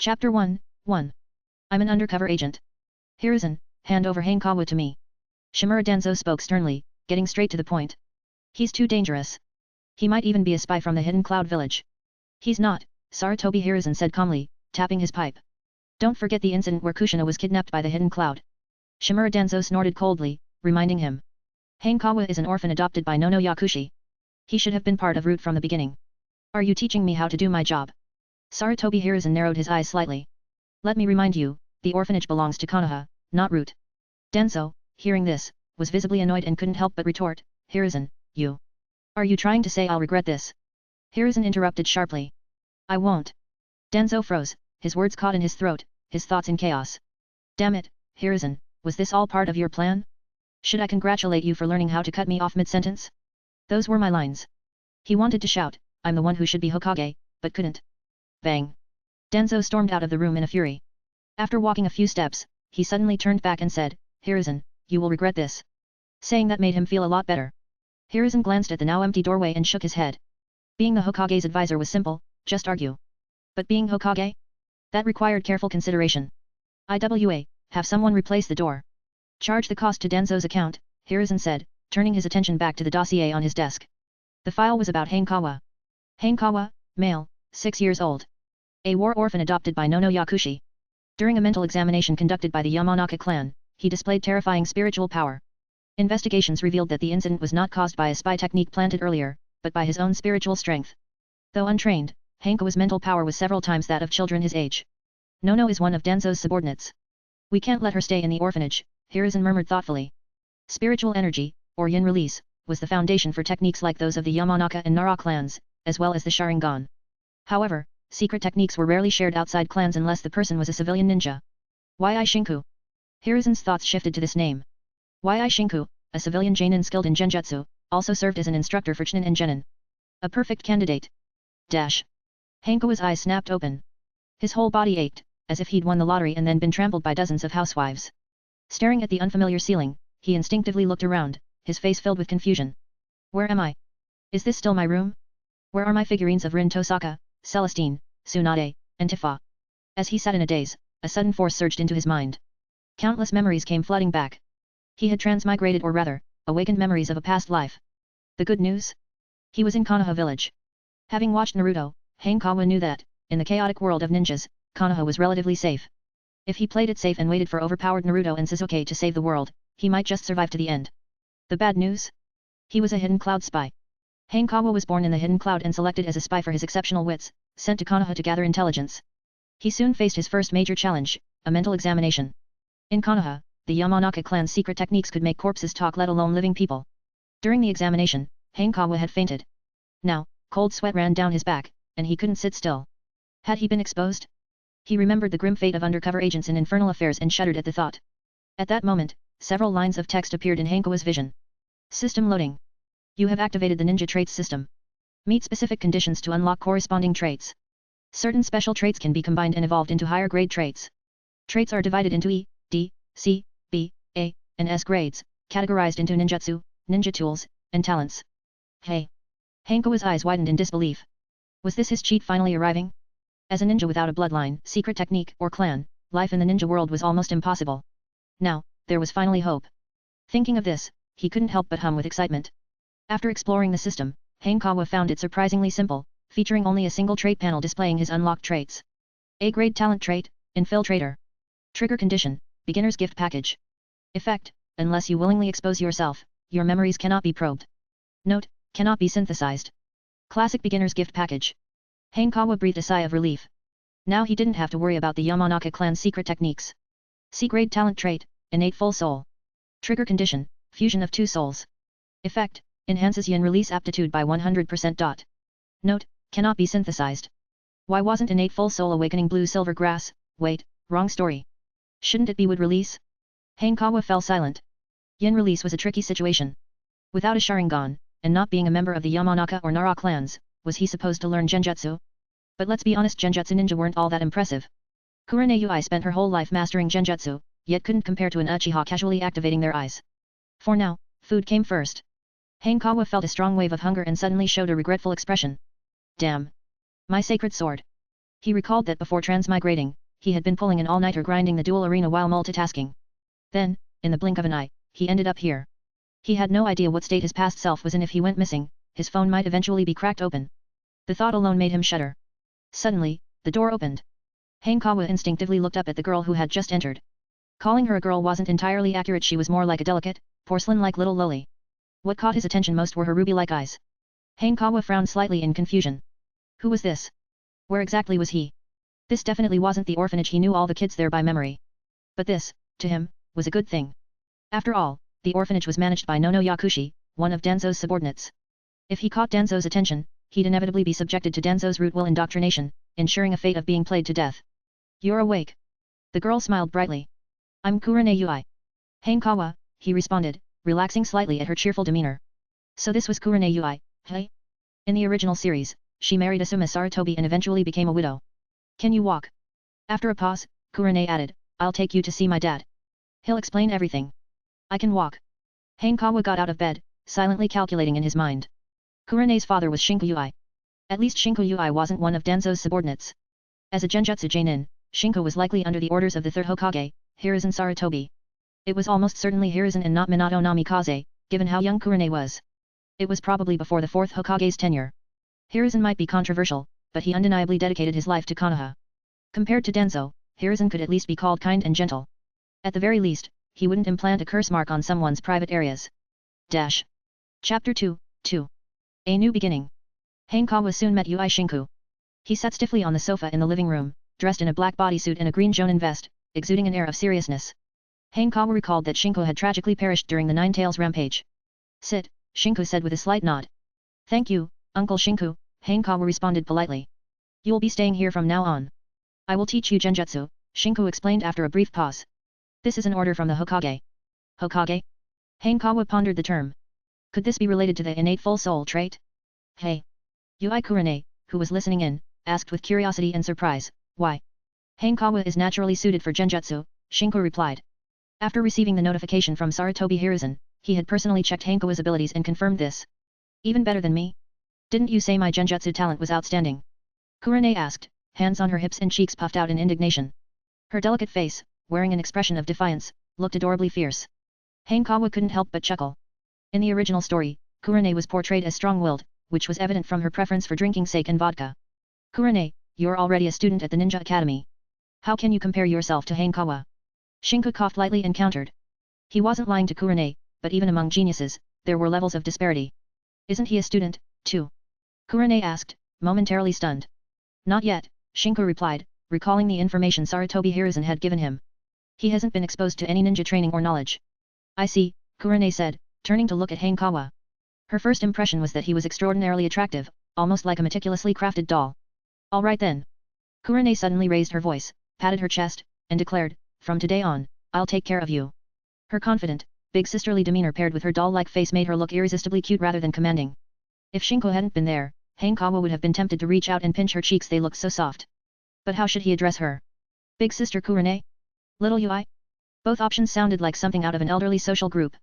Chapter 1, 1. I'm an undercover agent. Hiruzen, hand over Hanekawa to me. Shimura Danzo spoke sternly, getting straight to the point. He's too dangerous. He might even be a spy from the hidden cloud village. He's not, Sarutobi Hiruzen said calmly, tapping his pipe. Don't forget the incident where Kushina was kidnapped by the hidden cloud. Shimura Danzo snorted coldly, reminding him. Hanekawa is an orphan adopted by Nono Yakushi. He should have been part of Root from the beginning. Are you teaching me how to do my job? Sarutobi Hiruzen narrowed his eyes slightly. Let me remind you, the orphanage belongs to Konoha, not Root. Danzo, hearing this, was visibly annoyed and couldn't help but retort, Hiruzen, you. Are you trying to say I'll regret this? Hiruzen interrupted sharply. I won't. Danzo froze, his words caught in his throat, his thoughts in chaos. Damn it, Hiruzen, was this all part of your plan? Should I congratulate you for learning how to cut me off mid-sentence? Those were my lines. He wanted to shout, I'm the one who should be Hokage, but couldn't. Bang. Danzo stormed out of the room in a fury. After walking a few steps, he suddenly turned back and said, Hiruzen, you will regret this. Saying that made him feel a lot better. Hiruzen glanced at the now empty doorway and shook his head. Being the Hokage's advisor was simple, just argue. But being Hokage? That required careful consideration. IWA, have someone replace the door. Charge the cost to Danzo's account, Hiruzen said, turning his attention back to the dossier on his desk. The file was about Hanekawa. Hanekawa, male, 6 years old. A war orphan adopted by Nono Yakushi. During a mental examination conducted by the Yamanaka clan, he displayed terrifying spiritual power. Investigations revealed that the incident was not caused by a spy technique planted earlier, but by his own spiritual strength. Though untrained, Hanekawa's mental power was several times that of children his age. Nono is one of Danzo's subordinates. We can't let her stay in the orphanage, Hiruzen murmured thoughtfully. Spiritual energy, or yin release, was the foundation for techniques like those of the Yamanaka and Nara clans, as well as the Sharingan. However, secret techniques were rarely shared outside clans unless the person was a civilian ninja. Yi Shinku. Hiruzen's thoughts shifted to this name. Yi Shinku, a civilian Genin skilled in Genjutsu, also served as an instructor for Chunin and Genin. A perfect candidate. Dash. Hanekawa's eyes snapped open. His whole body ached, as if he'd won the lottery and then been trampled by dozens of housewives. Staring at the unfamiliar ceiling, he instinctively looked around, his face filled with confusion. Where am I? Is this still my room? Where are my figurines of Rin Tosaka, Celestine, Tsunade, and Tifa? As he sat in a daze, a sudden force surged into his mind. Countless memories came flooding back. He had transmigrated, or rather, awakened memories of a past life. The good news? He was in Konoha village. Having watched Naruto, Hanekawa knew that, in the chaotic world of ninjas, Konoha was relatively safe. If he played it safe and waited for overpowered Naruto and Sasuke to save the world, he might just survive to the end. The bad news? He was a hidden cloud spy. Hanekawa was born in the hidden cloud and selected as a spy for his exceptional wits, sent to Konoha to gather intelligence. He soon faced his first major challenge, a mental examination. In Konoha, the Yamanaka clan's secret techniques could make corpses talk, let alone living people. During the examination, Hanekawa had fainted. Now, cold sweat ran down his back, and he couldn't sit still. Had he been exposed? He remembered the grim fate of undercover agents in infernal affairs and shuddered at the thought. At that moment, several lines of text appeared in Hanekawa's vision. System loading. You have activated the ninja traits system. Meet specific conditions to unlock corresponding traits. Certain special traits can be combined and evolved into higher grade traits. Traits are divided into E, D, C, B, A, and S grades, categorized into ninjutsu, ninja tools, and talents. Hey! Hanekawa's eyes widened in disbelief. Was this his cheat finally arriving? As a ninja without a bloodline, secret technique, or clan, life in the ninja world was almost impossible. Now, there was finally hope. Thinking of this, he couldn't help but hum with excitement. After exploring the system, Hanekawa found it surprisingly simple, featuring only a single trait panel displaying his unlocked traits. A-grade talent trait, Infiltrator. Trigger condition, Beginner's Gift Package. Effect, unless you willingly expose yourself, your memories cannot be probed. Note, cannot be synthesized. Classic Beginner's Gift Package. Hanekawa breathed a sigh of relief. Now he didn't have to worry about the Yamanaka clan's secret techniques. C-grade talent trait, Innate Full Soul. Trigger condition, Fusion of 2 souls. Effect, enhances yin release aptitude by 100%. Note, cannot be synthesized. Why wasn't Innate Full Soul awakening blue silver grass? Wait, wrong story. Shouldn't it be wood release? Hanekawa fell silent. Yin release was a tricky situation. Without a Sharingan, and not being a member of the Yamanaka or Nara clans, was he supposed to learn Genjutsu? But let's be honest, Genjutsu ninja weren't all that impressive. Kurane Yui spent her whole life mastering Genjutsu, yet couldn't compare to an Uchiha casually activating their eyes. For now, food came first. Hanekawa felt a strong wave of hunger and suddenly showed a regretful expression. Damn! My sacred sword! He recalled that before transmigrating, he had been pulling an all-nighter grinding the duel arena while multitasking. Then, in the blink of an eye, he ended up here. He had no idea what state his past self was in. If he went missing, his phone might eventually be cracked open. The thought alone made him shudder. Suddenly, the door opened. Hanekawa instinctively looked up at the girl who had just entered. Calling her a girl wasn't entirely accurate. She was more like a delicate, porcelain-like little lily. What caught his attention most were her ruby-like eyes. Hanekawa frowned slightly in confusion. Who was this? Where exactly was he? This definitely wasn't the orphanage. He knew all the kids there by memory. But this, to him, was a good thing. After all, the orphanage was managed by Nono Yakushi, one of Danzo's subordinates. If he caught Danzo's attention, he'd inevitably be subjected to Danzo's root will indoctrination, ensuring a fate of being played to death. You're awake. The girl smiled brightly. I'm Kurane Ui. Hanekawa, he responded, relaxing slightly at her cheerful demeanor. So this was Kurane Ui, hey? In the original series, she married Asuma Sarutobi and eventually became a widow. Can you walk? After a pause, Kurane added, I'll take you to see my dad. He'll explain everything. I can walk. Hanekawa got out of bed, silently calculating in his mind. Kurane's father was Shinku Ui. At least Shinku Ui wasn't one of Danzo's subordinates. As a Genjutsu Genin, Shinku was likely under the orders of the third Hokage, Hiruzen Sarutobi. It was almost certainly Hiruzen and not Minato Namikaze, given how young Kurane was. It was probably before the fourth Hokage's tenure. Hiruzen might be controversial, but he undeniably dedicated his life to Konoha. Compared to Danzo, Hiruzen could at least be called kind and gentle. At the very least, he wouldn't implant a curse mark on someone's private areas. Chapter 2, 2. A New Beginning. Hanekawa soon met Ui Shinku. He sat stiffly on the sofa in the living room, dressed in a black bodysuit and a green jonin vest, exuding an air of seriousness. Hanekawa recalled that Shinku had tragically perished during the Nine Tails rampage. Sit, Shinku said with a slight nod. Thank you, Uncle Shinku, Hanekawa responded politely. You'll be staying here from now on. I will teach you Genjutsu, Shinku explained after a brief pause. This is an order from the Hokage. Hokage? Hanekawa pondered the term. Could this be related to the innate full soul trait? Hey! Ui Kurane, who was listening in, asked with curiosity and surprise, why? Hanekawa is naturally suited for Genjutsu, Shinku replied. After receiving the notification from Sarutobi Hiruzen, he had personally checked Hanekawa's abilities and confirmed this. Even better than me? Didn't you say my Genjutsu talent was outstanding? Kurane asked, hands on her hips and cheeks puffed out in indignation. Her delicate face, wearing an expression of defiance, looked adorably fierce. Hanekawa couldn't help but chuckle. In the original story, Kurane was portrayed as strong-willed, which was evident from her preference for drinking sake and vodka. Kurane, you're already a student at the Ninja Academy. How can you compare yourself to Hanekawa? Shinku coughed lightly and countered. He wasn't lying to Kurane, but even among geniuses, there were levels of disparity. Isn't he a student, too? Kurane asked, momentarily stunned. Not yet, Shinku replied, recalling the information Sarutobi Hiruzen had given him. He hasn't been exposed to any ninja training or knowledge. I see, Kurane said, turning to look at Hanekawa. Her first impression was that he was extraordinarily attractive, almost like a meticulously crafted doll. All right then. Kurane suddenly raised her voice, patted her chest, and declared, from today on, I'll take care of you. Her confident, big sisterly demeanor paired with her doll-like face made her look irresistibly cute rather than commanding. If Shinku hadn't been there, Hanekawa would have been tempted to reach out and pinch her cheeks, they looked so soft. But how should he address her? Big sister Kurane? Little Ui? Both options sounded like something out of an elderly social group.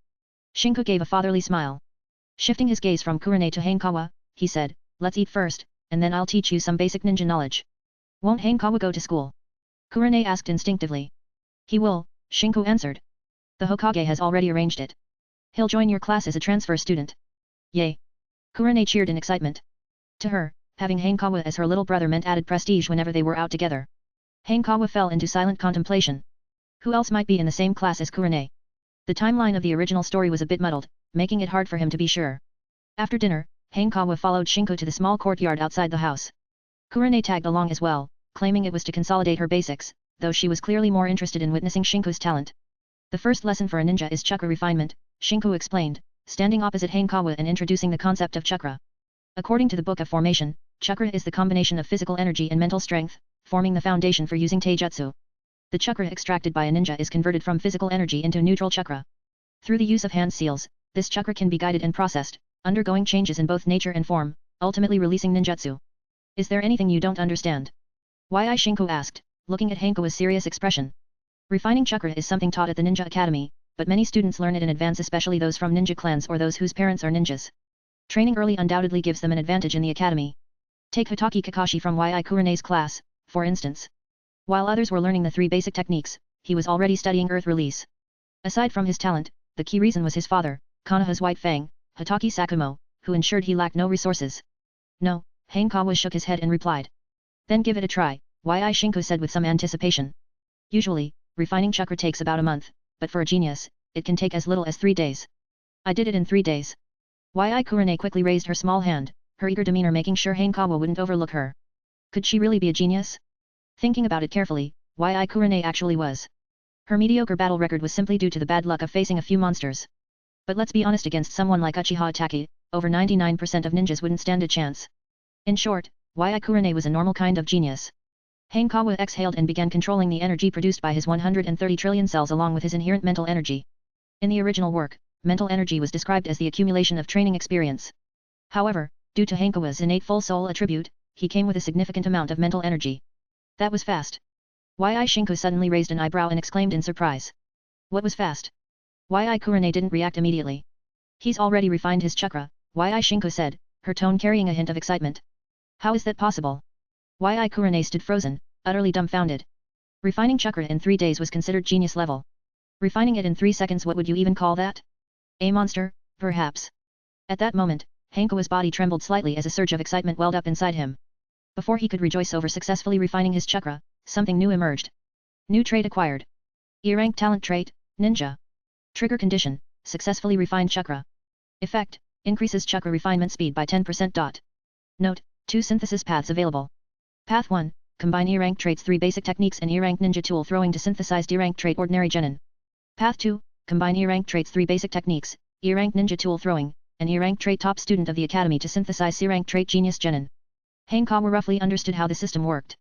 Shinku gave a fatherly smile. Shifting his gaze from Kurane to Hanekawa, he said, let's eat first, and then I'll teach you some basic ninja knowledge. Won't Hanekawa go to school? Kurane asked instinctively. He will, Shinku answered. The Hokage has already arranged it. He'll join your class as a transfer student. Yay! Kurane cheered in excitement. To her, having Hanekawa as her little brother meant added prestige whenever they were out together. Hanekawa fell into silent contemplation. Who else might be in the same class as Kurane? The timeline of the original story was a bit muddled, making it hard for him to be sure. After dinner, Hanekawa followed Shinku to the small courtyard outside the house. Kurane tagged along as well, claiming it was to consolidate her basics, though she was clearly more interested in witnessing Shinku's talent. The first lesson for a ninja is Chakra refinement, Shinku explained, standing opposite Hanekawa and introducing the concept of Chakra. According to the Book of Formation, Chakra is the combination of physical energy and mental strength, forming the foundation for using taijutsu. The chakra extracted by a ninja is converted from physical energy into neutral chakra. Through the use of hand seals, this chakra can be guided and processed, undergoing changes in both nature and form, ultimately releasing ninjutsu. Is there anything you don't understand? Why? Shinku asked, looking at Hanekawa's serious expression. Refining chakra is something taught at the Ninja Academy, but many students learn it in advance, especially those from ninja clans or those whose parents are ninjas. Training early undoubtedly gives them an advantage in the academy. Take Hitaki Kakashi from Kurane's class, for instance. While others were learning the 3 basic techniques, he was already studying Earth Release. Aside from his talent, the key reason was his father, Konoha's White Fang, Hatake Sakumo, who ensured he lacked no resources. No, Hanekawa shook his head and replied. Then give it a try, Yi Shinku said with some anticipation. Usually, refining chakra takes about a month, but for a genius, it can take as little as 3 days. I did it in 3 days. Yi Kurane quickly raised her small hand, her eager demeanor making sure Hanekawa wouldn't overlook her. Could she really be a genius? Thinking about it carefully, Yi Kurane actually was. Her mediocre battle record was simply due to the bad luck of facing a few monsters. But let's be honest, against someone like Uchiha Itachi, over 99% of ninjas wouldn't stand a chance. In short, Yi Kurane was a normal kind of genius. Hanekawa exhaled and began controlling the energy produced by his 130 trillion cells along with his inherent mental energy. In the original work, mental energy was described as the accumulation of training experience. However, due to Hanekawa's innate full soul attribute, he came with a significant amount of mental energy. That was fast. Yi Shinku suddenly raised an eyebrow and exclaimed in surprise. What was fast? Yi Kurane didn't react immediately. He's already refined his chakra, Yi Shinku said, her tone carrying a hint of excitement. How is that possible? Yi Kurane stood frozen, utterly dumbfounded. Refining chakra in 3 days was considered genius level. Refining it in 3 seconds, what would you even call that? A monster, perhaps. At that moment, Hanekawa's body trembled slightly as a surge of excitement welled up inside him. Before he could rejoice over successfully refining his chakra, something new emerged. New trait acquired. E-rank talent trait, Ninja. Trigger condition, successfully refined chakra. Effect, increases chakra refinement speed by 10%. Note, 2 synthesis paths available. Path 1, combine E-rank traits 3 basic techniques and E-rank ninja tool throwing to synthesize D-rank trait ordinary genin. Path 2, combine E-rank traits 3 basic techniques, E-rank ninja tool throwing, and E-rank trait top student of the academy to synthesize C-rank trait genius genin. Hanekawa roughly understood how the system worked.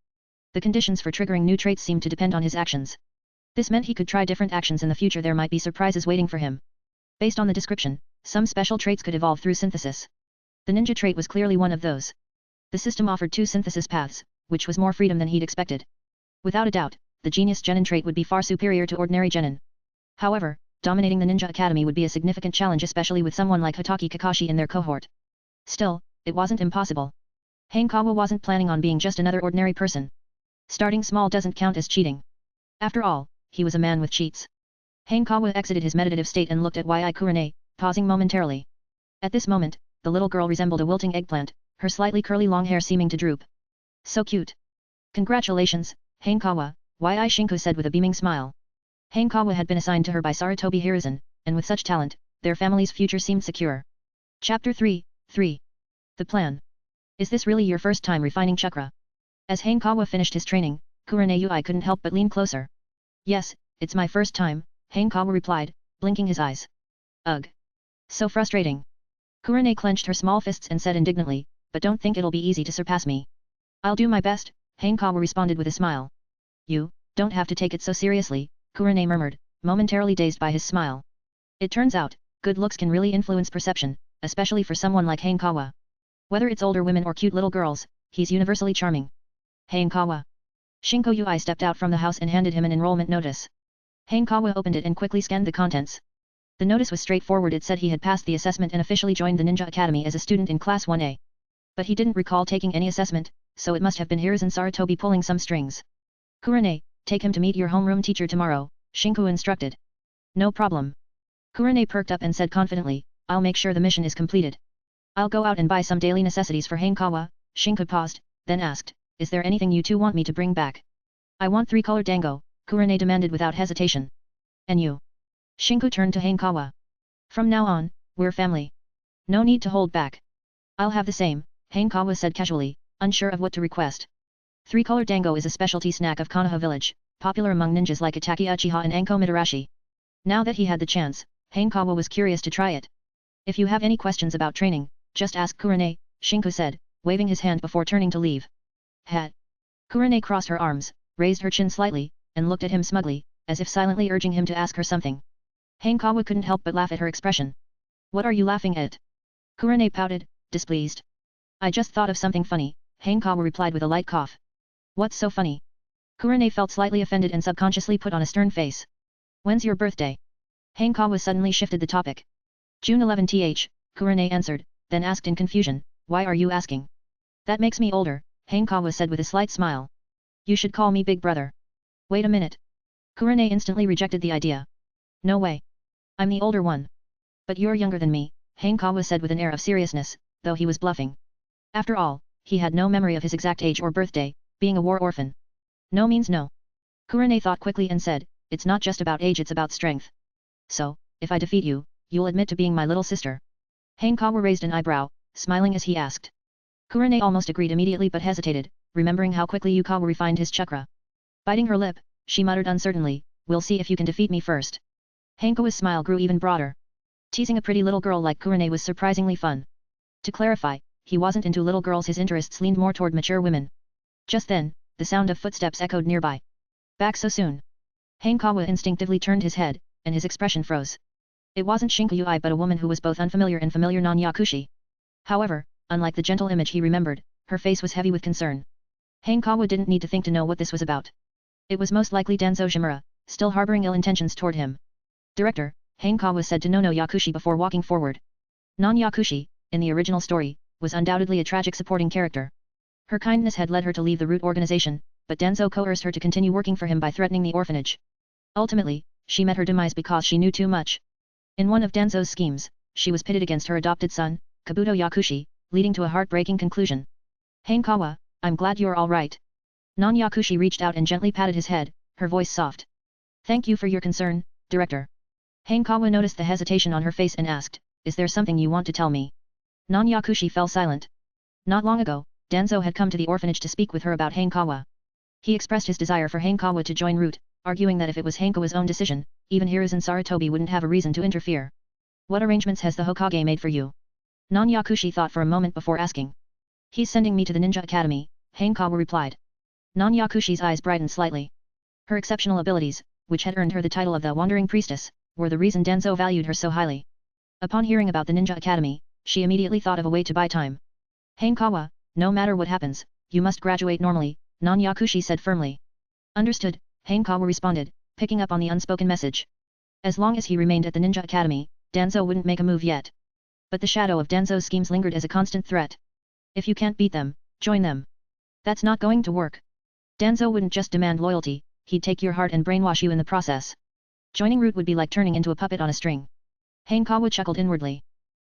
The conditions for triggering new traits seemed to depend on his actions. This meant he could try different actions in the future. There might be surprises waiting for him. Based on the description, some special traits could evolve through synthesis. The ninja trait was clearly one of those. The system offered 2 synthesis paths, which was more freedom than he'd expected. Without a doubt, the genius genin trait would be far superior to ordinary genin. However, dominating the ninja academy would be a significant challenge, especially with someone like Hatake Kakashi in their cohort. Still, it wasn't impossible. Hanekawa wasn't planning on being just another ordinary person. Starting small doesn't count as cheating. After all, he was a man with cheats. Hanekawa exited his meditative state and looked at Yi Kurane, pausing momentarily. At this moment, the little girl resembled a wilting eggplant, her slightly curly long hair seeming to droop. So cute. Congratulations, Hanekawa, Yi Shinku said with a beaming smile. Hanekawa had been assigned to her by Sarutobi Hiruzen, and with such talent, their family's future seemed secure. Chapter 3, 3. The plan. Is this really your first time refining chakra? As Hanekawa finished his training, Kurane Ui couldn't help but lean closer. Yes, it's my first time, Hanekawa replied, blinking his eyes. Ugh. So frustrating. Kurane clenched her small fists and said indignantly, but don't think it'll be easy to surpass me. I'll do my best, Hanekawa responded with a smile. You, don't have to take it so seriously, Kurane murmured, momentarily dazed by his smile. It turns out, good looks can really influence perception, especially for someone like Hanekawa. Whether it's older women or cute little girls, he's universally charming. Hanekawa. Shinko Ui stepped out from the house and handed him an enrollment notice. Hanekawa opened it and quickly scanned the contents. The notice was straightforward. It said he had passed the assessment and officially joined the Ninja Academy as a student in Class 1A. But he didn't recall taking any assessment, so it must have been Hiruzen Sarutobi pulling some strings. Kurane, take him to meet your homeroom teacher tomorrow, Shinku instructed. No problem. Kurane perked up and said confidently, I'll make sure the mission is completed. I'll go out and buy some daily necessities for Hanekawa. Shinku paused, then asked, is there anything you two want me to bring back? I want 3-color dango, Kurane demanded without hesitation. And you? Shinku turned to Hanekawa. From now on, we're family. No need to hold back. I'll have the same, Hanekawa said casually, unsure of what to request. 3-color dango is a specialty snack of Konoha village, popular among ninjas like Itachi Uchiha and Anko Mitarashi. Now that he had the chance, Hanekawa was curious to try it. If you have any questions about training, just ask Kurane, Shinku said, waving his hand before turning to leave. Hat. Kurane crossed her arms, raised her chin slightly, and looked at him smugly, as if silently urging him to ask her something. Hanekawa couldn't help but laugh at her expression. What are you laughing at? Kurane pouted, displeased. I just thought of something funny, Hanekawa replied with a light cough. What's so funny? Kurane felt slightly offended and subconsciously put on a stern face. When's your birthday? Hanekawa suddenly shifted the topic. June 11th, Kurane answered, then asked in confusion, why are you asking? That makes me older, Hanekawa said with a slight smile. You should call me big brother. Wait a minute. Kurane instantly rejected the idea. No way. I'm the older one. But you're younger than me, Hanekawa said with an air of seriousness, though he was bluffing. After all, he had no memory of his exact age or birthday, being a war orphan. No means no. Kurane thought quickly and said, it's not just about age, it's about strength. So, if I defeat you, you'll admit to being my little sister. Hanekawa raised an eyebrow, smiling as he asked. Kurane almost agreed immediately but hesitated, remembering how quickly Yukawa refined his chakra. Biting her lip, she muttered uncertainly, we'll see if you can defeat me first. Hanekawa's smile grew even broader. Teasing a pretty little girl like Kurane was surprisingly fun. To clarify, he wasn't into little girls, his interests leaned more toward mature women. Just then, the sound of footsteps echoed nearby. Back so soon? Hanekawa instinctively turned his head, and his expression froze. It wasn't Shinkuyui but a woman who was both unfamiliar and familiar, non-Yakushi. However, unlike the gentle image he remembered, her face was heavy with concern. Hanekawa didn't need to think to know what this was about. It was most likely Danzo Shimura, still harboring ill intentions toward him. Director, Hanekawa said to Nono Yakushi before walking forward. Non-Yakushi, in the original story, was undoubtedly a tragic supporting character. Her kindness had led her to leave the root organization, but Danzo coerced her to continue working for him by threatening the orphanage. Ultimately, she met her demise because she knew too much. In one of Danzo's schemes, she was pitted against her adopted son, Kabuto Yakushi, leading to a heartbreaking conclusion. Hanekawa, I'm glad you're all right. Non-Yakushi reached out and gently patted his head, her voice soft. Thank you for your concern, Director. Hanekawa noticed the hesitation on her face and asked, is there something you want to tell me? Non-Yakushi fell silent. Not long ago, Danzo had come to the orphanage to speak with her about Hanekawa. He expressed his desire for Hanekawa to join Root, arguing that if it was Hanekawa's own decision, even Hiruzen Sarutobi wouldn't have a reason to interfere. What arrangements has the Hokage made for you? Non-Yakushi thought for a moment before asking. He's sending me to the Ninja Academy, Hanekawa replied. Non-Yakushi's eyes brightened slightly. Her exceptional abilities, which had earned her the title of the Wandering Priestess, were the reason Danzo valued her so highly. Upon hearing about the Ninja Academy, she immediately thought of a way to buy time. Hanekawa, no matter what happens, you must graduate normally, Non-Yakushi said firmly. Understood, Hanekawa responded, picking up on the unspoken message. As long as he remained at the Ninja Academy, Danzo wouldn't make a move yet. But the shadow of Danzo's schemes lingered as a constant threat. If you can't beat them, join them. That's not going to work. Danzo wouldn't just demand loyalty, he'd take your heart and brainwash you in the process. Joining Root would be like turning into a puppet on a string. Hanekawa chuckled inwardly.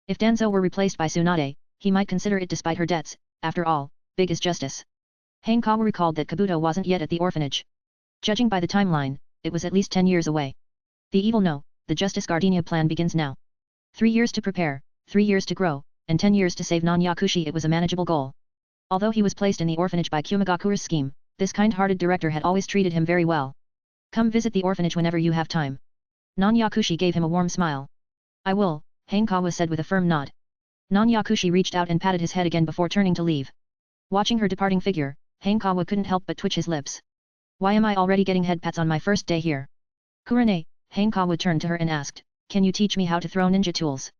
If Danzo were replaced by Tsunade, he might consider it despite her debts, after all, big is justice. Hanekawa recalled that Kabuto wasn't yet at the orphanage. Judging by the timeline, it was at least 10 years away. The evil no, the Justice Gardenia plan begins now. 3 years to prepare, 3 years to grow, and 10 years to save non-Yakushi. It was a manageable goal. Although he was placed in the orphanage by Kumogakure's scheme, this kind-hearted director had always treated him very well. Come visit the orphanage whenever you have time. Non-Yakushi gave him a warm smile. I will, Hanekawa said with a firm nod. Non-Yakushi reached out and patted his head again before turning to leave. Watching her departing figure, Hanekawa couldn't help but twitch his lips. Why am I already getting head pats on my first day here? Kurane, Hanekawa turned to her and asked, can you teach me how to throw ninja tools?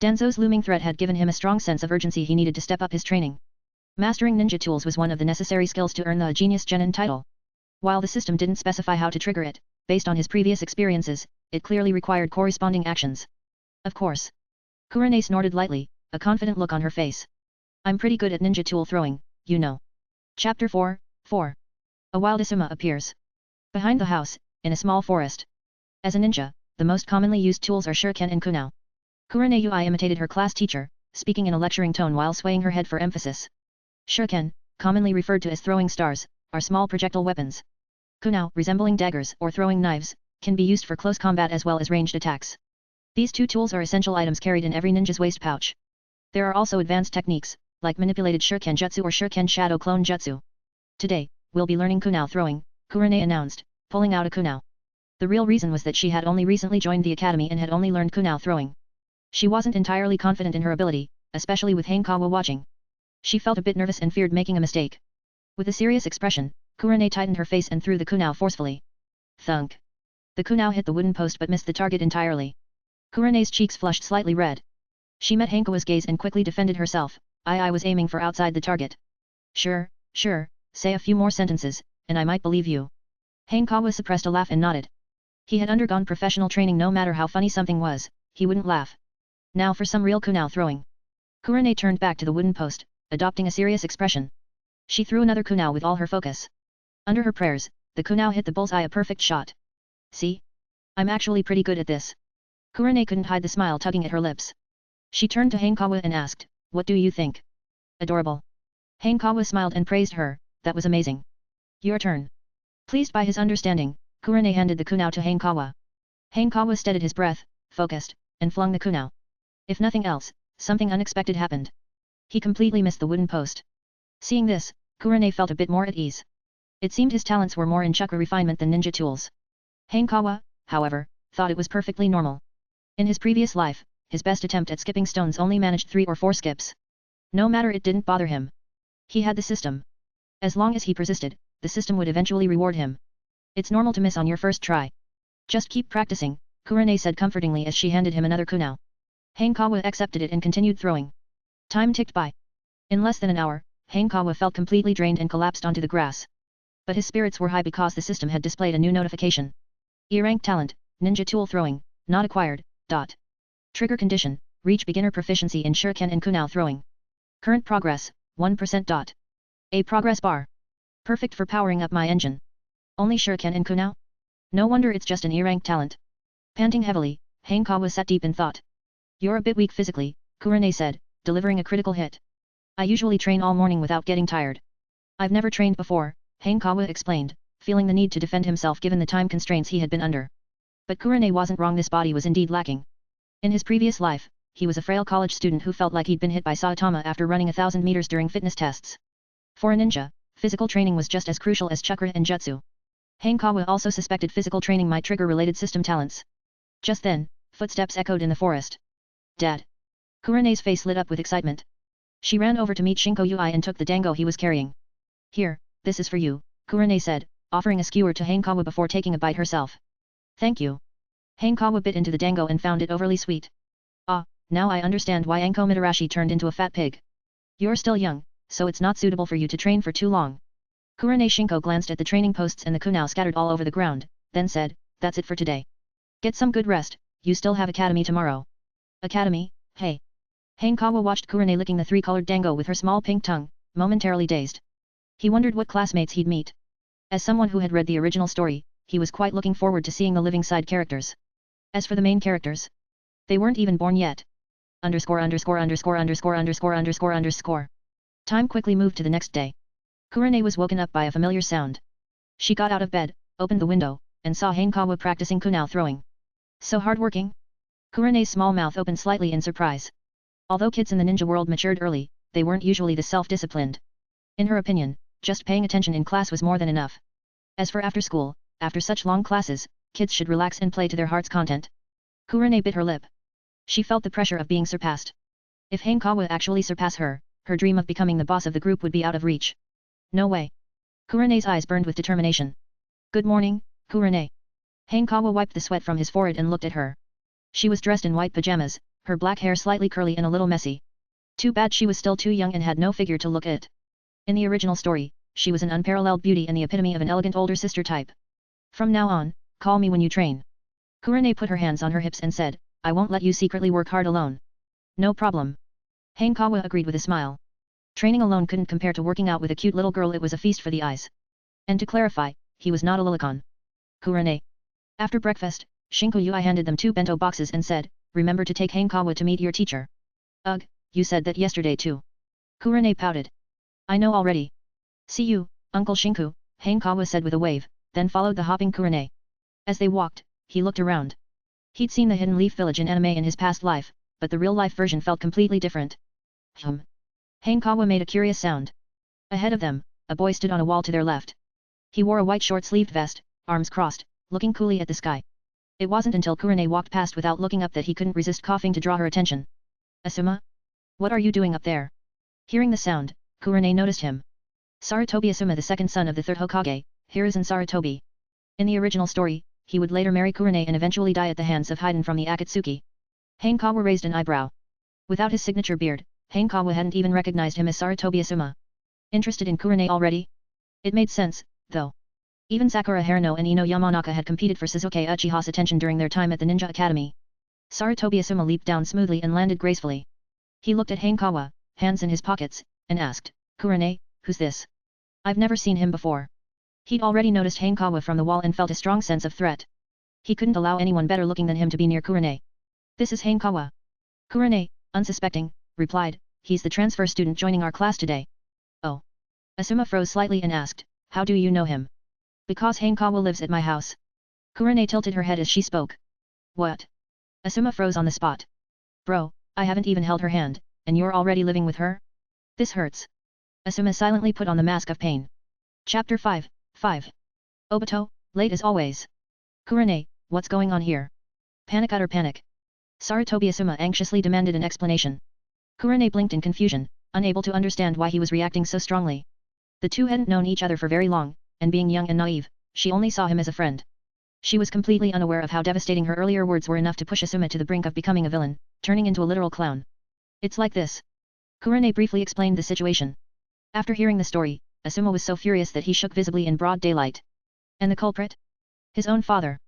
Danzo's looming threat had given him a strong sense of urgency. He needed to step up his training. Mastering ninja tools was one of the necessary skills to earn the Genius Genin title. While the system didn't specify how to trigger it, based on his previous experiences, it clearly required corresponding actions. Of course. Kurane snorted lightly, a confident look on her face. I'm pretty good at ninja tool throwing, you know. Chapter 4, 4. A wild Asuma appears. Behind the house, in a small forest. As a ninja, the most commonly used tools are shuriken and kunao. Kurane Yui imitated her class teacher, speaking in a lecturing tone while swaying her head for emphasis. Shuriken, commonly referred to as throwing stars, are small projectile weapons. Kunao, resembling daggers or throwing knives, can be used for close combat as well as ranged attacks. These two tools are essential items carried in every ninja's waist pouch. There are also advanced techniques, like manipulated shuriken jutsu or shuriken shadow clone jutsu. Today, we'll be learning kunao throwing, Kurane announced, pulling out a kunao. The real reason was that she had only recently joined the academy and had only learned kunao throwing. She wasn't entirely confident in her ability, especially with Hanekawa watching. She felt a bit nervous and feared making a mistake. With a serious expression, Kurane tightened her face and threw the kunao forcefully. Thunk. The kunao hit the wooden post but missed the target entirely. Kurane's cheeks flushed slightly red. She met Hanekawa's gaze and quickly defended herself. I was aiming for outside the target. Sure, say a few more sentences, and I might believe you. Hanekawa suppressed a laugh and nodded. He had undergone professional training. No matter how funny something was, he wouldn't laugh. Now for some real kunao throwing. Kurane turned back to the wooden post, adopting a serious expression. She threw another kunao with all her focus. Under her prayers, the kunao hit the bullseye, a perfect shot. See? I'm actually pretty good at this. Kurane couldn't hide the smile tugging at her lips. She turned to Hanekawa and asked, what do you think? Adorable. Hanekawa smiled and praised her, that was amazing. Your turn. Pleased by his understanding, Kurane handed the kunao to Hanekawa. Hanekawa steadied his breath, focused, and flung the kunao. If nothing else, something unexpected happened. He completely missed the wooden post. Seeing this, Kurane felt a bit more at ease. It seemed his talents were more in chakra refinement than ninja tools. Hanekawa, however, thought it was perfectly normal. In his previous life, his best attempt at skipping stones only managed 3 or 4 skips. No matter, it didn't bother him. He had the system. As long as he persisted, the system would eventually reward him. It's normal to miss on your first try. Just keep practicing, Kurane said comfortingly as she handed him another kunao. Hanekawa accepted it and continued throwing. Time ticked by. In less than an hour, Hanekawa felt completely drained and collapsed onto the grass. But his spirits were high because the system had displayed a new notification. E-rank talent, ninja tool throwing, not acquired, ... Trigger condition, reach beginner proficiency in shuriken and kunao throwing. Current progress, 1%. A progress bar. Perfect for powering up my engine. Only shuriken and kunao? No wonder it's just an E-rank talent. Panting heavily, Hanekawa sat deep in thought. You're a bit weak physically, Kurane said, delivering a critical hit. I usually train all morning without getting tired. I've never trained before, Hanekawa explained, feeling the need to defend himself given the time constraints he had been under. But Kurane wasn't wrong, this body was indeed lacking. In his previous life, he was a frail college student who felt like he'd been hit by Saitama after running 1,000 meters during fitness tests. For a ninja, physical training was just as crucial as chakra and jutsu. Hanekawa also suspected physical training might trigger related system talents. Just then, footsteps echoed in the forest. Dad! Kurane's face lit up with excitement. She ran over to meet Shinko Yui and took the dango he was carrying. Here, this is for you, Kurane said, offering a skewer to Hanekawa before taking a bite herself. Thank you. Hanekawa bit into the dango and found it overly sweet. Ah, now I understand why Anko Mitarashi turned into a fat pig. You're still young, so it's not suitable for you to train for too long. Kurane Shinko glanced at the training posts and the kunao scattered all over the ground, then said, that's it for today. Get some good rest, you still have academy tomorrow. Academy, hey. Hanekawa watched Kurane licking the 3-colored dango with her small pink tongue, momentarily dazed. He wondered what classmates he'd meet. As someone who had read the original story, he was quite looking forward to seeing the living side characters. As for the main characters, they weren't even born yet. Time quickly moved to the next day. Kurane was woken up by a familiar sound. She got out of bed, opened the window, and saw Hanekawa practicing kunao throwing. So hardworking? Kurane's small mouth opened slightly in surprise. Although kids in the ninja world matured early, they weren't usually this self-disciplined. In her opinion, just paying attention in class was more than enough. As for after school, after such long classes, kids should relax and play to their heart's content. Kurane bit her lip. She felt the pressure of being surpassed. If Hanekawa actually surpassed her, her dream of becoming the boss of the group would be out of reach. No way. Kurane's eyes burned with determination. Good morning, Kurane. Hanekawa wiped the sweat from his forehead and looked at her. She was dressed in white pajamas, her black hair slightly curly and a little messy. Too bad she was still too young and had no figure to look at. In the original story, she was an unparalleled beauty and the epitome of an elegant older sister type. From now on, call me when you train. Kurane put her hands on her hips and said, I won't let you secretly work hard alone. No problem. Hanekawa agreed with a smile. Training alone couldn't compare to working out with a cute little girl, it was a feast for the eyes. And to clarify, he was not a lolicon. Kurane. After breakfast, Shinko Yui handed them 2 bento boxes and said, remember to take Hanekawa to meet your teacher. Ugh, you said that yesterday too. Kurane pouted. I know already. See you, Uncle Shinku, Hanekawa said with a wave, then followed the hopping Kurane. As they walked, he looked around. He'd seen the Hidden Leaf Village in anime in his past life, but the real-life version felt completely different. Hanekawa made a curious sound. Ahead of them, a boy stood on a wall to their left. He wore a white short-sleeved vest, arms crossed, looking coolly at the sky. It wasn't until Kurane walked past without looking up that he couldn't resist coughing to draw her attention. Asuma? What are you doing up there? Hearing the sound, Kurane noticed him. Sarutobi Asuma, the second son of the third Hokage, Hiruzen Sarutobi. In the original story, he would later marry Kurane and eventually die at the hands of Haiden from the Akatsuki. Hanekawa raised an eyebrow. Without his signature beard, Hanekawa hadn't even recognized him as Sarutobi Asuma. Interested in Kurane already? It made sense, though. Even Sakura Haruno and Ino Yamanaka had competed for Shizuke Uchiha's attention during their time at the Ninja Academy. Sarutobi Asuma leaped down smoothly and landed gracefully. He looked at Hanekawa, hands in his pockets, and asked, Kurane, who's this? I've never seen him before. He'd already noticed Hanekawa from the wall and felt a strong sense of threat. He couldn't allow anyone better looking than him to be near Kurane. This is Hanekawa. Kurane, unsuspecting, replied, he's the transfer student joining our class today. Oh. Asuma froze slightly and asked, how do you know him? Because Hanekawa lives at my house. Kurane tilted her head as she spoke. What? Asuma froze on the spot. Bro, I haven't even held her hand, and you're already living with her? This hurts. Asuma silently put on the mask of pain. Chapter 5. Obito, late as always. Kurane, what's going on here? Panic utter panic. Sarutobi Asuma anxiously demanded an explanation. Kurane blinked in confusion, unable to understand why he was reacting so strongly. The two hadn't known each other for very long, and being young and naive, she only saw him as a friend. She was completely unaware of how devastating her earlier words were enough to push Asuma to the brink of becoming a villain, turning into a literal clown. It's like this. Kurane briefly explained the situation. After hearing the story, Asuma was so furious that he shook visibly in broad daylight. And the culprit? His own father.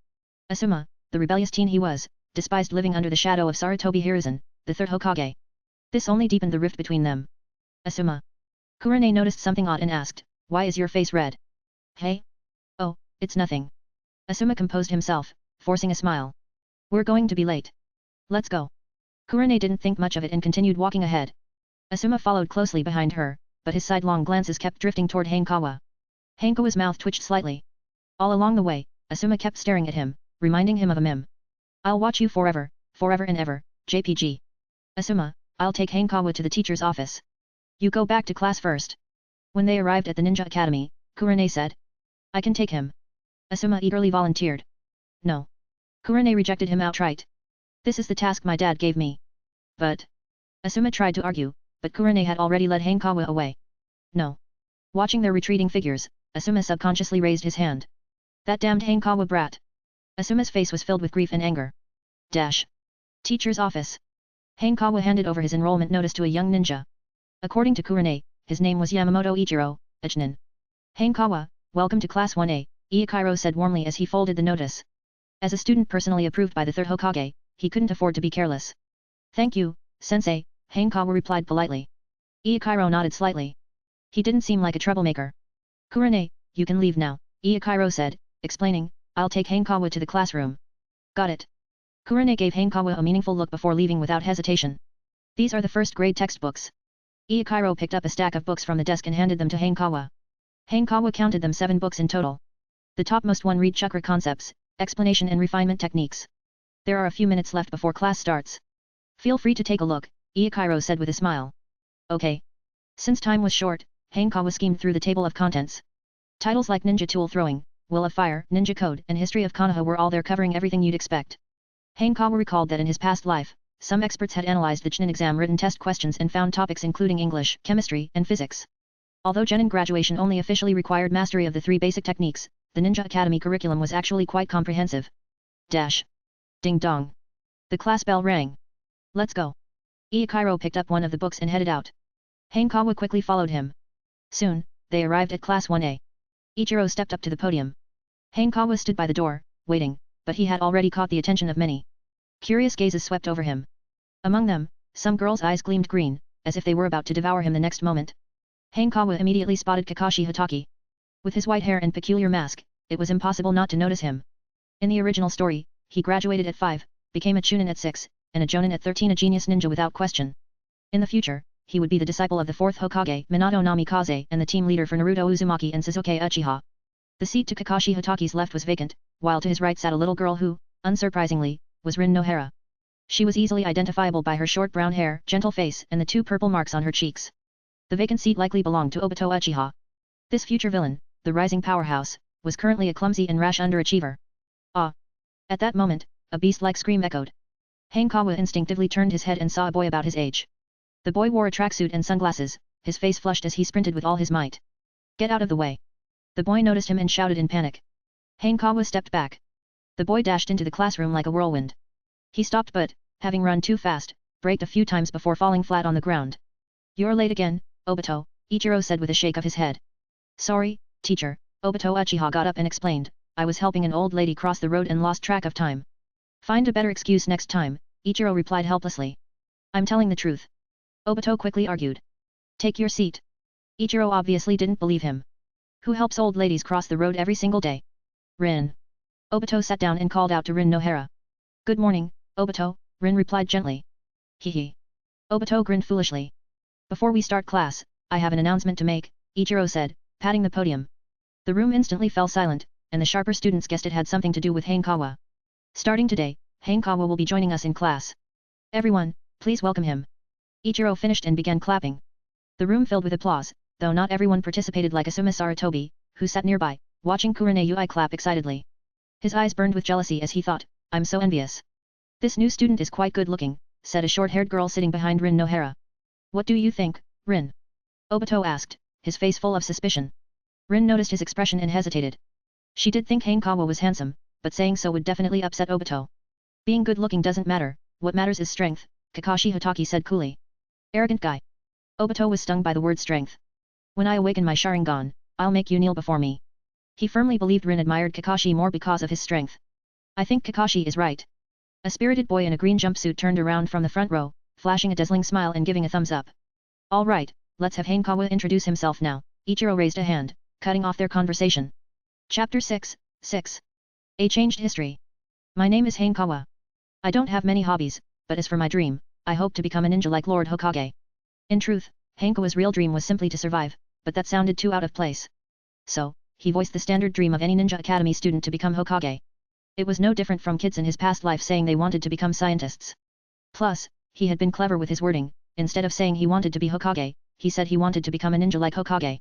Asuma, the rebellious teen he was, despised living under the shadow of Sarutobi Hiruzen, the third Hokage. This only deepened the rift between them. Asuma. Kurane noticed something odd and asked, why is your face red? Hey? Oh, it's nothing. Asuma composed himself, forcing a smile. We're going to be late. Let's go. Kurane didn't think much of it and continued walking ahead. Asuma followed closely behind her, but his sidelong glances kept drifting toward Hanekawa. Hanekawa's mouth twitched slightly. All along the way, Asuma kept staring at him, reminding him of a meme. I'll watch you forever, forever and ever, JPG. Asuma, I'll take Hanekawa to the teacher's office. You go back to class first. When they arrived at the ninja academy, Kurane said. I can take him. Asuma eagerly volunteered. No. Kurane rejected him outright. This is the task my dad gave me. But. Asuma tried to argue, but Kurane had already led Hanekawa away. No. Watching their retreating figures, Asuma subconsciously raised his hand. That damned Hanekawa brat. Asuma's face was filled with grief and anger. Dash. Teacher's office. Hanekawa handed over his enrollment notice to a young ninja. According to Kurane, his name was Yamamoto Ichiro, a Chunin. Hanekawa, welcome to Class 1A, Ichiro said warmly as he folded the notice. As a student personally approved by the third Hokage, he couldn't afford to be careless. Thank you, sensei, Hanekawa replied politely. Ichiro nodded slightly. He didn't seem like a troublemaker. Kurane, you can leave now, Ichiro said, explaining, I'll take Hanekawa to the classroom. Got it. Kurane gave Hanekawa a meaningful look before leaving without hesitation. These are the first grade textbooks. Ichiro picked up a stack of books from the desk and handed them to Hanekawa. Hanekawa counted them 7 books in total. The topmost one read Chakra concepts, explanation and refinement techniques. There are a few minutes left before class starts. Feel free to take a look, Ichiro said with a smile. Okay. Since time was short, Hanekawa schemed through the table of contents. Titles like Ninja Tool Throwing, Will of Fire, Ninja Code and History of Konoha were all there covering everything you'd expect. Hanekawa recalled that in his past life, some experts had analyzed the Chunin exam written test questions and found topics including English, chemistry, and physics. Although Genin graduation only officially required mastery of the 3 basic techniques, the Ninja Academy curriculum was actually quite comprehensive. Dash. Ding dong. The class bell rang. Let's go. Ichiro picked up one of the books and headed out. Hanekawa quickly followed him. Soon, they arrived at Class 1A. Ichiro stepped up to the podium. Hanekawa stood by the door, waiting, but he had already caught the attention of many. Curious gazes swept over him. Among them, some girls' eyes gleamed green, as if they were about to devour him the next moment. Hanekawa immediately spotted Kakashi Hatake. With his white hair and peculiar mask, it was impossible not to notice him. In the original story, he graduated at 5, became a Chunin at 6, and a Jonin at 13, a genius ninja without question. In the future, he would be the disciple of the 4th Hokage Minato Namikaze and the team leader for Naruto Uzumaki and Sasuke Uchiha. The seat to Kakashi Hatake's left was vacant, while to his right sat a little girl who, unsurprisingly, was Rin Nohara. She was easily identifiable by her short brown hair, gentle face and the 2 purple marks on her cheeks. The vacant seat likely belonged to Obito Uchiha. This future villain, the rising powerhouse, was currently a clumsy and rash underachiever. Ah! At that moment, a beast-like scream echoed. Hanekawa instinctively turned his head and saw a boy about his age. The boy wore a tracksuit and sunglasses, his face flushed as he sprinted with all his might. Get out of the way! The boy noticed him and shouted in panic. Hanekawa stepped back. The boy dashed into the classroom like a whirlwind. He stopped but, having run too fast, braked a few times before falling flat on the ground. You're late again, Obito, Ichiro said with a shake of his head. Sorry, teacher, Obito Uchiha got up and explained, I was helping an old lady cross the road and lost track of time. Find a better excuse next time, Ichiro replied helplessly. I'm telling the truth. Obito quickly argued. Take your seat. Ichiro obviously didn't believe him. Who helps old ladies cross the road every single day? Rin. Obito sat down and called out to Rin Nohara. Good morning, Obito, Rin replied gently. Hee. Obito grinned foolishly. Before we start class, I have an announcement to make, Ichiro said, patting the podium. The room instantly fell silent, and the sharper students guessed it had something to do with Hanekawa. Starting today, Hanekawa will be joining us in class. Everyone, please welcome him. Ichiro finished and began clapping. The room filled with applause, though not everyone participated like Asuma Sarutobi, who sat nearby, watching Kurane Yui clap excitedly. His eyes burned with jealousy as he thought, I'm so envious. This new student is quite good looking, said a short-haired girl sitting behind Rin Nohara. What do you think, Rin? Obito asked, his face full of suspicion. Rin noticed his expression and hesitated. She did think Hanekawa was handsome, but saying so would definitely upset Obito. Being good-looking doesn't matter, what matters is strength, Kakashi Hatake said coolly. Arrogant guy. Obito was stung by the word strength. When I awaken my Sharingan, I'll make you kneel before me. He firmly believed Rin admired Kakashi more because of his strength. I think Kakashi is right. A spirited boy in a green jumpsuit turned around from the front row, flashing a dazzling smile and giving a thumbs up. All right, let's have Hanekawa introduce himself now. Ichiro raised a hand, cutting off their conversation. Chapter 6. A changed history. My name is Hanekawa. I don't have many hobbies, but as for my dream, I hope to become a ninja like Lord Hokage. In truth, Hanekawa's real dream was simply to survive, but that sounded too out of place. So, he voiced the standard dream of any ninja academy student to become Hokage. It was no different from kids in his past life saying they wanted to become scientists. Plus, he had been clever with his wording, instead of saying he wanted to be Hokage, he said he wanted to become a ninja like Hokage.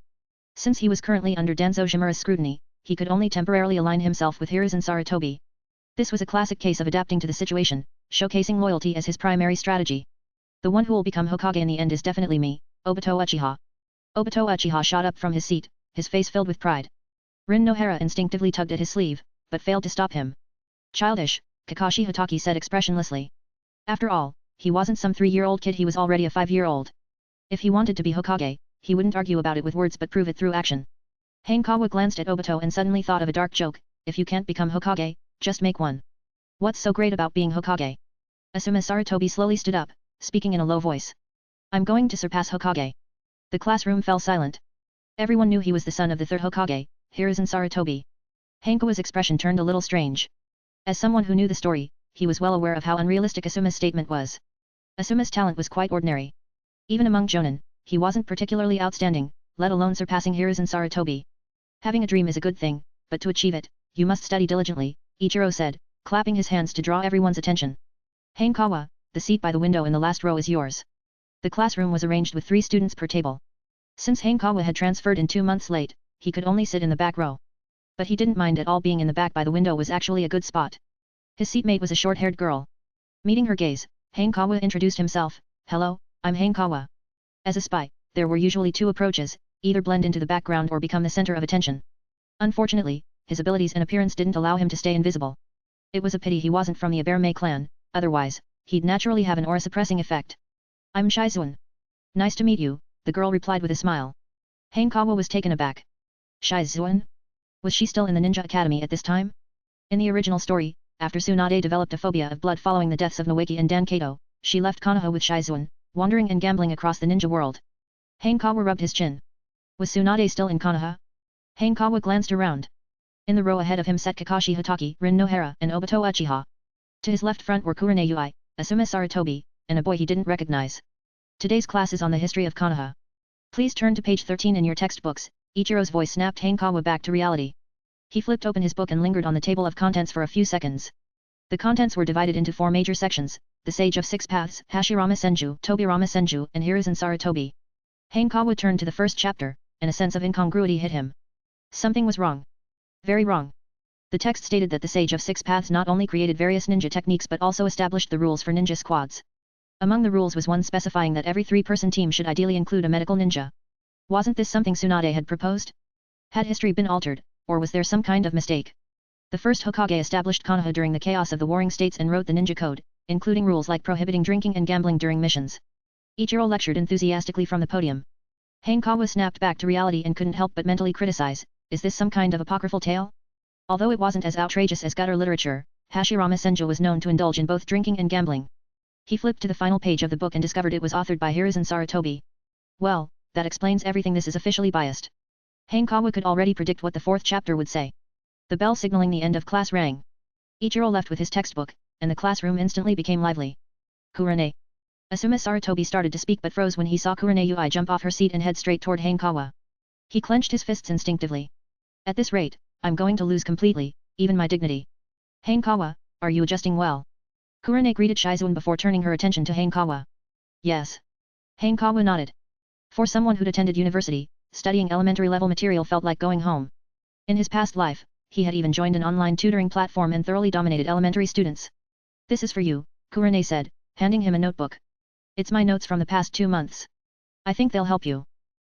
Since he was currently under Danzo Shimura's scrutiny, he could only temporarily align himself with Hiruzen Sarutobi. This was a classic case of adapting to the situation, showcasing loyalty as his primary strategy. The one who will become Hokage in the end is definitely me, Obito Uchiha. Obito Uchiha shot up from his seat, his face filled with pride. Rin Nohara instinctively tugged at his sleeve, but failed to stop him. Childish, Kakashi Hatake said expressionlessly. After all, he wasn't some 3-year-old kid, he was already a 5-year-old. If he wanted to be Hokage, he wouldn't argue about it with words but prove it through action. Hanekawa glanced at Obito and suddenly thought of a dark joke, if you can't become Hokage, just make one. What's so great about being Hokage? Asuma Sarutobi slowly stood up, speaking in a low voice. I'm going to surpass Hokage. The classroom fell silent. Everyone knew he was the son of the third Hokage, Hiruzen Sarutobi. Hanekawa's expression turned a little strange. As someone who knew the story, he was well aware of how unrealistic Asuma's statement was. Asuma's talent was quite ordinary. Even among Jonin, he wasn't particularly outstanding, let alone surpassing Hiruzen Sarutobi. Having a dream is a good thing, but to achieve it, you must study diligently, Ichiro said, clapping his hands to draw everyone's attention. Hanekawa, the seat by the window in the last row is yours. The classroom was arranged with 3 students per table. Since Hanekawa had transferred in 2 months late, he could only sit in the back row. But he didn't mind at all, being in the back by the window was actually a good spot. His seatmate was a short-haired girl. Meeting her gaze, Hanekawa introduced himself, Hello, I'm Hanekawa. As a spy, there were usually 2 approaches, either blend into the background or become the center of attention. Unfortunately, his abilities and appearance didn't allow him to stay invisible. It was a pity he wasn't from the Aberme clan, otherwise, he'd naturally have an aura-suppressing effect. I'm Shizuan. Nice to meet you, the girl replied with a smile. Hanekawa was taken aback. Shizuan? Was she still in the ninja academy at this time? In the original story, after Tsunade developed a phobia of blood following the deaths of Noeki and Dankato, she left Konoha with Shizuan, wandering and gambling across the ninja world. Hanekawa rubbed his chin. Was Tsunade still in Konoha? Hanekawa glanced around. In the row ahead of him sat Kakashi Hatake, Rin Nohara, and Obito Uchiha. To his left front were Kurane Yui, Asuma Sarutobi, and a boy he didn't recognize. Today's class is on the history of Konoha. Please turn to page 13 in your textbooks. Ichiro's voice snapped Hanekawa back to reality. He flipped open his book and lingered on the table of contents for a few seconds. The contents were divided into 4 major sections: the Sage of 6 Paths, Hashirama Senju, Tobirama Senju, and Hiruzen Sarutobi. Hanekawa turned to the first chapter, and a sense of incongruity hit him. Something was wrong. Very wrong. The text stated that the Sage of 6 Paths not only created various ninja techniques but also established the rules for ninja squads. Among the rules was one specifying that every 3-person team should ideally include a medical ninja. Wasn't this something Tsunade had proposed? Had history been altered, or was there some kind of mistake? The first Hokage established Konoha during the chaos of the warring states and wrote the ninja code, including rules like prohibiting drinking and gambling during missions. Ichiro lectured enthusiastically from the podium. Hanekawa snapped back to reality and couldn't help but mentally criticize, is this some kind of apocryphal tale? Although it wasn't as outrageous as gutter literature, Hashirama Senju was known to indulge in both drinking and gambling. He flipped to the final page of the book and discovered it was authored by Hiruzen Sarutobi. Well, that explains everything, this is officially biased. Hanekawa could already predict what the fourth chapter would say. The bell signaling the end of class rang. Ichiro left with his textbook, and the classroom instantly became lively. Kurane. Asuma Sarutobi started to speak but froze when he saw Kurane Yui jump off her seat and head straight toward Hanekawa. He clenched his fists instinctively. At this rate, I'm going to lose completely, even my dignity. Hanekawa, are you adjusting well? Kurane greeted Shizuan before turning her attention to Hanekawa. Yes. Hanekawa nodded. For someone who'd attended university, studying elementary level material felt like going home. In his past life, he had even joined an online tutoring platform and thoroughly dominated elementary students. This is for you, Kurane said, handing him a notebook. It's my notes from the past 2 months. I think they'll help you.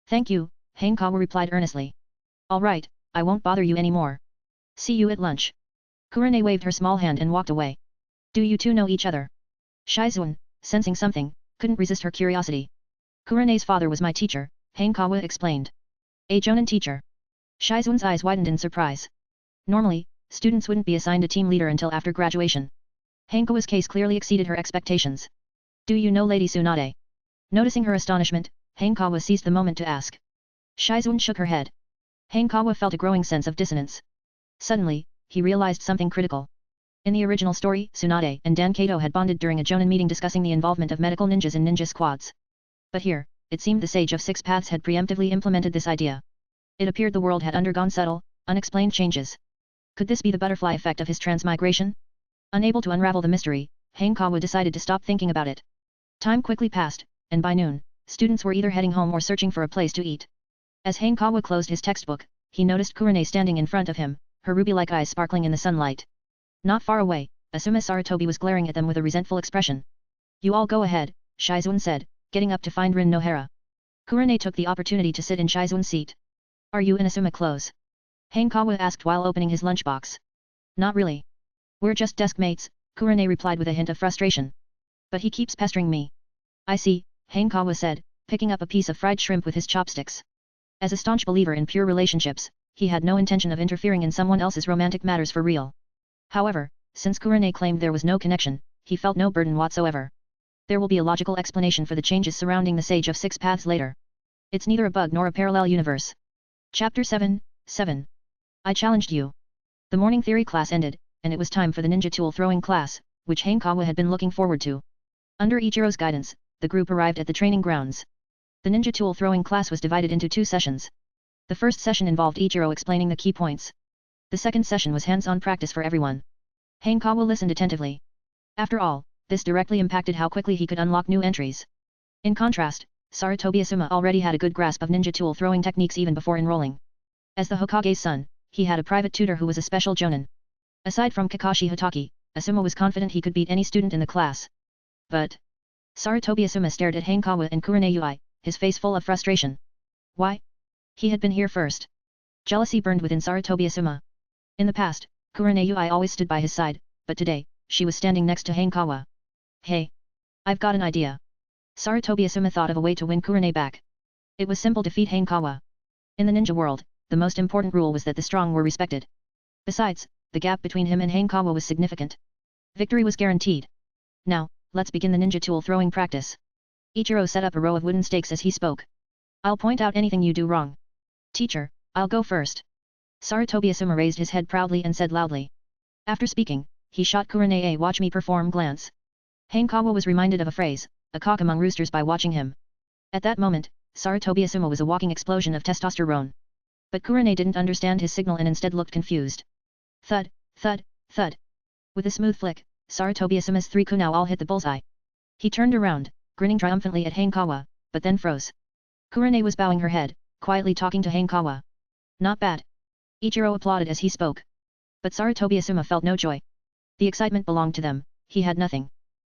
Thank you, Hanekawa replied earnestly. All right, I won't bother you anymore. See you at lunch. Kurane waved her small hand and walked away. Do you two know each other? Shizuan, sensing something, couldn't resist her curiosity. Kurane's father was my teacher, Hanekawa explained. A Jonin teacher. Shizuan's eyes widened in surprise. Normally, students wouldn't be assigned a team leader until after graduation. Hanekawa's case clearly exceeded her expectations. Do you know Lady Tsunade? Noticing her astonishment, Hanekawa seized the moment to ask. Shizuan shook her head. Hanekawa felt a growing sense of dissonance. Suddenly, he realized something critical. In the original story, Tsunade and Dan Kato had bonded during a Jonin meeting discussing the involvement of medical ninjas in ninja squads. But here, it seemed the Sage of Six Paths had preemptively implemented this idea. It appeared the world had undergone subtle, unexplained changes. Could this be the butterfly effect of his transmigration? Unable to unravel the mystery, Hanekawa decided to stop thinking about it. Time quickly passed, and by noon, students were either heading home or searching for a place to eat. As Hanekawa closed his textbook, he noticed Kurane standing in front of him, her ruby-like eyes sparkling in the sunlight. Not far away, Asuma Sarutobi was glaring at them with a resentful expression. You all go ahead, Shizuan said, getting up to find Rin Nohara. Kurane took the opportunity to sit in Shizuan's seat. Are you in Asuma clothes? Hanekawa asked while opening his lunchbox. Not really. We're just desk mates, Kurane replied with a hint of frustration. But he keeps pestering me. I see, Hanekawa said, picking up a piece of fried shrimp with his chopsticks. As a staunch believer in pure relationships, he had no intention of interfering in someone else's romantic matters for real. However, since Kurane claimed there was no connection, he felt no burden whatsoever. There will be a logical explanation for the changes surrounding the Sage of Six Paths later. It's neither a bug nor a parallel universe. Chapter 7, 7. I challenged you. The morning theory class ended, and it was time for the ninja tool throwing class, which Hanekawa had been looking forward to. Under Ichiro's guidance, the group arrived at the training grounds. The ninja tool throwing class was divided into 2 sessions. The first session involved Ichiro explaining the key points. The second session was hands-on practice for everyone. Hanekawa listened attentively. After all, this directly impacted how quickly he could unlock new entries. In contrast, Sarutobi Asuma already had a good grasp of ninja tool throwing techniques even before enrolling. As the Hokage's son, he had a private tutor who was a special jonin. Aside from Kakashi Hatake, Asuma was confident he could beat any student in the class. But Sarutobi Asuma stared at Hanekawa and Kurane Yui, his face full of frustration. Why? He had been here first. Jealousy burned within Sarutobi Asuma. In the past, Kurane Yui always stood by his side, but today, she was standing next to Hanekawa. Hey! I've got an idea. Sarutobi Asuma thought of a way to win Kurane back. It was simple to defeat Hanekawa. In the ninja world, the most important rule was that the strong were respected. Besides, the gap between him and Hanekawa was significant. Victory was guaranteed. Now, let's begin the ninja tool throwing practice. Ichiro set up a row of wooden stakes as he spoke. I'll point out anything you do wrong. Teacher, I'll go first. Sarutobi Asuma raised his head proudly and said loudly. After speaking, he shot Kurane a watch me perform glance. Hanekawa was reminded of a phrase, a cock among roosters by watching him. At that moment, Sarutobi Asuma was a walking explosion of testosterone. But Kurane didn't understand his signal and instead looked confused. Thud, thud, thud. With a smooth flick, Sarutobi Asuma's 3 kunai all hit the bullseye. He turned around, grinning triumphantly at Hanekawa, but then froze. Kurane was bowing her head, quietly talking to Hanekawa. Not bad. Ichiro applauded as he spoke. But Sarutobi Asuma felt no joy. The excitement belonged to them, he had nothing.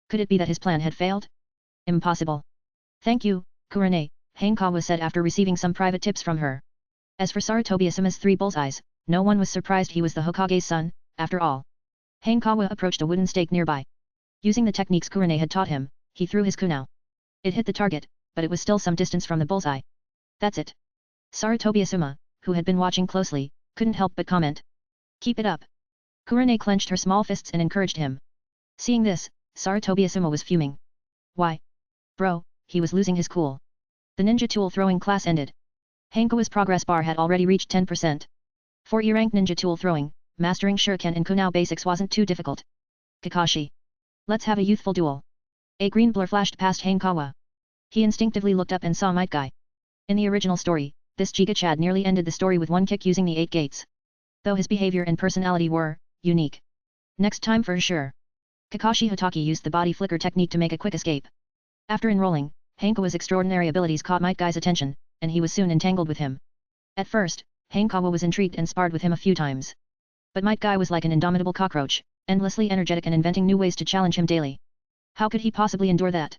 Could it be that his plan had failed? Impossible. Thank you, Kurane, Hanekawa said after receiving some private tips from her. As for Sarutobi Asuma's 3 bullseyes, no one was surprised he was the Hokage's son, after all. Hanekawa approached a wooden stake nearby. Using the techniques Kurane had taught him, he threw his kunai. It hit the target, but it was still some distance from the bullseye. That's it. Sarutobi Asuma, who had been watching closely, couldn't help but comment. Keep it up. Kurane clenched her small fists and encouraged him. Seeing this, Sarutobi Asuma was fuming. Why? Bro, he was losing his cool. The ninja tool throwing class ended. Hanekawa's progress bar had already reached 10%. For E-rank ninja tool throwing, mastering shuriken and kunao basics wasn't too difficult. Kakashi. Let's have a youthful duel. A green blur flashed past Hanekawa. He instinctively looked up and saw Might Guy. In the original story, this Giga Chad nearly ended the story with one kick using the 8 gates. Though his behavior and personality were unique. Next time for sure. Kakashi Hatake used the body flicker technique to make a quick escape. After enrolling, Hanekawa's extraordinary abilities caught Might Guy's attention, and he was soon entangled with him. At first, Hanekawa was intrigued and sparred with him a few times. But Might Guy was like an indomitable cockroach, endlessly energetic and inventing new ways to challenge him daily. How could he possibly endure that?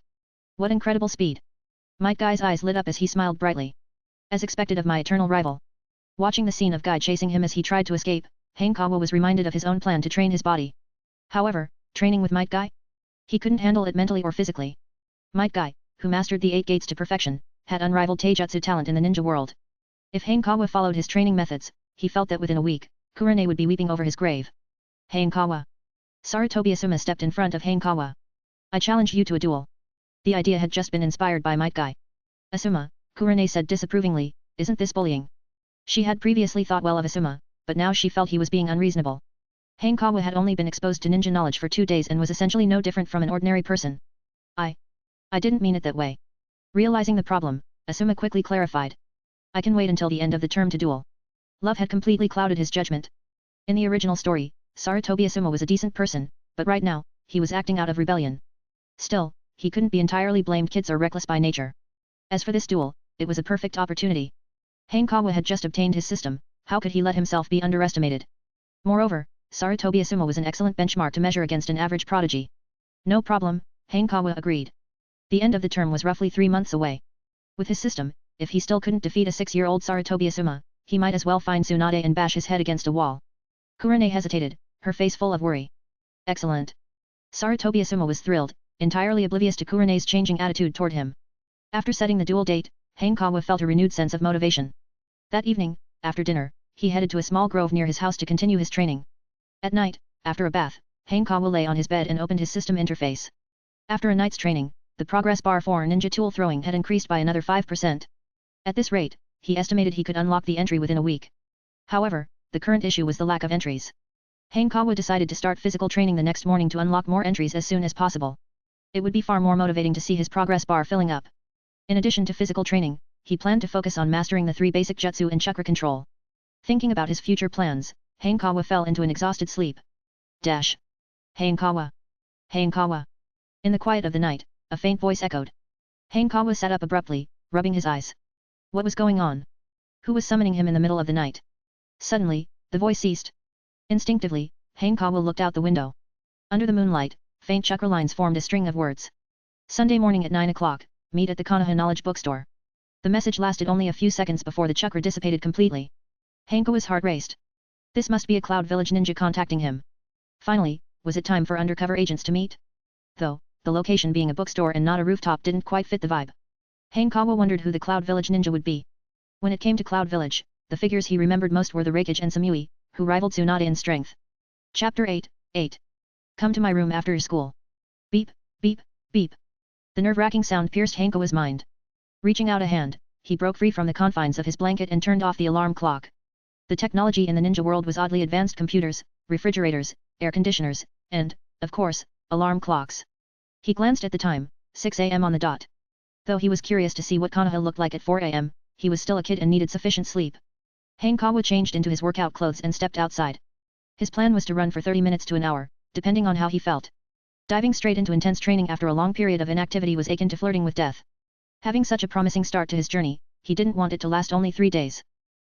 What incredible speed! Might Guy's eyes lit up as he smiled brightly. As expected of my eternal rival. Watching the scene of Guy chasing him as he tried to escape, Hanekawa was reminded of his own plan to train his body. However, training with Might Guy? He couldn't handle it mentally or physically. Might Guy, who mastered the 8 gates to perfection, had unrivaled taijutsu talent in the ninja world. If Hanekawa followed his training methods, he felt that within a week, Kurane would be weeping over his grave. Hanekawa. Sarutobi Asuma stepped in front of Hanekawa. I challenge you to a duel. The idea had just been inspired by Might Guy. Asuma, Kurane said disapprovingly, isn't this bullying? She had previously thought well of Asuma, but now she felt he was being unreasonable. Hanekawa had only been exposed to ninja knowledge for 2 days and was essentially no different from an ordinary person. I didn't mean it that way. Realizing the problem, Asuma quickly clarified. I can wait until the end of the term to duel. Love had completely clouded his judgment. In the original story, Sarutobi Asuma was a decent person, but right now, he was acting out of rebellion. Still, he couldn't be entirely blamed, kids are reckless by nature. As for this duel, it was a perfect opportunity. Hanekawa had just obtained his system, how could he let himself be underestimated? Moreover, Sarutobi Asuma was an excellent benchmark to measure against an average prodigy. No problem, Hanekawa agreed. The end of the term was roughly 3 months away. With his system, if he still couldn't defeat a 6-year-old Sarutobi Asuma, he might as well find Tsunade and bash his head against a wall. Kurane hesitated, her face full of worry. Excellent. Sarutobi Asuma was thrilled, entirely oblivious to Kurane's changing attitude toward him. After setting the duel date, Hanekawa felt a renewed sense of motivation. That evening, after dinner, he headed to a small grove near his house to continue his training. At night, after a bath, Hanekawa lay on his bed and opened his system interface. After a night's training, the progress bar for ninja tool throwing had increased by another 5%. At this rate, he estimated he could unlock the entry within a week. However, the current issue was the lack of entries. Hanekawa decided to start physical training the next morning to unlock more entries as soon as possible. It would be far more motivating to see his progress bar filling up. In addition to physical training, he planned to focus on mastering the 3 basic jutsu and chakra control. Thinking about his future plans, Hanekawa fell into an exhausted sleep. Dash. Hanekawa. Hanekawa. In the quiet of the night, a faint voice echoed. Hanekawa sat up abruptly, rubbing his eyes. What was going on? Who was summoning him in the middle of the night? Suddenly, the voice ceased. Instinctively, Hanekawa looked out the window. Under the moonlight, faint chakra lines formed a string of words. Sunday morning at 9 o'clock, meet at the Konoha Knowledge Bookstore. The message lasted only a few seconds before the chakra dissipated completely. Hanekawa's heart raced. This must be a Cloud Village ninja contacting him. Finally, was it time for undercover agents to meet? Though, the location being a bookstore and not a rooftop didn't quite fit the vibe. Hanekawa wondered who the Cloud Village ninja would be. When it came to Cloud Village, the figures he remembered most were the Reikage and Samui, who rivaled Tsunade in strength. Chapter 8. Come to my room after school. Beep, beep, beep. The nerve-wracking sound pierced Hanekawa's mind. Reaching out a hand, he broke free from the confines of his blanket and turned off the alarm clock. The technology in the ninja world was oddly advanced: computers, refrigerators, air conditioners, and, of course, alarm clocks. He glanced at the time, 6 a.m. on the dot. Though he was curious to see what Konoha looked like at 4 a.m., he was still a kid and needed sufficient sleep. Hanekawa changed into his workout clothes and stepped outside. His plan was to run for 30 minutes to an hour, depending on how he felt. Diving straight into intense training after a long period of inactivity was akin to flirting with death. Having such a promising start to his journey, he didn't want it to last only 3 days.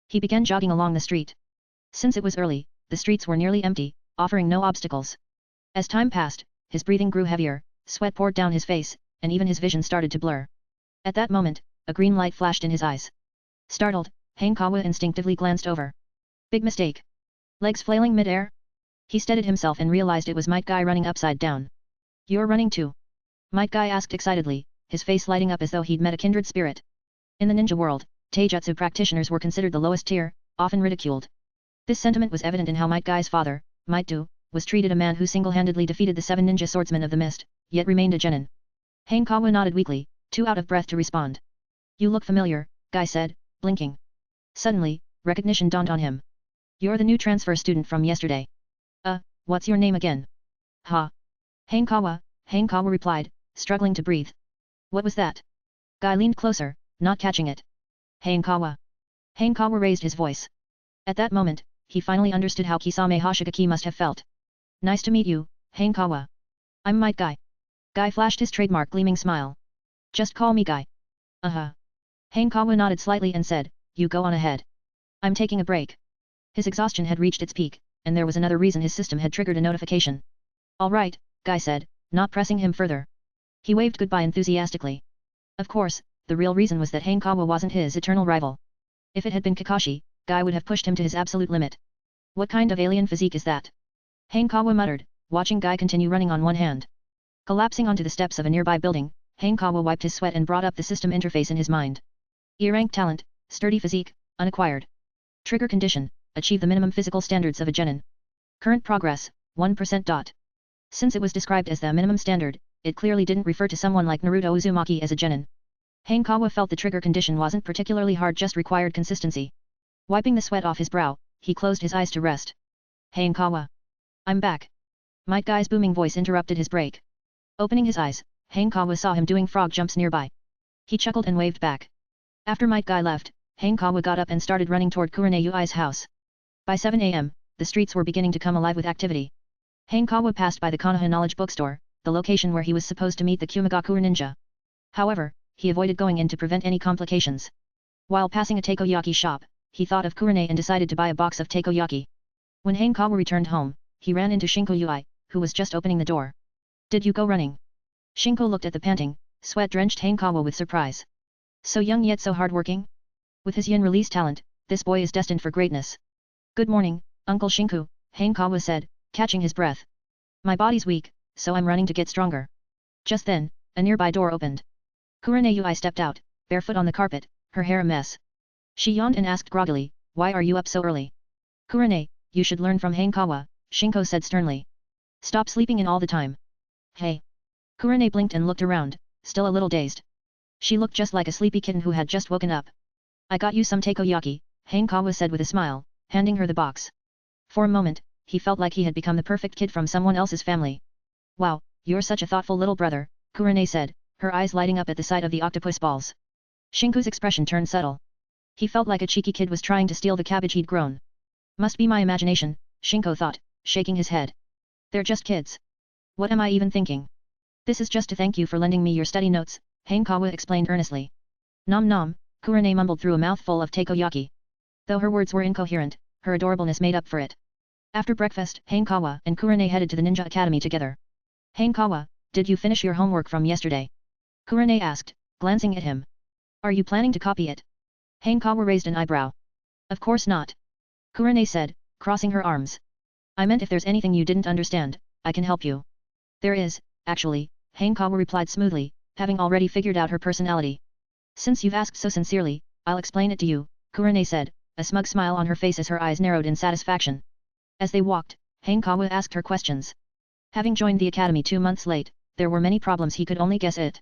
He began jogging along the street. Since it was early, the streets were nearly empty, offering no obstacles. As time passed, his breathing grew heavier, sweat poured down his face, and even his vision started to blur. At that moment, a green light flashed in his eyes. Startled, Hanekawa instinctively glanced over. Big mistake. Legs flailing mid-air? He steadied himself and realized it was Might Guy running upside down. You're running too? Might Guy asked excitedly, his face lighting up as though he'd met a kindred spirit. In the ninja world, taijutsu practitioners were considered the lowest tier, often ridiculed. This sentiment was evident in how Might Guy's father, Might Do, was treated, a man who single-handedly defeated the 7 ninja swordsmen of the mist, yet remained a genin. Hanekawa nodded weakly, too out of breath to respond. You look familiar, Guy said, blinking. Suddenly, recognition dawned on him. You're the new transfer student from yesterday. What's your name again? Ha. Hanekawa, Hanekawa replied, struggling to breathe. What was that? Guy leaned closer, not catching it. Hanekawa. Hanekawa raised his voice. At that moment, he finally understood how Kisame Hoshigaki must have felt. Nice to meet you, Hanekawa. I'm Might Guy. Guy flashed his trademark gleaming smile. Just call me Guy. Hanekawa nodded slightly and said, you go on ahead. I'm taking a break. His exhaustion had reached its peak, and there was another reason his system had triggered a notification. Alright, Guy said, not pressing him further. He waved goodbye enthusiastically. Of course, the real reason was that Hanekawa wasn't his eternal rival. If it had been Kakashi, Guy would have pushed him to his absolute limit. What kind of alien physique is that? Hanekawa muttered, watching Guy continue running on one hand. Collapsing onto the steps of a nearby building, Hanekawa wiped his sweat and brought up the system interface in his mind. E-rank talent, sturdy physique, unacquired. Trigger condition, achieve the minimum physical standards of a genin. Current progress, 1%. Since it was described as the minimum standard, it clearly didn't refer to someone like Naruto Uzumaki as a genin. Hanekawa felt the trigger condition wasn't particularly hard, just required consistency. Wiping the sweat off his brow, he closed his eyes to rest. Hanekawa. I'm back. Might Guy's booming voice interrupted his break. Opening his eyes, Hanekawa saw him doing frog jumps nearby. He chuckled and waved back. After Might Guy left, Hanekawa got up and started running toward Kurane Yui's house. By 7 a.m., the streets were beginning to come alive with activity. Hanekawa passed by the Konoha Knowledge Bookstore, the location where he was supposed to meet the Kumogakure ninja. However, he avoided going in to prevent any complications. While passing a takoyaki shop, he thought of Kurane and decided to buy a box of takoyaki. When Hanekawa returned home, he ran into Shinko Yui, who was just opening the door. Did you go running? Shinko looked at the panting, sweat-drenched Hanekawa with surprise. So young yet so hardworking? With his yin release talent, this boy is destined for greatness. Good morning, Uncle Shinku, Hanekawa said, catching his breath. My body's weak, so I'm running to get stronger. Just then, a nearby door opened. Kurane Yui stepped out, barefoot on the carpet, her hair a mess. She yawned and asked groggily, why are you up so early? Kurane, you should learn from Hanekawa, Shinko said sternly. Stop sleeping in all the time. Hey. Kurane blinked and looked around, still a little dazed. She looked just like a sleepy kitten who had just woken up. I got you some takoyaki, Hanekawa said with a smile, handing her the box. For a moment, he felt like he had become the perfect kid from someone else's family. Wow, you're such a thoughtful little brother, Kurane said, her eyes lighting up at the sight of the octopus balls. Shinko's expression turned subtle. He felt like a cheeky kid was trying to steal the cabbage he'd grown. Must be my imagination, Shinko thought, shaking his head. They're just kids. What am I even thinking? This is just to thank you for lending me your study notes, Hanekawa explained earnestly. Nom nom, Kurane mumbled through a mouthful of takoyaki. Though her words were incoherent, her adorableness made up for it. After breakfast, Hanekawa and Kurane headed to the Ninja Academy together. Hanekawa, did you finish your homework from yesterday? Kurane asked, glancing at him. Are you planning to copy it? Hanekawa raised an eyebrow. Of course not. Kurane said, crossing her arms. I meant if there's anything you didn't understand, I can help you. There is, actually, Hanekawa replied smoothly, having already figured out her personality. Since you've asked so sincerely, I'll explain it to you, Kurane said, a smug smile on her face as her eyes narrowed in satisfaction. As they walked, Hanekawa asked her questions. Having joined the academy 2 months late, there were many problems he could only guess at.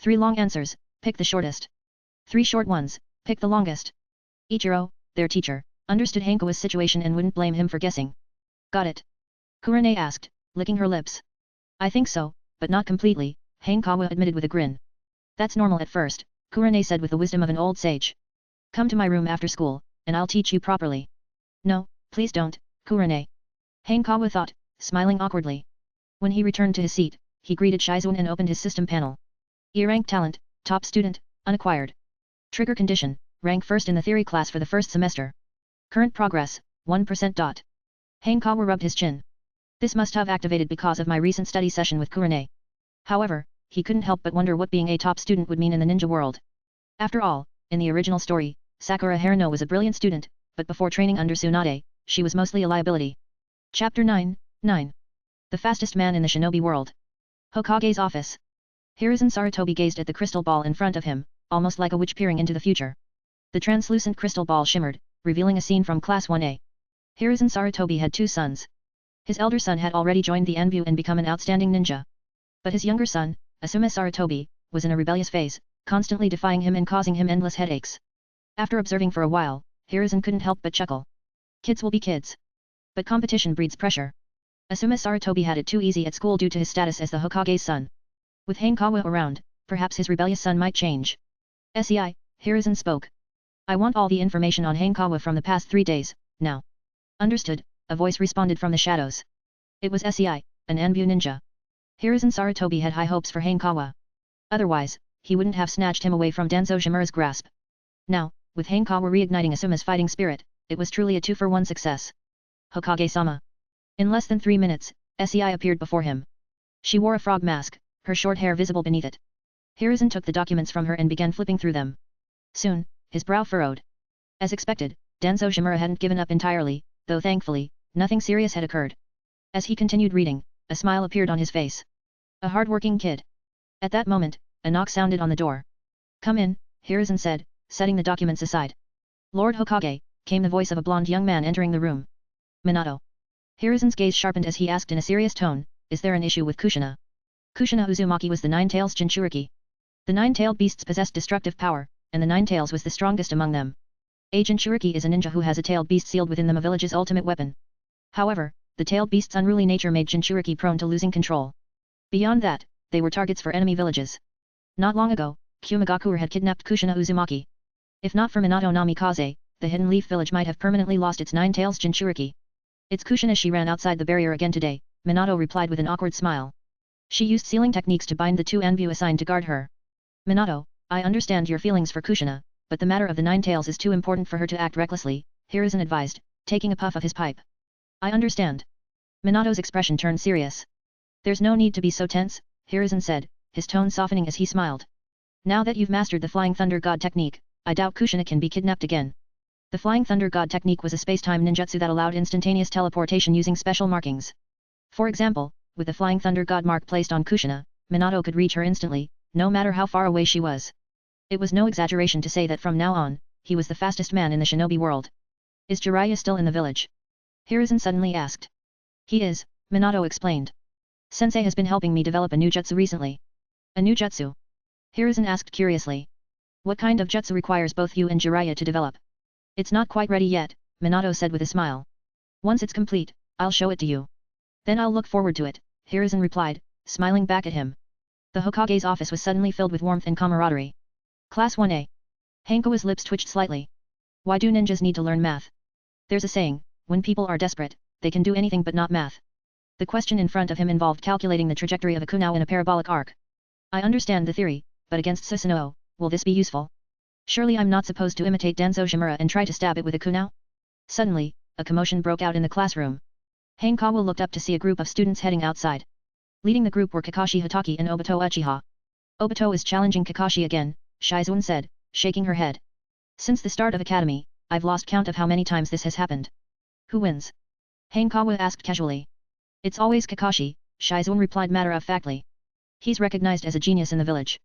3 long answers, pick the shortest. 3 short ones, pick the longest. Ichiro, their teacher, understood Hanekawa's situation and wouldn't blame him for guessing. Got it? Kurane asked, licking her lips. I think so, but not completely, Hanekawa admitted with a grin. That's normal at first, Kurane said with the wisdom of an old sage. Come to my room after school, and I'll teach you properly. No, please don't, Kurane. Hanekawa thought, smiling awkwardly. When he returned to his seat, he greeted Shizuan and opened his system panel. E-rank talent, top student, unacquired. Trigger condition, rank first in the theory class for the first semester. Current progress, 1%. Hanekawa rubbed his chin. This must have activated because of my recent study session with Kurane. However, he couldn't help but wonder what being a top student would mean in the ninja world. After all, in the original story, Sakura Haruno was a brilliant student, but before training under Tsunade, she was mostly a liability. Chapter 9, 9. The fastest man in the shinobi world. Hokage's office. Hiruzen Sarutobi gazed at the crystal ball in front of him, almost like a witch peering into the future. The translucent crystal ball shimmered, revealing a scene from Class 1A. Hiruzen Sarutobi had 2 sons. His elder son had already joined the Anbu and become an outstanding ninja. But his younger son, Asuma Sarutobi, was in a rebellious phase, constantly defying him and causing him endless headaches. After observing for a while, Hiruzen couldn't help but chuckle. Kids will be kids. But competition breeds pressure. Asuma Sarutobi had it too easy at school due to his status as the Hokage's son. With Hanekawa around, perhaps his rebellious son might change. "Sei," Hiruzen spoke. "I want all the information on Hanekawa from the past 3 days, now." "Understood," a voice responded from the shadows. It was Sei, an Anbu ninja. Hiruzen Sarutobi had high hopes for Hanekawa. Otherwise, he wouldn't have snatched him away from Danzo Shimura's grasp. Now, with Hanekawa reigniting Asuma's fighting spirit, it was truly a 2-for-1 success. "Hokage-sama." In less than 3 minutes, Sei appeared before him. She wore a frog mask, her short hair visible beneath it. Hiruzen took the documents from her and began flipping through them. Soon, his brow furrowed. As expected, Danzo Shimura hadn't given up entirely, though thankfully, nothing serious had occurred. As he continued reading, a smile appeared on his face. A hard-working kid. At that moment, a knock sounded on the door. "Come in," Hiruzen said, setting the documents aside. "Lord Hokage," came the voice of a blonde young man entering the room. "Minato." Hiruzen's gaze sharpened as he asked in a serious tone, "Is there an issue with Kushina?" Kushina Uzumaki was the Nine-Tails Jinchuriki. The nine-tailed beasts possessed destructive power, and the Nine-Tails was the strongest among them. A Jinchuriki is a ninja who has a tailed beast sealed within them, a village's ultimate weapon. However, the tailed beast's unruly nature made Jinchuriki prone to losing control. Beyond that, they were targets for enemy villages. Not long ago, Kumogakure had kidnapped Kushina Uzumaki. If not for Minato Namikaze, the Hidden Leaf village might have permanently lost its Nine-Tails Jinchuriki. "It's Kushina." She ran outside the barrier again today, Minato replied with an awkward smile. She used sealing techniques to bind the 2 Anbu assigned to guard her. "Minato, I understand your feelings for Kushina, but the matter of the Nine-Tails is too important for her to act recklessly," Hiruzen advised, taking a puff of his pipe. "I understand." Minato's expression turned serious. "There's no need to be so tense," Hiruzen said, his tone softening as he smiled. "Now that you've mastered the Flying Thunder God technique, I doubt Kushina can be kidnapped again." The Flying Thunder God technique was a space-time ninjutsu that allowed instantaneous teleportation using special markings. For example, with the Flying Thunder God mark placed on Kushina, Minato could reach her instantly, no matter how far away she was. It was no exaggeration to say that from now on, he was the fastest man in the shinobi world. "Is Jiraiya still in the village?" Hiruzen suddenly asked. "He is," Minato explained. "Sensei has been helping me develop a new jutsu recently." "A new jutsu?" Hiruzen asked curiously. "What kind of jutsu requires both you and Jiraiya to develop?" "It's not quite ready yet," Minato said with a smile. "Once it's complete, I'll show it to you." "Then I'll look forward to it," Hiruzen replied, smiling back at him. The Hokage's office was suddenly filled with warmth and camaraderie. Class 1A. Hanekawa's lips twitched slightly. "Why do ninjas need to learn math?" "There's a saying, when people are desperate, they can do anything but not math." The question in front of him involved calculating the trajectory of a kunao in a parabolic arc. "I understand the theory, but against Susanoo, will this be useful? Surely I'm not supposed to imitate Danzo Shimura and try to stab it with a kunao?" Suddenly, a commotion broke out in the classroom. Hanekawa looked up to see a group of students heading outside. Leading the group were Kakashi Hatake and Obito Uchiha. "Obito is challenging Kakashi again," Shizuan said, shaking her head. "Since the start of Academy, I've lost count of how many times this has happened." "Who wins?" Hanekawa asked casually. "It's always Kakashi," Shizuan replied matter-of-factly. "He's recognized as a genius in the village."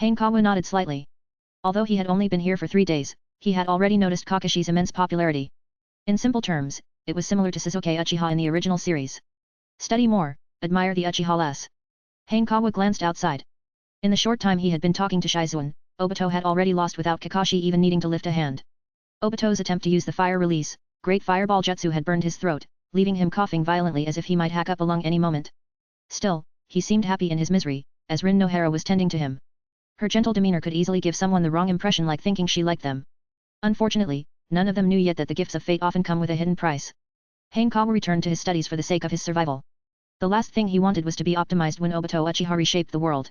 Hanekawa nodded slightly. Although he had only been here for 3 days, he had already noticed Kakashi's immense popularity. In simple terms, it was similar to Sasuke Uchiha in the original series. Study more, admire the Uchiha less. Hanekawa glanced outside. In the short time he had been talking to Shizuan, Obito had already lost without Kakashi even needing to lift a hand. Obito's attempt to use the fire release, Great Fireball Jutsu had burned his throat, leaving him coughing violently as if he might hack up a lung any moment. Still, he seemed happy in his misery, as Rin Nohara was tending to him. Her gentle demeanor could easily give someone the wrong impression, like thinking she liked them. Unfortunately, none of them knew yet that the gifts of fate often come with a hidden price. Hanekawa returned to his studies for the sake of his survival. The last thing he wanted was to be optimized when Obito Uchiha reshaped the world.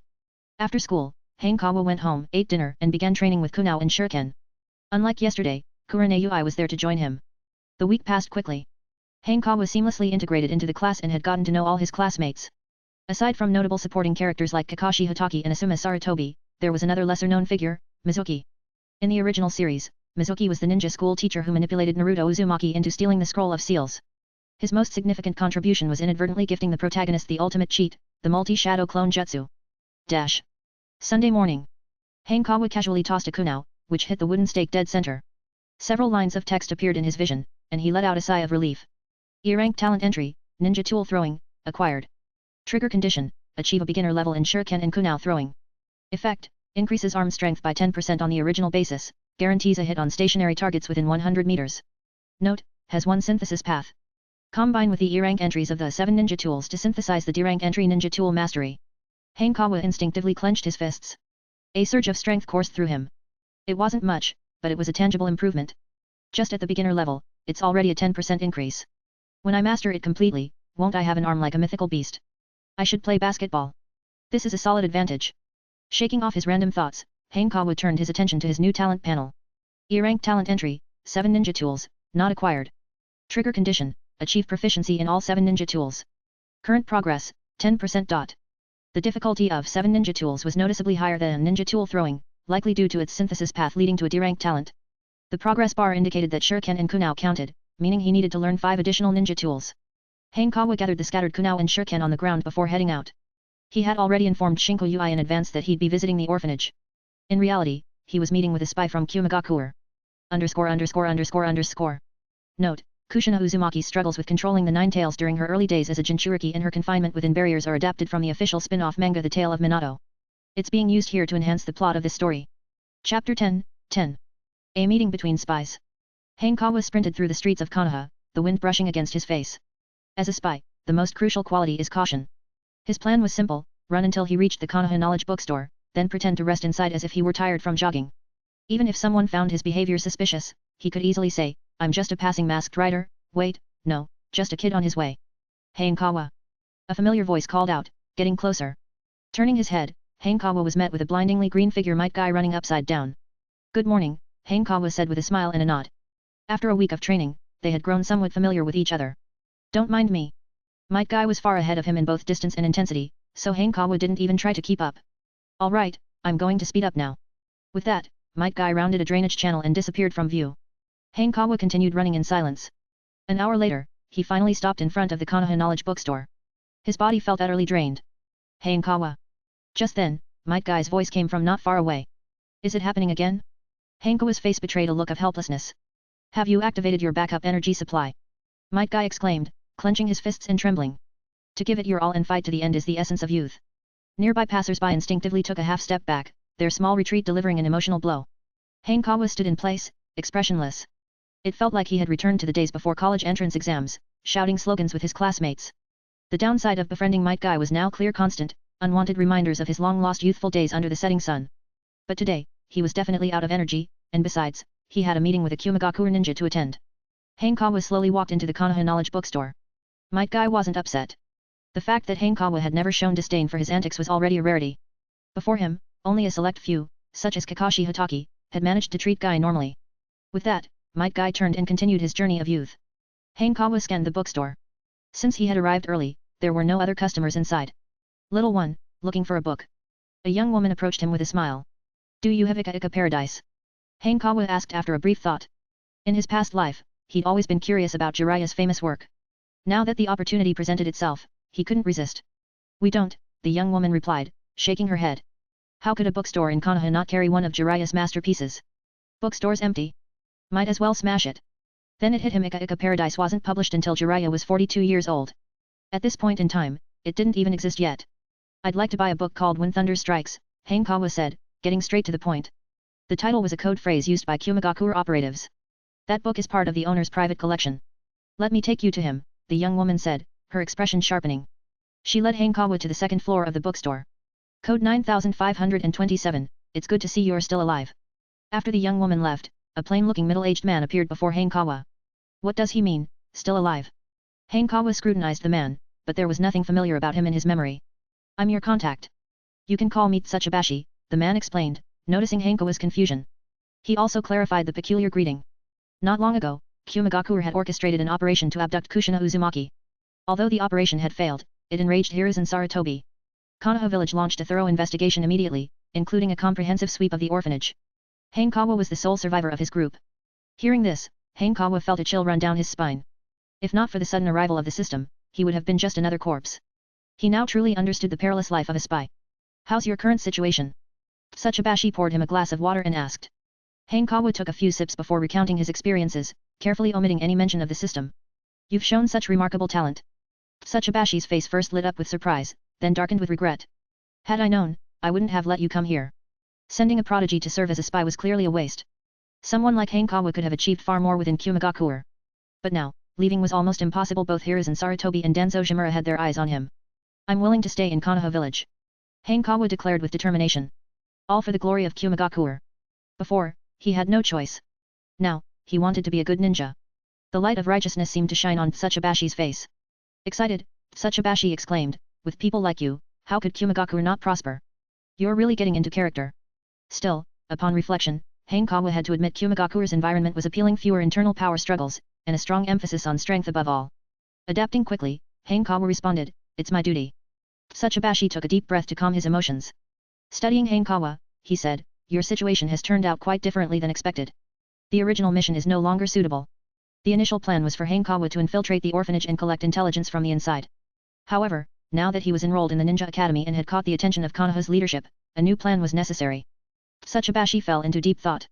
After school, Hanekawa went home, ate dinner and began training with Kunao and Shuriken. Unlike yesterday, Kurenei was there to join him. The week passed quickly. Hanekawa seamlessly integrated into the class and had gotten to know all his classmates. Aside from notable supporting characters like Kakashi Hatake and Asuma Sarutobi, there was another lesser-known figure, Mizuki. In the original series, Mizuki was the ninja school teacher who manipulated Naruto Uzumaki into stealing the Scroll of Seals. His most significant contribution was inadvertently gifting the protagonist the ultimate cheat, the multi-shadow clone jutsu. Sunday morning. Hanekawa casually tossed a kunao, which hit the wooden stake dead center. Several lines of text appeared in his vision, and he let out a sigh of relief. E-rank talent entry, ninja tool throwing, acquired. Trigger condition, achieve a beginner level in shuriken and kunao throwing. Effect, increases arm strength by 10% on the original basis, guarantees a hit on stationary targets within 100 meters. Note, has one synthesis path. Combine with the E-rank entries of the 7 ninja tools to synthesize the D-rank entry ninja tool mastery. Hanekawa instinctively clenched his fists. A surge of strength coursed through him. It wasn't much, but it was a tangible improvement. Just at the beginner level, it's already a 10% increase. When I master it completely, won't I have an arm like a mythical beast? I should play basketball. This is a solid advantage. Shaking off his random thoughts, Hanekawa turned his attention to his new talent panel. E-rank talent entry, 7 ninja tools, not acquired. Trigger condition, achieve proficiency in all 7 ninja tools. Current progress, 10%. The difficulty of 7 ninja tools was noticeably higher than ninja tool throwing, likely due to its synthesis path leading to a D-rank talent. The progress bar indicated that shuriken and kunao counted, meaning he needed to learn 5 additional ninja tools. Hanekawa gathered the scattered kunao and shuriken on the ground before heading out. He had already informed Shinko Yui in advance that he'd be visiting the orphanage. In reality, he was meeting with a spy from Kumogakure. ______. Note, Kushina Uzumaki struggles with controlling the Nine Tails during her early days as a Jinchuriki, and her confinement within barriers are adapted from the official spin-off manga The Tale of Minato. It's being used here to enhance the plot of this story. Chapter 10, 10. A meeting between spies. Hanekawa sprinted through the streets of Konoha, the wind brushing against his face. As a spy, the most crucial quality is caution. His plan was simple: run until he reached the Konoha knowledge bookstore, then pretend to rest inside as if he were tired from jogging. Even if someone found his behavior suspicious, he could easily say, "I'm just a passing masked rider, wait, no, just a kid on his way." Hanekawa. A familiar voice called out, getting closer. Turning his head, Hanekawa was met with a blindingly green figure Might Guy running upside down. "Good morning," Hanekawa said with a smile and a nod. After a week of training, they had grown somewhat familiar with each other. "Don't mind me." Might Guy was far ahead of him in both distance and intensity, so Hanekawa didn't even try to keep up. "All right, I'm going to speed up now." With that, Might Guy rounded a drainage channel and disappeared from view. Hanekawa continued running in silence. An hour later, he finally stopped in front of the Konoha knowledge bookstore. His body felt utterly drained. "Hanekawa." Just then, Might Guy's voice came from not far away. "Is it happening again?" Hanekawa's face betrayed a look of helplessness. "Have you activated your backup energy supply?" Might Guy exclaimed, clenching his fists and trembling. To give it your all and fight to the end is the essence of youth. Nearby passers-by instinctively took a half-step back, their small retreat delivering an emotional blow. Hanekawa stood in place, expressionless. It felt like he had returned to the days before college entrance exams, shouting slogans with his classmates. The downside of befriending Might Guy was now clear: constant, unwanted reminders of his long-lost youthful days under the setting sun. But today, he was definitely out of energy, and besides, he had a meeting with a Kumogakure ninja to attend. Hanekawa slowly walked into the Konoha knowledge bookstore. Might Guy wasn't upset. The fact that Hanekawa had never shown disdain for his antics was already a rarity. Before him, only a select few, such as Kakashi Hatake, had managed to treat Guy normally. With that, Might Guy turned and continued his journey of youth. Hanekawa scanned the bookstore. Since he had arrived early, there were no other customers inside. "Little one, looking for a book?" A young woman approached him with a smile. "Do you have Ika Paradise?" Hanekawa asked after a brief thought. In his past life, he'd always been curious about Jiraiya's famous work. Now that the opportunity presented itself, he couldn't resist. "We don't," the young woman replied, shaking her head. How could a bookstore in Konoha not carry one of Jiraiya's masterpieces? Bookstore's empty. Might as well smash it. Then it hit him: Ika Paradise wasn't published until Jiraiya was 42 years old. At this point in time, it didn't even exist yet. "I'd like to buy a book called When Thunder Strikes," Hanekawa said, getting straight to the point. The title was a code phrase used by Kumogakure operatives. "That book is part of the owner's private collection. Let me take you to him," the young woman said, her expression sharpening. She led Hanekawa to the second floor of the bookstore. "Code 9527, it's good to see you're still alive." After the young woman left, a plain-looking middle-aged man appeared before Hanekawa. What does he mean, still alive? Hanekawa scrutinized the man, but there was nothing familiar about him in his memory. "I'm your contact. You can call me Tsuchibashi," the man explained, noticing Hanekawa's confusion. He also clarified the peculiar greeting. Not long ago, Kumogakure had orchestrated an operation to abduct Kushina Uzumaki. Although the operation had failed, it enraged Hiruzen Sarutobi. Konoha village launched a thorough investigation immediately, including a comprehensive sweep of the orphanage. Hanekawa was the sole survivor of his group. Hearing this, Hanekawa felt a chill run down his spine. If not for the sudden arrival of the system, he would have been just another corpse. He now truly understood the perilous life of a spy. "How's your current situation?" Tsuchibashi poured him a glass of water and asked. Hanekawa took a few sips before recounting his experiences, carefully omitting any mention of the system. "You've shown such remarkable talent." Tsuchibashi's face first lit up with surprise, then darkened with regret. "Had I known, I wouldn't have let you come here. Sending a prodigy to serve as a spy was clearly a waste." Someone like Hanekawa could have achieved far more within Kumogakure. But now, leaving was almost impossible. Both Hiruzen Sarutobi and Danzo Shimura had their eyes on him. I'm willing to stay in Konoha village. Hanekawa declared with determination. All for the glory of Kumogakure. Before, he had no choice. Now, he wanted to be a good ninja. The light of righteousness seemed to shine on Tsujibashi's face. Excited, Tsuchibashi exclaimed, with people like you, how could Kumogakure not prosper? You're really getting into character. Still, upon reflection, Hanekawa had to admit Kumogakure's environment was appealing. Fewer internal power struggles, and a strong emphasis on strength above all. Adapting quickly, Hanekawa responded, it's my duty. Tsuchibashi took a deep breath to calm his emotions. Studying Hanekawa, he said, your situation has turned out quite differently than expected. The original mission is no longer suitable. The initial plan was for Hanekawa to infiltrate the orphanage and collect intelligence from the inside. However, now that he was enrolled in the Ninja Academy and had caught the attention of Konoha's leadership, a new plan was necessary. Tsuchibashi fell into deep thought.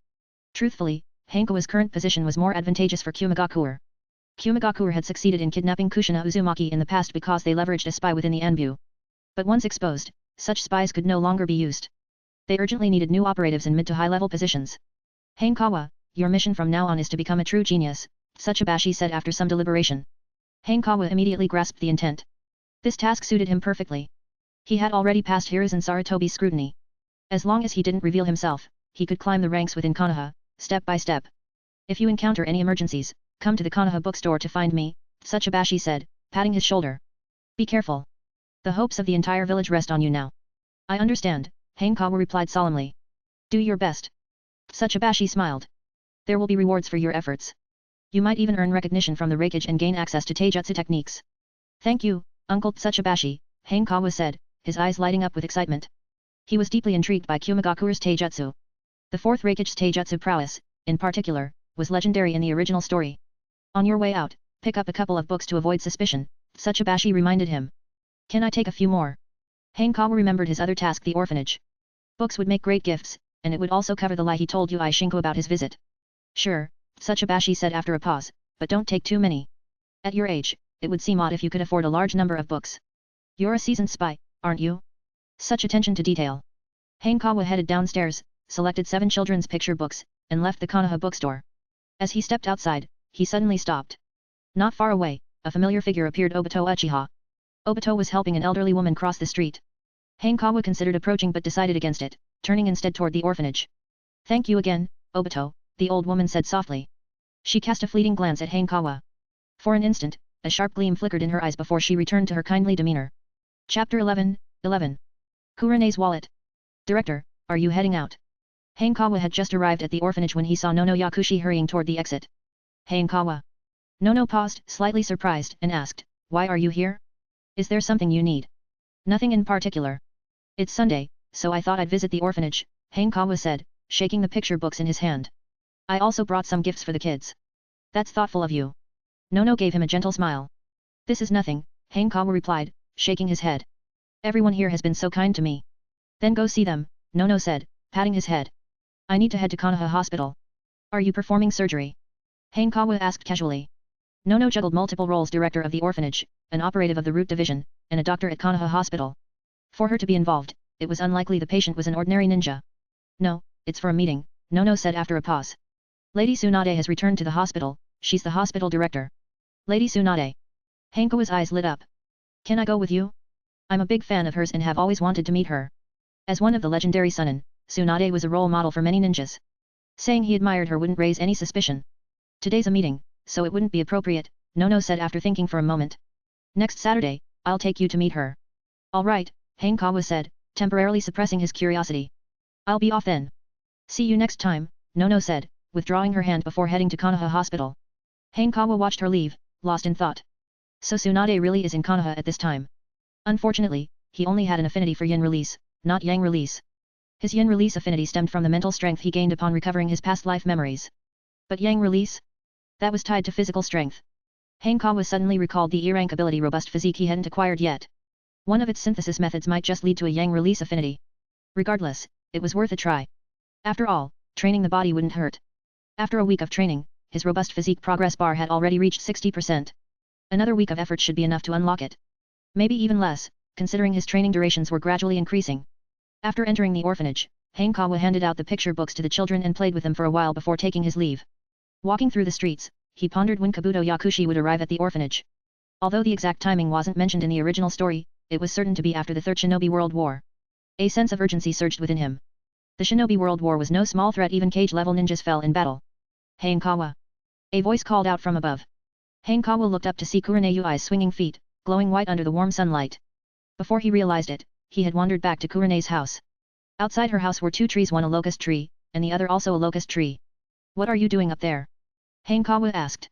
Truthfully, Hanekawa's current position was more advantageous for Kumogakure. Kumogakure had succeeded in kidnapping Kushina Uzumaki in the past because they leveraged a spy within the Anbu. But once exposed, such spies could no longer be used. They urgently needed new operatives in mid to high-level positions. Hanekawa, your mission from now on is to become a true genius, Tsuchibashi said after some deliberation. Hanekawa immediately grasped the intent. This task suited him perfectly. He had already passed Hiruzen Sarutobi's scrutiny. As long as he didn't reveal himself, he could climb the ranks within Konoha, step by step. If you encounter any emergencies, come to the Konoha bookstore to find me, Tsuchibashi said, patting his shoulder. Be careful. The hopes of the entire village rest on you now. I understand, Hanekawa replied solemnly. Do your best. Tsuchibashi smiled. There will be rewards for your efforts. You might even earn recognition from the Raikage and gain access to taijutsu techniques. Thank you, Uncle Tsuchibashi, Hanekawa said, his eyes lighting up with excitement. He was deeply intrigued by Kumogakure's taijutsu. The fourth Raikage's taijutsu prowess, in particular, was legendary in the original story. On your way out, pick up a couple of books to avoid suspicion, Tsuchibashi reminded him. Can I take a few more? Hanekawa remembered his other task, the orphanage. Books would make great gifts, and it would also cover the lie he told Ui Shinku about his visit. Sure, Tsuchibashi said after a pause, but don't take too many. At your age, it would seem odd if you could afford a large number of books. You're a seasoned spy, aren't you? Such attention to detail. Hanekawa headed downstairs, selected 7 children's picture books, and left the Konoha bookstore. As he stepped outside, he suddenly stopped. Not far away, a familiar figure appeared, Obito Uchiha. Obito was helping an elderly woman cross the street. Hanekawa considered approaching but decided against it, turning instead toward the orphanage. Thank you again, Obito, the old woman said softly. She cast a fleeting glance at Hanekawa. For an instant, a sharp gleam flickered in her eyes before she returned to her kindly demeanor. Chapter 11. Kurene's wallet. Director, are you heading out? Hanekawa had just arrived at the orphanage when he saw Nono Yakushi hurrying toward the exit. Hanekawa. Nono paused, slightly surprised, and asked, why are you here? Is there something you need? Nothing in particular. It's Sunday, so I thought I'd visit the orphanage, Hanekawa said, shaking the picture books in his hand. I also brought some gifts for the kids. That's thoughtful of you. Nono gave him a gentle smile. This is nothing, Hanekawa replied, shaking his head. Everyone here has been so kind to me. Then go see them, Nono said, patting his head. I need to head to Konoha Hospital. Are you performing surgery? Hanekawa asked casually. Nono juggled multiple roles: director of the orphanage, an operative of the root division, and a doctor at Konoha Hospital. For her to be involved, it was unlikely the patient was an ordinary ninja. No, it's for a meeting, Nono said after a pause. Lady Tsunade has returned to the hospital, she's the hospital director. Lady Tsunade. Hanekawa's eyes lit up. Can I go with you? I'm a big fan of hers and have always wanted to meet her. As one of the legendary Sannin, Tsunade was a role model for many ninjas. Saying he admired her wouldn't raise any suspicion. Today's a meeting, so it wouldn't be appropriate, Nono said after thinking for a moment. Next Saturday, I'll take you to meet her. All right, Hanekawa said, temporarily suppressing his curiosity. I'll be off then. See you next time, Nono said, withdrawing her hand before heading to Konoha Hospital. Hanekawa watched her leave, lost in thought. So Tsunade really is in Konoha at this time. Unfortunately, he only had an affinity for yin release, not yang release. His yin release affinity stemmed from the mental strength he gained upon recovering his past life memories. But yang release? That was tied to physical strength. Hanekawa suddenly recalled the E-rank ability robust physique he hadn't acquired yet. One of its synthesis methods might just lead to a yang release affinity. Regardless, it was worth a try. After all, training the body wouldn't hurt. After a week of training, his robust physique progress bar had already reached 60%. Another week of effort should be enough to unlock it. Maybe even less, considering his training durations were gradually increasing. After entering the orphanage, Hanekawa handed out the picture books to the children and played with them for a while before taking his leave. Walking through the streets, he pondered when Kabuto Yakushi would arrive at the orphanage. Although the exact timing wasn't mentioned in the original story, it was certain to be after the Third Shinobi World War. A sense of urgency surged within him. The Shinobi World War was no small threat, even cage-level ninjas fell in battle. Hanekawa. A voice called out from above. Hanekawa looked up to see Kurane Yui's swinging feet, glowing white under the warm sunlight. Before he realized it, he had wandered back to Kurane's house. Outside her house were two trees, one a locust tree, and the other also a locust tree. What are you doing up there? Hanekawa asked.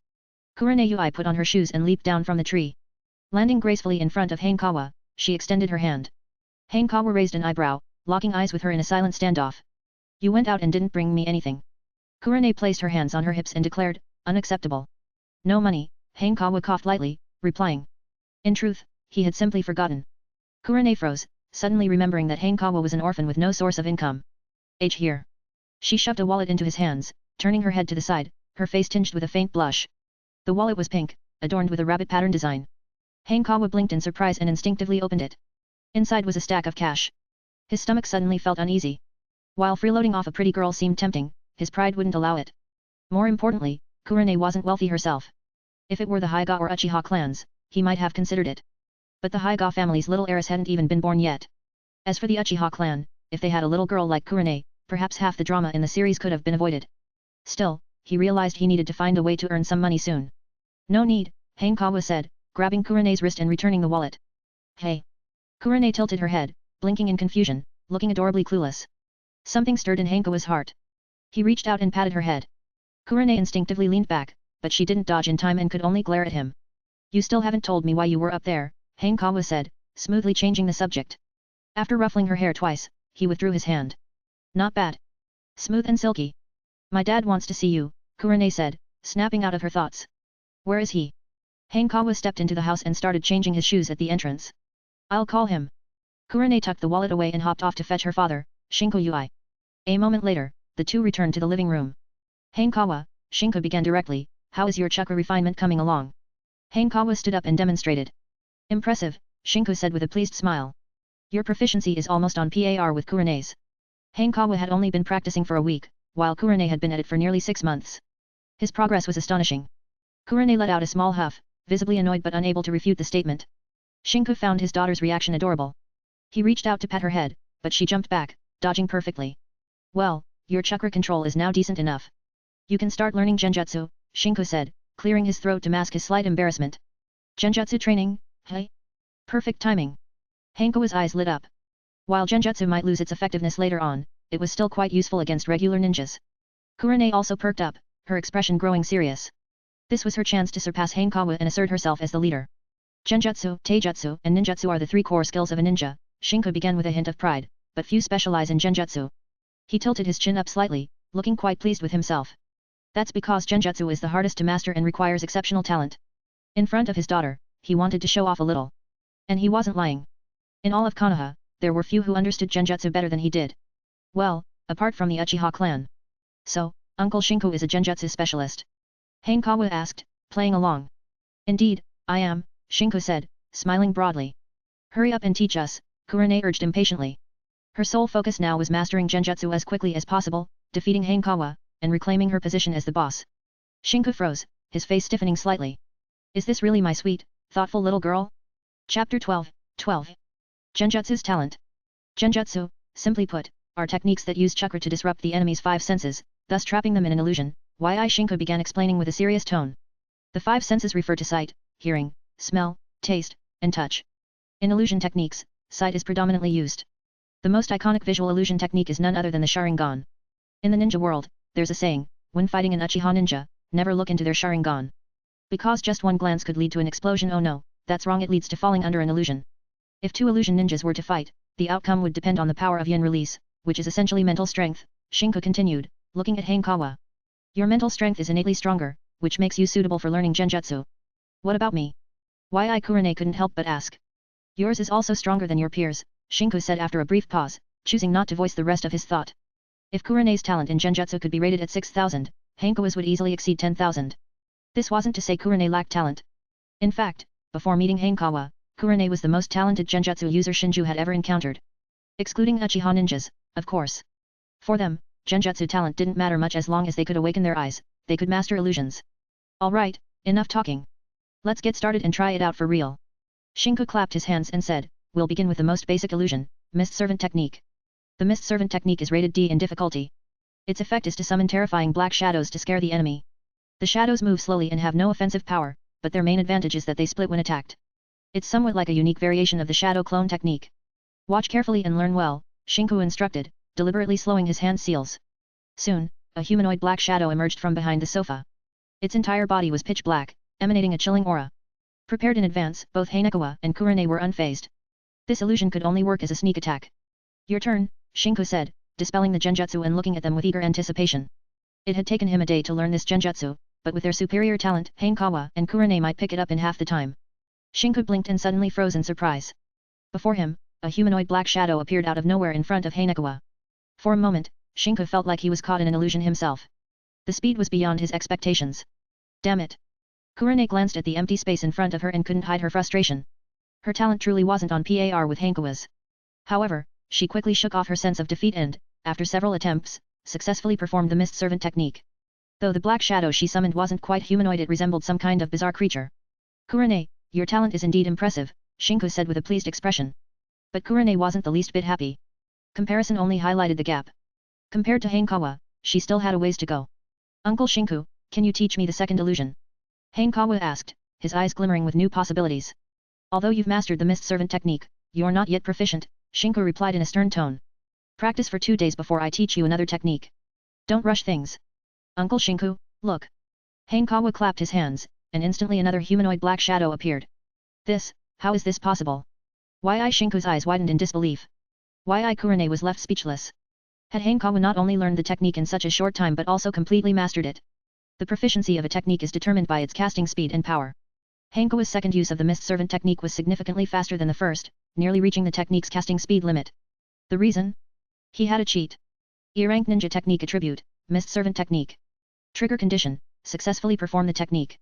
Kurane Yui put on her shoes and leaped down from the tree. Landing gracefully in front of Hanekawa, she extended her hand. Hanekawa raised an eyebrow, locking eyes with her in a silent standoff. You went out and didn't bring me anything. Kurane placed her hands on her hips and declared, unacceptable. No money, Hanekawa coughed lightly, replying. In truth, he had simply forgotten. Kurane froze, suddenly remembering that Hanekawa was an orphan with no source of income. Age here. She shoved a wallet into his hands, turning her head to the side, her face tinged with a faint blush. The wallet was pink, adorned with a rabbit pattern design. Hanekawa blinked in surprise and instinctively opened it. Inside was a stack of cash. His stomach suddenly felt uneasy. While freeloading off a pretty girl seemed tempting, his pride wouldn't allow it. More importantly, Kurane wasn't wealthy herself. If it were the Hyuga or Uchiha clans, he might have considered it. But the Hyuga family's little heiress hadn't even been born yet. As for the Uchiha clan, if they had a little girl like Kurane, perhaps half the drama in the series could have been avoided. Still, he realized he needed to find a way to earn some money soon. No need, Hanekawa said, grabbing Kurane's wrist and returning the wallet. Hey! Kurane tilted her head, blinking in confusion, looking adorably clueless. Something stirred in Hanekawa's heart. He reached out and patted her head. Kurane instinctively leaned back, but she didn't dodge in time and could only glare at him. You still haven't told me why you were up there, Hanekawa said, smoothly changing the subject. After ruffling her hair twice, he withdrew his hand. Not bad. Smooth and silky. My dad wants to see you, Kurane said, snapping out of her thoughts. Where is he? Hanekawa stepped into the house and started changing his shoes at the entrance. I'll call him. Kurane tucked the wallet away and hopped off to fetch her father, Shinko Yui. A moment later, the two returned to the living room. Hanekawa, Shinko began directly, how is your chakra refinement coming along? Hanekawa stood up and demonstrated. Impressive, Shinko said with a pleased smile. Your proficiency is almost on par with Kurane's. Hanekawa had only been practicing for a week, while Kurane had been at it for nearly 6 months. His progress was astonishing. Kurane let out a small huff, visibly annoyed but unable to refute the statement. Shinko found his daughter's reaction adorable. He reached out to pat her head, but she jumped back, dodging perfectly. Well, your chakra control is now decent enough. You can start learning Genjutsu, Shinko said, clearing his throat to mask his slight embarrassment. Genjutsu training, hey? Perfect timing. Hanekawa's eyes lit up. While Genjutsu might lose its effectiveness later on, it was still quite useful against regular ninjas. Kurane also perked up, her expression growing serious. This was her chance to surpass Hanekawa and assert herself as the leader. Genjutsu, Taijutsu, and Ninjutsu are the 3 core skills of a ninja, Shinko began with a hint of pride, but few specialize in Genjutsu. He tilted his chin up slightly, looking quite pleased with himself. That's because Genjutsu is the hardest to master and requires exceptional talent. In front of his daughter, he wanted to show off a little. And he wasn't lying. In all of Konoha, there were few who understood Genjutsu better than he did. Well, apart from the Uchiha clan. So, Uncle Shinko is a Genjutsu specialist? Hanekawa asked, playing along. Indeed, I am, Shinko said, smiling broadly. Hurry up and teach us, Kurane urged impatiently. Her sole focus now was mastering Genjutsu as quickly as possible, defeating Hanekawa, and reclaiming her position as the boss. Shinko froze, his face stiffening slightly. Is this really my sweet, thoughtful little girl? Chapter 12. Genjutsu's talent. Genjutsu, simply put, are techniques that use chakra to disrupt the enemy's 5 senses, thus trapping them in an illusion, Shinko began explaining with a serious tone. The 5 senses refer to sight, hearing, smell, taste, and touch. In illusion techniques, sight is predominantly used. The most iconic visual illusion technique is none other than the Sharingan. In the ninja world, there's a saying, when fighting an Uchiha ninja, never look into their Sharingan. Because just one glance could lead to an explosion. Oh no, that's wrong, it leads to falling under an illusion. If 2 illusion ninjas were to fight, the outcome would depend on the power of yin release, which is essentially mental strength, Shinko continued, looking at Hanekawa. Your mental strength is innately stronger, which makes you suitable for learning Genjutsu. What about me? Kurane couldn't help but ask. Yours is also stronger than your peers, Shinko said after a brief pause, choosing not to voice the rest of his thought. If Kurane's talent in Genjutsu could be rated at 6,000, Hanekawa's would easily exceed 10,000. This wasn't to say Kurane lacked talent. In fact, before meeting Hanekawa, Kurane was the most talented Genjutsu user Shinju had ever encountered. Excluding Uchiha ninjas, of course. For them, Genjutsu talent didn't matter much as long as they could awaken their eyes, they could master illusions. Alright, enough talking. Let's get started and try it out for real. Shinku clapped his hands and said, we'll begin with the most basic illusion, Mist Servant Technique. The Mist Servant Technique is rated D in difficulty. Its effect is to summon terrifying black shadows to scare the enemy. The shadows move slowly and have no offensive power, but their main advantage is that they split when attacked. It's somewhat like a unique variation of the Shadow Clone technique. Watch carefully and learn well, Shinku instructed, deliberately slowing his hand seals. Soon, a humanoid black shadow emerged from behind the sofa. Its entire body was pitch black, emanating a chilling aura. Prepared in advance, both Hanekawa and Kurane were unfazed. This illusion could only work as a sneak attack. Your turn, Shinku said, dispelling the Genjutsu and looking at them with eager anticipation. It had taken him a day to learn this Genjutsu, but with their superior talent, Hanekawa and Kurane might pick it up in half the time. Shinku blinked and suddenly froze in surprise. Before him, a humanoid black shadow appeared out of nowhere in front of Hanekawa. For a moment, Shinku felt like he was caught in an illusion himself. The speed was beyond his expectations. Damn it! Kurane glanced at the empty space in front of her and couldn't hide her frustration. Her talent truly wasn't on par with Hanekawa's. However, she quickly shook off her sense of defeat and, after several attempts, successfully performed the Mist Servant technique. Though the black shadow she summoned wasn't quite humanoid, it resembled some kind of bizarre creature. Kurane, your talent is indeed impressive, Shinku said with a pleased expression. But Kurane wasn't the least bit happy. Comparison only highlighted the gap. Compared to Hanekawa, she still had a ways to go. Uncle Shinku, can you teach me the second illusion? Hanekawa asked, his eyes glimmering with new possibilities. Although you've mastered the Mist Servant technique, you're not yet proficient, Shinku replied in a stern tone. Practice for 2 days before I teach you another technique. Don't rush things. Uncle Shinku, look. Hanekawa clapped his hands, and instantly another humanoid black shadow appeared. How is this possible? Why Shinku's eyes widened in disbelief. Why Kurane was left speechless. Had Hanekawa not only learned the technique in such a short time but also completely mastered it? The proficiency of a technique is determined by its casting speed and power. Hanekawa's second use of the Mist Servant technique was significantly faster than the first, nearly reaching the technique's casting speed limit. The reason? He had a cheat. E-rank ninja technique attribute, Mist Servant technique. Trigger condition, successfully perform the technique.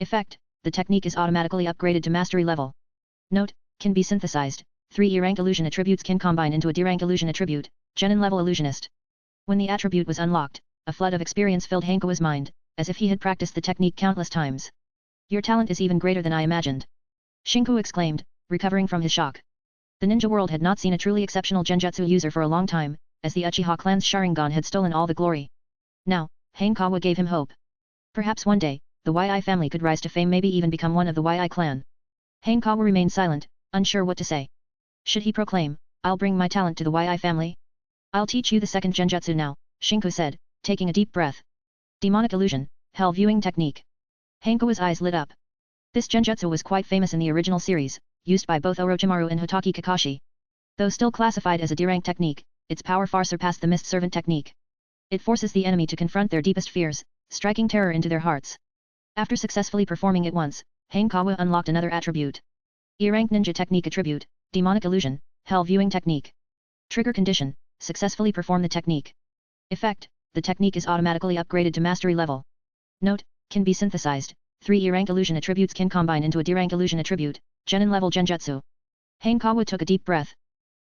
Effect, the technique is automatically upgraded to mastery level. Note, can be synthesized, 3 E-rank illusion attributes can combine into a D-rank illusion attribute, Genin level illusionist. When the attribute was unlocked, a flood of experience filled Hanekawa's mind, as if he had practiced the technique countless times. Your talent is even greater than I imagined. Shinku exclaimed, recovering from his shock. The ninja world had not seen a truly exceptional Genjutsu user for a long time, as the Uchiha clan's Sharingan had stolen all the glory. Now, Hanekawa gave him hope. Perhaps one day, the YI family could rise to fame, maybe even become one of the YI clan. Hanekawa remained silent, unsure what to say. Should he proclaim, I'll bring my talent to the YI family? I'll teach you the second Genjutsu now, Shinku said, taking a deep breath. Demonic illusion, hell viewing technique. Hanekawa's eyes lit up. This Genjutsu was quite famous in the original series, used by both Orochimaru and Hokage Kakashi. Though still classified as a D-rank technique, its power far surpassed the Mist Servant technique. It forces the enemy to confront their deepest fears, striking terror into their hearts. After successfully performing it once, Hanekawa unlocked another attribute. E-rank ninja technique attribute, demonic illusion, hell viewing technique. Trigger condition, successfully perform the technique. Effect, the technique is automatically upgraded to mastery level. Note, can be synthesized, 3 E-rank illusion attributes can combine into a D-rank illusion attribute, Genin level Genjutsu. Hanekawa took a deep breath.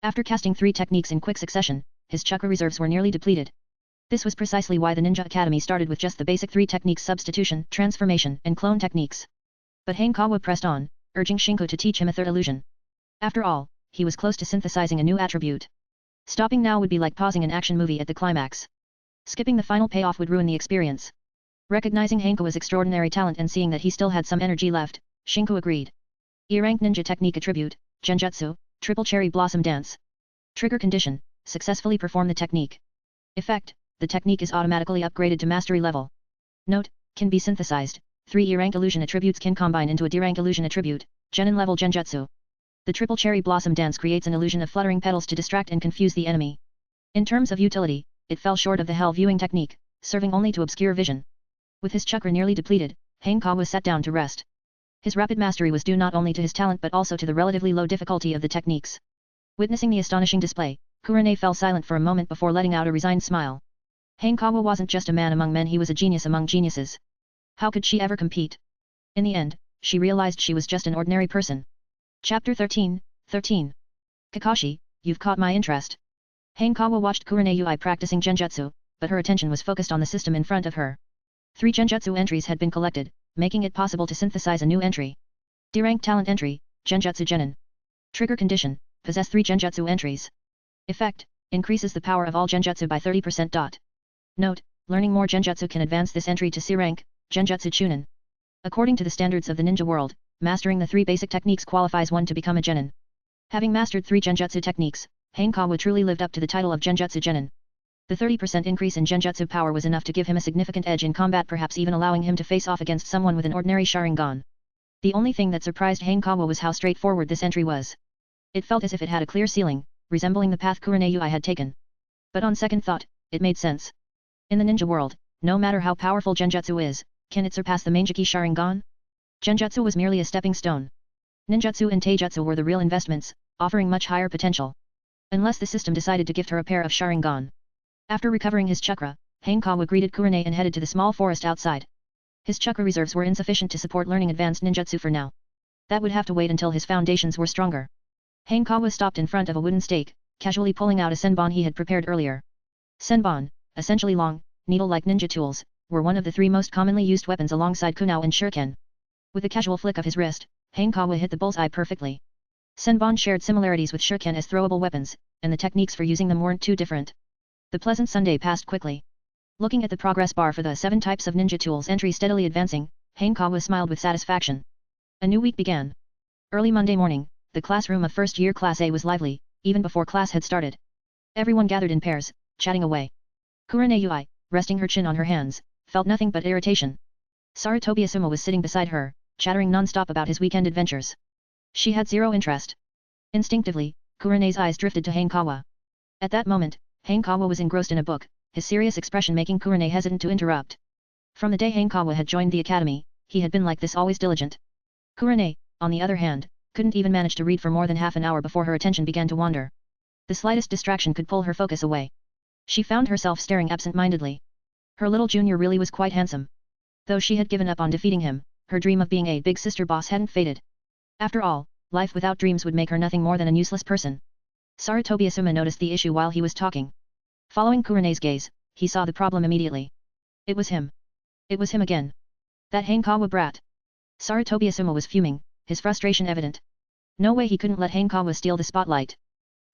After casting 3 techniques in quick succession, his chakra reserves were nearly depleted. This was precisely why the Ninja Academy started with just the basic 3 techniques: substitution, transformation, and clone techniques. But Hanekawa pressed on, urging Shinku to teach him a third illusion. After all, he was close to synthesizing a new attribute. Stopping now would be like pausing an action movie at the climax. Skipping the final payoff would ruin the experience. Recognizing Hanekawa's extraordinary talent and seeing that he still had some energy left, Shinku agreed. E-rank ninja technique attribute, Genjutsu, triple cherry blossom dance. Trigger condition, successfully perform the technique. Effect, the technique is automatically upgraded to mastery level. Note, can be synthesized, 3 E-rank illusion attributes can combine into a D-rank illusion attribute, Genin level Genjutsu. The triple cherry blossom dance creates an illusion of fluttering petals to distract and confuse the enemy. In terms of utility, it fell short of the hell viewing technique, serving only to obscure vision. With his chakra nearly depleted, Hanekawa sat down to rest. His rapid mastery was due not only to his talent but also to the relatively low difficulty of the techniques. Witnessing the astonishing display, Kurane fell silent for a moment before letting out a resigned smile. Hanekawa wasn't just a man among men, he was a genius among geniuses. How could she ever compete? In the end, she realized she was just an ordinary person. Chapter 13, Kakashi, you've caught my interest. Hanekawa watched Kurane Yui practicing Genjutsu, but her attention was focused on the system in front of her. 3 Genjutsu entries had been collected, making it possible to synthesize a new entry. D-rank talent entry, Genjutsu Genin. Trigger condition, possess 3 Genjutsu entries. Effect, increases the power of all Genjutsu by 30%. Note, learning more Genjutsu can advance this entry to C rank, Genjutsu Chunin. According to the standards of the ninja world, mastering the 3 basic techniques qualifies one to become a Genin. Having mastered 3 Genjutsu techniques, Hanekawa truly lived up to the title of Genjutsu Genin. The 30% increase in Genjutsu power was enough to give him a significant edge in combat, perhaps even allowing him to face off against someone with an ordinary Sharingan. The only thing that surprised Hanekawa was how straightforward this entry was. It felt as if it had a clear ceiling, resembling the path Kurane Yui had taken. But on second thought, it made sense. In the ninja world, no matter how powerful Genjutsu is, can it surpass the Manjiki Sharingan? Genjutsu was merely a stepping stone. Ninjutsu and Taijutsu were the real investments, offering much higher potential. Unless the system decided to gift her a pair of Sharingan. After recovering his chakra, Hanekawa greeted Kurane and headed to the small forest outside. His chakra reserves were insufficient to support learning advanced ninjutsu for now. That would have to wait until his foundations were stronger. Hanekawa stopped in front of a wooden stake, casually pulling out a senbon he had prepared earlier. Senbon, essentially long, needle-like ninja tools, were one of the 3 most commonly used weapons alongside kunao and shuriken. With a casual flick of his wrist, Hanekawa hit the bullseye perfectly. Senbon shared similarities with shuriken as throwable weapons, and the techniques for using them weren't too different. The pleasant Sunday passed quickly. Looking at the progress bar for the 7 types of ninja tools entry steadily advancing, Hanekawa smiled with satisfaction. A new week began. Early Monday morning, the classroom of first year Class A was lively, even before class had started. Everyone gathered in pairs, chatting away. Kurane Yui, resting her chin on her hands, felt nothing but irritation. Sarutobi Asuma was sitting beside her, chattering non-stop about his weekend adventures. She had zero interest. Instinctively, Kurane's eyes drifted to Hanekawa. At that moment, Hanekawa was engrossed in a book, his serious expression making Kurane hesitant to interrupt. From the day Hanekawa had joined the academy, he had been like this, always diligent. Kurane, on the other hand, couldn't even manage to read for more than half an hour before her attention began to wander. The slightest distraction could pull her focus away. She found herself staring absent-mindedly. Her little junior really was quite handsome. Though she had given up on defeating him, her dream of being a big sister boss hadn't faded. After all, life without dreams would make her nothing more than an useless person. Sarutobi Asuma noticed the issue while he was talking. Following Kurane's gaze, he saw the problem immediately. It was him. It was him again. That Hanekawa brat. Sarutobi Asuma was fuming, his frustration evident. No way he couldn't let Hanekawa steal the spotlight.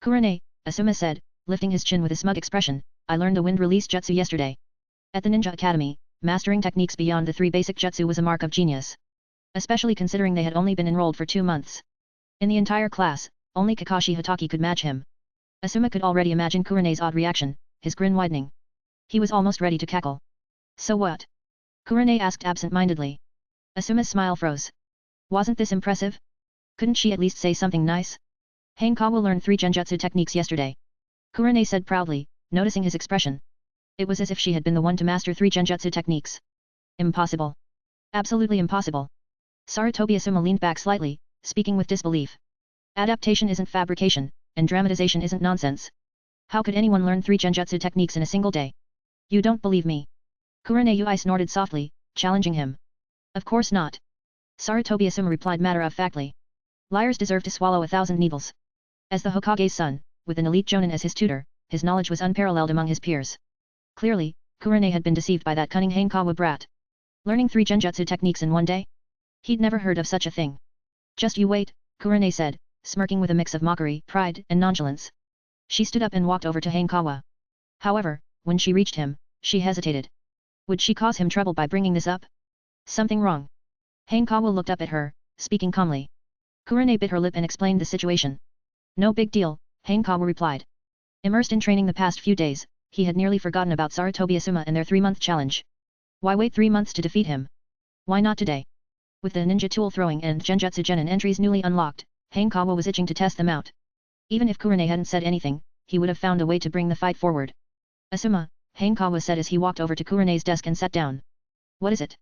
Kurane, Asuma said, lifting his chin with a smug expression, I learned a wind release jutsu yesterday. At the Ninja Academy, mastering techniques beyond the 3 basic jutsu was a mark of genius. Especially considering they had only been enrolled for 2 months. In the entire class, only Kakashi Hatake could match him. Asuma could already imagine Kurane's odd reaction, his grin widening. He was almost ready to cackle. So what? Kurane asked absent-mindedly. Asuma's smile froze. Wasn't this impressive? Couldn't she at least say something nice? Hanekawa learned 3 genjutsu techniques yesterday. Kurane said proudly, noticing his expression. It was as if she had been the one to master 3 genjutsu techniques. Impossible. Absolutely impossible. Sarutobi Asuma leaned back slightly, speaking with disbelief. Adaptation isn't fabrication, and dramatization isn't nonsense. How could anyone learn 3 genjutsu techniques in a single day? You don't believe me? Kurane Yui snorted softly, challenging him. Of course not. Sarutobi Asuma replied matter-of-factly. Liars deserve to swallow 1,000 needles. As the Hokage's son, with an elite jonin as his tutor, his knowledge was unparalleled among his peers. Clearly, Kurane had been deceived by that cunning Hanekawa brat. Learning 3 genjutsu techniques in one day? He'd never heard of such a thing. Just you wait, Kurane said, smirking with a mix of mockery, pride, and nonchalance. She stood up and walked over to Hanekawa. However, when she reached him, she hesitated. Would she cause him trouble by bringing this up? Something wrong. Hanekawa looked up at her, speaking calmly. Kurane bit her lip and explained the situation. No big deal, Hanekawa replied. Immersed in training the past few days, he had nearly forgotten about Sarutobi Asuma and their 3-month challenge. Why wait 3 months to defeat him? Why not today? With the ninja tool throwing and Genjutsu Genin entries newly unlocked, Hanekawa was itching to test them out. Even if Kurane hadn't said anything, he would have found a way to bring the fight forward. Asuma, Hanekawa said as he walked over to Kurane's desk and sat down. What is it?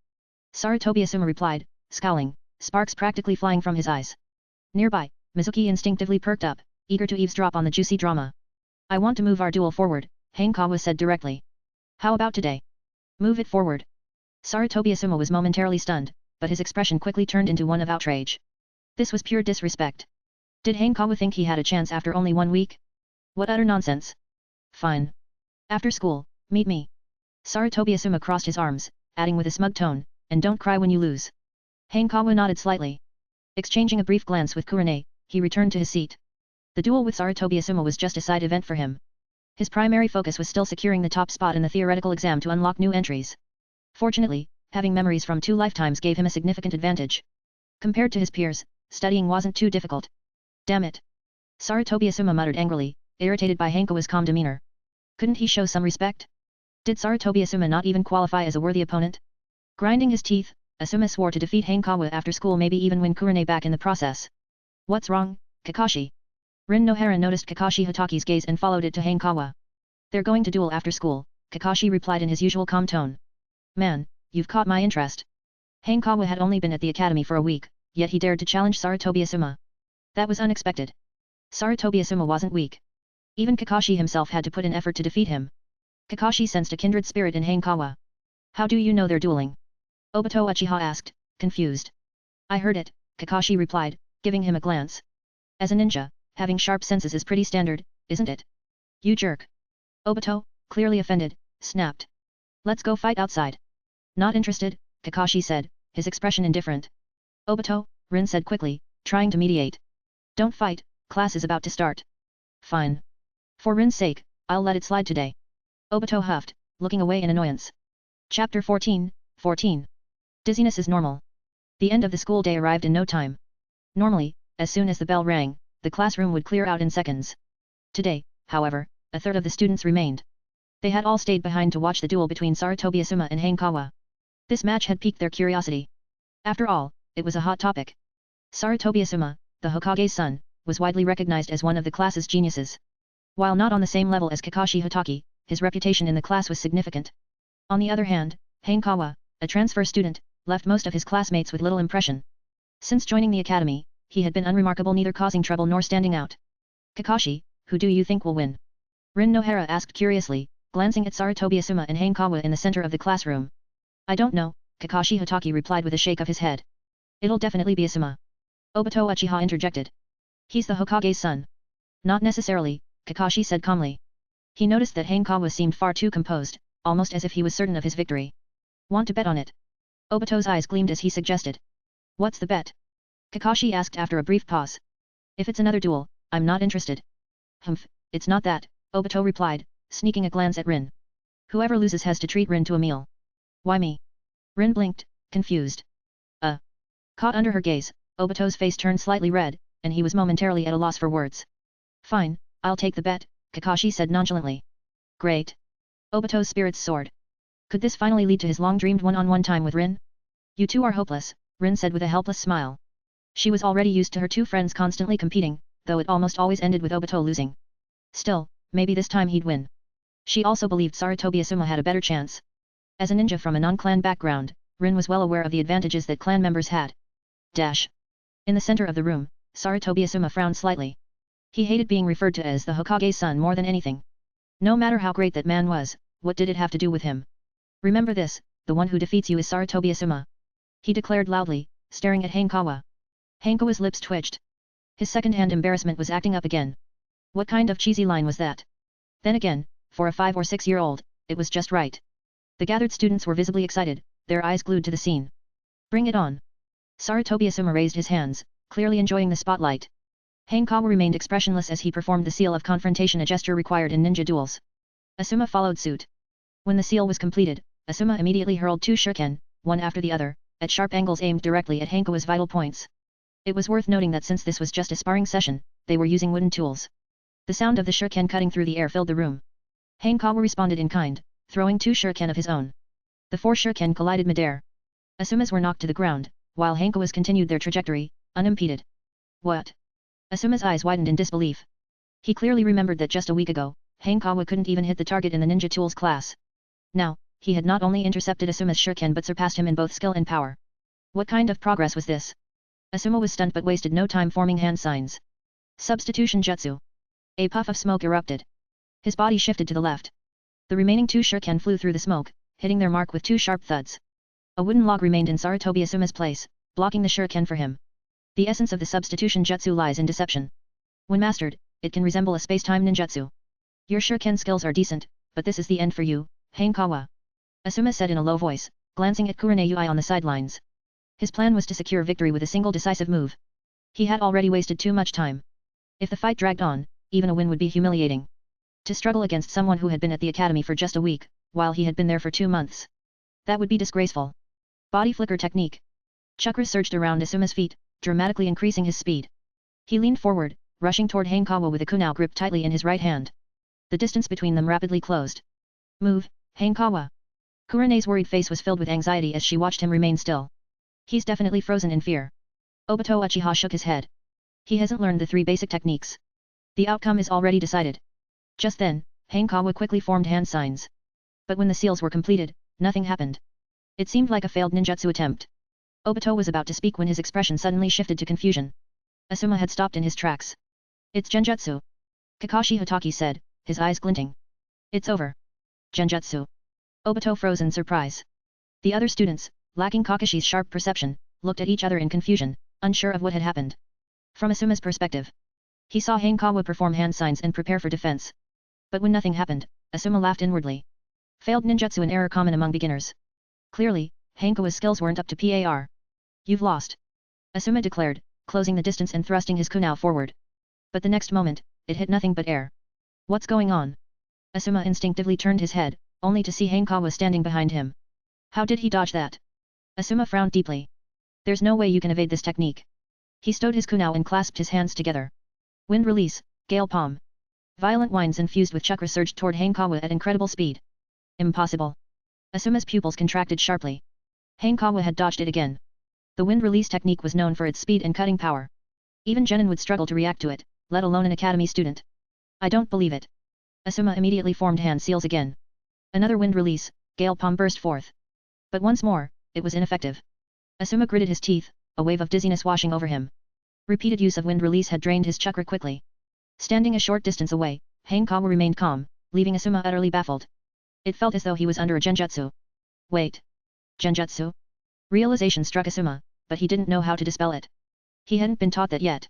Sarutobi Asuma replied, scowling, sparks practically flying from his eyes. Nearby, Mizuki instinctively perked up, eager to eavesdrop on the juicy drama. I want to move our duel forward, Hanekawa said directly. How about today? Move it forward. Sarutobi Asuma was momentarily stunned, but his expression quickly turned into one of outrage. This was pure disrespect. Did Hanekawa think he had a chance after only 1 week? What utter nonsense. Fine. After school, meet me. Sarutobi Asuma crossed his arms, adding with a smug tone, and don't cry when you lose. Hanekawa nodded slightly. Exchanging a brief glance with Kurane, he returned to his seat. The duel with Sarutobi Asuma was just a side event for him. His primary focus was still securing the top spot in the theoretical exam to unlock new entries. Fortunately, having memories from 2 lifetimes gave him a significant advantage. Compared to his peers, studying wasn't too difficult. Damn it. Sarutobi Asuma muttered angrily, irritated by Hanekawa's calm demeanor. Couldn't he show some respect? Did Sarutobi Asuma not even qualify as a worthy opponent? Grinding his teeth, Asuma swore to defeat Hanekawa after school, maybe even win Kurane back in the process. What's wrong, Kakashi? Rin Nohara noticed Kakashi Hataki's gaze and followed it to Hanekawa. They're going to duel after school, Kakashi replied in his usual calm tone. Man, you've caught my interest. Hanekawa had only been at the academy for a week, yet he dared to challenge Sarutobi Asuma. That was unexpected. Sarutobi Asuma wasn't weak. Even Kakashi himself had to put in effort to defeat him. Kakashi sensed a kindred spirit in Hanekawa. How do you know they're dueling? Obito Uchiha asked, confused. I heard it, Kakashi replied, giving him a glance. As a ninja, having sharp senses is pretty standard, isn't it? You jerk. Obito, clearly offended, snapped. Let's go fight outside. Not interested, Kakashi said, his expression indifferent. Obito, Rin said quickly, trying to mediate. Don't fight, class is about to start. Fine. For Rin's sake, I'll let it slide today. Obito huffed, looking away in annoyance. Chapter 14. Dizziness is normal. The end of the school day arrived in no time. Normally, as soon as the bell rang, the classroom would clear out in seconds. Today, however, a third of the students remained. They had all stayed behind to watch the duel between Sarutobi Asuma and Hanekawa. This match had piqued their curiosity. After all, it was a hot topic. Sarutobi Asuma, the Hokage's son, was widely recognized as one of the class's geniuses. While not on the same level as Kakashi Hatake, his reputation in the class was significant. On the other hand, Hanekawa, a transfer student, left most of his classmates with little impression. Since joining the academy, he had been unremarkable, neither causing trouble nor standing out. Kakashi, who do you think will win? Rin Nohara asked curiously, glancing at Sarutobi Asuma and Hanekawa in the center of the classroom. I don't know, Kakashi Hatake replied with a shake of his head. It'll definitely be Asuma. Obito Uchiha interjected. He's the Hokage's son. Not necessarily, Kakashi said calmly. He noticed that Hanekawa seemed far too composed, almost as if he was certain of his victory. Want to bet on it? Obito's eyes gleamed as he suggested. What's the bet? Kakashi asked after a brief pause. If it's another duel, I'm not interested. Humph, it's not that, Obito replied, sneaking a glance at Rin. Whoever loses has to treat Rin to a meal. Why me? Rin blinked, confused. Caught under her gaze, Obito's face turned slightly red, and he was momentarily at a loss for words. Fine, I'll take the bet, Kakashi said nonchalantly. Great. Obito's spirits soared. Could this finally lead to his long-dreamed one-on-one time with Rin? You two are hopeless, Rin said with a helpless smile. She was already used to her two friends constantly competing, though it almost always ended with Obito losing. Still, maybe this time he'd win. She also believed Sarutobi Asuma had a better chance. As a ninja from a non-clan background, Rin was well aware of the advantages that clan members had. In the center of the room, Sarutobi Asuma frowned slightly. He hated being referred to as the Hokage's son more than anything. No matter how great that man was, what did it have to do with him? Remember this, the one who defeats you is Sarutobi Asuma. He declared loudly, staring at Hanekawa. Hanekawa's lips twitched. His second-hand embarrassment was acting up again. What kind of cheesy line was that? Then again, for a 5 or 6-year-old, it was just right. The gathered students were visibly excited, their eyes glued to the scene. Bring it on. Sarutobi Asuma raised his hands, clearly enjoying the spotlight. Hanekawa remained expressionless as he performed the seal of confrontation, a gesture required in ninja duels. Asuma followed suit. When the seal was completed, Asuma immediately hurled 2 shuriken, one after the other, at sharp angles aimed directly at Hanekawa's vital points. It was worth noting that since this was just a sparring session, they were using wooden tools. The sound of the shuriken cutting through the air filled the room. Hanekawa responded in kind, throwing 2 shuriken of his own. The 4 shuriken collided midair. Asuma's were knocked to the ground, while Hanekawa's continued their trajectory, unimpeded. What? Asuma's eyes widened in disbelief. He clearly remembered that just a week ago, Hanekawa couldn't even hit the target in the ninja tools class. Now, he had not only intercepted Asuma's shuriken but surpassed him in both skill and power. What kind of progress was this? Asuma was stunned but wasted no time forming hand signs. Substitution jutsu. A puff of smoke erupted. His body shifted to the left. The remaining 2 shuriken flew through the smoke, hitting their mark with 2 sharp thuds. A wooden log remained in Sarutobi Asuma's place, blocking the shuriken for him. The essence of the substitution jutsu lies in deception. When mastered, it can resemble a space-time ninjutsu. Your shuriken skills are decent, but this is the end for you, Hanekawa. Asuma said in a low voice, glancing at Kurenei on the sidelines. His plan was to secure victory with a single decisive move. He had already wasted too much time. If the fight dragged on, even a win would be humiliating. To struggle against someone who had been at the academy for just a week, while he had been there for 2 months. That would be disgraceful. Body flicker technique. Chakra surged around Asuma's feet, dramatically increasing his speed. He leaned forward, rushing toward Hanekawa with a kunai gripped tightly in his right hand. The distance between them rapidly closed. Move, Hanekawa. Kurenei's worried face was filled with anxiety as she watched him remain still. He's definitely frozen in fear. Obito Uchiha shook his head. He hasn't learned the 3 basic techniques. The outcome is already decided. Just then, Hanekawa quickly formed hand signs. But when the seals were completed, nothing happened. It seemed like a failed ninjutsu attempt. Obito was about to speak when his expression suddenly shifted to confusion. Asuma had stopped in his tracks. It's Genjutsu. Kakashi Hatake said, his eyes glinting. It's over. Genjutsu. Obito froze in surprise. The other students, lacking Kakashi's sharp perception, looked at each other in confusion, unsure of what had happened. From Asuma's perspective, he saw Hanekawa perform hand signs and prepare for defense. But when nothing happened, Asuma laughed inwardly. Failed ninjutsu, an error common among beginners. Clearly, Hanekawa's skills weren't up to par. You've lost. Asuma declared, closing the distance and thrusting his kunai forward. But the next moment, it hit nothing but air. What's going on? Asuma instinctively turned his head, only to see Hanekawa standing behind him. How did he dodge that? Asuma frowned deeply. There's no way you can evade this technique. He stowed his kunai and clasped his hands together. Wind release, gale palm. Violent winds infused with chakra surged toward Hanekawa at incredible speed. Impossible. Asuma's pupils contracted sharply. Hanekawa had dodged it again. The wind release technique was known for its speed and cutting power. Even genin would struggle to react to it, let alone an academy student. I don't believe it. Asuma immediately formed hand seals again. Another wind release, gale palm burst forth. But once more, it was ineffective. Asuma gritted his teeth, a wave of dizziness washing over him. Repeated use of wind release had drained his chakra quickly. Standing a short distance away, Hanekawa remained calm, leaving Asuma utterly baffled. It felt as though he was under a genjutsu. Wait. Genjutsu? Realization struck Asuma, but he didn't know how to dispel it. He hadn't been taught that yet.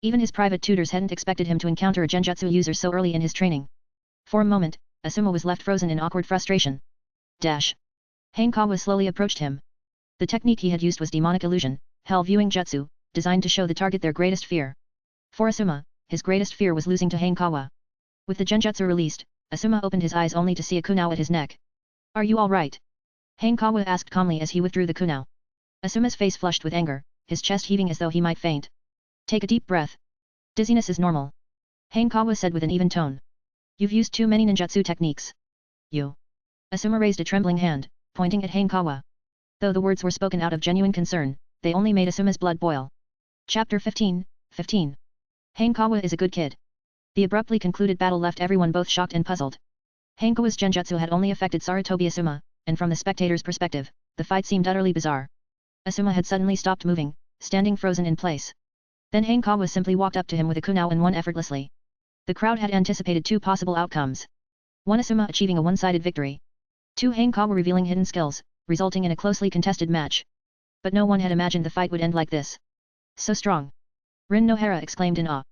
Even his private tutors hadn't expected him to encounter a genjutsu user so early in his training. For a moment, Asuma was left frozen in awkward frustration. Dash. Hanekawa slowly approached him. The technique he had used was demonic illusion, hell viewing jutsu, designed to show the target their greatest fear. For Asuma, his greatest fear was losing to Hanekawa. With the genjutsu released, Asuma opened his eyes only to see a kunai at his neck. Are you alright? Hanekawa asked calmly as he withdrew the kunai. Asuma's face flushed with anger, his chest heaving as though he might faint. Take a deep breath. Dizziness is normal. Hanekawa said with an even tone. You've used too many ninjutsu techniques. You. Asuma raised a trembling hand, pointing at Hanekawa. Though the words were spoken out of genuine concern, they only made Asuma's blood boil. Chapter 15. Hanekawa is a good kid. The abruptly concluded battle left everyone both shocked and puzzled. Hanekawa's genjutsu had only affected Sarutobi Asuma, and from the spectator's perspective, the fight seemed utterly bizarre. Asuma had suddenly stopped moving, standing frozen in place. Then Hanekawa simply walked up to him with a kunai and won effortlessly. The crowd had anticipated 2 possible outcomes. 1. Asuma achieving a one-sided victory. 2. Hanekawa revealing hidden skills, resulting in a closely contested match. But no one had imagined the fight would end like this. So strong. Rin Nohara exclaimed in awe.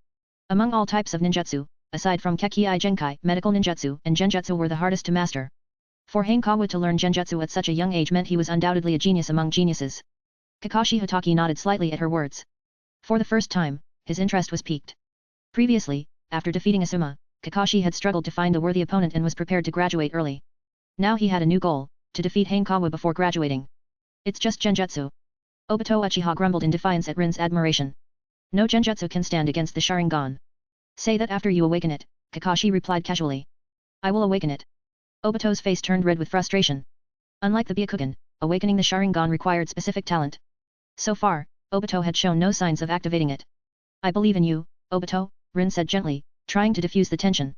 Among all types of ninjutsu, aside from Kekkai Genkai, medical ninjutsu and genjutsu were the hardest to master. For Hanekawa to learn genjutsu at such a young age meant he was undoubtedly a genius among geniuses. Kakashi Hatake nodded slightly at her words. For the first time, his interest was piqued. Previously, after defeating Asuma, Kakashi had struggled to find a worthy opponent and was prepared to graduate early. Now he had a new goal, to defeat Hanekawa before graduating. It's just genjutsu. Obito Uchiha grumbled in defiance at Rin's admiration. No genjutsu can stand against the Sharingan. Say that after you awaken it, Kakashi replied casually. I will awaken it. Obito's face turned red with frustration. Unlike the Byakugan, awakening the Sharingan required specific talent. So far, Obito had shown no signs of activating it. I believe in you, Obito, Rin said gently, trying to diffuse the tension.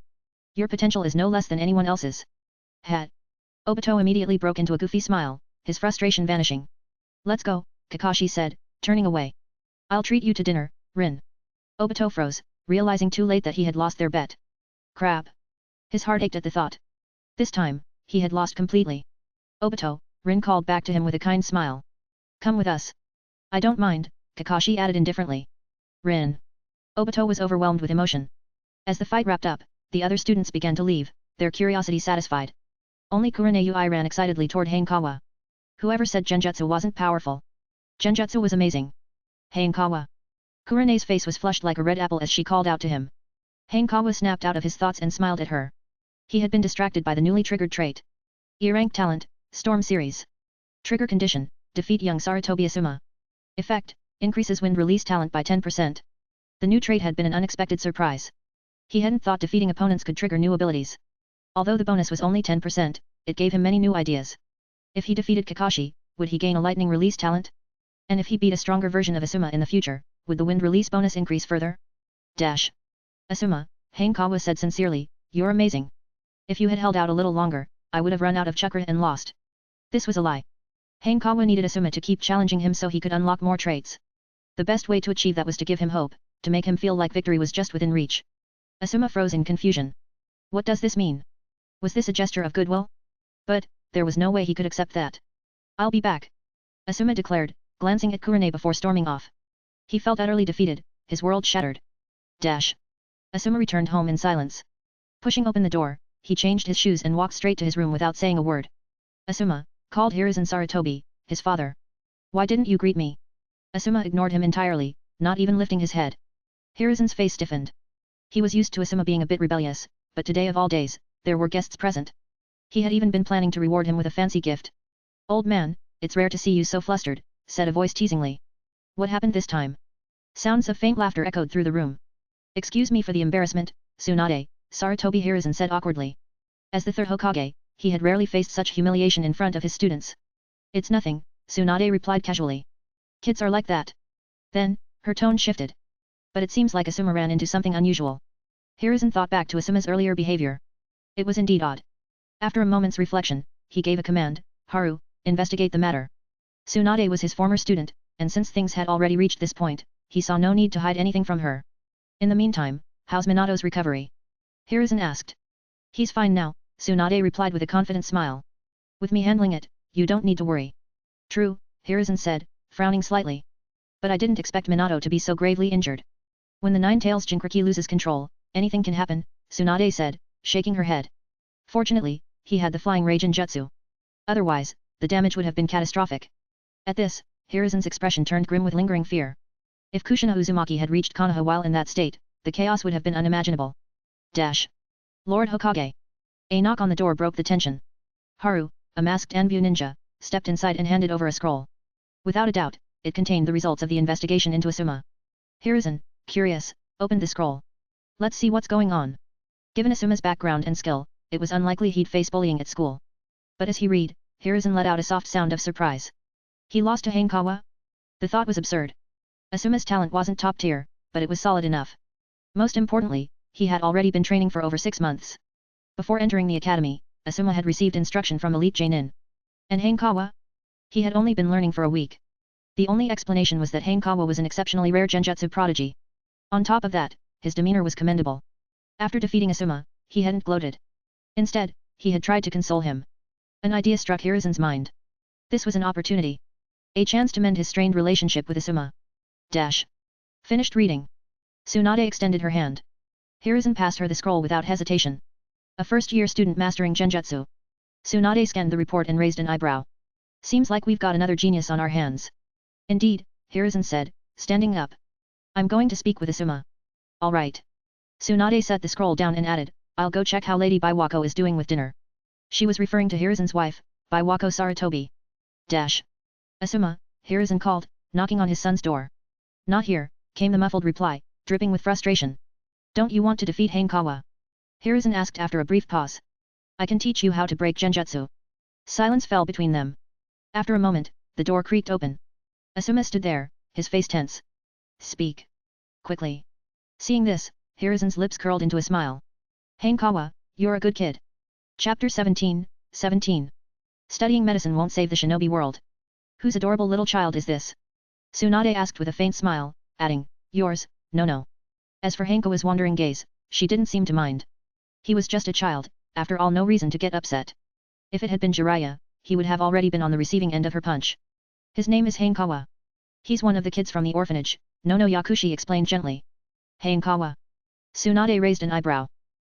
Your potential is no less than anyone else's. Hat. Obito immediately broke into a goofy smile, his frustration vanishing. Let's go, Kakashi said, turning away. I'll treat you to dinner, Rin. Obito froze, realizing too late that he had lost their bet. Crap. His heart ached at the thought. This time, he had lost completely. Obito, Rin called back to him with a kind smile. Come with us. I don't mind, Kakashi added indifferently. Rin. Obito was overwhelmed with emotion. As the fight wrapped up, The other students began to leave, their curiosity satisfied. Only Kurenei ran excitedly toward Hanekawa. Whoever said Genjutsu wasn't powerful? Genjutsu was amazing. Hanekawa. Kurenei's face was flushed like a red apple as she called out to him. Hanekawa snapped out of his thoughts and smiled at her. He had been distracted by the newly triggered trait. E-rank talent, Storm Series. Trigger condition, defeat young Sarutobi Asuma. Effect, increases wind release talent by 10%. The new trait had been an unexpected surprise. He hadn't thought defeating opponents could trigger new abilities. Although the bonus was only 10%, it gave him many new ideas. If he defeated Kakashi, would he gain a lightning release talent? And if he beat a stronger version of Asuma in the future, would the wind release bonus increase further? Asuma, Hanekawa said sincerely, you're amazing. If you had held out a little longer, I would have run out of chakra and lost. This was a lie. Hanekawa needed Asuma to keep challenging him so he could unlock more traits. The best way to achieve that was to give him hope, to make him feel like victory was just within reach. Asuma froze in confusion. What does this mean? Was this a gesture of goodwill? But, there was no way he could accept that. I'll be back. Asuma declared, glancing at Kurenei before storming off. He felt utterly defeated, his world shattered. Asuma returned home in silence. Pushing open the door, he changed his shoes and walked straight to his room without saying a word. Asuma, called Hiruzen Sarutobi, his father. Why didn't you greet me? Asuma ignored him entirely, not even lifting his head. Hiruzen's face stiffened. He was used to Asuma being a bit rebellious, but today of all days, there were guests present. He had even been planning to reward him with a fancy gift. Old man, it's rare to see you so flustered, said a voice teasingly. What happened this time? Sounds of faint laughter echoed through the room. Excuse me for the embarrassment, Tsunade, Sarutobi Hiruzen said awkwardly. As the third Hokage, he had rarely faced such humiliation in front of his students. It's nothing, Tsunade replied casually. Kids are like that. Then, her tone shifted. But it seems like Asuma ran into something unusual. Hiruzen thought back to Asuma's earlier behavior. It was indeed odd. After a moment's reflection, he gave a command, Haru, investigate the matter. Tsunade was his former student, and since things had already reached this point, he saw no need to hide anything from her. In the meantime, how's Minato's recovery? Hiruzen asked. He's fine now, Tsunade replied with a confident smile. With me handling it, you don't need to worry. True, Hiruzen said, frowning slightly. But I didn't expect Minato to be so gravely injured. When the Nine-Tails Jinchuriki loses control, anything can happen, Tsunade said, shaking her head. Fortunately, he had the flying rage in jutsu. Otherwise, the damage would have been catastrophic. At this, Hiruzen's expression turned grim with lingering fear. If Kushina Uzumaki had reached Konoha while in that state, the chaos would have been unimaginable. Lord Hokage. A knock on the door broke the tension. Haru, a masked Anbu ninja, stepped inside and handed over a scroll. Without a doubt, it contained the results of the investigation into Asuma. Hiruzen, curious, opened the scroll. Let's see what's going on. Given Asuma's background and skill, it was unlikely he'd face bullying at school. But as he read, Hiruzen let out a soft sound of surprise. He lost to Hanekawa? The thought was absurd. Asuma's talent wasn't top tier, but it was solid enough. Most importantly, he had already been training for over 6 months. Before entering the academy, Asuma had received instruction from elite Genin. And Hanekawa? He had only been learning for a week. The only explanation was that Hanekawa was an exceptionally rare Genjutsu prodigy. On top of that, his demeanor was commendable. After defeating Asuma, he hadn't gloated. Instead, he had tried to console him. An idea struck Hiruzen's mind. This was an opportunity. A chance to mend his strained relationship with Asuma. Finished reading. Tsunade extended her hand. Hiruzen passed her the scroll without hesitation. A first-year student mastering Genjutsu. Tsunade scanned the report and raised an eyebrow. Seems like we've got another genius on our hands. Indeed, Hiruzen said, standing up. I'm going to speak with Asuma. All right. Tsunade set the scroll down and added, I'll go check how Lady Biwako is doing with dinner. She was referring to Hiruzen's wife, Biwako Sarutobi. Asuma, Hiruzen called, knocking on his son's door. Not here, came the muffled reply, dripping with frustration. Don't you want to defeat Hanekawa? Hiruzen asked after a brief pause. I can teach you how to break Genjutsu. Silence fell between them. After a moment, the door creaked open. Asuma stood there, his face tense. Speak. Quickly. Seeing this, Hiruzen's lips curled into a smile. Hanekawa, you're a good kid. Chapter 17. Studying medicine won't save the shinobi world. Whose adorable little child is this? Tsunade asked with a faint smile, adding, yours, no. As for Hanekawa's wandering gaze, she didn't seem to mind. He was just a child, after all, no reason to get upset. If it had been Jiraiya, he would have already been on the receiving end of her punch. His name is Hanekawa. He's one of the kids from the orphanage, no Yakushi explained gently. Hanekawa. Tsunade raised an eyebrow.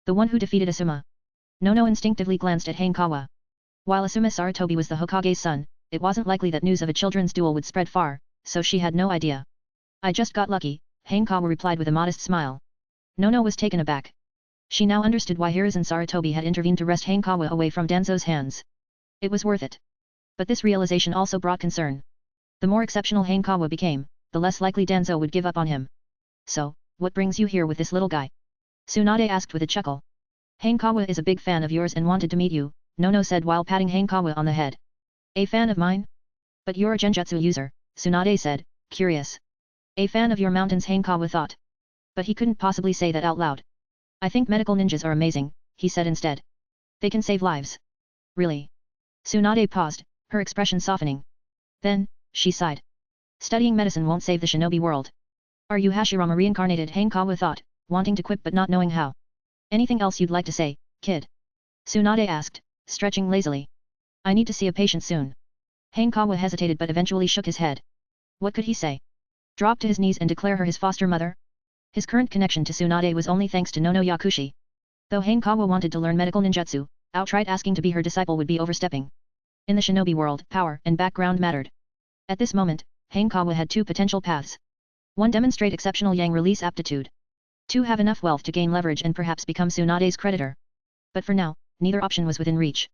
The one who defeated Asuma. Nono instinctively glanced at Hanekawa. While Asuma Sarutobi was the Hokage's son, it wasn't likely that news of a children's duel would spread far, so she had no idea. I just got lucky, Hanekawa replied with a modest smile. Nono was taken aback. She now understood why Hiruzen Sarutobi had intervened to wrest Hanekawa away from Danzo's hands. It was worth it. But this realization also brought concern. The more exceptional Hanekawa became, the less likely Danzo would give up on him. So, what brings you here with this little guy? Tsunade asked with a chuckle. Hanekawa is a big fan of yours and wanted to meet you, Nono said while patting Hanekawa on the head. A fan of mine? But you're a Genjutsu user, Tsunade said, curious. A fan of your mountains, Hanekawa thought. But he couldn't possibly say that out loud. I think medical ninjas are amazing, he said instead. They can save lives. Really? Tsunade paused, her expression softening. Then, she sighed. Studying medicine won't save the shinobi world. Are you Hashirama reincarnated, Hanekawa thought, wanting to quip but not knowing how. Anything else you'd like to say, kid? Tsunade asked, stretching lazily. I need to see a patient soon. Hanekawa hesitated but eventually shook his head. What could he say? Drop to his knees and declare her his foster mother? His current connection to Tsunade was only thanks to Nono Yakushi. Though Hanekawa wanted to learn medical ninjutsu, outright asking to be her disciple would be overstepping. In the shinobi world, power and background mattered. At this moment, Hanekawa had two potential paths. 1. Demonstrate exceptional yang release aptitude. 2. Have enough wealth to gain leverage and perhaps become Tsunade's creditor. But for now, neither option was within reach.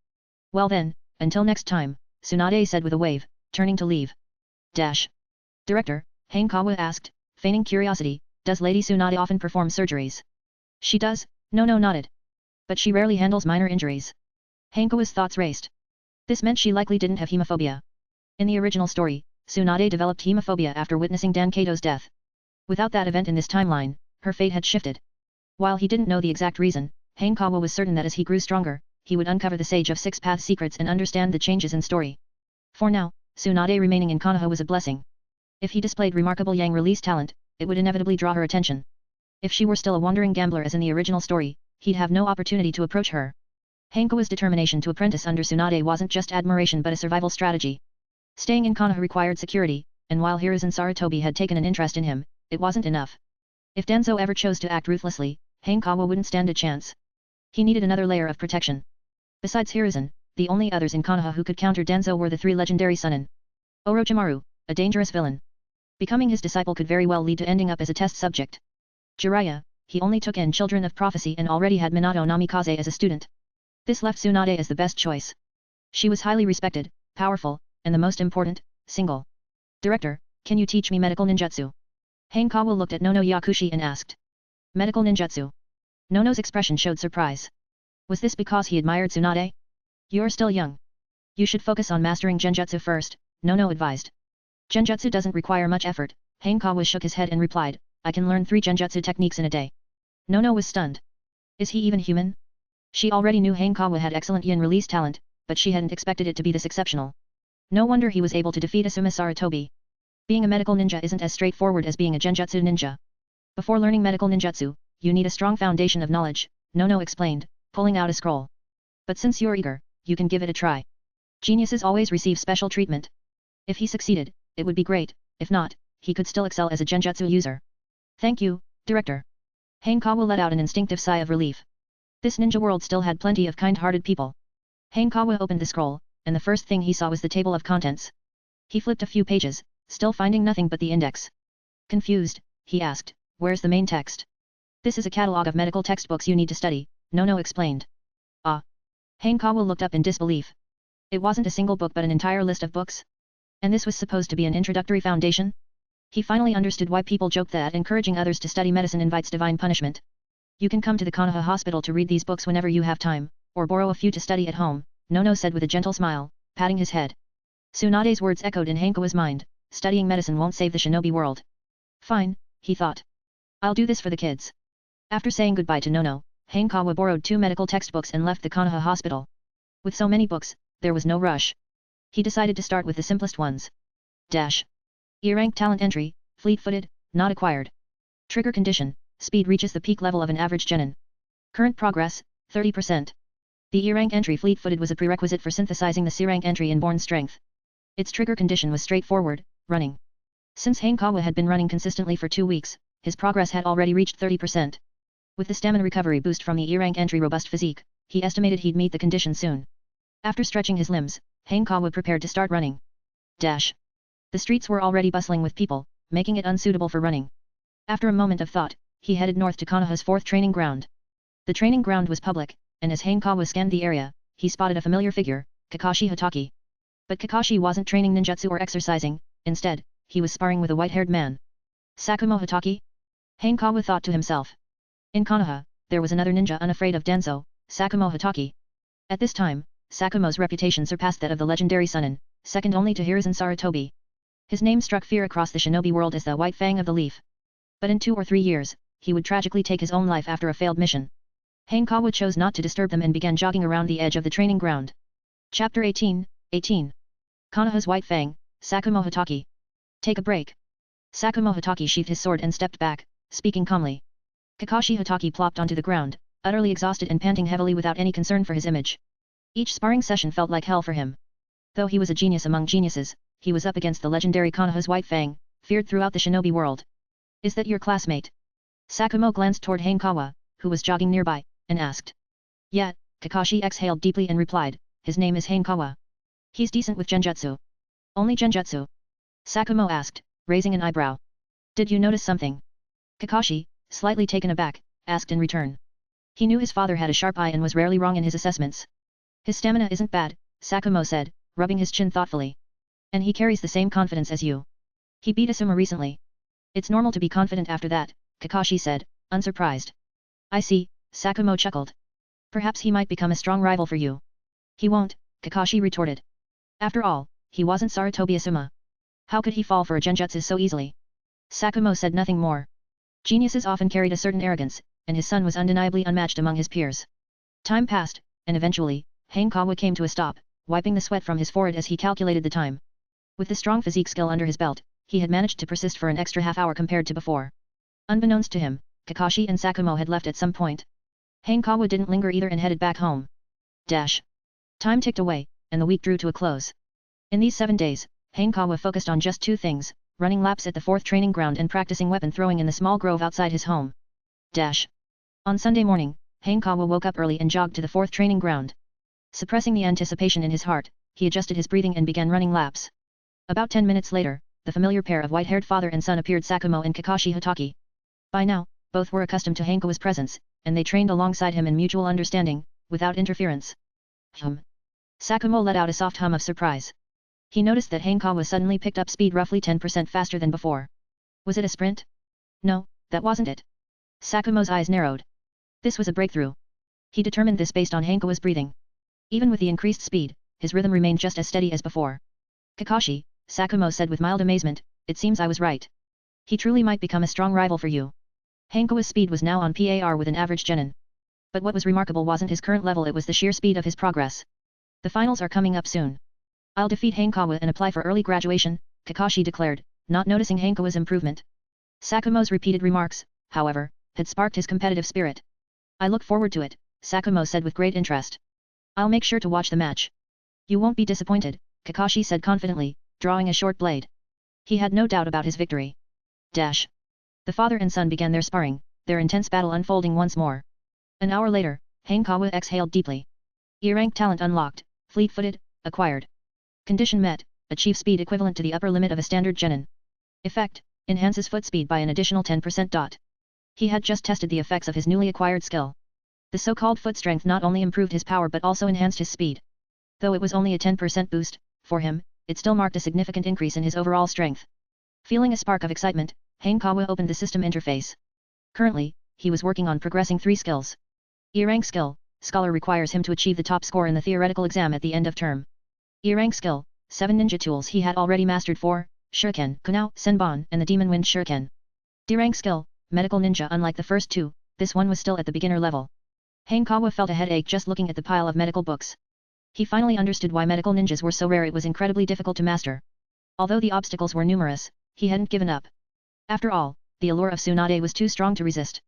Well then, until next time, Tsunade said with a wave, turning to leave. Director, Hanekawa asked, feigning curiosity, does Lady Tsunade often perform surgeries? She does, Nono nodded. But she rarely handles minor injuries. Hanekawa's thoughts raced. This meant she likely didn't have hemophobia. In the original story, Tsunade developed hemophobia after witnessing Dan Kato's death. Without that event in this timeline, her fate had shifted. While he didn't know the exact reason, Hanekawa was certain that as he grew stronger, he would uncover the Sage of Six Paths secrets and understand the changes in story. For now, Tsunade remaining in Konoha was a blessing. If he displayed remarkable yang release talent, it would inevitably draw her attention. If she were still a wandering gambler as in the original story, he'd have no opportunity to approach her. Hanekawa's determination to apprentice under Tsunade wasn't just admiration but a survival strategy. Staying in Konoha required security, and while Hiruzen Sarutobi had taken an interest in him, it wasn't enough. If Danzo ever chose to act ruthlessly, Hanekawa wouldn't stand a chance. He needed another layer of protection. Besides Hiruzen, the only others in Konoha who could counter Danzo were the three legendary Sannin. Orochimaru, a dangerous villain. Becoming his disciple could very well lead to ending up as a test subject. Jiraiya, he only took in Children of Prophecy and already had Minato Namikaze as a student. This left Tsunade as the best choice. She was highly respected, powerful, and the most important, single. Director, can you teach me medical ninjutsu? Hanekawa looked at Nono Yakushi and asked. Medical ninjutsu? Nono's expression showed surprise. Was this because he admired Tsunade? You're still young. You should focus on mastering Genjutsu first, Nono advised. Genjutsu doesn't require much effort, Hanekawa shook his head and replied, I can learn 3 Genjutsu techniques in a day. Nono was stunned. Is he even human? She already knew Hanekawa had excellent yin release talent, but she hadn't expected it to be this exceptional. No wonder he was able to defeat Asuma Sarutobi. Being a medical ninja isn't as straightforward as being a Genjutsu ninja. Before learning medical ninjutsu, you need a strong foundation of knowledge, Nono explained, pulling out a scroll. But since you're eager, you can give it a try. Geniuses always receive special treatment. If he succeeded, it would be great, if not, he could still excel as a Genjutsu user. Thank you, Director. Hanekawa let out an instinctive sigh of relief. This ninja world still had plenty of kind-hearted people. Hanekawa opened the scroll, and the first thing he saw was the table of contents. He flipped a few pages, still finding nothing but the index. Confused, he asked, where's the main text? This is a catalog of medical textbooks you need to study, Nono explained. Ah. Hanekawa looked up in disbelief. It wasn't a single book but an entire list of books? And this was supposed to be an introductory foundation? He finally understood why people joked that encouraging others to study medicine invites divine punishment. You can come to the Konoha hospital to read these books whenever you have time, or borrow a few to study at home, Nono said with a gentle smile, patting his head. Tsunade's words echoed in Hanekawa's mind, studying medicine won't save the shinobi world. Fine, he thought. I'll do this for the kids. After saying goodbye to Nono, Hanekawa borrowed 2 medical textbooks and left the Konoha hospital. With so many books, there was no rush. He decided to start with the simplest ones. E-rank talent entry, fleet-footed, not acquired. Trigger condition, speed reaches the peak level of an average genin. Current progress, 30%. The E-rank entry fleet-footed was a prerequisite for synthesizing the C-rank entry inborn strength. Its trigger condition was straightforward, running. Since Hanekawa had been running consistently for 2 weeks, his progress had already reached 30%. With the stamina recovery boost from the E-rank entry robust physique, he estimated he'd meet the condition soon. After stretching his limbs, Hanekawa prepared to start running. Dash. The streets were already bustling with people, making it unsuitable for running. After a moment of thought, he headed north to Konoha's fourth training ground. The training ground was public, and as Hanekawa scanned the area, he spotted a familiar figure, Kakashi Hatake. But Kakashi wasn't training ninjutsu or exercising, instead, he was sparring with a white-haired man. Sakumo Hatake? Hanekawa thought to himself. In Konoha, there was another ninja unafraid of Danzo, Sakumo Hatake. At this time, Sakumo's reputation surpassed that of the legendary Sannin, second only to Hiruzen Sarutobi. His name struck fear across the shinobi world as the White Fang of the Leaf. But in 2 or 3 years, he would tragically take his own life after a failed mission. Hanekawa chose not to disturb them and began jogging around the edge of the training ground. Chapter 18, 18. Konoha's White Fang, Sakumo Hatake. Take a break. Sakumo Hatake sheathed his sword and stepped back, speaking calmly. Kakashi Hatake plopped onto the ground, utterly exhausted and panting heavily without any concern for his image. Each sparring session felt like hell for him. Though he was a genius among geniuses, he was up against the legendary Konoha's White Fang, feared throughout the shinobi world. Is that your classmate? Sakumo glanced toward Hanekawa, who was jogging nearby, and asked. Yeah, Kakashi exhaled deeply and replied, his name is Hanekawa. He's decent with Genjutsu. Only Genjutsu? Sakumo asked, raising an eyebrow. Did you notice something? Kakashi, slightly taken aback, asked in return. He knew his father had a sharp eye and was rarely wrong in his assessments. His stamina isn't bad, Sakumo said, rubbing his chin thoughtfully. And he carries the same confidence as you. He beat Asuma recently. It's normal to be confident after that, Kakashi said, unsurprised. I see, Sakumo chuckled. Perhaps he might become a strong rival for you. He won't, Kakashi retorted. After all, he wasn't Sarutobi Asuma. How could he fall for a genjutsu so easily? Sakumo said nothing more. Geniuses often carried a certain arrogance, and his son was undeniably unmatched among his peers. Time passed, and eventually, Hanekawa came to a stop, wiping the sweat from his forehead as he calculated the time. With the strong physique skill under his belt, he had managed to persist for an extra half-hour compared to before. Unbeknownst to him, Kakashi and Sakumo had left at some point. Hanekawa didn't linger either and headed back home. Dash. Time ticked away, and the week drew to a close. In these 7 days, Hanekawa focused on just 2 things, running laps at the 4th training ground and practicing weapon throwing in the small grove outside his home. Dash. On Sunday morning, Hanekawa woke up early and jogged to the 4th training ground. Suppressing the anticipation in his heart, he adjusted his breathing and began running laps. About 10 minutes later, the familiar pair of white-haired father and son appeared, Sakumo and Kakashi Hatake. By now, both were accustomed to Hanekawa's presence, and they trained alongside him in mutual understanding, without interference. Sakumo let out a soft hum of surprise. He noticed that Hanekawa suddenly picked up speed roughly 10% faster than before. Was it a sprint? No, that wasn't it. Sakumo's eyes narrowed. This was a breakthrough. He determined this based on Hanekawa's breathing. Even with the increased speed, his rhythm remained just as steady as before. Kakashi, Sakumo said with mild amazement, it seems I was right. He truly might become a strong rival for you. Hanekawa's speed was now on par with an average genin. But what was remarkable wasn't his current level, it was the sheer speed of his progress. The finals are coming up soon. I'll defeat Hanekawa and apply for early graduation, Kakashi declared, not noticing Hanekawa's improvement. Sakumo's repeated remarks, however, had sparked his competitive spirit. I look forward to it, Sakumo said with great interest. I'll make sure to watch the match. You won't be disappointed, Kakashi said confidently, drawing a short blade. He had no doubt about his victory. Dash. The father and son began their sparring, their intense battle unfolding once more. An hour later, Hanekawa exhaled deeply. E-rank talent unlocked, fleet-footed, acquired. Condition met, achieve speed equivalent to the upper limit of a standard genin. Effect, enhances foot speed by an additional 10%. He had just tested the effects of his newly acquired skill. The so-called foot strength not only improved his power but also enhanced his speed. Though it was only a 10% boost, for him, it still marked a significant increase in his overall strength. Feeling a spark of excitement, Hanekawa opened the system interface. Currently, he was working on progressing 3 skills. E-rank skill, Scholar requires him to achieve the top score in the theoretical exam at the end of term. E-rank skill, 7 ninja tools he had already mastered 4, Shuriken, Kunao, Senbon and the Demon Wind Shuriken. D-rank skill, medical ninja. Unlike the first 2, this one was still at the beginner level. Hanekawa felt a headache just looking at the pile of medical books. He finally understood why medical ninjas were so rare. It was incredibly difficult to master. Although the obstacles were numerous, he hadn't given up. After all, the allure of Tsunade was too strong to resist.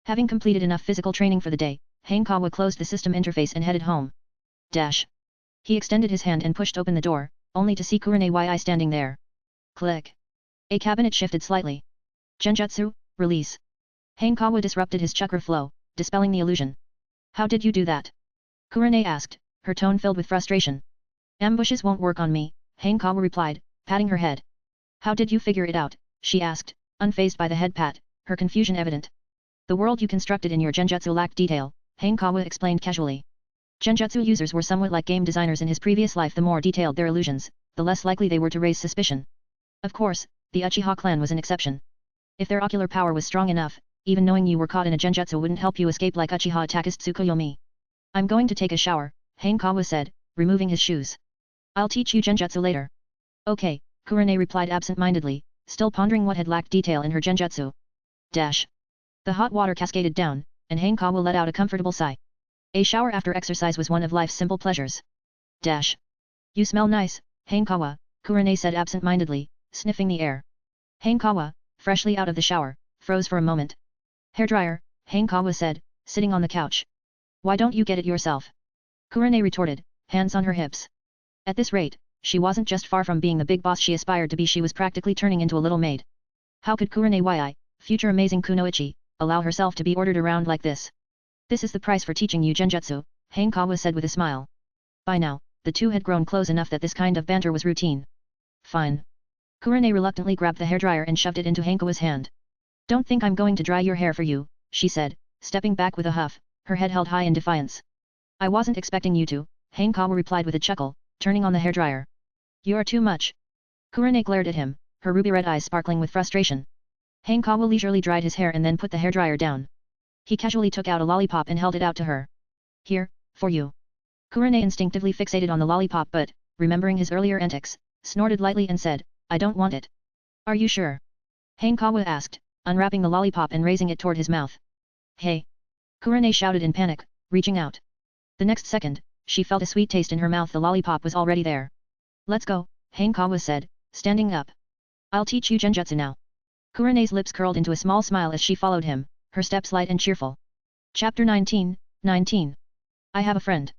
Having completed enough physical training for the day, Hanekawa closed the system interface and headed home. Dash. He extended his hand and pushed open the door, only to see Kurenai standing there. Click. A cabinet shifted slightly. Genjutsu, release. Hanekawa disrupted his chakra flow, dispelling the illusion. How did you do that? Kurane asked, her tone filled with frustration. Ambushes won't work on me, Hanekawa replied, patting her head. How did you figure it out? She asked, unfazed by the head pat, her confusion evident. The world you constructed in your Genjutsu lacked detail, Hanekawa explained casually. Genjutsu users were somewhat like game designers in his previous life. The more detailed their illusions, the less likely they were to raise suspicion. Of course, the Uchiha clan was an exception. If their ocular power was strong enough, even knowing you were caught in a Genjutsu wouldn't help you escape like Uchiha attackist Tsukuyomi. I'm going to take a shower, Hanekawa said, removing his shoes. I'll teach you Genjutsu later. Okay, Kurane replied absent-mindedly, still pondering what had lacked detail in her Genjutsu. Dash. The hot water cascaded down, and Hanekawa let out a comfortable sigh. A shower after exercise was one of life's simple pleasures. Dash. You smell nice, Hanekawa, Kurane said absent-mindedly, sniffing the air. Hanekawa, freshly out of the shower, froze for a moment. Hairdryer, Hanekawa said, sitting on the couch. Why don't you get it yourself? Kurane retorted, hands on her hips. At this rate, she wasn't just far from being the big boss she aspired to be, she was practically turning into a little maid. How could Kurane Yi, future amazing kunoichi, allow herself to be ordered around like this? This is the price for teaching you Genjutsu, Hanekawa said with a smile. By now, the two had grown close enough that this kind of banter was routine. Fine. Kurane reluctantly grabbed the hairdryer and shoved it into Hanekawa's hand. Don't think I'm going to dry your hair for you, she said, stepping back with a huff, her head held high in defiance. I wasn't expecting you to, Hanekawa replied with a chuckle, turning on the hairdryer. You are too much. Kurane glared at him, her ruby red eyes sparkling with frustration. Hanekawa leisurely dried his hair and then put the hairdryer down. He casually took out a lollipop and held it out to her. Here, for you. Kurane instinctively fixated on the lollipop but, remembering his earlier antics, snorted lightly and said, I don't want it. Are you sure? Hanekawa asked, unwrapping the lollipop and raising it toward his mouth. Hey! Kurane shouted in panic, reaching out. The next second, she felt a sweet taste in her mouth. The lollipop was already there. Let's go, Hanekawa said, standing up. I'll teach you Genjutsu now. Kurane's lips curled into a small smile as she followed him, her steps light and cheerful. Chapter 19. I have a friend.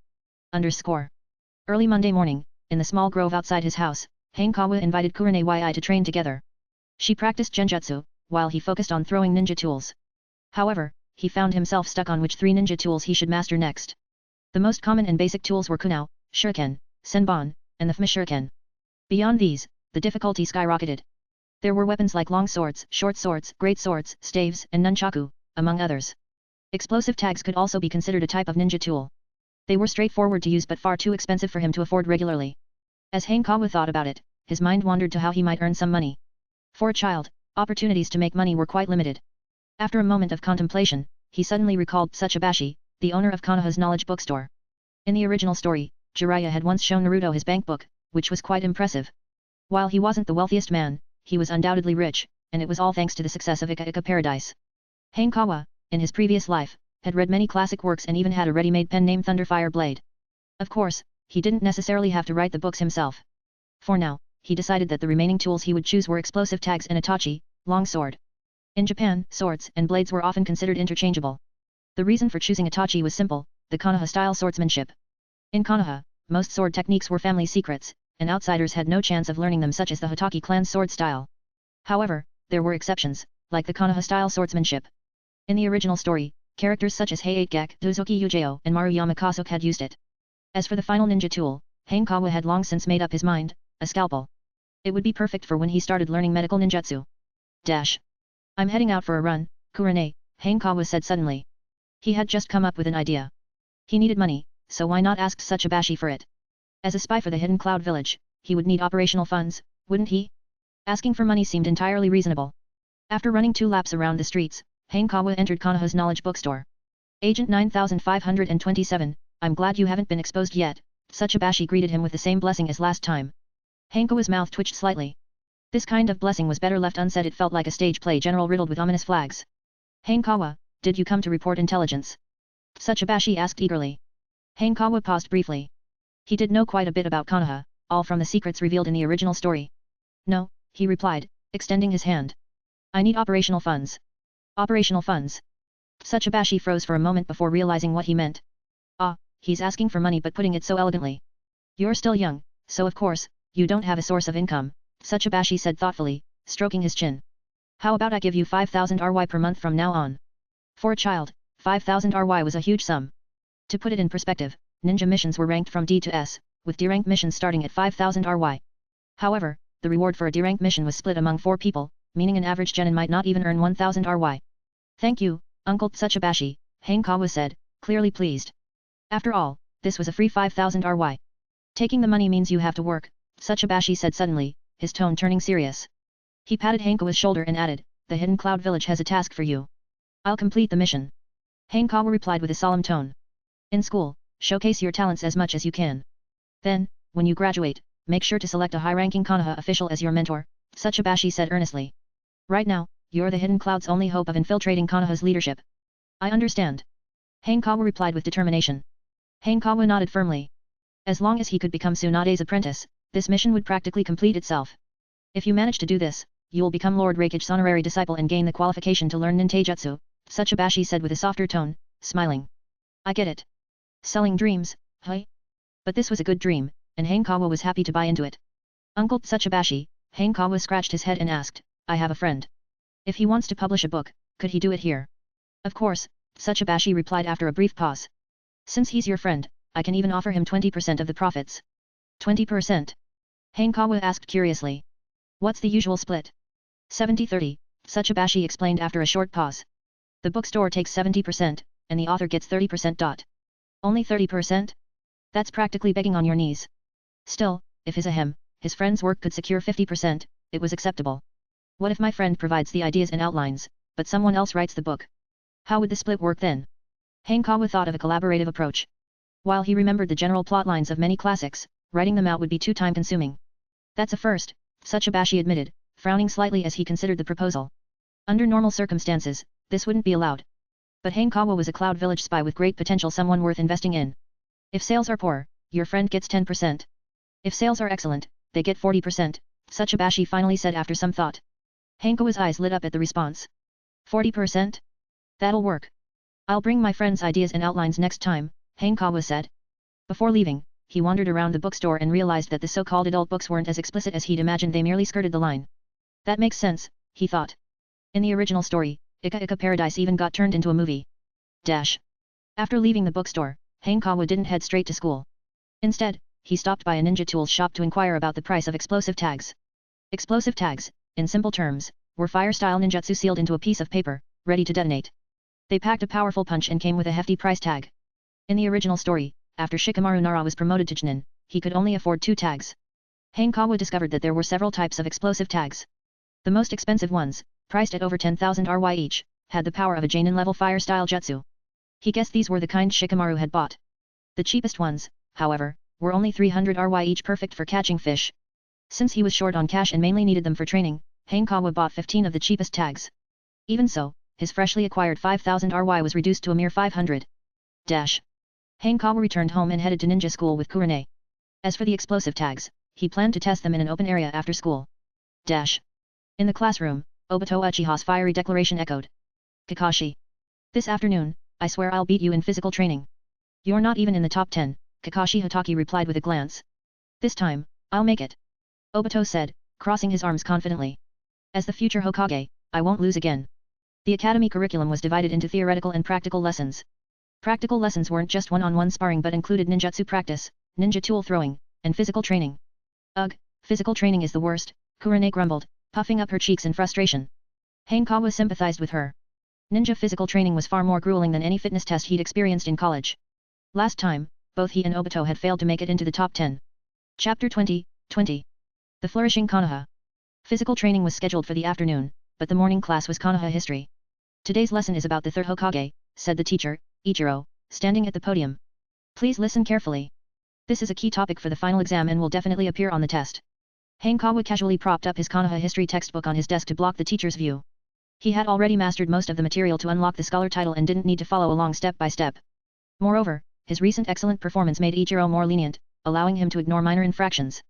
Early Monday morning, in the small grove outside his house, Hanekawa invited Kurane Yi to train together. She practiced Genjutsu, while he focused on throwing ninja tools. However, he found himself stuck on which three ninja tools he should master next. The most common and basic tools were Kunao, Shuriken, Senbon, and the Fuma Shuriken. Beyond these, the difficulty skyrocketed. There were weapons like long swords, short swords, great swords, staves, and nunchaku, among others. Explosive tags could also be considered a type of ninja tool. They were straightforward to use but far too expensive for him to afford regularly. As Hanekawa thought about it, his mind wandered to how he might earn some money. For a child, opportunities to make money were quite limited. After a moment of contemplation, he suddenly recalled Tsuchibashi, the owner of Konoha's knowledge bookstore. In the original story, Jiraiya had once shown Naruto his bank book, which was quite impressive. While he wasn't the wealthiest man, he was undoubtedly rich, and it was all thanks to the success of Ika Ika Paradise. Hanekawa, in his previous life, had read many classic works and even had a ready-made pen named Thunderfire Blade. Of course, he didn't necessarily have to write the books himself. For now, he decided that the remaining tools he would choose were explosive tags and itachi, long sword. In Japan, swords and blades were often considered interchangeable. The reason for choosing itachi was simple, the Konoha-style swordsmanship. In Konoha, most sword techniques were family secrets, and outsiders had no chance of learning them, such as the Hotaki clan's sword style. However, there were exceptions, like the Konoha-style swordsmanship. In the original story, characters such as Heiatgak, Dozoki Yujeo, and Maruyama Kasuke had used it. As for the final ninja tool, Hanekawa had long since made up his mind, a scalpel. It would be perfect for when he started learning medical ninjutsu. Dash. I'm heading out for a run, Kurane, Hanekawa said suddenly. He had just come up with an idea. He needed money, so why not ask Tsuchibashi for it? As a spy for the Hidden Cloud Village, he would need operational funds, wouldn't he? Asking for money seemed entirely reasonable. After running 2 laps around the streets, Hanekawa entered Konoha's knowledge bookstore. Agent 9527, I'm glad you haven't been exposed yet, Tsuchibashi greeted him with the same blessing as last time. Hanekawa's mouth twitched slightly. This kind of blessing was better left unsaid. It felt like a stage play general riddled with ominous flags. Hanekawa, did you come to report intelligence? Tsuchibashi asked eagerly. Hanekawa paused briefly. He did know quite a bit about Konoha, all from the secrets revealed in the original story. No, he replied, extending his hand. I need operational funds. Operational funds. Tsuchibashi froze for a moment before realizing what he meant. Ah, he's asking for money but putting it so elegantly. You're still young, so of course, you don't have a source of income, Tsuchibashi said thoughtfully, stroking his chin. How about I give you 5,000 RY per month from now on? For a child, 5,000 RY was a huge sum. To put it in perspective, ninja missions were ranked from D to S, with D-rank missions starting at 5,000 RY. However, the reward for a D-rank mission was split among 4 people, meaning an average genin might not even earn 1,000 RY. Thank you, Uncle Tsuchibashi, Hanekawa said, clearly pleased. After all, this was a free 5,000 RY. Taking the money means you have to work, Tsuchibashi said suddenly, his tone turning serious. He patted Hanekawa's shoulder and added, the Hidden Cloud Village has a task for you. I'll complete the mission. Hanekawa replied with a solemn tone. In school, showcase your talents as much as you can. Then, when you graduate, make sure to select a high-ranking Konoha official as your mentor, Tsuchibashi said earnestly. Right now, you're the Hidden Cloud's only hope of infiltrating Konoha's leadership. I understand. Hanekawa replied with determination. Hanekawa nodded firmly. As long as he could become Tsunade's apprentice, this mission would practically complete itself. If you manage to do this, you will become Lord Raikage's honorary disciple and gain the qualification to learn nintaijutsu, Tsuchibashi said with a softer tone, smiling. I get it. Selling dreams, huh? But this was a good dream, and Hanekawa was happy to buy into it. Uncle Tsuchibashi, Hanekawa scratched his head and asked, I have a friend. If he wants to publish a book, could he do it here? Of course, Tsuchibashi replied after a brief pause. Since he's your friend, I can even offer him 20% of the profits. 20%? Hanekawa asked curiously. What's the usual split? 70-30, Tsuchibashi explained after a short pause. The bookstore takes 70%, and the author gets 30%. Only 30%? That's practically begging on your knees. Still, if his ahem, his friend's work could secure 50%, it was acceptable. What if my friend provides the ideas and outlines, but someone else writes the book? How would the split work then? Hanekawa thought of a collaborative approach. While he remembered the general plot lines of many classics, writing them out would be too time-consuming. That's a first, Tsuchibashi admitted, frowning slightly as he considered the proposal. Under normal circumstances, this wouldn't be allowed. But Hanekawa was a Cloud Village spy with great potential, someone worth investing in. If sales are poor, your friend gets 10%. If sales are excellent, they get 40%, Tsuchibashi finally said after some thought. Hanekawa's eyes lit up at the response. 40%? That'll work. I'll bring my friend's ideas and outlines next time, Hanekawa said. Before leaving, he wandered around the bookstore and realized that the so-called adult books weren't as explicit as he'd imagined, they merely skirted the line. That makes sense, he thought. In the original story, Ika Ika Paradise even got turned into a movie. After leaving the bookstore, Hanekawa didn't head straight to school. Instead, he stopped by a ninja tools shop to inquire about the price of explosive tags. Explosive tags, in simple terms, were fire-style ninjutsu sealed into a piece of paper, ready to detonate. They packed a powerful punch and came with a hefty price tag. In the original story, after Shikamaru Nara was promoted to Chunin, he could only afford 2 tags. Hanekawa discovered that there were several types of explosive tags. The most expensive ones, priced at over 10,000 RY each, had the power of a Jonin-level fire-style jutsu. He guessed these were the kind Shikamaru had bought. The cheapest ones, however, were only 300 RY each, perfect for catching fish. Since he was short on cash and mainly needed them for training, Hanekawa bought 15 of the cheapest tags. Even so, his freshly acquired 5,000 RY was reduced to a mere 500. Hanekawa returned home and headed to ninja school with Kurane. As for the explosive tags, he planned to test them in an open area after school. In the classroom, Obito Uchiha's fiery declaration echoed. Kakashi. This afternoon, I swear I'll beat you in physical training. You're not even in the top 10, Kakashi Hatake replied with a glance. This time, I'll make it. Obito said, crossing his arms confidently. As the future Hokage, I won't lose again. The academy curriculum was divided into theoretical and practical lessons. Practical lessons weren't just one-on-one sparring but included ninjutsu practice, ninja tool throwing, and physical training. Ugh, physical training is the worst, Kurane grumbled, puffing up her cheeks in frustration. Hanekawa sympathized with her. Ninja physical training was far more grueling than any fitness test he'd experienced in college. Last time, both he and Obito had failed to make it into the top 10. Chapter 20. The Flourishing Konoha. Physical training was scheduled for the afternoon, but the morning class was Konoha history. Today's lesson is about the third Hokage, said the teacher, Ichiro, standing at the podium. Please listen carefully. This is a key topic for the final exam and will definitely appear on the test. Hanekawa casually propped up his Konoha history textbook on his desk to block the teacher's view. He had already mastered most of the material to unlock the scholar title and didn't need to follow along step by step. Moreover, his recent excellent performance made Ichiro more lenient, allowing him to ignore minor infractions.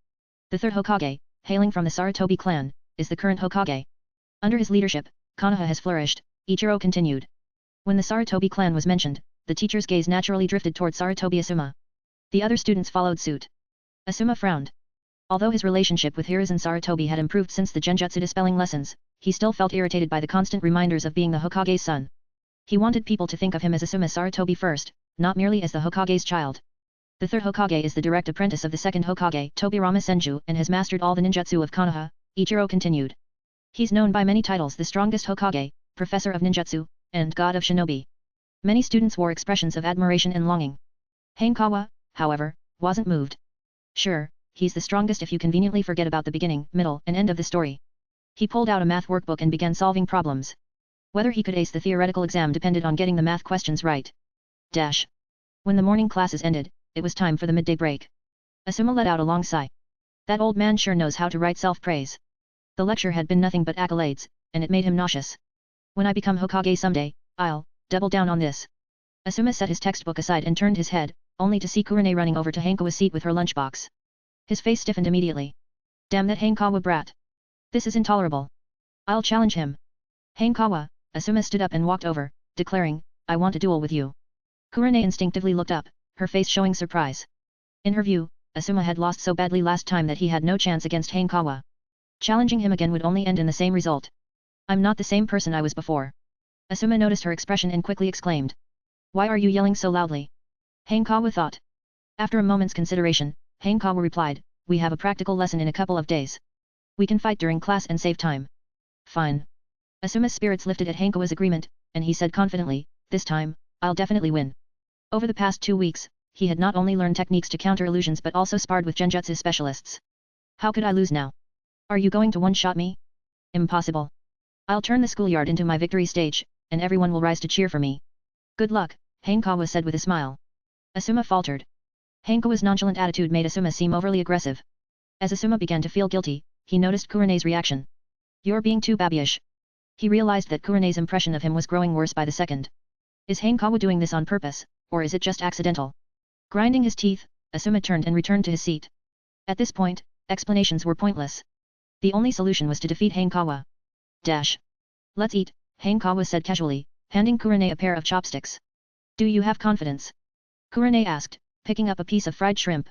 The third Hokage, hailing from the Sarutobi clan, is the current Hokage. Under his leadership, Konoha has flourished, Ichiro continued. When the Sarutobi clan was mentioned, the teacher's gaze naturally drifted toward Sarutobi Asuma. The other students followed suit. Asuma frowned. Although his relationship with Hiruzen Sarutobi had improved since the Genjutsu dispelling lessons, he still felt irritated by the constant reminders of being the Hokage's son. He wanted people to think of him as Asuma Sarutobi first, not merely as the Hokage's child. The third Hokage is the direct apprentice of the second Hokage, Tobirama Senju, and has mastered all the ninjutsu of Konoha, Ichiro continued. He's known by many titles: the strongest Hokage, Professor of Ninjutsu, and God of Shinobi. Many students wore expressions of admiration and longing. Hanekawa, however, wasn't moved. Sure, he's the strongest if you conveniently forget about the beginning, middle, and end of the story. He pulled out a math workbook and began solving problems. Whether he could ace the theoretical exam depended on getting the math questions right. When the morning classes ended, it was time for the midday break. Asuma let out a long sigh. That old man sure knows how to write self-praise. The lecture had been nothing but accolades, and it made him nauseous. When I become Hokage someday, I'll double down on this. Asuma set his textbook aside and turned his head, only to see Kurane running over to Hanekawa's seat with her lunchbox. His face stiffened immediately. Damn that Hanekawa brat. This is intolerable. I'll challenge him. Hanekawa, Asuma stood up and walked over, declaring, I want a duel with you. Kurane instinctively looked up, her face showing surprise. In her view, Asuma had lost so badly last time that he had no chance against Hanekawa. Challenging him again would only end in the same result. I'm not the same person I was before. Asuma noticed her expression and quickly exclaimed. Why are you yelling so loudly? Hanekawa thought. After a moment's consideration, Hanekawa replied, we have a practical lesson in a couple of days. We can fight during class and save time. Fine. Asuma's spirits lifted at Hanekawa's agreement, and he said confidently, this time, I'll definitely win. Over the past 2 weeks, he had not only learned techniques to counter illusions but also sparred with Genjutsu specialists. How could I lose now? Are you going to one-shot me? Impossible. I'll turn the schoolyard into my victory stage, and everyone will rise to cheer for me. Good luck, Hanekawa said with a smile. Asuma faltered. Hanekawa's nonchalant attitude made Asuma seem overly aggressive. As Asuma began to feel guilty, he noticed Kurane's reaction. You're being too babyish. He realized that Kurane's impression of him was growing worse by the second. Is Hanekawa doing this on purpose, or is it just accidental? Grinding his teeth, Asuma turned and returned to his seat. At this point, explanations were pointless. The only solution was to defeat Hanekawa. Let's eat, Hanekawa said casually, handing Kurane a pair of chopsticks. Do you have confidence? Kurane asked, picking up a piece of fried shrimp.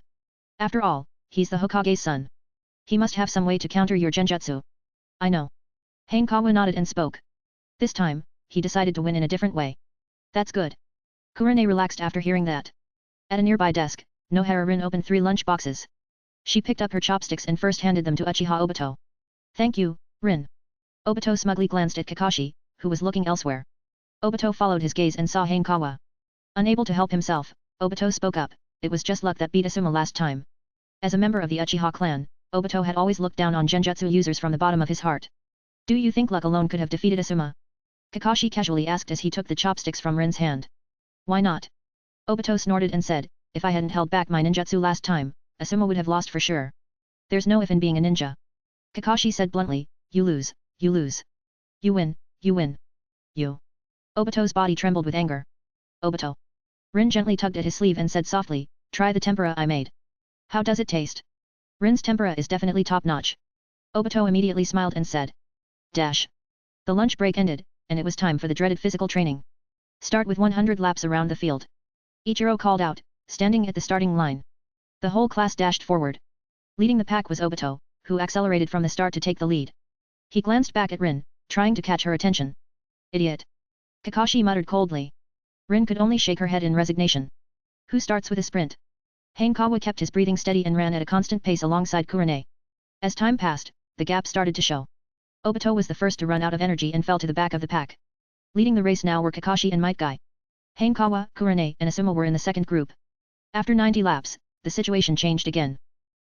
After all, he's the Hokage's son. He must have some way to counter your genjutsu. I know. Hanekawa nodded and spoke. This time, he decided to win in a different way. That's good. Kurane relaxed after hearing that. At a nearby desk, Nohara-rin opened 3 lunch boxes. She picked up her chopsticks and first handed them to Uchiha Obito. Thank you, Rin. Obito smugly glanced at Kakashi, who was looking elsewhere. Obito followed his gaze and saw Hanekawa. Unable to help himself, Obito spoke up, it was just luck that beat Asuma last time. As a member of the Uchiha clan, Obito had always looked down on genjutsu users from the bottom of his heart. Do you think luck alone could have defeated Asuma? Kakashi casually asked as he took the chopsticks from Rin's hand. Why not? Obito snorted and said, if I hadn't held back my ninjutsu last time, Asuma would have lost for sure. There's no if in being a ninja. Kakashi said bluntly, you lose, you lose. You win, you win. You. Obito's body trembled with anger. Obito. Rin gently tugged at his sleeve and said softly, try the tempura I made. How does it taste? Rin's tempura is definitely top-notch. Obito immediately smiled and said. The lunch break ended, and it was time for the dreaded physical training. Start with 100 laps around the field. Ichiro called out, standing at the starting line. The whole class dashed forward. Leading the pack was Obito, who accelerated from the start to take the lead. He glanced back at Rin, trying to catch her attention. Idiot. Kakashi muttered coldly. Rin could only shake her head in resignation. Who starts with a sprint? Hanekawa kept his breathing steady and ran at a constant pace alongside Kurane. As time passed, the gap started to show. Obito was the first to run out of energy and fell to the back of the pack. Leading the race now were Kakashi and Might Guy. Hanekawa, Kurane, and Asuma were in the second group. After 90 laps, the situation changed again.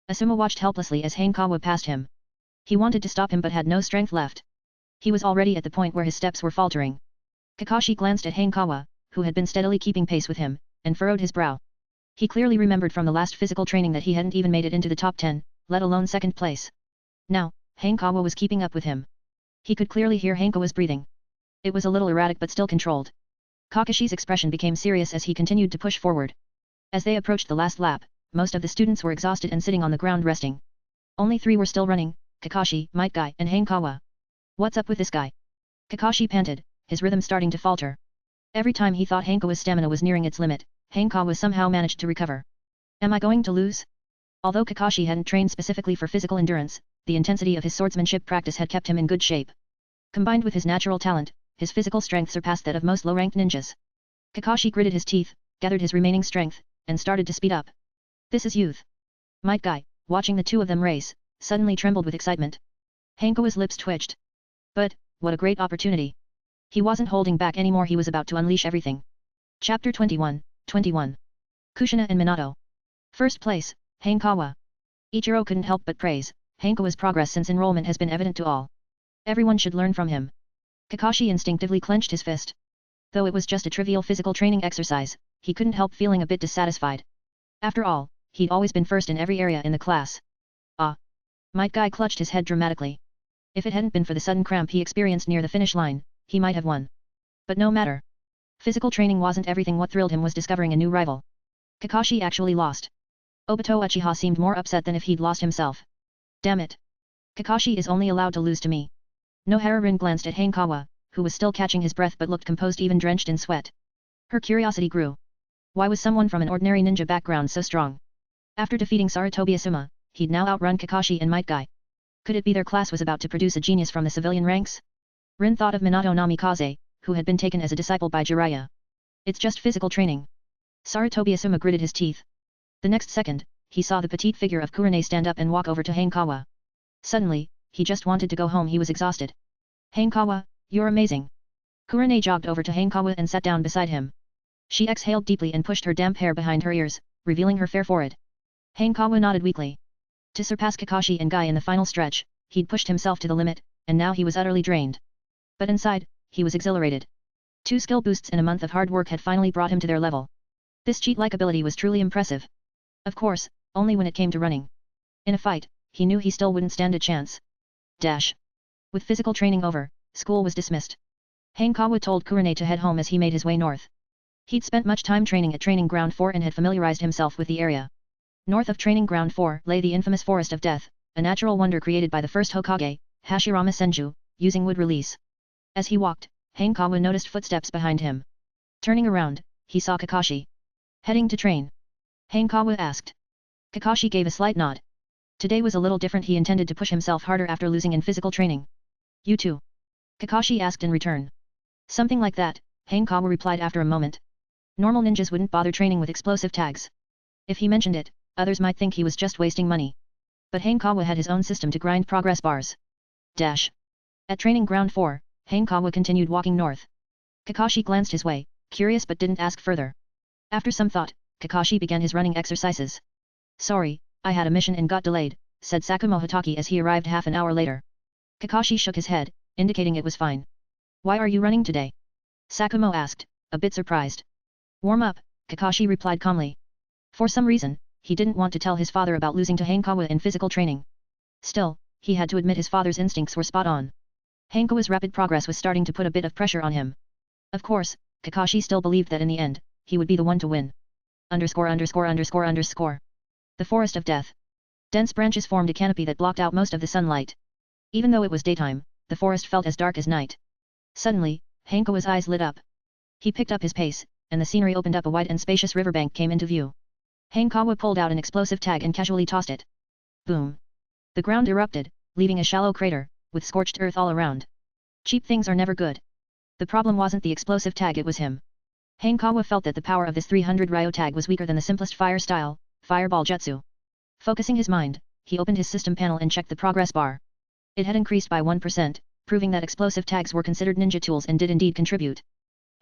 Asuma watched helplessly as Hanekawa passed him. He wanted to stop him but had no strength left. He was already at the point where his steps were faltering. Kakashi glanced at Hanekawa, who had been steadily keeping pace with him, and furrowed his brow. He clearly remembered from the last physical training that he hadn't even made it into the top 10, let alone second place. Now, Hanekawa was keeping up with him. He could clearly hear Hanekawa's breathing. It was a little erratic but still controlled. Kakashi's expression became serious as he continued to push forward. As they approached the last lap, most of the students were exhausted and sitting on the ground resting. Only 3 were still running, Kakashi, Might Guy, and Hanekawa. What's up with this guy? Kakashi panted, his rhythm starting to falter. Every time he thought Hanekawa's stamina was nearing its limit, Hanekawa somehow managed to recover. Am I going to lose? Although Kakashi hadn't trained specifically for physical endurance, the intensity of his swordsmanship practice had kept him in good shape. Combined with his natural talent, his physical strength surpassed that of most low-ranked ninjas. Kakashi gritted his teeth, gathered his remaining strength, and started to speed up. This is youth. Might Guy, watching the two of them race, suddenly trembled with excitement. Hanekawa's lips twitched. But, what a great opportunity. He wasn't holding back anymore, he was about to unleash everything. Chapter 21, Kushina and Minato. First place, Hanekawa. Ichiro couldn't help but praise, Hanekawa's progress since enrollment has been evident to all. Everyone should learn from him. Kakashi instinctively clenched his fist. Though it was just a trivial physical training exercise, he couldn't help feeling a bit dissatisfied. After all, he'd always been first in every area in the class. Ah! Might Guy clutched his head dramatically. If it hadn't been for the sudden cramp he experienced near the finish line, he might have won. But no matter. Physical training wasn't everything. What thrilled him was discovering a new rival. Kakashi actually lost. Obito Uchiha seemed more upset than if he'd lost himself. Damn it. Kakashi is only allowed to lose to me. Nohara glanced at Hanekawa, who was still catching his breath but looked composed even drenched in sweat. Her curiosity grew. Why was someone from an ordinary ninja background so strong? After defeating Sarutobi Asuma, he'd now outrun Kakashi and Might Guy. Could it be their class was about to produce a genius from the civilian ranks? Rin thought of Minato Namikaze, who had been taken as a disciple by Jiraiya. It's just physical training. Sarutobi Asuma gritted his teeth. The next second, he saw the petite figure of Kurane stand up and walk over to Hanekawa. Suddenly, he just wanted to go home. He was exhausted. Hanekawa, you're amazing. Kurane jogged over to Hanekawa and sat down beside him. She exhaled deeply and pushed her damp hair behind her ears, revealing her fair forehead. Hanekawa nodded weakly. To surpass Kakashi and Guy in the final stretch, he'd pushed himself to the limit, and now he was utterly drained. But inside, he was exhilarated. 2 skill boosts in a month of hard work had finally brought him to their level. This cheat-like ability was truly impressive. Of course, only when it came to running. In a fight, he knew he still wouldn't stand a chance. Dash. With physical training over, school was dismissed. Hanekawa told Kurane to head home as he made his way north. He'd spent much time training at Training Ground 4 and had familiarized himself with the area. North of Training Ground 4 lay the infamous Forest of Death, a natural wonder created by the first Hokage, Hashirama Senju, using wood release. As he walked, Hanekawa noticed footsteps behind him. Turning around, he saw Kakashi. Heading to train? Hanekawa asked. Kakashi gave a slight nod. Today was a little different. He intended to push himself harder after losing in physical training. You too? Kakashi asked in return. Something like that, Hanekawa replied after a moment. Normal ninjas wouldn't bother training with explosive tags. If he mentioned it, others might think he was just wasting money. But Hanekawa had his own system to grind progress bars. Dash. At Training Ground 4, Hanekawa continued walking north. Kakashi glanced his way, curious but didn't ask further. After some thought, Kakashi began his running exercises. Sorry, I had a mission and got delayed, said Sakumo Hitaki as he arrived half an hour later. Kakashi shook his head, indicating it was fine. Why are you running today? Sakumo asked, a bit surprised. Warm up, Kakashi replied calmly. For some reason, he didn't want to tell his father about losing to Hanekawa in physical training. Still, he had to admit his father's instincts were spot on. Hanekawa's rapid progress was starting to put a bit of pressure on him. Of course, Kakashi still believed that in the end, he would be the one to win. The Forest of Death. Dense branches formed a canopy that blocked out most of the sunlight. Even though it was daytime, the forest felt as dark as night. Suddenly, Hanekawa's eyes lit up. He picked up his pace, and the scenery opened up. A wide and spacious riverbank came into view. Hanekawa pulled out an explosive tag and casually tossed it. Boom. The ground erupted, leaving a shallow crater, with scorched earth all around. Cheap things are never good. The problem wasn't the explosive tag, it was him. Hanekawa felt that the power of this 300 Ryo tag was weaker than the simplest fire style, fireball jutsu. Focusing his mind, he opened his system panel and checked the progress bar. It had increased by 1%, proving that explosive tags were considered ninja tools and did indeed contribute.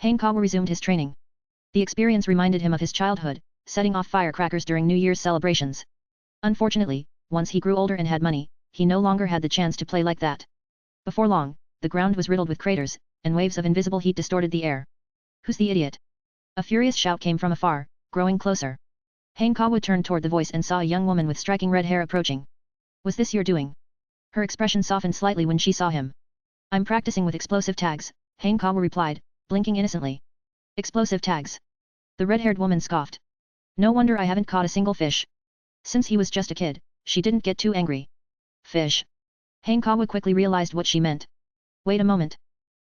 Hanekawa resumed his training. The experience reminded him of his childhood, setting off firecrackers during New Year's celebrations. Unfortunately, once he grew older and had money, he no longer had the chance to play like that. Before long, the ground was riddled with craters, and waves of invisible heat distorted the air. Who's the idiot? A furious shout came from afar, growing closer. Hanekawa turned toward the voice and saw a young woman with striking red hair approaching. Was this your doing? Her expression softened slightly when she saw him. I'm practicing with explosive tags, Hanekawa replied, blinking innocently. Explosive tags? The red-haired woman scoffed. No wonder I haven't caught a single fish. Since he was just a kid, she didn't get too angry. Fish. Hanekawa quickly realized what she meant. Wait a moment.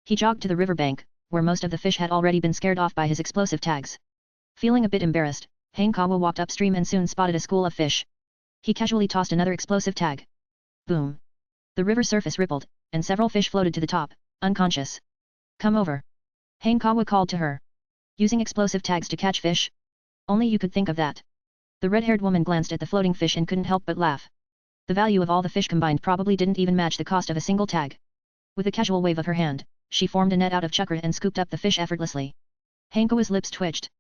He jogged to the riverbank, where most of the fish had already been scared off by his explosive tags. Feeling a bit embarrassed, Hanekawa walked upstream and soon spotted a school of fish. He casually tossed another explosive tag. Boom. The river surface rippled, and several fish floated to the top, unconscious. Come over. Hanekawa called to her. Using explosive tags to catch fish? Only you could think of that. The red-haired woman glanced at the floating fish and couldn't help but laugh. The value of all the fish combined probably didn't even match the cost of a single tag. With a casual wave of her hand, she formed a net out of chakra and scooped up the fish effortlessly. Hanekawa's lips twitched.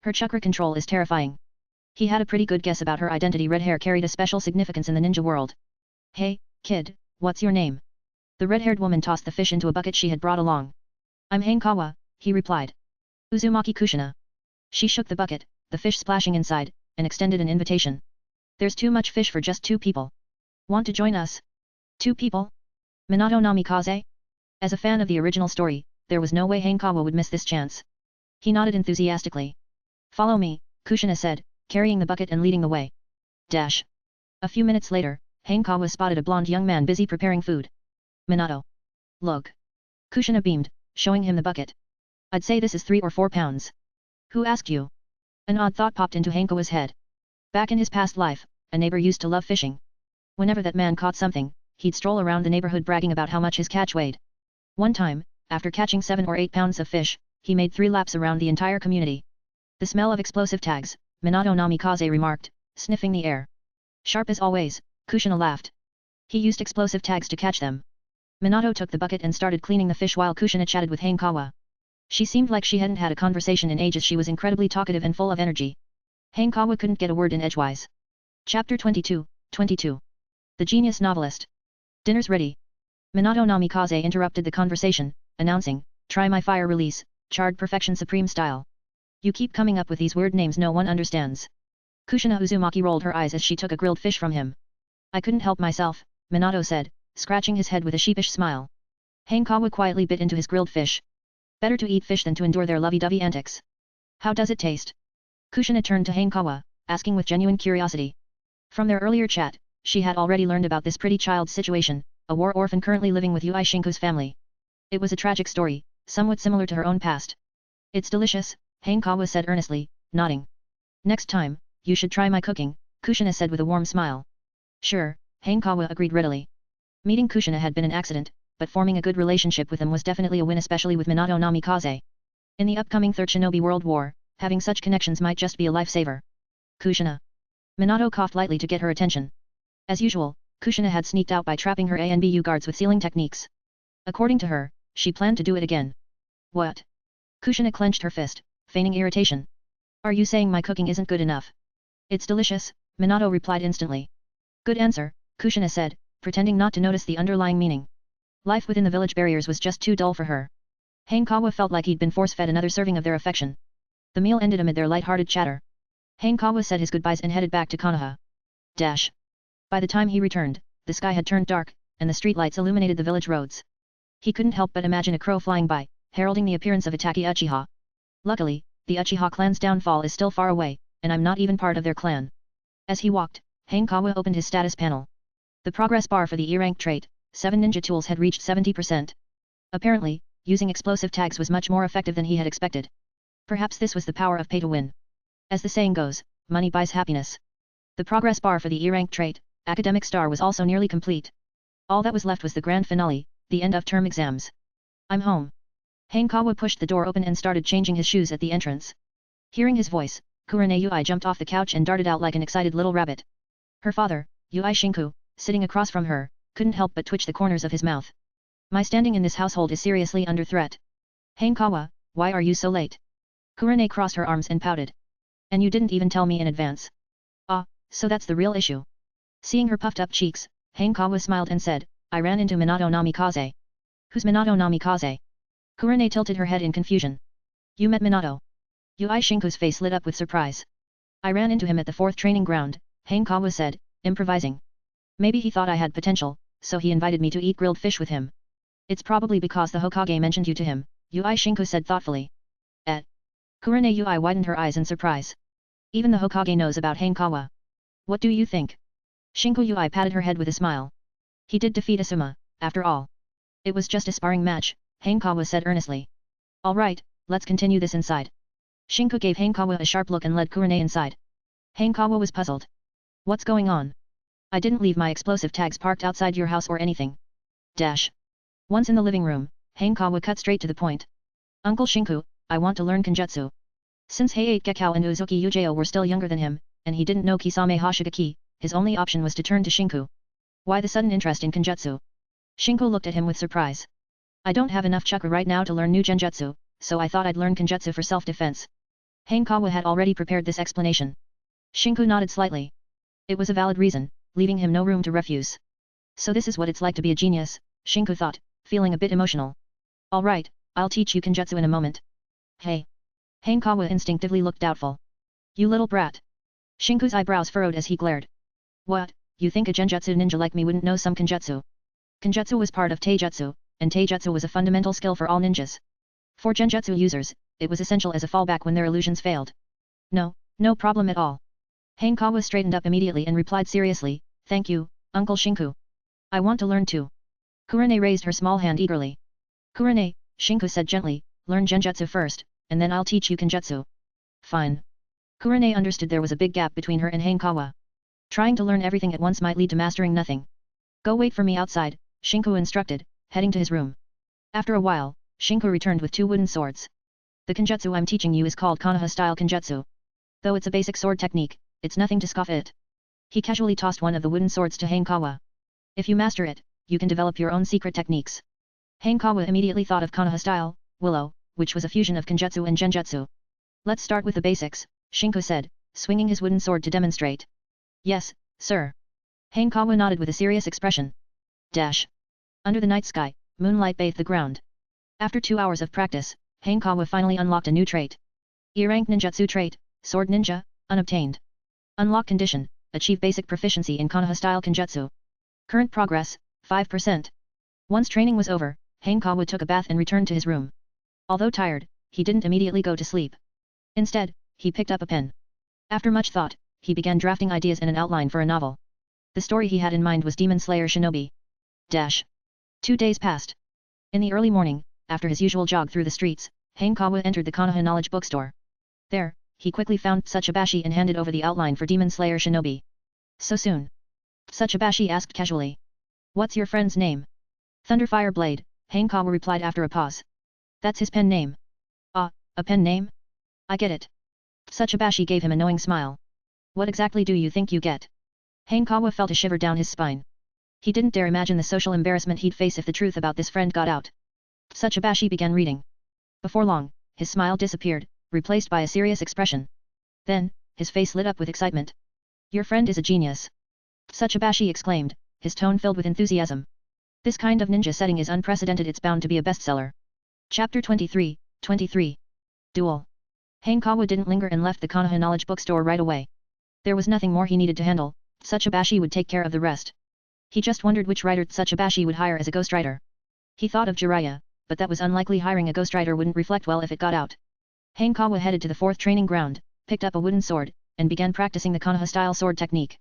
Her chakra control is terrifying. He had a pretty good guess about her identity. Red hair carried a special significance in the ninja world. Hey, kid, what's your name? The red-haired woman tossed the fish into a bucket she had brought along. I'm Hanekawa, he replied. Uzumaki Kushina. She shook the bucket, the fish splashing inside, and extended an invitation. There's too much fish for just 2 people. Want to join us? 2 people? Minato Namikaze? As a fan of the original story, there was no way Hanekawa would miss this chance. He nodded enthusiastically. Follow me, Kushina said, carrying the bucket and leading the way. Dash. A few minutes later, Hanekawa spotted a blonde young man busy preparing food. Minato. Look. Kushina beamed, showing him the bucket. I'd say this is 3 or 4 pounds. Who asked you? An odd thought popped into Hanekawa's head. Back in his past life, a neighbor used to love fishing. Whenever that man caught something, he'd stroll around the neighborhood bragging about how much his catch weighed. One time, after catching 7 or 8 pounds of fish, he made 3 laps around the entire community. The smell of explosive tags, Minato Namikaze remarked, sniffing the air. Sharp as always, Kushina laughed. He used explosive tags to catch them. Minato took the bucket and started cleaning the fish while Kushina chatted with Hanekawa. She seemed like she hadn't had a conversation in ages. She was incredibly talkative and full of energy. Hanekawa couldn't get a word in edgewise. Chapter 22, 22. The Genius Novelist. Dinner's ready. Minato Namikaze interrupted the conversation, announcing, try my fire release, charred perfection supreme style. You keep coming up with these weird names no one understands. Kushina Uzumaki rolled her eyes as she took a grilled fish from him. I couldn't help myself, Minato said, scratching his head with a sheepish smile. Hanekawa quietly bit into his grilled fish. Better to eat fish than to endure their lovey-dovey antics. How does it taste? Kushina turned to Hanekawa, asking with genuine curiosity. From their earlier chat, she had already learned about this pretty child's situation, a war orphan currently living with Yui Shinku's family. It was a tragic story, somewhat similar to her own past. It's delicious, Hanekawa said earnestly, nodding. Next time, you should try my cooking, Kushina said with a warm smile. Sure, Hanekawa agreed readily. Meeting Kushina had been an accident, but forming a good relationship with him was definitely a win, especially with Minato Namikaze. In the upcoming Third Shinobi World War, having such connections might just be a lifesaver. Kushina. Minato coughed lightly to get her attention. As usual, Kushina had sneaked out by trapping her ANBU guards with sealing techniques. According to her, she planned to do it again. What? Kushina clenched her fist, feigning irritation. Are you saying my cooking isn't good enough? It's delicious, Minato replied instantly. Good answer, Kushina said, pretending not to notice the underlying meaning. Life within the village barriers was just too dull for her. Hanekawa felt like he'd been force-fed another serving of their affection. The meal ended amid their light-hearted chatter. Hanekawa said his goodbyes and headed back to Konoha. Dash. By the time he returned, the sky had turned dark, and the streetlights illuminated the village roads. He couldn't help but imagine a crow flying by, heralding the appearance of Itaki Uchiha. Luckily, the Uchiha clan's downfall is still far away, and I'm not even part of their clan. As he walked, Hanekawa opened his status panel. The progress bar for the E-rank trait, 7 ninja tools had reached 70%. Apparently, using explosive tags was much more effective than he had expected. Perhaps this was the power of pay to win. As the saying goes, money buys happiness. The progress bar for the E-rank trait, academic star, was also nearly complete. All that was left was the grand finale, the end of term exams. I'm home. Hanekawa pushed the door open and started changing his shoes at the entrance. Hearing his voice, Kurane Yui jumped off the couch and darted out like an excited little rabbit. Her father, Yui Shinku, sitting across from her, couldn't help but twitch the corners of his mouth. My standing in this household is seriously under threat. Hanekawa, why are you so late? Kurane crossed her arms and pouted. And you didn't even tell me in advance. Ah, so that's the real issue. Seeing her puffed up cheeks, Hanekawa smiled and said, I ran into Minato Namikaze. Who's Minato Namikaze? Kurane tilted her head in confusion. You met Minato. Yui Shinku's face lit up with surprise. I ran into him at the 4th training ground, Hanekawa said, improvising. Maybe he thought I had potential, so he invited me to eat grilled fish with him. It's probably because the Hokage mentioned you to him, Yui Shinku said thoughtfully. Kurane Yui widened her eyes in surprise. Even the Hokage knows about Hanekawa. What do you think? Shinku Yui patted her head with a smile. He did defeat Asuma, after all. It was just a sparring match, Hanekawa said earnestly. Alright, let's continue this inside. Shinku gave Hanekawa a sharp look and led Kurane inside. Hanekawa was puzzled. What's going on? I didn't leave my explosive tags parked outside your house or anything. Dash. Once in the living room, Hanekawa cut straight to the point. Uncle Shinku, I want to learn Genjutsu. Since H Kawa and Uzuki Ujao were still younger than him, and he didn't know Kisame Hoshigaki, his only option was to turn to Shinku. Why the sudden interest in Genjutsu? Shinku looked at him with surprise. I don't have enough chakra right now to learn new Genjutsu, so I thought I'd learn Genjutsu for self-defense. Hanekawa had already prepared this explanation. Shinku nodded slightly. It was a valid reason, leaving him no room to refuse. So this is what it's like to be a genius, Shinku thought, feeling a bit emotional. Alright, I'll teach you Genjutsu in a moment. Hey. Hanekawa instinctively looked doubtful. You little brat. Shinku's eyebrows furrowed as he glared. What, you think a Genjutsu ninja like me wouldn't know some Genjutsu? Genjutsu was part of Taijutsu, and Taijutsu was a fundamental skill for all ninjas. For Genjutsu users, it was essential as a fallback when their illusions failed. No problem at all. Hanekawa straightened up immediately and replied seriously, thank you, Uncle Shinku. I want to learn too. Kurane raised her small hand eagerly. Kurane, Shinku said gently, learn Genjutsu first, and then I'll teach you Genjutsu. Fine. Kurane understood there was a big gap between her and Hanekawa. Trying to learn everything at once might lead to mastering nothing. Go wait for me outside, Shinku instructed, heading to his room. After a while, Shinku returned with 2 wooden swords. The Genjutsu I'm teaching you is called Konoha-style Genjutsu. Though it's a basic sword technique, it's nothing to scoff at. He casually tossed one of the wooden swords to Hanekawa. If you master it, you can develop your own secret techniques. Hanekawa immediately thought of Konoha-style, Willow, which was a fusion of Genjutsu and Genjutsu. Let's start with the basics, Shinku said, swinging his wooden sword to demonstrate. Yes, sir. Hanekawa nodded with a serious expression. Dash. Under the night sky, moonlight bathed the ground. After 2 hours of practice, Hanekawa finally unlocked a new trait. E-rank ninjutsu trait, Sword Ninja, unobtained. Unlock condition, achieve basic proficiency in Konoha-style Genjutsu. Current progress, 5%. Once training was over, Hanekawa took a bath and returned to his room. Although tired, he didn't immediately go to sleep. Instead, he picked up a pen. After much thought, he began drafting ideas and an outline for a novel. The story he had in mind was Demon Slayer Shinobi. Dash. 2 days passed. In the early morning, after his usual jog through the streets, Hanekawa entered the Konoha Knowledge Bookstore. There, he quickly found Tsuchibashi and handed over the outline for Demon Slayer Shinobi. So soon? Tsuchibashi asked casually. What's your friend's name? Thunderfire Blade, Hanekawa replied after a pause. That's his pen name. Ah, a pen name? I get it. Tsuchibashi gave him a knowing smile. What exactly do you think you get? Hanekawa felt a shiver down his spine. He didn't dare imagine the social embarrassment he'd face if the truth about this friend got out. Tsuchibashi began reading. Before long, his smile disappeared, replaced by a serious expression. Then, his face lit up with excitement. Your friend is a genius. Tsuchibashi exclaimed, his tone filled with enthusiasm. This kind of ninja setting is unprecedented, it's bound to be a bestseller. Chapter 23, Duel. Hanekawa didn't linger and left the Konoha Knowledge Bookstore right away. There was nothing more he needed to handle, Tsuchibashi would take care of the rest. He just wondered which writer Tsuchibashi would hire as a ghostwriter. He thought of Jiraiya, but that was unlikely. Hiring a ghostwriter wouldn't reflect well if it got out. Hanekawa headed to the 4th training ground, picked up a wooden sword, and began practicing the Konoha-style sword technique.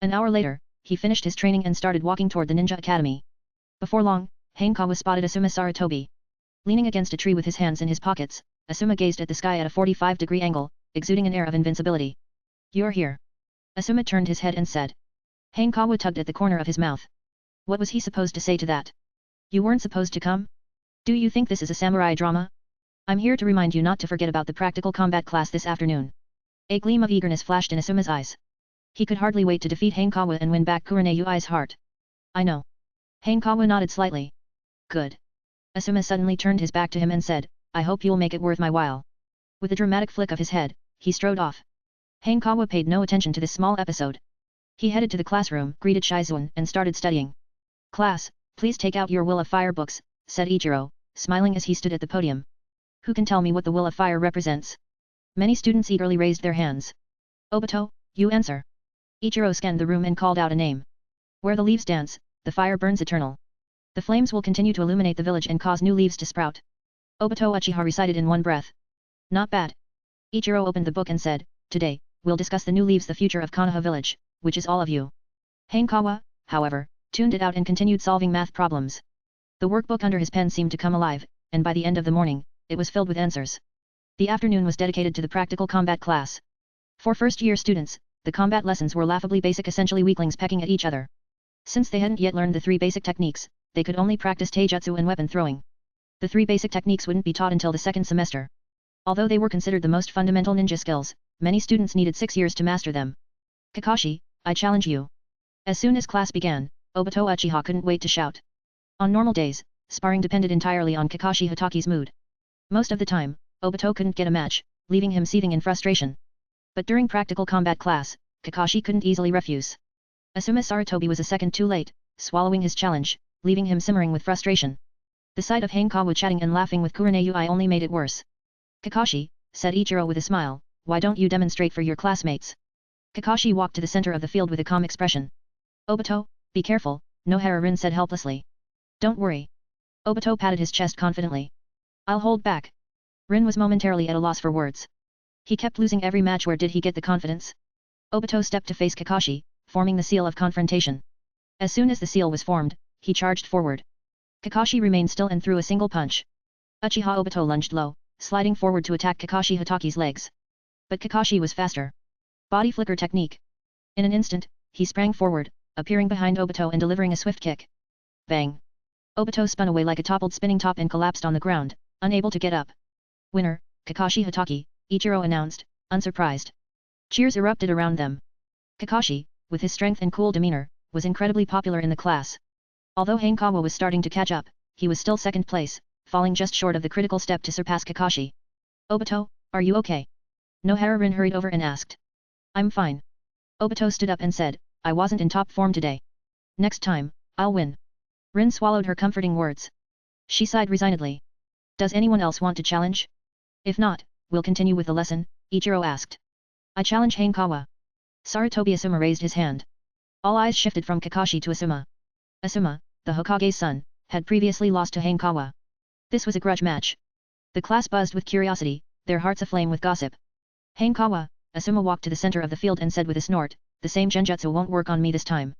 An hour later, he finished his training and started walking toward the Ninja Academy. Before long, Hanekawa spotted Asuma Sarutobi. Leaning against a tree with his hands in his pockets, Asuma gazed at the sky at a 45-degree angle, exuding an air of invincibility. You're here. Asuma turned his head and said. Hanekawa tugged at the corner of his mouth. What was he supposed to say to that? You weren't supposed to come? Do you think this is a samurai drama? I'm here to remind you not to forget about the practical combat class this afternoon. A gleam of eagerness flashed in Asuma's eyes. He could hardly wait to defeat Hanekawa and win back Kurane-Ui's heart. I know. Hanekawa nodded slightly. Good. Asuma suddenly turned his back to him and said, I hope you'll make it worth my while. With a dramatic flick of his head, he strode off. Hanekawa paid no attention to this small episode. He headed to the classroom, greeted Shizuan, and started studying. Class, please take out your Will of Fire books, said Ichiro, smiling as he stood at the podium. Who can tell me what the Will of Fire represents? Many students eagerly raised their hands. Obito, you answer. Ichiro scanned the room and called out a name. Where the leaves dance, the fire burns eternal. The flames will continue to illuminate the village and cause new leaves to sprout. Obito Uchiha recited in one breath. Not bad. Ichiro opened the book and said, Today, we'll discuss the new leaves, the future of Konoha village, which is all of you. Hanekawa, however, tuned it out and continued solving math problems. The workbook under his pen seemed to come alive, and by the end of the morning, it was filled with answers. The afternoon was dedicated to the practical combat class. For first-year students, the combat lessons were laughably basic, essentially weaklings pecking at each other. Since they hadn't yet learned the 3 basic techniques, they could only practice taijutsu and weapon throwing. The 3 basic techniques wouldn't be taught until the second semester. Although they were considered the most fundamental ninja skills, many students needed 6 years to master them. Kakashi, I challenge you. As soon as class began, Obito Uchiha couldn't wait to shout. On normal days, sparring depended entirely on Kakashi Hataki's mood. Most of the time, Obito couldn't get a match, leaving him seething in frustration. But during practical combat class, Kakashi couldn't easily refuse. Asuma Sarutobi was a second too late, swallowing his challenge, leaving him simmering with frustration. The sight of Hanekawa chatting and laughing with Kurenei only made it worse. Kakashi, said Ichiro with a smile, why don't you demonstrate for your classmates? Kakashi walked to the center of the field with a calm expression. Obito, be careful, Nohara-rin said helplessly. Don't worry. Obito patted his chest confidently. I'll hold back. Rin was momentarily at a loss for words. He kept losing every match. Where did he get the confidence? Obito stepped to face Kakashi, forming the seal of confrontation. As soon as the seal was formed, he charged forward. Kakashi remained still and threw a single punch. Uchiha Obito lunged low, sliding forward to attack Kakashi Hataki's legs. But Kakashi was faster. Body flicker technique. In an instant, he sprang forward, appearing behind Obito and delivering a swift kick. Bang! Obito spun away like a toppled spinning top and collapsed on the ground, unable to get up. Winner, Kakashi Hataki, Ichiro announced, unsurprised. Cheers erupted around them. Kakashi, with his strength and cool demeanor, was incredibly popular in the class. Although Hanekawa was starting to catch up, he was still second place, falling just short of the critical step to surpass Kakashi. Obito, are you okay? Nohara-rin hurried over and asked. I'm fine. Obito stood up and said, I wasn't in top form today. Next time, I'll win. Rin swallowed her comforting words. She sighed resignedly. Does anyone else want to challenge? If not, we'll continue with the lesson, Ichiro asked. I challenge Hanekawa. Sarutobi Asuma raised his hand. All eyes shifted from Kakashi to Asuma. Asuma, the Hokage's son, had previously lost to Hanekawa. This was a grudge match. The class buzzed with curiosity, their hearts aflame with gossip. Hanekawa, Asuma walked to the center of the field and said with a snort, the same genjutsu won't work on me this time.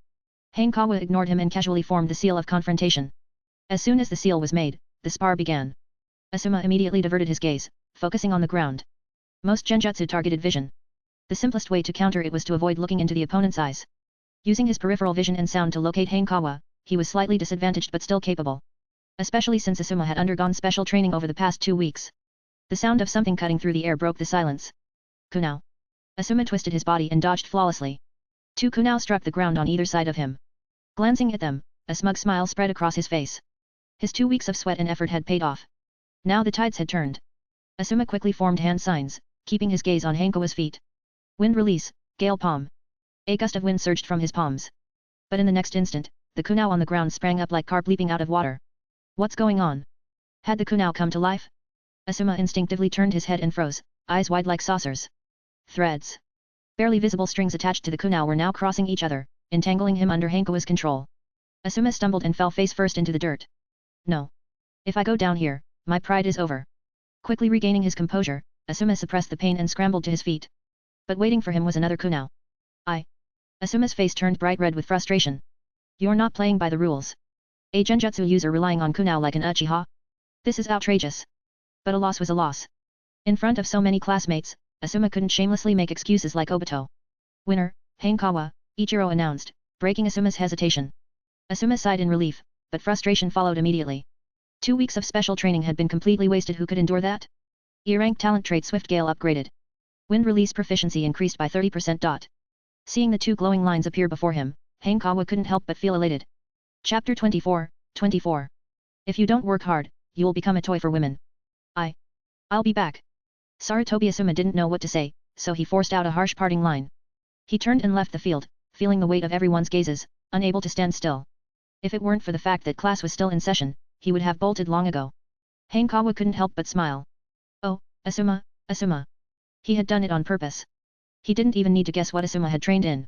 Hanekawa ignored him and casually formed the seal of confrontation. As soon as the seal was made, the spar began. Asuma immediately diverted his gaze, focusing on the ground. Most genjutsu targeted vision. The simplest way to counter it was to avoid looking into the opponent's eyes. Using his peripheral vision and sound to locate Hanekawa, he was slightly disadvantaged but still capable. Especially since Asuma had undergone special training over the past 2 weeks. The sound of something cutting through the air broke the silence. Kunao. Asuma twisted his body and dodged flawlessly. 2 kunao struck the ground on either side of him. Glancing at them, a smug smile spread across his face. His 2 weeks of sweat and effort had paid off. Now the tides had turned. Asuma quickly formed hand signs, keeping his gaze on Hanekawa's feet. Wind release, gale palm. A gust of wind surged from his palms. But in the next instant, the kunao on the ground sprang up like carp leaping out of water. What's going on? Had the kunao come to life? Asuma instinctively turned his head and froze, eyes wide like saucers. Threads. Barely visible strings attached to the kunao were now crossing each other, entangling him under Hanekawa's control. Asuma stumbled and fell face first into the dirt. No. If I go down here, my pride is over. Quickly regaining his composure, Asuma suppressed the pain and scrambled to his feet. But waiting for him was another kunao. Asuma's face turned bright red with frustration. You're not playing by the rules. A genjutsu user relying on kunao like an Uchiha? This is outrageous. But a loss was a loss. In front of so many classmates, Asuma couldn't shamelessly make excuses like Obito. Winner, Hanekawa, Ichiro announced, breaking Asuma's hesitation. Asuma sighed in relief, but frustration followed immediately. 2 weeks of special training had been completely wasted. Who could endure that? E-rank talent trait Swift Gale upgraded. Wind release proficiency increased by 30%. Seeing the 2 glowing lines appear before him, Hanekawa couldn't help but feel elated. Chapter 24, 24. If you don't work hard, you'll become a toy for women. I'll be back. Sarutobi Asuma didn't know what to say, so he forced out a harsh parting line. He turned and left the field, feeling the weight of everyone's gazes, unable to stand still. If it weren't for the fact that class was still in session, he would have bolted long ago. Hanekawa couldn't help but smile. Oh, Asuma, Asuma. He had done it on purpose. He didn't even need to guess what Asuma had trained in.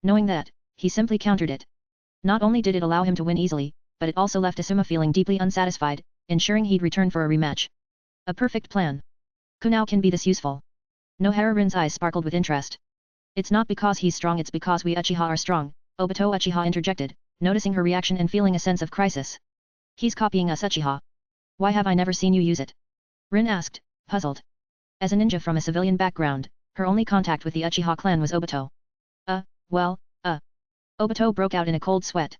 Knowing that, he simply countered it. Not only did it allow him to win easily, but it also left Asuma feeling deeply unsatisfied, ensuring he'd return for a rematch. A perfect plan. Kunao can be this useful. Nohara-rin's eyes sparkled with interest. It's not because he's strong, it's because we Uchiha are strong, Obito Uchiha interjected, noticing her reaction and feeling a sense of crisis. He's copying us Uchiha. Why have I never seen you use it? Rin asked, puzzled. As a ninja from a civilian background, her only contact with the Uchiha clan was Obito. Obito broke out in a cold sweat.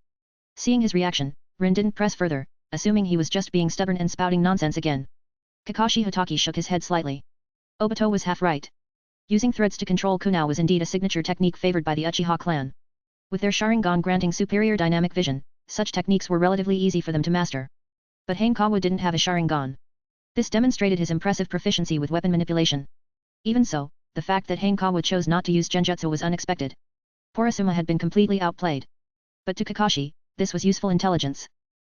Seeing his reaction, Rin didn't press further, assuming he was just being stubborn and spouting nonsense again. Kakashi Hatake shook his head slightly. Obito was half right. Using threads to control Kunao was indeed a signature technique favored by the Uchiha clan. With their Sharingan granting superior dynamic vision, such techniques were relatively easy for them to master. But Hanekawa didn't have a Sharingan. This demonstrated his impressive proficiency with weapon manipulation. Even so, the fact that Hanekawa chose not to use Genjutsu was unexpected. Poor Asuma had been completely outplayed. But to Kakashi, this was useful intelligence.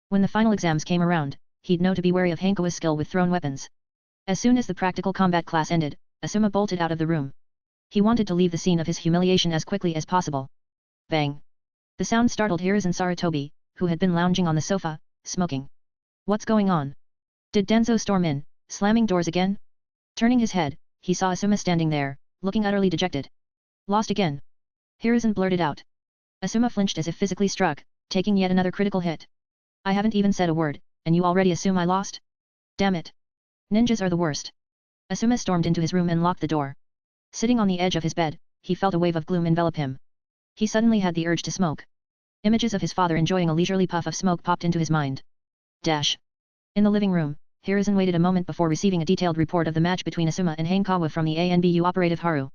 When the final exams came around, he'd know to be wary of Hanekawa's skill with thrown weapons. As soon as the practical combat class ended, Asuma bolted out of the room. He wanted to leave the scene of his humiliation as quickly as possible. Bang! The sound startled Hiruzen Sarutobi, who had been lounging on the sofa, smoking. What's going on? Did Danzo storm in, slamming doors again? Turning his head, he saw Asuma standing there, looking utterly dejected. Lost again? Hiruzen blurted out. Asuma flinched as if physically struck, taking yet another critical hit. I haven't even said a word, and you already assume I lost? Damn it. Ninjas are the worst. Asuma stormed into his room and locked the door. Sitting on the edge of his bed, he felt a wave of gloom envelop him. He suddenly had the urge to smoke. Images of his father enjoying a leisurely puff of smoke popped into his mind. In the living room, Hiruzen waited a moment before receiving a detailed report of the match between Asuma and Hanekawa from the ANBU operative Haru.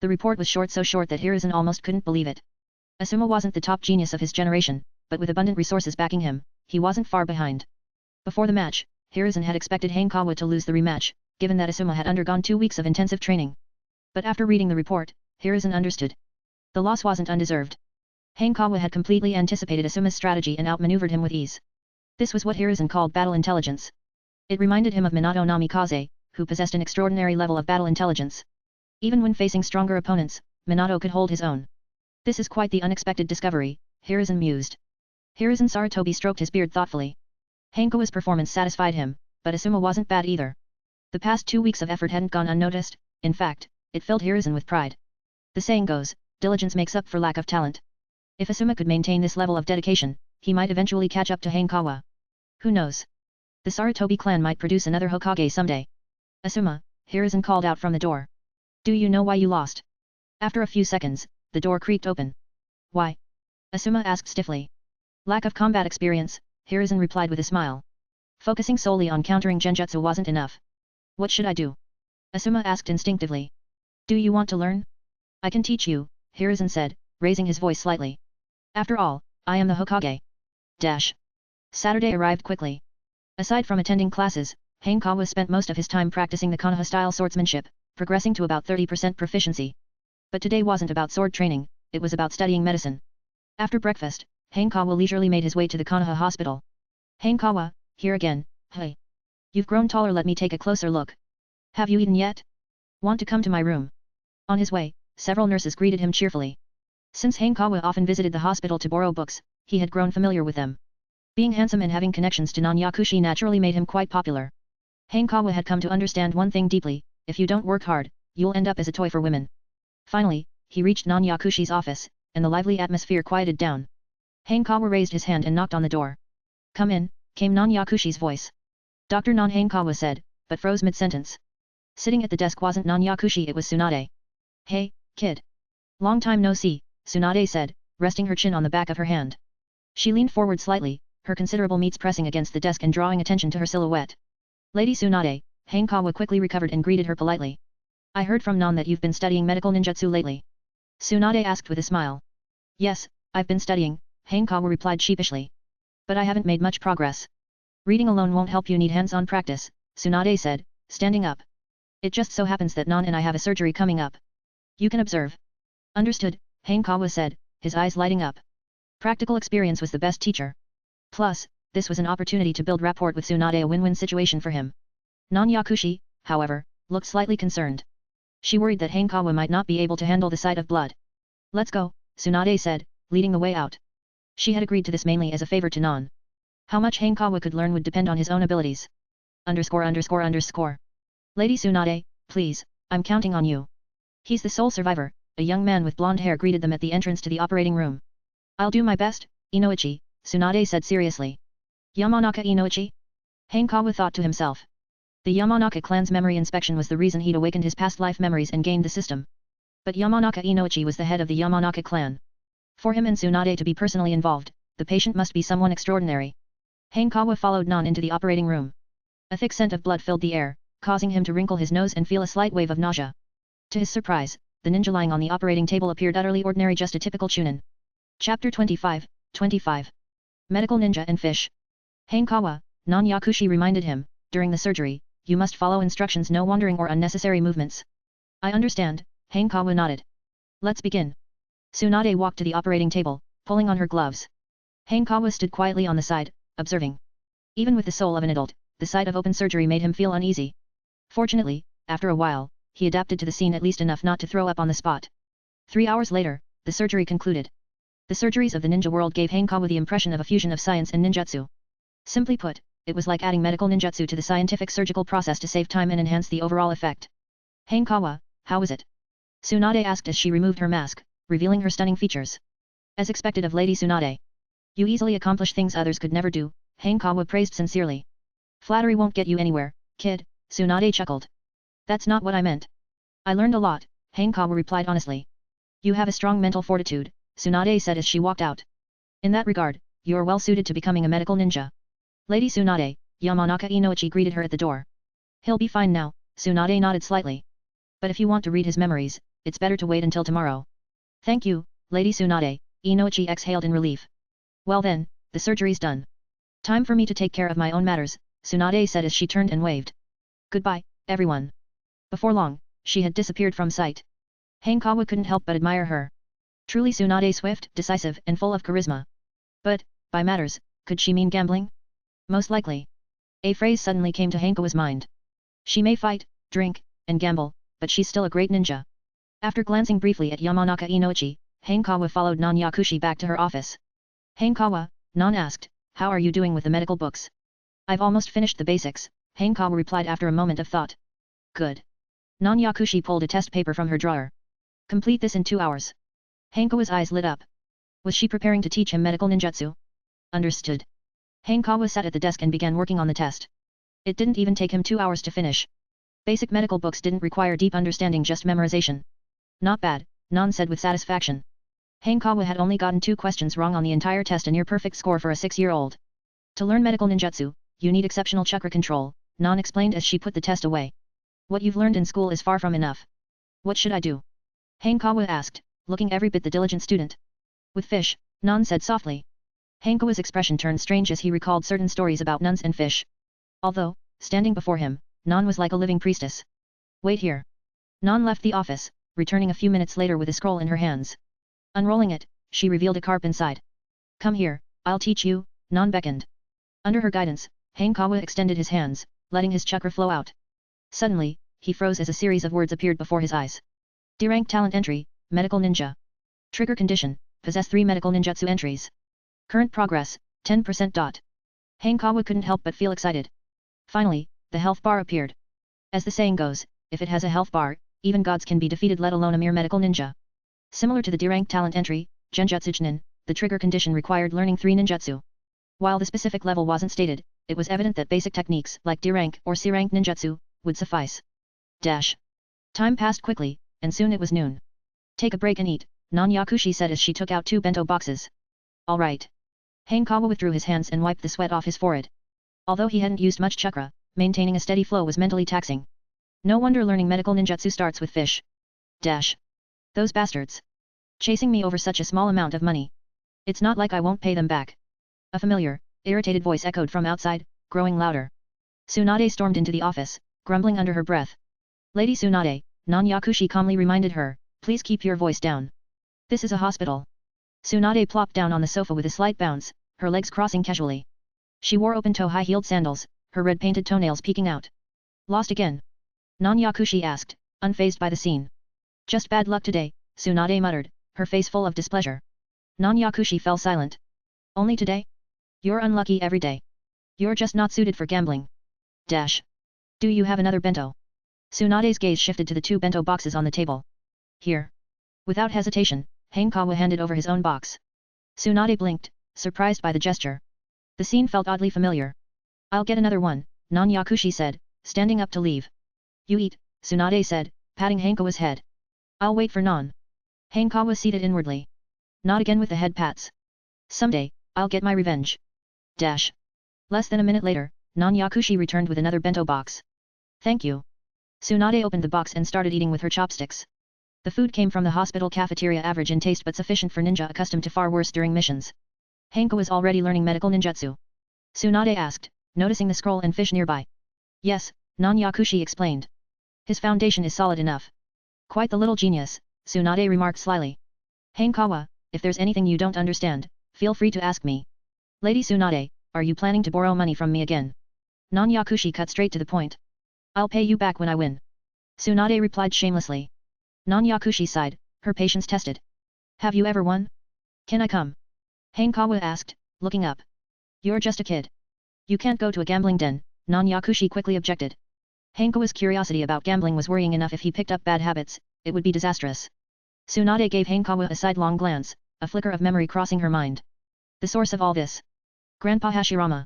The report was short, so short that Hiruzen almost couldn't believe it. Asuma wasn't the top genius of his generation, but with abundant resources backing him, he wasn't far behind. Before the match, Hiruzen had expected Hanekawa to lose the rematch, given that Asuma had undergone 2 weeks of intensive training. But after reading the report, Hiruzen understood. The loss wasn't undeserved. Hanekawa had completely anticipated Asuma's strategy and outmaneuvered him with ease. This was what Hiruzen called battle intelligence. It reminded him of Minato Namikaze, who possessed an extraordinary level of battle intelligence. Even when facing stronger opponents, Minato could hold his own. This is quite the unexpected discovery, Hiruzen mused. Hiruzen Sarutobi stroked his beard thoughtfully. Hanekawa's performance satisfied him, but Asuma wasn't bad either. The past 2 weeks of effort hadn't gone unnoticed, in fact, it filled Hiruzen with pride. The saying goes, diligence makes up for lack of talent. If Asuma could maintain this level of dedication, he might eventually catch up to Hanekawa. Who knows? The Sarutobi clan might produce another Hokage someday. Asuma, Hiruzen called out from the door. Do you know why you lost? After a few seconds, the door creaked open. Why? Asuma asked stiffly. Lack of combat experience, Hiruzen replied with a smile. Focusing solely on countering Genjutsu wasn't enough. What should I do? Asuma asked instinctively. Do you want to learn? I can teach you, Hiruzen said, raising his voice slightly. After all, I am the Hokage. Saturday arrived quickly. Aside from attending classes, Hanekawa spent most of his time practicing the Konoha-style swordsmanship, progressing to about 30% proficiency. But today wasn't about sword training, it was about studying medicine. After breakfast, Hanekawa leisurely made his way to the Konoha hospital. Hanekawa, here again, hey. You've grown taller, let me take a closer look. Have you eaten yet? Want to come to my room? On his way, several nurses greeted him cheerfully. Since Hanekawa often visited the hospital to borrow books, he had grown familiar with them. Being handsome and having connections to non-yakushi naturally made him quite popular. Hanekawa had come to understand one thing deeply, if you don't work hard, you'll end up as a toy for women. Finally, he reached non-yakushi's office, and the lively atmosphere quieted down. Hanekawa raised his hand and knocked on the door. Come in, came non-yakushi's voice. Dr. Non Hanekawa said, but froze mid-sentence. Sitting at the desk wasn't non-yakushi, it was Tsunade. Hey, kid. Long time no see, Tsunade said, resting her chin on the back of her hand. She leaned forward slightly, her considerable meats pressing against the desk and drawing attention to her silhouette. Lady Tsunade, Hanekawa quickly recovered and greeted her politely. I heard from Non that you've been studying medical ninjutsu lately. Tsunade asked with a smile. Yes, I've been studying, Hanekawa replied sheepishly. But I haven't made much progress. Reading alone won't help, you need hands-on practice, Tsunade said, standing up. It just so happens that Non and I have a surgery coming up. You can observe. Understood, Hanekawa said, his eyes lighting up. Practical experience was the best teacher. Plus, this was an opportunity to build rapport with Tsunade, a win-win situation for him. Non-yakushi, however, looked slightly concerned. She worried that Hanekawa might not be able to handle the sight of blood. Let's go, Tsunade said, leading the way out. She had agreed to this mainly as a favor to Non. How much Hanekawa could learn would depend on his own abilities. Lady Tsunade, please, I'm counting on you. He's the sole survivor, a young man with blonde hair greeted them at the entrance to the operating room. I'll do my best, Inoichi, Tsunade said seriously. Yamanaka Inoichi? Hanekawa thought to himself. The Yamanaka clan's memory inspection was the reason he'd awakened his past life memories and gained the system. But Yamanaka Inoichi was the head of the Yamanaka clan. For him and Tsunade to be personally involved, the patient must be someone extraordinary. Hanekawa followed Nan into the operating room. A thick scent of blood filled the air, causing him to wrinkle his nose and feel a slight wave of nausea. To his surprise, the ninja lying on the operating table appeared utterly ordinary, just a typical chunin. Chapter 25, 25. Medical Ninja and Fish. Hanekawa, Nan Yakushi reminded him, during the surgery, you must follow instructions, no wandering or unnecessary movements. I understand, Hanekawa nodded. Let's begin. Tsunade walked to the operating table, pulling on her gloves. Hanekawa stood quietly on the side, observing. Even with the soul of an adult, the sight of open surgery made him feel uneasy. Fortunately, after a while, he adapted to the scene at least enough not to throw up on the spot. 3 hours later, the surgery concluded. The surgeries of the ninja world gave Hanekawa the impression of a fusion of science and ninjutsu. Simply put, it was like adding medical ninjutsu to the scientific surgical process to save time and enhance the overall effect. Hanekawa, how was it? Tsunade asked as she removed her mask, revealing her stunning features. As expected of Lady Tsunade. You easily accomplish things others could never do, Hanekawa praised sincerely. Flattery won't get you anywhere, kid, Tsunade chuckled. That's not what I meant. I learned a lot, Hanekawa replied honestly. You have a strong mental fortitude, Tsunade said as she walked out. In that regard, you're well suited to becoming a medical ninja. Lady Tsunade, Yamanaka Inoichi greeted her at the door. He'll be fine now, Tsunade nodded slightly. But if you want to read his memories, it's better to wait until tomorrow. Thank you, Lady Tsunade, Inoichi exhaled in relief. Well then, the surgery's done. Time for me to take care of my own matters, Tsunade said as she turned and waved. Goodbye, everyone. Before long, she had disappeared from sight. Hanekawa couldn't help but admire her. Truly Tsunade swift, decisive and full of charisma. But, by matters, could she mean gambling? Most likely. A phrase suddenly came to Hanekawa's mind. She may fight, drink, and gamble, but she's still a great ninja. After glancing briefly at Yamanaka Inoichi, Hanekawa followed Nan Yakushi back to her office. Hanekawa, Nan asked, how are you doing with the medical books? I've almost finished the basics, Hanekawa replied after a moment of thought. Good. Nan Yakushi pulled a test paper from her drawer. Complete this in 2 hours. Hanekawa's eyes lit up. Was she preparing to teach him medical ninjutsu? Understood. Hanekawa sat at the desk and began working on the test. It didn't even take him 2 hours to finish. Basic medical books didn't require deep understanding, just memorization. Not bad, Nan said with satisfaction. Hanekawa had only gotten 2 questions wrong on the entire test, a near-perfect score for a 6-year-old. To learn medical ninjutsu, you need exceptional chakra control, Nan explained as she put the test away. What you've learned in school is far from enough. What should I do? Hanekawa asked, looking every bit the diligent student. With fish, Nan said softly. Hanekawa's expression turned strange as he recalled certain stories about nuns and fish. Although, standing before him, Nan was like a living priestess. Wait here. Nan left the office, returning a few minutes later with a scroll in her hands. Unrolling it, she revealed a carp inside. Come here, I'll teach you, Nan beckoned. Under her guidance, Hanekawa extended his hands, letting his chakra flow out. Suddenly, he froze as a series of words appeared before his eyes. D-rank talent entry, medical ninja. Trigger condition, possess 3 medical ninjutsu entries. Current progress, 10%. Hanekawa couldn't help but feel excited. Finally, the health bar appeared. As the saying goes, if it has a health bar, even gods can be defeated, let alone a mere medical ninja. Similar to the D-rank talent entry, Genjutsu Jnin, the trigger condition required learning 3 ninjutsu. While the specific level wasn't stated, it was evident that basic techniques like D-rank or C-rank ninjutsu would suffice. Time passed quickly, and soon it was noon. Take a break and eat, Nan Yakushi said as she took out 2 bento boxes. All right. Hanekawa withdrew his hands and wiped the sweat off his forehead. Although he hadn't used much chakra, maintaining a steady flow was mentally taxing. No wonder learning medical ninjutsu starts with fish. Those bastards. Chasing me over such a small amount of money. It's not like I won't pay them back. A familiar, irritated voice echoed from outside, growing louder. Tsunade stormed into the office, grumbling under her breath. Lady Tsunade, Nan Yakushi calmly reminded her, please keep your voice down. This is a hospital. Tsunade plopped down on the sofa with a slight bounce, her legs crossing casually. She wore open-toe high-heeled sandals, her red-painted toenails peeking out. Lost again? Nan Yakushi asked, unfazed by the scene. Just bad luck today, Tsunade muttered, her face full of displeasure. Nan Yakushi fell silent. Only today? You're unlucky every day. You're just not suited for gambling. Do you have another bento? Tsunade's gaze shifted to the 2 bento boxes on the table. Here. Without hesitation, Hanekawa handed over his own box. Tsunade blinked, surprised by the gesture. The scene felt oddly familiar. I'll get another one, Nan Yakushi said, standing up to leave. You eat, Tsunade said, patting Hanekawa's head. I'll wait for Nan. Hanekawa seated inwardly. Not again with the head pats. Someday, I'll get my revenge. Less than a minute later, Non-Yakushi returned with another bento box. Thank you. Tsunade opened the box and started eating with her chopsticks. The food came from the hospital cafeteria, average in taste but sufficient for ninja accustomed to far worse during missions. Hanekawa was already learning medical ninjutsu. Tsunade asked, noticing the scroll and fish nearby. Yes, Non-Yakushi explained. His foundation is solid enough. Quite the little genius, Tsunade remarked slyly. Hanekawa, if there's anything you don't understand, feel free to ask me. Lady Tsunade, are you planning to borrow money from me again? Non-Yakushi cut straight to the point. I'll pay you back when I win. Tsunade replied shamelessly. Non-Yakushi sighed, her patience tested. Have you ever won? Can I come? Hanekawa asked, looking up. You're just a kid. You can't go to a gambling den, Non-Yakushi quickly objected. Hanekawa's curiosity about gambling was worrying enough. If he picked up bad habits, it would be disastrous. Tsunade gave Hanekawa a sidelong glance, a flicker of memory crossing her mind. The source of all this? Grandpa Hashirama.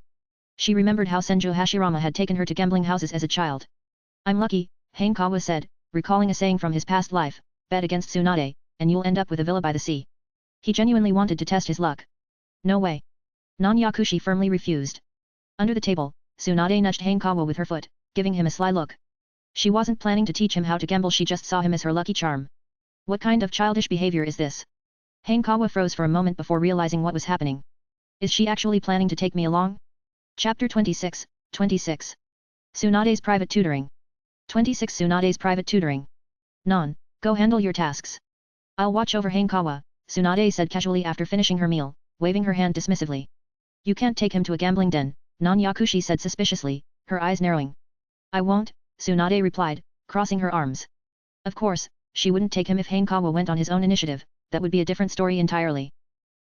She remembered how Senjo Hashirama had taken her to gambling houses as a child. I'm lucky, Hanekawa said, recalling a saying from his past life, bet against Tsunade, and you'll end up with a villa by the sea. He genuinely wanted to test his luck. No way. Non-Yakushi firmly refused. Under the table, Tsunade nudged Hanekawa with her foot, giving him a sly look. She wasn't planning to teach him how to gamble, she just saw him as her lucky charm. What kind of childish behavior is this? Hanekawa froze for a moment before realizing what was happening. Is she actually planning to take me along? Chapter 26, 26. Tsunade's private tutoring. 26 Tsunade's private tutoring. Non, go handle your tasks. I'll watch over Hanekawa, Tsunade said casually after finishing her meal, waving her hand dismissively. You can't take him to a gambling den, Non-Yakushi said suspiciously, her eyes narrowing. I won't, Tsunade replied, crossing her arms. Of course, she wouldn't take him if Hanekawa went on his own initiative, that would be a different story entirely.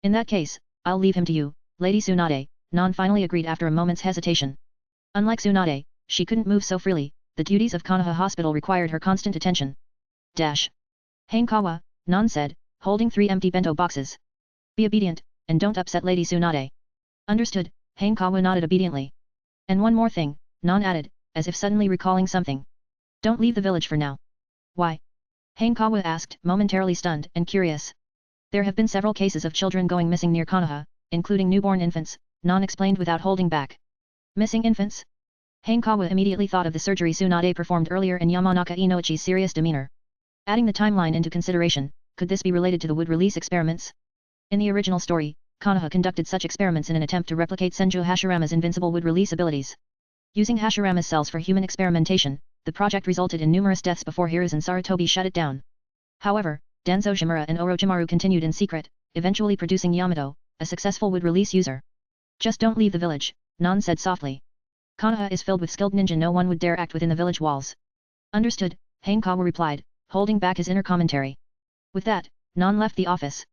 In that case, I'll leave him to you, Lady Tsunade, Non finally agreed after a moment's hesitation. Unlike Tsunade, she couldn't move so freely, the duties of Konoha Hospital required her constant attention. Hanekawa, Non said, holding 3 empty bento boxes. Be obedient, and don't upset Lady Tsunade. Understood, Hanekawa nodded obediently. And one more thing, Non added, as if suddenly recalling something. Don't leave the village for now. Why? Hanekawa asked, momentarily stunned and curious. There have been several cases of children going missing near Konoha, including newborn infants, Non explained without holding back. Missing infants? Hanekawa immediately thought of the surgery Tsunade performed earlier and Yamanaka Inoichi's serious demeanor. Adding the timeline into consideration, could this be related to the wood release experiments? In the original story, Konoha conducted such experiments in an attempt to replicate Senjo Hashirama's invincible wood release abilities. Using Hashirama's cells for human experimentation, the project resulted in numerous deaths before Hiruzen Sarutobi shut it down. However, Danzo Shimura and Orochimaru continued in secret, eventually producing Yamato, a successful wood release user. Just don't leave the village, Non said softly. Konoha is filled with skilled ninja, no one would dare act within the village walls. Understood, Hanekawa replied, holding back his inner commentary. With that, Non left the office.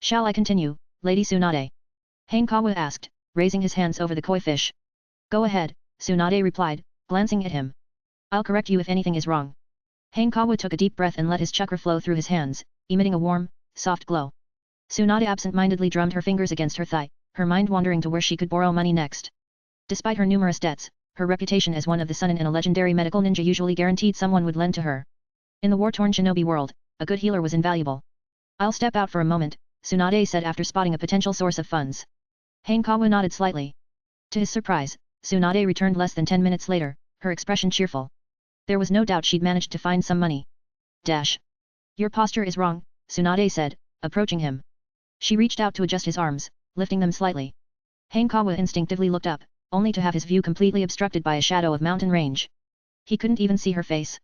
Shall I continue, Lady Tsunade? Hanekawa asked, raising his hands over the koi fish. Go ahead, Tsunade replied, glancing at him. I'll correct you if anything is wrong. Hanekawa took a deep breath and let his chakra flow through his hands, emitting a warm, soft glow. Tsunade absent-mindedly drummed her fingers against her thigh, her mind wandering to where she could borrow money next. Despite her numerous debts, her reputation as one of the Sannin and a legendary medical ninja usually guaranteed someone would lend to her. In the war-torn shinobi world, a good healer was invaluable. I'll step out for a moment, Tsunade said after spotting a potential source of funds. Hanekawa nodded slightly. To his surprise, Tsunade returned less than 10 minutes later, her expression cheerful. There was no doubt she'd managed to find some money. Your posture is wrong, Tsunade said, approaching him. She reached out to adjust his arms, lifting them slightly. Hanekawa instinctively looked up, only to have his view completely obstructed by a shadow of mountain range. He couldn't even see her face.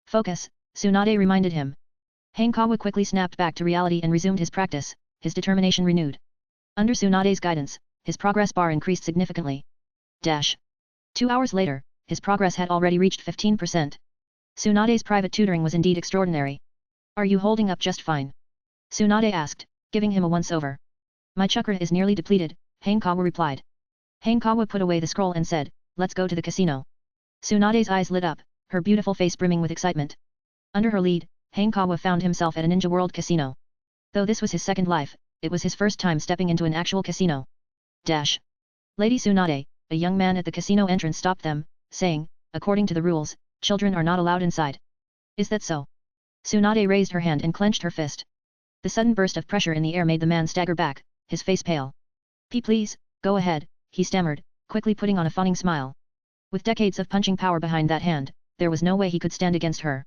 Focus, Tsunade reminded him. Hanekawa quickly snapped back to reality and resumed his practice, his determination renewed. Under Tsunade's guidance, his progress bar increased significantly. 2 hours later, his progress had already reached 15%. Tsunade's private tutoring was indeed extraordinary. Are you holding up just fine? Tsunade asked, giving him a once-over. My chakra is nearly depleted, Hanekawa replied. Hanekawa put away the scroll and said, let's go to the casino. Tsunade's eyes lit up, her beautiful face brimming with excitement. Under her lead, Hanekawa found himself at a Ninja World casino. Though this was his second life, it was his first time stepping into an actual casino. Lady Tsunade, a young man at the casino entrance stopped them, saying, according to the rules, children are not allowed inside. Is that so? Tsunade raised her hand and clenched her fist. The sudden burst of pressure in the air made the man stagger back, his face pale. Please, go ahead, he stammered, quickly putting on a fawning smile. With decades of punching power behind that hand, there was no way he could stand against her.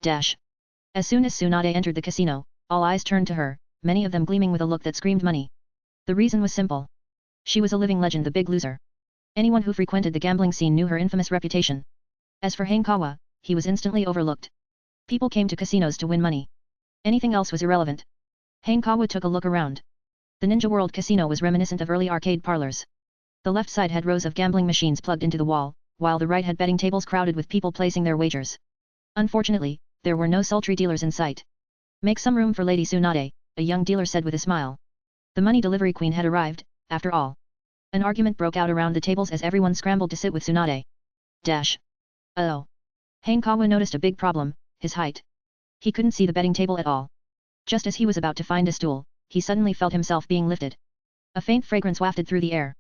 Dash. As soon as Tsunade entered the casino, all eyes turned to her, many of them gleaming with a look that screamed money. The reason was simple. She was a living legend, the big loser. Anyone who frequented the gambling scene knew her infamous reputation. As for Hanekawa, he was instantly overlooked. People came to casinos to win money. Anything else was irrelevant. Hanekawa took a look around. The Ninja World casino was reminiscent of early arcade parlors. The left side had rows of gambling machines plugged into the wall, while the right had betting tables crowded with people placing their wagers. Unfortunately, there were no sultry dealers in sight. Make some room for Lady Tsunade, a young dealer said with a smile. The money delivery queen had arrived, after all. An argument broke out around the tables as everyone scrambled to sit with Tsunade. Dash. Oh. Hanekawa noticed a big problem, his height. He couldn't see the betting table at all. Just as he was about to find a stool, he suddenly felt himself being lifted. A faint fragrance wafted through the air.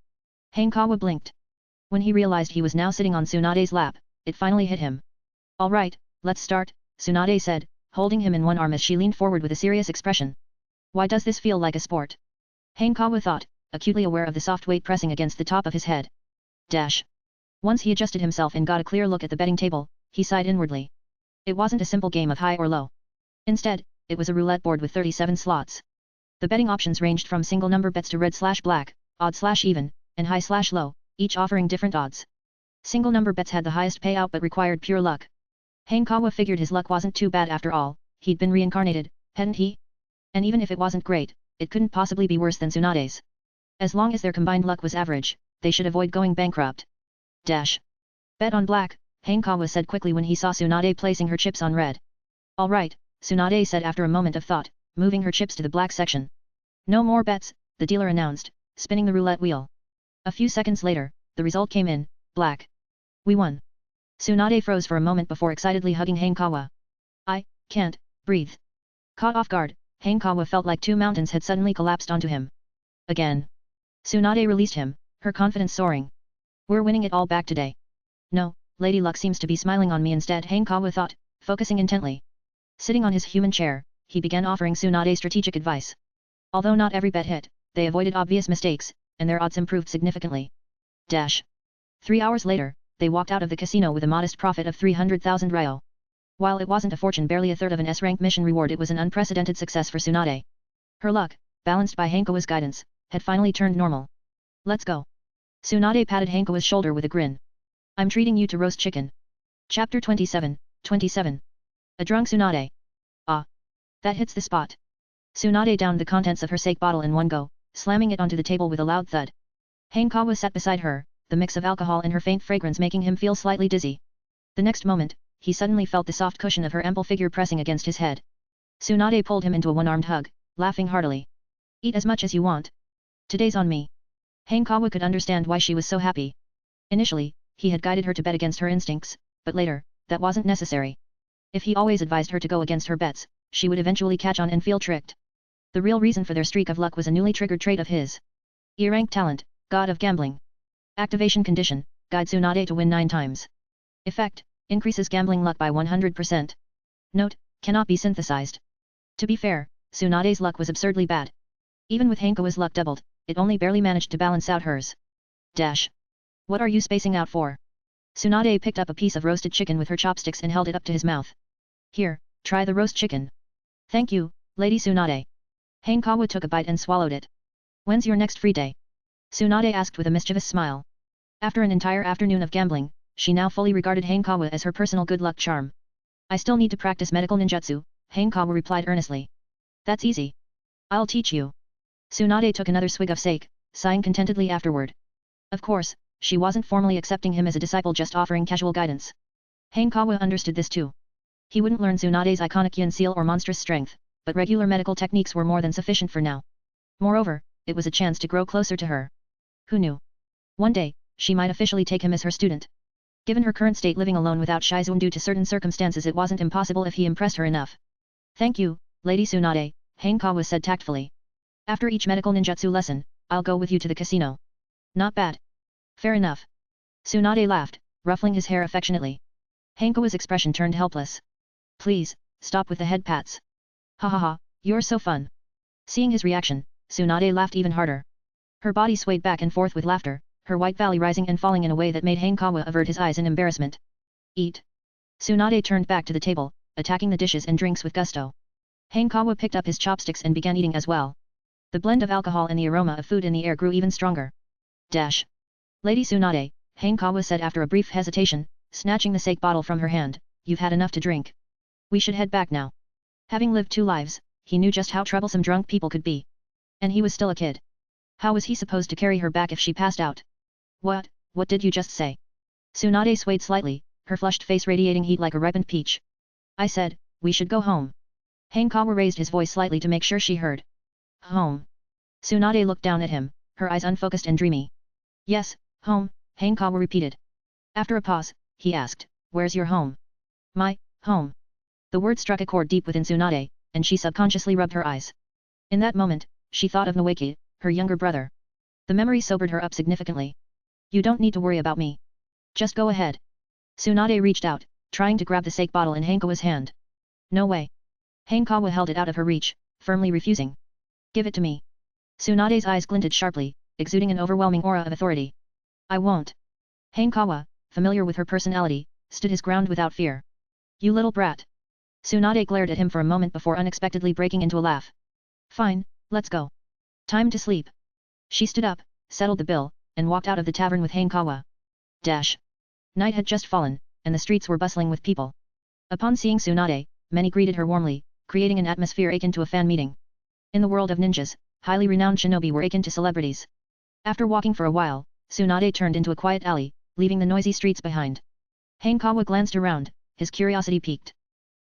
Hanekawa blinked. When he realized he was now sitting on Tsunade's lap, it finally hit him. All right, let's start, Tsunade said, holding him in one arm as she leaned forward with a serious expression. Why does this feel like a sport? Hanekawa thought, acutely aware of the soft weight pressing against the top of his head. Dash. Once he adjusted himself and got a clear look at the betting table, he sighed inwardly. It wasn't a simple game of high or low. Instead, it was a roulette board with 37 slots. The betting options ranged from single number bets to red/black, odd/even, and high/low, each offering different odds. Single number bets had the highest payout but required pure luck. Hanekawa figured his luck wasn't too bad after all, he'd been reincarnated, hadn't he? And even if it wasn't great, it couldn't possibly be worse than Tsunade's. As long as their combined luck was average, they should avoid going bankrupt. Dash. Bet on black, Hanekawa said quickly when he saw Tsunade placing her chips on red. All right, Tsunade said after a moment of thought, moving her chips to the black section. No more bets, the dealer announced, spinning the roulette wheel. A few seconds later, the result came in, black. We won. Tsunade froze for a moment before excitedly hugging Hanekawa. I can't breathe. Caught off guard, Hanekawa felt like two mountains had suddenly collapsed onto him. Again. Tsunade released him, her confidence soaring. We're winning it all back today. No, Lady Luck seems to be smiling on me instead, Hanekawa thought, focusing intently. Sitting on his human chair, he began offering Tsunade strategic advice. Although not every bet hit, they avoided obvious mistakes, and their odds improved significantly. Dash. 3 hours later, they walked out of the casino with a modest profit of 300,000 ryo. While it wasn't a fortune, barely a third of an S-rank mission reward, it was an unprecedented success for Tsunade. Her luck, balanced by Hanekawa's guidance, had finally turned normal. Let's go. Tsunade patted Hanekawa's shoulder with a grin. I'm treating you to roast chicken. Chapter 27, 27. A drunk Tsunade. Ah. That hits the spot. Tsunade downed the contents of her sake bottle in one go, slamming it onto the table with a loud thud. Hanekawa sat beside her, the mix of alcohol and her faint fragrance making him feel slightly dizzy. The next moment, he suddenly felt the soft cushion of her ample figure pressing against his head. Tsunade pulled him into a one-armed hug, laughing heartily. Eat as much as you want. Today's on me. Hanekawa could understand why she was so happy. Initially, he had guided her to bet against her instincts, but later, that wasn't necessary. If he always advised her to go against her bets, she would eventually catch on and feel tricked. The real reason for their streak of luck was a newly triggered trait of his. E-rank talent, God of Gambling. Activation condition, guide Tsunade to win 9 times. Effect, increases gambling luck by 100%. Note, cannot be synthesized. To be fair, Tsunade's luck was absurdly bad. Even with Hanekawa's luck doubled, it only barely managed to balance out hers. Dash. What are you spacing out for? Tsunade picked up a piece of roasted chicken with her chopsticks and held it up to his mouth. Here, try the roast chicken. Thank you, Lady Tsunade. Hanekawa took a bite and swallowed it. When's your next free day? Tsunade asked with a mischievous smile. After an entire afternoon of gambling, she now fully regarded Hanekawa as her personal good luck charm. I still need to practice medical ninjutsu, Hanekawa replied earnestly. That's easy. I'll teach you. Tsunade took another swig of sake, sighing contentedly afterward. Of course, she wasn't formally accepting him as a disciple, just offering casual guidance. Hanekawa understood this too. He wouldn't learn Tsunade's iconic yin seal or monstrous strength, but regular medical techniques were more than sufficient for now. Moreover, it was a chance to grow closer to her. Who knew? One day, she might officially take him as her student. Given her current state, living alone without Shizune due to certain circumstances, it wasn't impossible if he impressed her enough. Thank you, Lady Tsunade, Hanekawa said tactfully. After each medical ninjutsu lesson, I'll go with you to the casino. Not bad. Fair enough. Tsunade laughed, ruffling his hair affectionately. Hanekawa's expression turned helpless. Please, stop with the head pats. Ha ha ha, you're so fun. Seeing his reaction, Tsunade laughed even harder. Her body swayed back and forth with laughter, her white valley rising and falling in a way that made Hanekawa avert his eyes in embarrassment. Eat. Tsunade turned back to the table, attacking the dishes and drinks with gusto. Hanekawa picked up his chopsticks and began eating as well. The blend of alcohol and the aroma of food in the air grew even stronger. Dash. Lady Tsunade, Hanekawa said after a brief hesitation, snatching the sake bottle from her hand, you've had enough to drink. We should head back now. Having lived 2 lives, he knew just how troublesome drunk people could be. And he was still a kid. How was he supposed to carry her back if she passed out? What did you just say? Tsunade swayed slightly, her flushed face radiating heat like a ripened peach. I said, we should go home. Hanekawa raised his voice slightly to make sure she heard. Home. Tsunade looked down at him, her eyes unfocused and dreamy. Yes, home, Hanekawa repeated. After a pause, he asked, where's your home? My home. The word struck a chord deep within Tsunade, and she subconsciously rubbed her eyes. In that moment, she thought of Noeki, her younger brother. The memory sobered her up significantly. You don't need to worry about me. Just go ahead. Tsunade reached out, trying to grab the sake bottle in Hanekawa's hand. No way. Hanekawa held it out of her reach, firmly refusing. Give it to me. Tsunade's eyes glinted sharply, exuding an overwhelming aura of authority. I won't. Hanekawa, familiar with her personality, stood his ground without fear. You little brat. Tsunade glared at him for a moment before unexpectedly breaking into a laugh. Fine, let's go. Time to sleep. She stood up, settled the bill, and walked out of the tavern with Hanekawa. Dash. Night had just fallen, and the streets were bustling with people. Upon seeing Tsunade, many greeted her warmly, creating an atmosphere akin to a fan meeting. In the world of ninjas, highly renowned shinobi were akin to celebrities. After walking for a while, Tsunade turned into a quiet alley, leaving the noisy streets behind. Hanekawa glanced around, his curiosity piqued.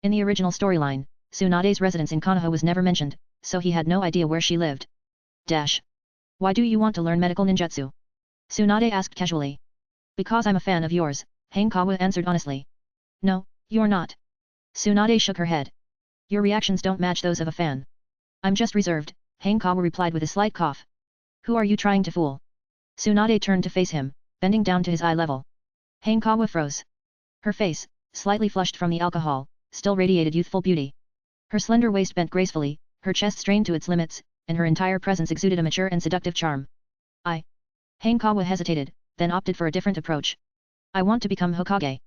In the original storyline, Tsunade's residence in Konoha was never mentioned, so he had no idea where she lived. Dash. Why do you want to learn medical ninjutsu? Tsunade asked casually. Because I'm a fan of yours, Hanekawa answered honestly. No, you're not. Tsunade shook her head. Your reactions don't match those of a fan. I'm just reserved, Hanekawa replied with a slight cough. Who are you trying to fool? Tsunade turned to face him, bending down to his eye level. Hanekawa froze. Her face, slightly flushed from the alcohol, still radiated youthful beauty. Her slender waist bent gracefully, her chest strained to its limits, and her entire presence exuded a mature and seductive charm. Hanekawa hesitated, then opted for a different approach. I want to become Hokage.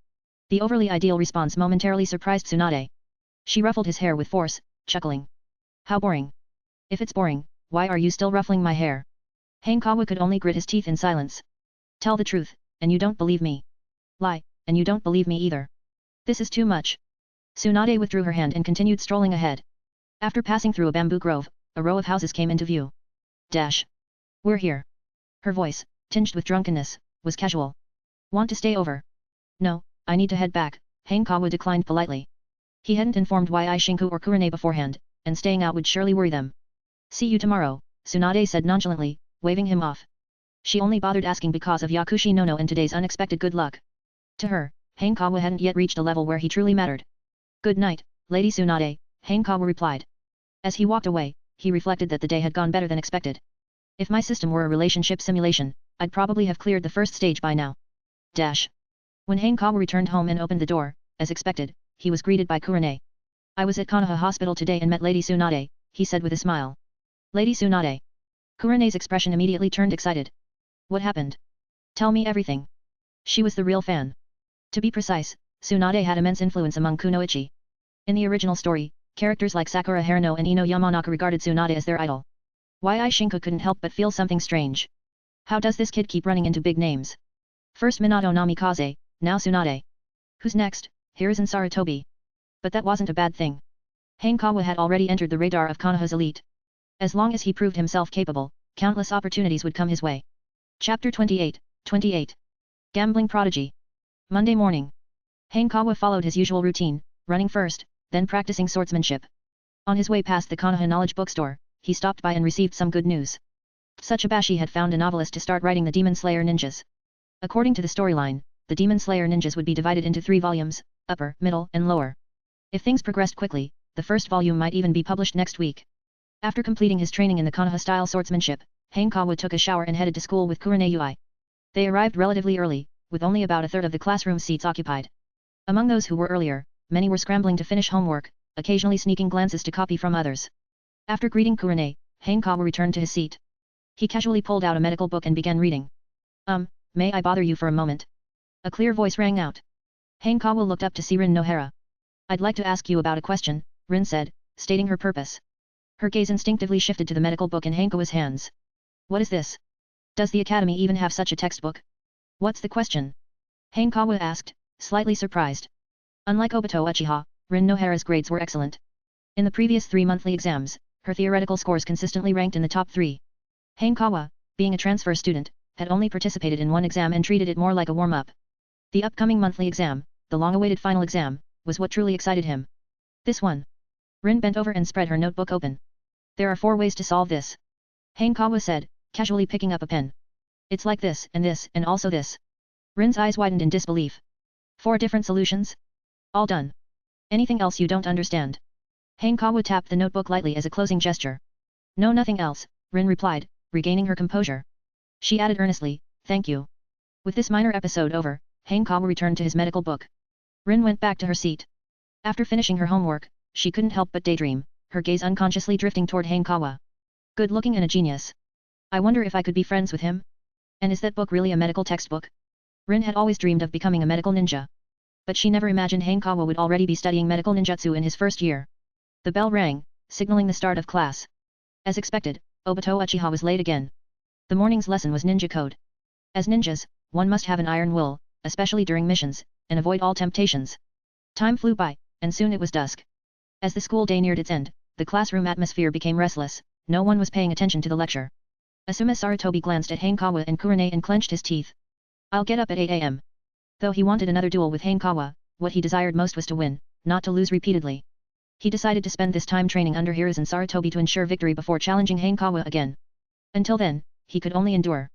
The overly ideal response momentarily surprised Tsunade. She ruffled his hair with force, chuckling. How boring. If it's boring, why are you still ruffling my hair? Hanekawa could only grit his teeth in silence. Tell the truth, and you don't believe me. Lie, and you don't believe me either. This is too much. Tsunade withdrew her hand and continued strolling ahead. After passing through a bamboo grove, a row of houses came into view. Dash. We're here. Her voice, tinged with drunkenness, was casual. Want to stay over? No, I need to head back, Hanekawa declined politely. He hadn't informed Yi Shinku or Kurane beforehand, and staying out would surely worry them. See you tomorrow, Tsunade said nonchalantly, waving him off. She only bothered asking because of Yakushi no and today's unexpected good luck. To her, Hanekawa hadn't yet reached a level where he truly mattered. Good night, Lady Tsunade, Hanekawa replied. As he walked away, he reflected that the day had gone better than expected. If my system were a relationship simulation, I'd probably have cleared the first stage by now. Dash. When Hanekawa returned home and opened the door, as expected, he was greeted by Kurane. I was at Konoha Hospital today and met Lady Tsunade, he said with a smile. Lady Tsunade. Kurane's expression immediately turned excited. What happened? Tell me everything. She was the real fan. To be precise, Tsunade had immense influence among kunoichi. In the original story, characters like Sakura Haruno and Ino Yamanaka regarded Tsunade as their idol. Yi Shinku couldn't help but feel something strange. How does this kid keep running into big names? First Minato Namikaze, now Tsunade. Who's next? Hiruzen Sarutobi. But that wasn't a bad thing. Hanekawa had already entered the radar of Konoha's elite. As long as he proved himself capable, countless opportunities would come his way. Chapter 28, 28. Gambling Prodigy. Monday morning. Hanekawa followed his usual routine, running first, then practicing swordsmanship. On his way past the Konoha Knowledge Bookstore, he stopped by and received some good news. Tsuchibashi had found a novelist to start writing the Demon Slayer Ninjas. According to the storyline, the Demon Slayer Ninjas would be divided into 3 volumes, upper, middle, and lower. If things progressed quickly, the first volume might even be published next week. After completing his training in the Konoha-style swordsmanship, Hanekawa took a shower and headed to school with Kurane Ui. They arrived relatively early, with only about a third of the classroom seats occupied. Among those who were earlier, many were scrambling to finish homework, occasionally sneaking glances to copy from others. After greeting Kurane, Hanekawa returned to his seat. He casually pulled out a medical book and began reading. May I bother you for a moment? A clear voice rang out. Hanekawa looked up to see Rin Nohara. I'd like to ask you about a question, Rin said, stating her purpose. Her gaze instinctively shifted to the medical book in Hanekawa's hands. What is this? Does the academy even have such a textbook? What's the question? Hanekawa asked, slightly surprised. Unlike Obito Uchiha, Rin Nohara's grades were excellent. In the previous 3 monthly exams, her theoretical scores consistently ranked in the top 3. Hanekawa, being a transfer student, had only participated in one exam and treated it more like a warm-up. The upcoming monthly exam, the long-awaited final exam, was what truly excited him. This one. Rin bent over and spread her notebook open. There are 4 ways to solve this. Hanekawa said, casually picking up a pen. It's like this, and also this. Rin's eyes widened in disbelief. 4 different solutions? All done. Anything else you don't understand? Hanekawa tapped the notebook lightly as a closing gesture. No, nothing else, Rin replied, regaining her composure. She added earnestly, thank you. With this minor episode over, Hanekawa returned to his medical book. Rin went back to her seat. After finishing her homework, she couldn't help but daydream, her gaze unconsciously drifting toward Hanekawa. Good-looking and a genius. I wonder if I could be friends with him? And is that book really a medical textbook? Rin had always dreamed of becoming a medical ninja. But she never imagined Hanekawa would already be studying medical ninjutsu in his first year. The bell rang, signaling the start of class. As expected, Obito Uchiha was late again. The morning's lesson was ninja code. As ninjas, one must have an iron will, especially during missions, and avoid all temptations. Time flew by, and soon it was dusk. As the school day neared its end, the classroom atmosphere became restless, no one was paying attention to the lecture. Asuma Sarutobi glanced at Hanekawa and Kurone and clenched his teeth. I'll get up at 8 a.m. Though he wanted another duel with Hanekawa, what he desired most was to win, not to lose repeatedly. He decided to spend this time training under Hiruzen Sarutobi to ensure victory before challenging Hanekawa again. Until then, he could only endure.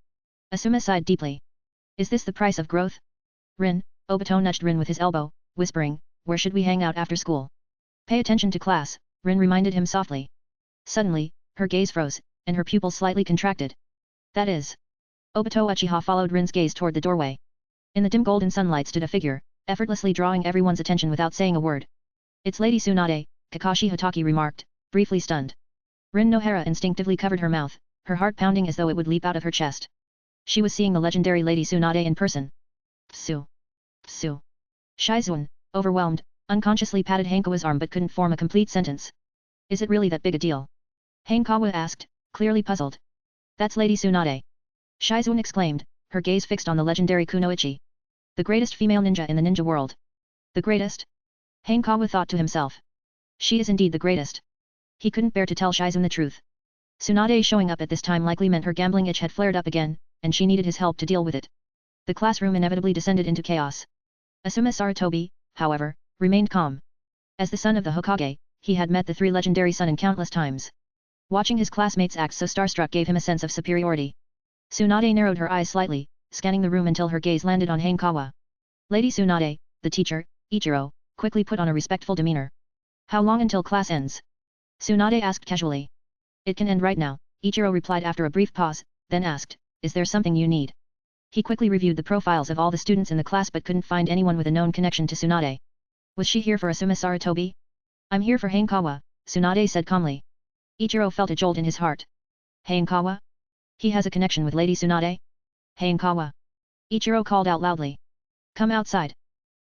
Asuma sighed deeply. Is this the price of growth? Rin, Obito nudged Rin with his elbow, whispering, where should we hang out after school? Pay attention to class, Rin reminded him softly. Suddenly, her gaze froze, and her pupils slightly contracted. That is. Obito Uchiha followed Rin's gaze toward the doorway. In the dim golden sunlight stood a figure, effortlessly drawing everyone's attention without saying a word. It's Lady Tsunade, Kakashi Hatake remarked, briefly stunned. Rin Nohara instinctively covered her mouth, her heart pounding as though it would leap out of her chest. She was seeing the legendary Lady Tsunade in person. Psu. Psu. Shizuan, overwhelmed, unconsciously patted Hanekawa's arm but couldn't form a complete sentence. Is it really that big a deal? Hanekawa asked, clearly puzzled. That's Lady Tsunade. Shizuan exclaimed, her gaze fixed on the legendary Kunoichi. The greatest female ninja in the ninja world. The greatest? Hanekawa thought to himself. She is indeed the greatest. He couldn't bear to tell Shizuan the truth. Tsunade showing up at this time likely meant her gambling itch had flared up again, and she needed his help to deal with it. The classroom inevitably descended into chaos. Asuma Sarutobi, however, remained calm. As the son of the Hokage, he had met the 3 legendary Sannin countless times. Watching his classmates act so starstruck gave him a sense of superiority. Tsunade narrowed her eyes slightly, scanning the room until her gaze landed on Hanekawa. Lady Tsunade, the teacher, Ichiro, quickly put on a respectful demeanor. How long until class ends? Tsunade asked casually. It can end right now, Ichiro replied after a brief pause, then asked, is there something you need? He quickly reviewed the profiles of all the students in the class but couldn't find anyone with a known connection to Tsunade. Was she here for Asuma Sarutobi? I'm here for Hanekawa, Tsunade said calmly. Ichiro felt a jolt in his heart. Hanekawa? He has a connection with Lady Tsunade? Hanekawa. Ichiro called out loudly. Come outside.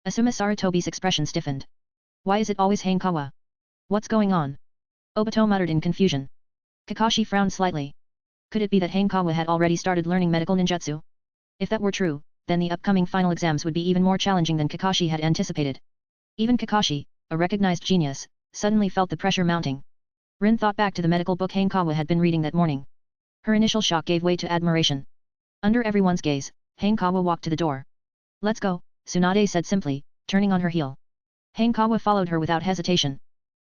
Asuma Sarutobi's expression stiffened. Why is it always Hanekawa? What's going on? Obito muttered in confusion. Kakashi frowned slightly. Could it be that Hanekawa had already started learning medical ninjutsu? If that were true, then the upcoming final exams would be even more challenging than Kakashi had anticipated. Even Kakashi, a recognized genius, suddenly felt the pressure mounting. Rin thought back to the medical book Hanekawa had been reading that morning. Her initial shock gave way to admiration. Under everyone's gaze, Hanekawa walked to the door. Let's go, Tsunade said simply, turning on her heel. Hanekawa followed her without hesitation.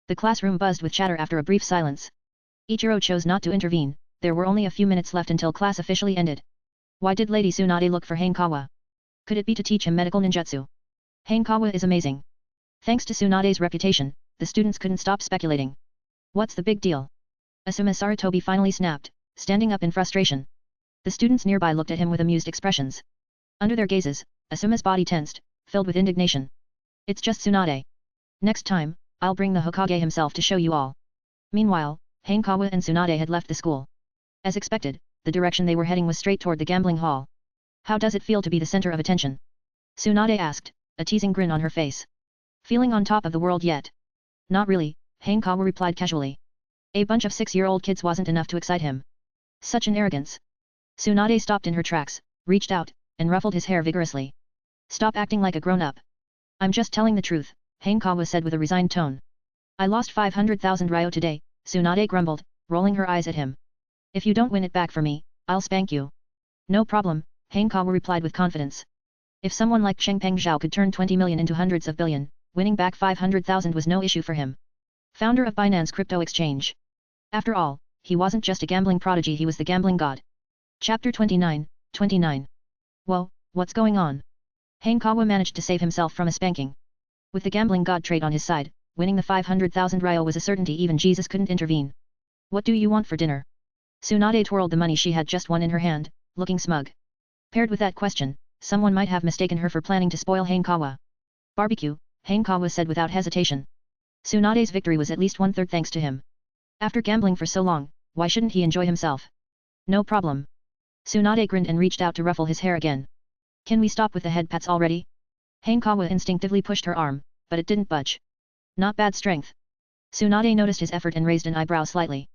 The classroom buzzed with chatter after a brief silence. Ichiro chose not to intervene, there were only a few minutes left until class officially ended. Why did Lady Tsunade look for Hanekawa? Could it be to teach him medical ninjutsu? Hanekawa is amazing. Thanks to Tsunade's reputation, the students couldn't stop speculating. What's the big deal? Asuma Sarutobi finally snapped, standing up in frustration. The students nearby looked at him with amused expressions. Under their gazes, Asuma's body tensed, filled with indignation. It's just Tsunade. Next time, I'll bring the Hokage himself to show you all. Meanwhile, Hanekawa and Tsunade had left the school. As expected, the direction they were heading was straight toward the gambling hall. How does it feel to be the center of attention? Tsunade asked, a teasing grin on her face. Feeling on top of the world yet? Not really, Hanekawa replied casually. A bunch of 6-year-old kids wasn't enough to excite him. Such an arrogance. Tsunade stopped in her tracks, reached out, and ruffled his hair vigorously. Stop acting like a grown-up. I'm just telling the truth, Hanekawa said with a resigned tone. I lost 500,000 ryo today, Tsunade grumbled, rolling her eyes at him. If you don't win it back for me, I'll spank you. No problem, Hanekawa replied with confidence. If someone like Chengpeng Zhao could turn 20 million into hundreds of billion, winning back 500,000 was no issue for him. Founder of Binance Crypto Exchange. After all, he wasn't just a gambling prodigy, he was the gambling god. Chapter 29, 29. Whoa, what's going on? Hanekawa managed to save himself from a spanking. With the gambling god trait on his side, winning the 500,000 ryo was a certainty, even Jesus couldn't intervene. What do you want for dinner? Tsunade twirled the money she had just won in her hand, looking smug. Paired with that question, someone might have mistaken her for planning to spoil Hanekawa. Barbecue, Hanekawa said without hesitation. Tsunade's victory was at least 1/3 thanks to him. After gambling for so long, why shouldn't he enjoy himself? No problem. Tsunade grinned and reached out to ruffle his hair again. Can we stop with the head pats already? Hanekawa instinctively pushed her arm, but it didn't budge. Not bad strength. Tsunade noticed his effort and raised an eyebrow slightly.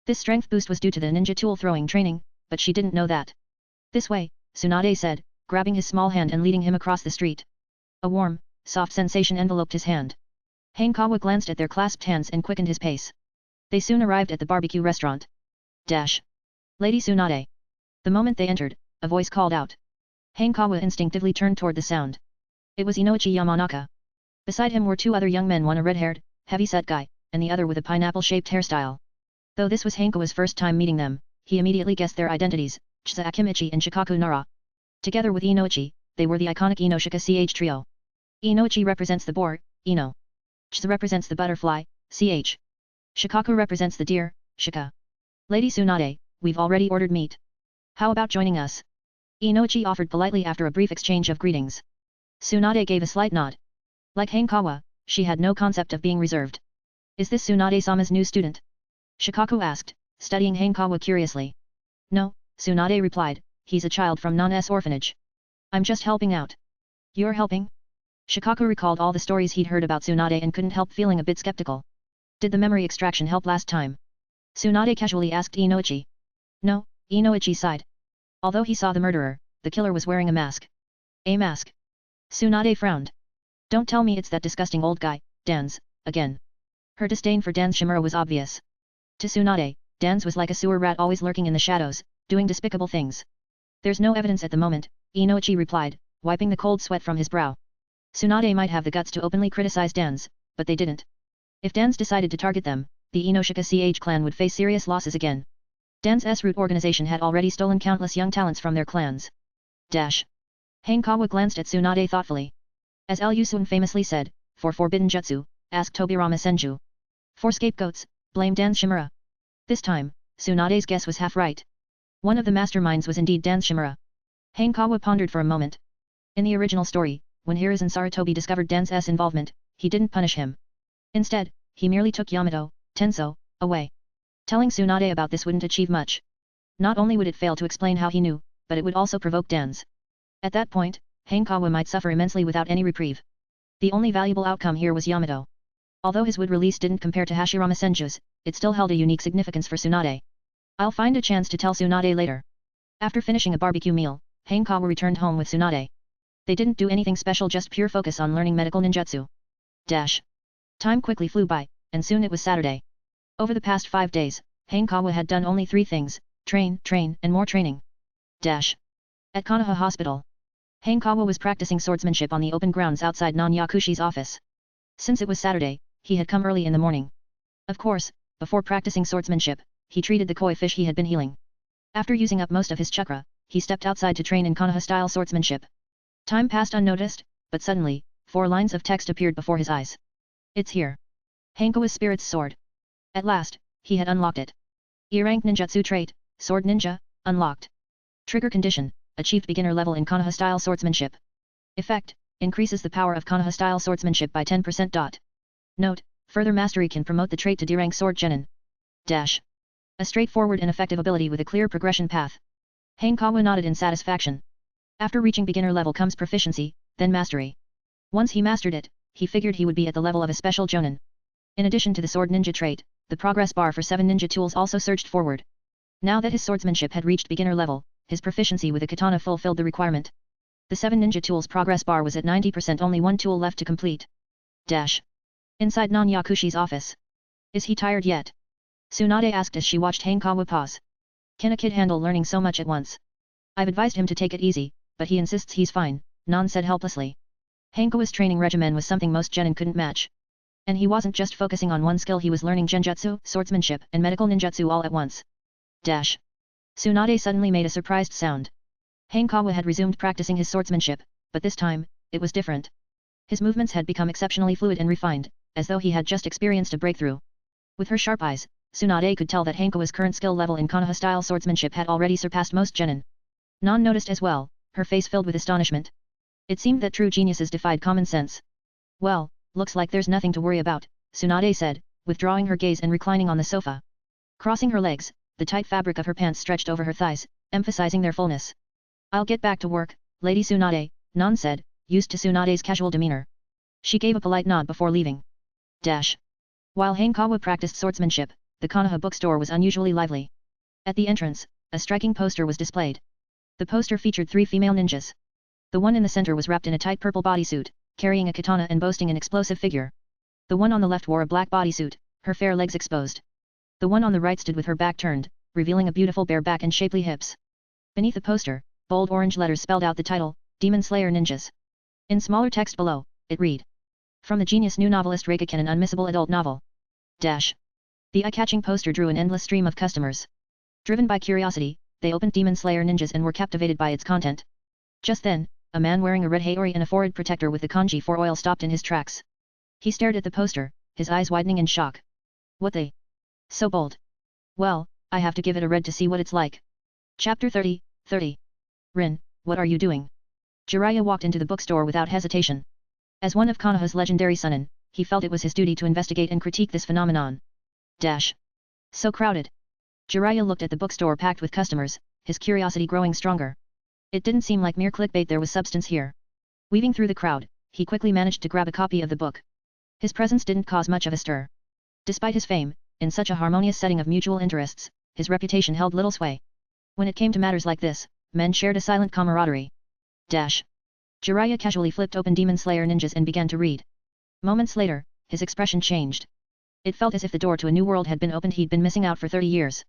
This strength boost was due to the ninja tool throwing training, but she didn't know that. This way, Tsunade said, grabbing his small hand and leading him across the street. A warm, soft sensation enveloped his hand. Hanekawa glanced at their clasped hands and quickened his pace. They soon arrived at the barbecue restaurant. Dash. Lady Tsunade. The moment they entered, a voice called out. Hanekawa instinctively turned toward the sound. It was Inoichi Yamanaka. Beside him were 2 other young men, one a red-haired, heavy-set guy, and the other with a pineapple-shaped hairstyle. Though this was Hanekawa's first time meeting them, he immediately guessed their identities, Chisa Akimichi and Shikaku Nara. Together with Inoichi, they were the iconic Inoshika CH trio. Inoichi represents the boar, Ino. Chisa represents the butterfly, CH. Shikaku represents the deer, Shika. Lady Tsunade, we've already ordered meat. How about joining us? Inoichi offered politely after a brief exchange of greetings. Tsunade gave a slight nod. Like Hanekawa, she had no concept of being reserved. Is this Tsunade-sama's new student? Shikaku asked, studying Hanekawa curiously. No, Tsunade replied, he's a child from Nan's orphanage. I'm just helping out. You're helping? Shikaku recalled all the stories he'd heard about Tsunade and couldn't help feeling a bit skeptical. Did the memory extraction help last time? Tsunade casually asked Inoichi. No, Inoichi sighed. Although he saw the murderer, the killer was wearing a mask. A mask? Tsunade frowned. Don't tell me it's that disgusting old guy, Danzo, again. Her disdain for Danzo Shimura was obvious. To Tsunade, Danzo was like a sewer rat always lurking in the shadows, doing despicable things. There's no evidence at the moment, Inoichi replied, wiping the cold sweat from his brow. Tsunade might have the guts to openly criticize Danzo, but they didn't. If Danzo decided to target them, the Inoshika CH clan would face serious losses again. Danzo's root organization had already stolen countless young talents from their clans. Dash. Hanekawa glanced at Tsunade thoughtfully. As L. Yusun famously said, for forbidden jutsu, ask Tobirama Senju. For scapegoats, blame Danzo Shimura. This time, Tsunade's guess was half right. One of the masterminds was indeed Danzo Shimura. Hanekawa pondered for a moment. In the original story, when Hiruzen Sarutobi discovered Danzo's involvement, he didn't punish him. Instead, he merely took Yamato, Tenso, away. Telling Tsunade about this wouldn't achieve much. Not only would it fail to explain how he knew, but it would also provoke Danzo. At that point, Hanekawa might suffer immensely without any reprieve. The only valuable outcome here was Yamato. Although his wood release didn't compare to Hashirama Senju's, it still held a unique significance for Tsunade. I'll find a chance to tell Tsunade later. After finishing a barbecue meal, Hanekawa returned home with Tsunade. They didn't do anything special, just pure focus on learning medical ninjutsu. Dash. Time quickly flew by, and soon it was Saturday. Over the past 5 days, Hanekawa had done only 3 things, train, and more training. Dash. At Konoha Hospital. Hanekawa was practicing swordsmanship on the open grounds outside Non-Yakushi's office. Since it was Saturday, he had come early in the morning. Of course, before practicing swordsmanship, he treated the koi fish he had been healing. After using up most of his chakra, he stepped outside to train in Konoha-style swordsmanship. Time passed unnoticed, but suddenly, 4 lines of text appeared before his eyes. It's here. Hanekawa's spirits soared. At last, he had unlocked it. E-rank ninjutsu trait, Sword Ninja, unlocked. Trigger condition, achieved beginner level in Konoha-style swordsmanship. Effect, increases the power of Konoha-style swordsmanship by 10%. Note, further mastery can promote the trait to D-rank Sword Genin. Dash. A straightforward and effective ability with a clear progression path. Hanekawa nodded in satisfaction. After reaching beginner level comes proficiency, then mastery. Once he mastered it, he figured he would be at the level of a special jonin. In addition to the sword ninja trait, the progress bar for 7 ninja tools also surged forward. Now that his swordsmanship had reached beginner level, his proficiency with a katana fulfilled the requirement. The 7 ninja tools progress bar was at 90%, only one tool left to complete. Dash. Inside Non-Yakushi's office. Is he tired yet? Tsunade asked as she watched Hanekawa pause. Can a kid handle learning so much at once? I've advised him to take it easy, but he insists he's fine, Non said helplessly. Hanekawa's training regimen was something most genin couldn't match. And he wasn't just focusing on one skill, he was learning Genjutsu, swordsmanship, and medical ninjutsu all at once. Dash. Tsunade suddenly made a surprised sound. Hanekawa had resumed practicing his swordsmanship, but this time, it was different. His movements had become exceptionally fluid and refined, as though he had just experienced a breakthrough. With her sharp eyes, Tsunade could tell that Hanekawa's current skill level in Konoha-style swordsmanship had already surpassed most genin. Non noticed as well, her face filled with astonishment. It seemed that true geniuses defied common sense. Well, looks like there's nothing to worry about, Tsunade said, withdrawing her gaze and reclining on the sofa. Crossing her legs, the tight fabric of her pants stretched over her thighs, emphasizing their fullness. I'll get back to work, Lady Tsunade, Non said, used to Tsunade's casual demeanor. She gave a polite nod before leaving. Dash. While Hanekawa practiced swordsmanship, the Konoha bookstore was unusually lively. At the entrance, a striking poster was displayed. The poster featured 3 female ninjas. The one in the center was wrapped in a tight purple bodysuit, carrying a katana and boasting an explosive figure. The one on the left wore a black bodysuit, her fair legs exposed. The one on the right stood with her back turned, revealing a beautiful bare back and shapely hips. Beneath the poster, bold orange letters spelled out the title, Demon Slayer Ninjas. In smaller text below, it read. From the genius new novelist Reikaken, an unmissable adult novel. Dash. The eye-catching poster drew an endless stream of customers. Driven by curiosity, they opened Demon Slayer Ninjas and were captivated by its content. Just then, a man wearing a red haori and a forehead protector with the kanji for oil stopped in his tracks. He stared at the poster, his eyes widening in shock. What they? So bold. Well, I have to give it a read to see what it's like. Chapter 30, 30. Rin, what are you doing? Jiraiya walked into the bookstore without hesitation. As one of Konoha's legendary Sannin, he felt it was his duty to investigate and critique this phenomenon. Dash. So crowded. Jiraiya looked at the bookstore packed with customers, his curiosity growing stronger. It didn't seem like mere clickbait, there was substance here. Weaving through the crowd, he quickly managed to grab a copy of the book. His presence didn't cause much of a stir. Despite his fame, in such a harmonious setting of mutual interests, his reputation held little sway. When it came to matters like this, men shared a silent camaraderie. Dash. Jiraiya casually flipped open Demon Slayer Ninjas and began to read. Moments later, his expression changed. It felt as if the door to a new world had been opened he'd been missing out for 30 years.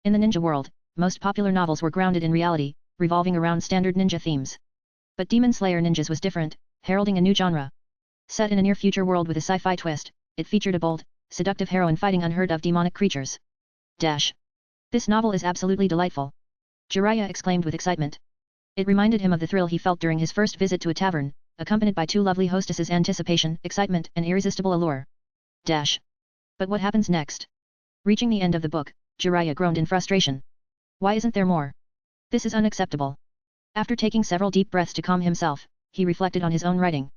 In the ninja world, most popular novels were grounded in reality, revolving around standard ninja themes. But Demon Slayer Ninjas was different, heralding a new genre. Set in a near-future world with a sci-fi twist, it featured a bold, seductive heroine fighting unheard-of demonic creatures. Dash. This novel is absolutely delightful. Jiraiya exclaimed with excitement. It reminded him of the thrill he felt during his first visit to a tavern, accompanied by 2 lovely hostesses' anticipation, excitement, and irresistible allure. Dash. But what happens next? Reaching the end of the book, Jiraiya groaned in frustration. Why isn't there more? This is unacceptable. After taking several deep breaths to calm himself, he reflected on his own writing.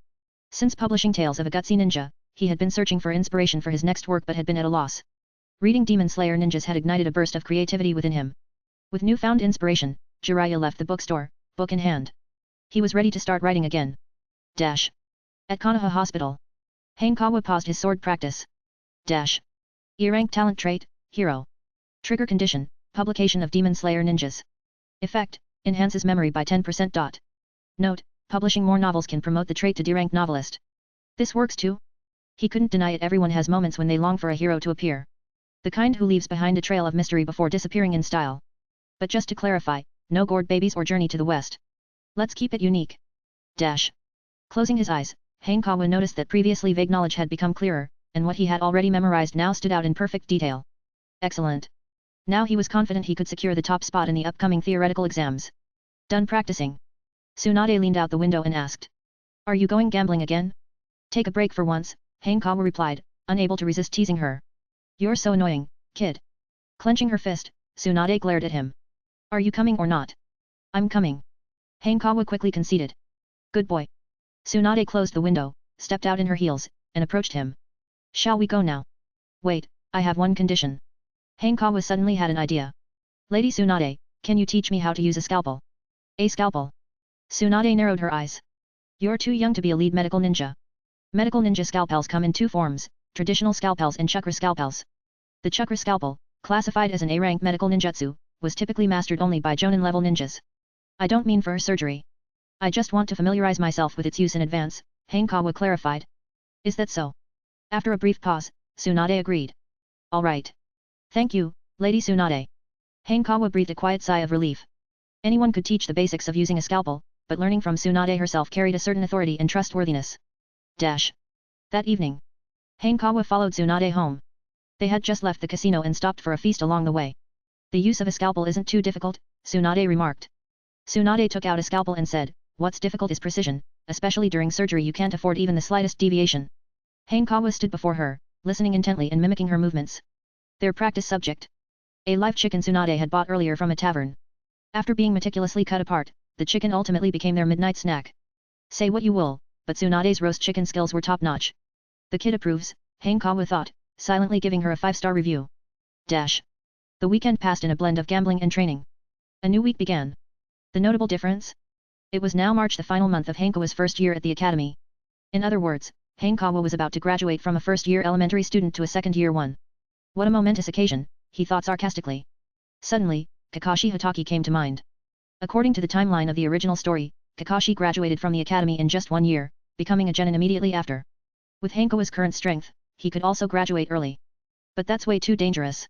Since publishing Tales of a Gutsy Ninja, he had been searching for inspiration for his next work but had been at a loss. Reading Demon Slayer Ninjas had ignited a burst of creativity within him. With newfound inspiration, Jiraiya left the bookstore, book in hand. He was ready to start writing again. Dash. At Konoha Hospital. Hanekawa paused his sword practice. Dash. E-rank talent trait, hero. Trigger condition, publication of Demon Slayer Ninjas. Effect, enhances memory by 10%. Note, publishing more novels can promote the trait to D-rank novelist. This works too? He couldn't deny it, everyone has moments when they long for a hero to appear. The kind who leaves behind a trail of mystery before disappearing in style. But just to clarify, no gourd babies or journey to the west. Let's keep it unique. Dash. Closing his eyes, Hanekawa noticed that previously vague knowledge had become clearer, and what he had already memorized now stood out in perfect detail. Excellent. Now he was confident he could secure the top spot in the upcoming theoretical exams. Done practicing? Tsunade leaned out the window and asked. Are you going gambling again? Take a break for once, Hanekawa replied, unable to resist teasing her. You're so annoying, kid. Clenching her fist, Tsunade glared at him. Are you coming or not? I'm coming. Hanekawa quickly conceded. Good boy. Tsunade closed the window, stepped out in her heels, and approached him. Shall we go now? Wait, I have one condition. Hanekawa suddenly had an idea. Lady Tsunade, can you teach me how to use a scalpel? A scalpel? Tsunade narrowed her eyes. You're too young to be a lead medical ninja. Medical ninja scalpels come in two forms, traditional scalpels and chakra scalpels. The chakra scalpel, classified as an A-rank medical ninjutsu, was typically mastered only by Jonin-level ninjas. I don't mean for surgery. I just want to familiarize myself with its use in advance, Hanekawa clarified. Is that so? After a brief pause, Tsunade agreed. All right. Thank you, Lady Tsunade. Hanekawa breathed a quiet sigh of relief. Anyone could teach the basics of using a scalpel, but learning from Tsunade herself carried a certain authority and trustworthiness. That evening, Hanekawa followed Tsunade home. They had just left the casino and stopped for a feast along the way. The use of a scalpel isn't too difficult, Tsunade remarked. Tsunade took out a scalpel and said, what's difficult is precision, especially during surgery you can't afford even the slightest deviation. Hanekawa stood before her, listening intently and mimicking her movements. Their practice subject. A live chicken Tsunade had bought earlier from a tavern. After being meticulously cut apart, the chicken ultimately became their midnight snack. Say what you will, but Tsunade's roast chicken skills were top-notch. The kid approves, Hanekawa thought, silently giving her a 5-star review. The weekend passed in a blend of gambling and training. A new week began. The notable difference? It was now March, the final month of Hanekawa's first year at the academy. In other words, Hanekawa was about to graduate from a first-year elementary student to a second-year one. What a momentous occasion, he thought sarcastically. Suddenly, Kakashi Hatake came to mind. According to the timeline of the original story, Kakashi graduated from the academy in just 1 year, becoming a genin immediately after. With Hanekawa's current strength, he could also graduate early. But that's way too dangerous.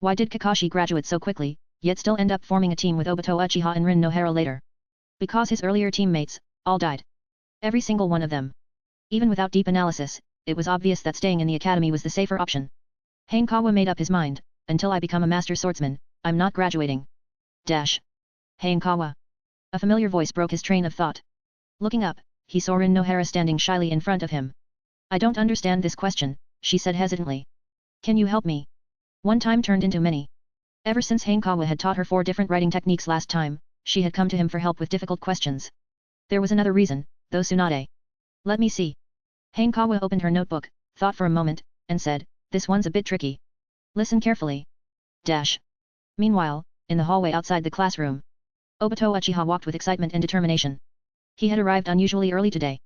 Why did Kakashi graduate so quickly, yet still end up forming a team with Obito Uchiha and Rin Nohara later? Because his earlier teammates, all died. Every single one of them. Even without deep analysis, it was obvious that staying in the academy was the safer option. Hanekawa made up his mind, until I become a master swordsman, I'm not graduating. Hanekawa. A familiar voice broke his train of thought. Looking up, he saw Rin Nohara standing shyly in front of him. I don't understand this question, she said hesitantly. Can you help me? One time turned into many. Ever since Hanekawa had taught her 4 different writing techniques last time, she had come to him for help with difficult questions. There was another reason, though. Tsunade. Let me see. Hanekawa opened her notebook, thought for a moment, and said, this one's a bit tricky. Listen carefully. Meanwhile, in the hallway outside the classroom, Obito Uchiha walked with excitement and determination. He had arrived unusually early today.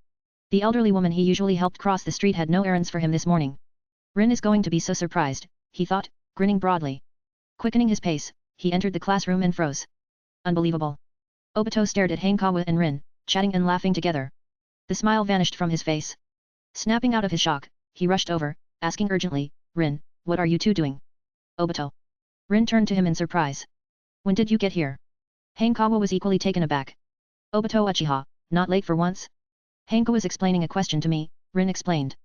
The elderly woman he usually helped cross the street had no errands for him this morning. Rin is going to be so surprised, he thought, grinning broadly. Quickening his pace, he entered the classroom and froze. Unbelievable. Obito stared at Hanekawa and Rin, chatting and laughing together. The smile vanished from his face. Snapping out of his shock, he rushed over, asking urgently, Rin, what are you two doing? Obito. Rin turned to him in surprise. When did you get here? Hanekawa was equally taken aback. Obito Uchiha, not late for once? Hanekawa was explaining a question to me, Rin explained.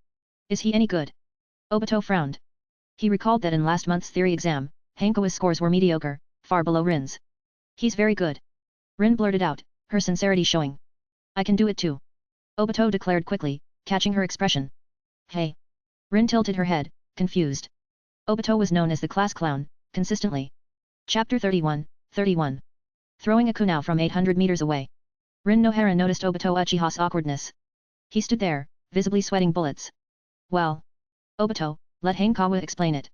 Is he any good? Obito frowned. He recalled that in last month's theory exam, Hanekawa's scores were mediocre, far below Rin's. He's very good. Rin blurted out, her sincerity showing. I can do it too. Obito declared quickly, catching her expression. Hey. Rin tilted her head, confused. Obito was known as the class clown, consistently. Chapter 31. Throwing a kunao from 800 meters away. Rin Nohara noticed Obito Uchiha's awkwardness. He stood there, visibly sweating bullets. Well. Obito, let Hanekawa explain it.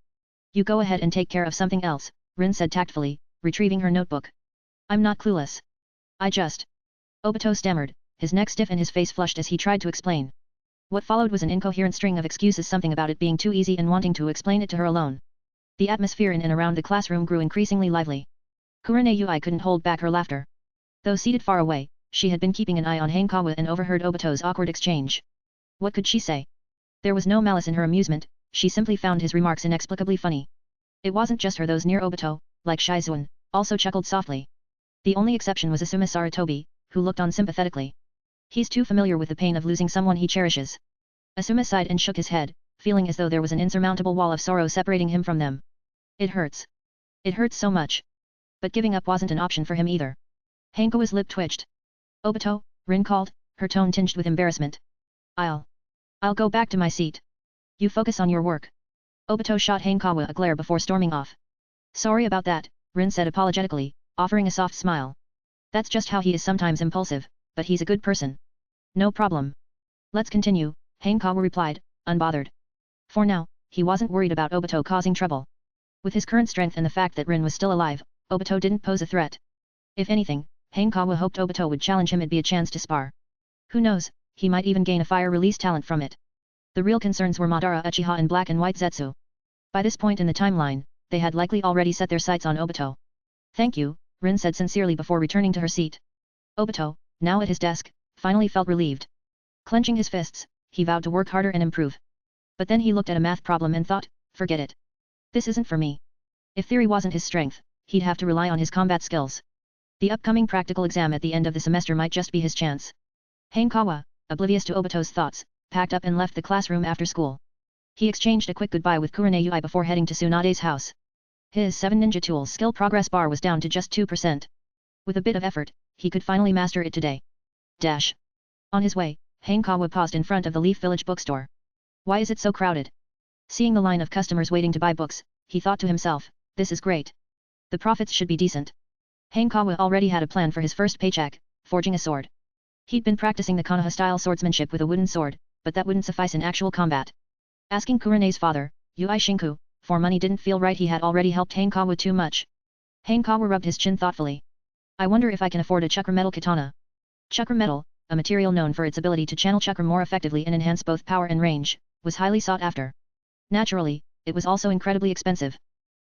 You go ahead and take care of something else, Rin said tactfully, retrieving her notebook. I'm not clueless. I just... Obito stammered, his neck stiff and his face flushed as he tried to explain. What followed was an incoherent string of excuses, something about it being too easy and wanting to explain it to her alone. The atmosphere in and around the classroom grew increasingly lively. Kurane Yui couldn't hold back her laughter. Though seated far away, she had been keeping an eye on Hanekawa and overheard Obito's awkward exchange. What could she say? There was no malice in her amusement, she simply found his remarks inexplicably funny. It wasn't just her, those near Obito, like Shizuan, also chuckled softly. The only exception was Asuma Sarutobi, who looked on sympathetically. He's too familiar with the pain of losing someone he cherishes. Asuma sighed and shook his head, feeling as though there was an insurmountable wall of sorrow separating him from them. It hurts. It hurts so much. But giving up wasn't an option for him either. Hanekawa's lip twitched. Obito, Rin called, her tone tinged with embarrassment. I'll go back to my seat. You focus on your work. Obito shot Hanekawa a glare before storming off. Sorry about that, Rin said apologetically, offering a soft smile. That's just how he is, sometimes impulsive, but he's a good person. No problem. Let's continue, Hanekawa replied, unbothered. For now, he wasn't worried about Obito causing trouble. With his current strength and the fact that Rin was still alive, Obito didn't pose a threat. If anything, Hanekawa hoped Obito would challenge him. It'd be a chance to spar. Who knows, he might even gain a fire release talent from it. The real concerns were Madara Uchiha and Black and White Zetsu. By this point in the timeline, they had likely already set their sights on Obito. Thank you, Rin said sincerely before returning to her seat. Obito, now at his desk, finally felt relieved. Clenching his fists, he vowed to work harder and improve. But then he looked at a math problem and thought, forget it. This isn't for me. If theory wasn't his strength, he'd have to rely on his combat skills. The upcoming practical exam at the end of the semester might just be his chance. Hanekawa, oblivious to Obito's thoughts, packed up and left the classroom after school. He exchanged a quick goodbye with Kurenei before heading to Tsunade's house. His 7 ninja tools skill progress bar was down to just 2%. With a bit of effort, he could finally master it today. Dash. On his way, Hanekawa paused in front of the Leaf Village bookstore. Why is it so crowded? Seeing the line of customers waiting to buy books, he thought to himself, this is great. The profits should be decent. Hanekawa already had a plan for his first paycheck, forging a sword. He'd been practicing the Konoha-style swordsmanship with a wooden sword, but that wouldn't suffice in actual combat. Asking Kurenei's father, Yui Shinku, for money didn't feel right. He had already helped Hanekawa too much. Hanekawa rubbed his chin thoughtfully. I wonder if I can afford a Chakra metal katana. Chakra metal, a material known for its ability to channel chakra more effectively and enhance both power and range, was highly sought after. Naturally, it was also incredibly expensive.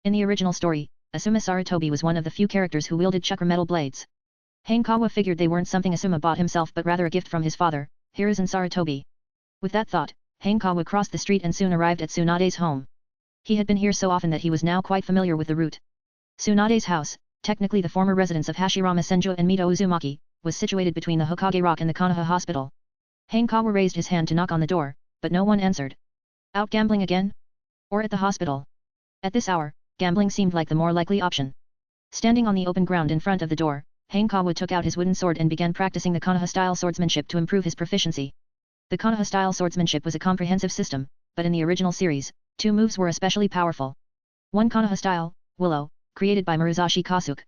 In the original story, Asuma Sarutobi was one of the few characters who wielded chakra metal blades. Hanekawa figured they weren't something Asuma bought himself but rather a gift from his father, Hiruzen Sarutobi. With that thought, Hanekawa crossed the street and soon arrived at Tsunade's home. He had been here so often that he was now quite familiar with the route. Tsunade's house, technically the former residence of Hashirama Senju and Mito Uzumaki, was situated between the Hokage Rock and the Konoha Hospital. Hanekawa raised his hand to knock on the door, but no one answered. Out gambling again? Or at the hospital? At this hour, gambling seemed like the more likely option. Standing on the open ground in front of the door, Hanekawa took out his wooden sword and began practicing the Konoha-style swordsmanship to improve his proficiency. The Konoha-style swordsmanship was a comprehensive system, but in the original series, 2 moves were especially powerful. 1 Konoha-style, Willow, created by Muruzashi Kasuke.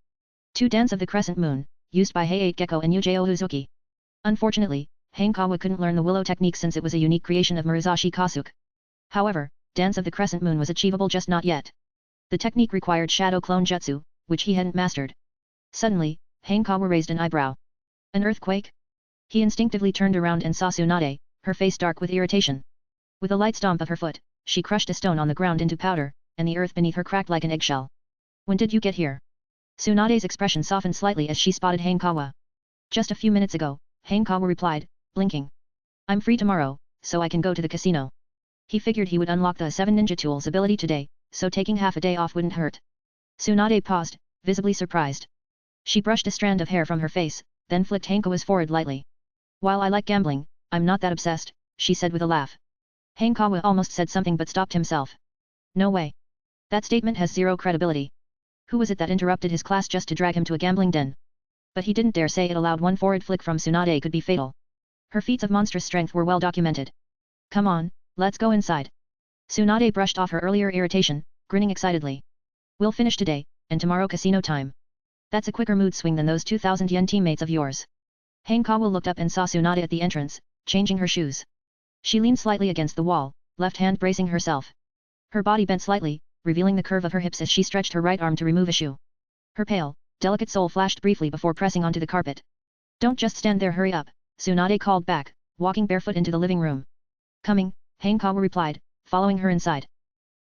2 Dance of the Crescent Moon, used by Heiate Gecko and Yujao Uzuki. Unfortunately, Hanekawa couldn't learn the Willow technique since it was a unique creation of Muruzashi Kasuke. However, Dance of the Crescent Moon was achievable, just not yet. The technique required Shadow Clone Jutsu, which he hadn't mastered. Suddenly, Hanekawa raised an eyebrow. An earthquake? He instinctively turned around and saw Tsunade, her face dark with irritation. With a light stomp of her foot, she crushed a stone on the ground into powder, and the earth beneath her cracked like an eggshell. When did you get here? Tsunade's expression softened slightly as she spotted Hanekawa. Just a few minutes ago, Hanekawa replied, blinking. I'm free tomorrow, so I can go to the casino. He figured he would unlock the 7 ninja tools ability today, so taking half a day off wouldn't hurt. Tsunade paused, visibly surprised. She brushed a strand of hair from her face, then flicked Hanekawa's forehead lightly. While I like gambling, I'm not that obsessed, she said with a laugh. Hanekawa almost said something but stopped himself. No way. That statement has zero credibility. Who was it that interrupted his class just to drag him to a gambling den? But he didn't dare say it aloud. One forward flick from Tsunade could be fatal. Her feats of monstrous strength were well documented. Come on, let's go inside. Tsunade brushed off her earlier irritation, grinning excitedly. We'll finish today, and tomorrow casino time. That's a quicker mood swing than those 2,000 yen teammates of yours. Hanekawa looked up and saw Tsunade at the entrance, changing her shoes. She leaned slightly against the wall, left hand bracing herself. Her body bent slightly, revealing the curve of her hips as she stretched her right arm to remove a shoe. Her pale, delicate soul flashed briefly before pressing onto the carpet. Don't just stand there, hurry up, Tsunade called back, walking barefoot into the living room. Coming, Hanekawa replied, following her inside.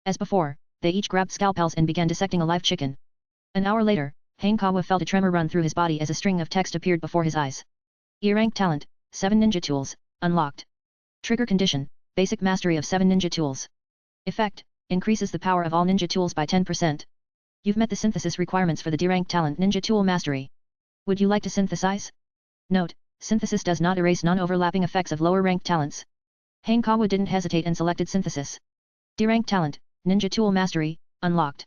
As before, they each grabbed scalpels and began dissecting a live chicken. An hour later, Hanekawa felt a tremor run through his body as a string of text appeared before his eyes. E-rank talent, 7 ninja tools, unlocked. Trigger condition, basic mastery of 7 ninja tools. Effect, increases the power of all ninja tools by 10%. You've met the synthesis requirements for the D-rank talent ninja tool mastery. Would you like to synthesize? Note, synthesis does not erase non-overlapping effects of lower ranked talents. Hanekawa didn't hesitate and selected synthesis. D-rank talent, ninja tool mastery, unlocked.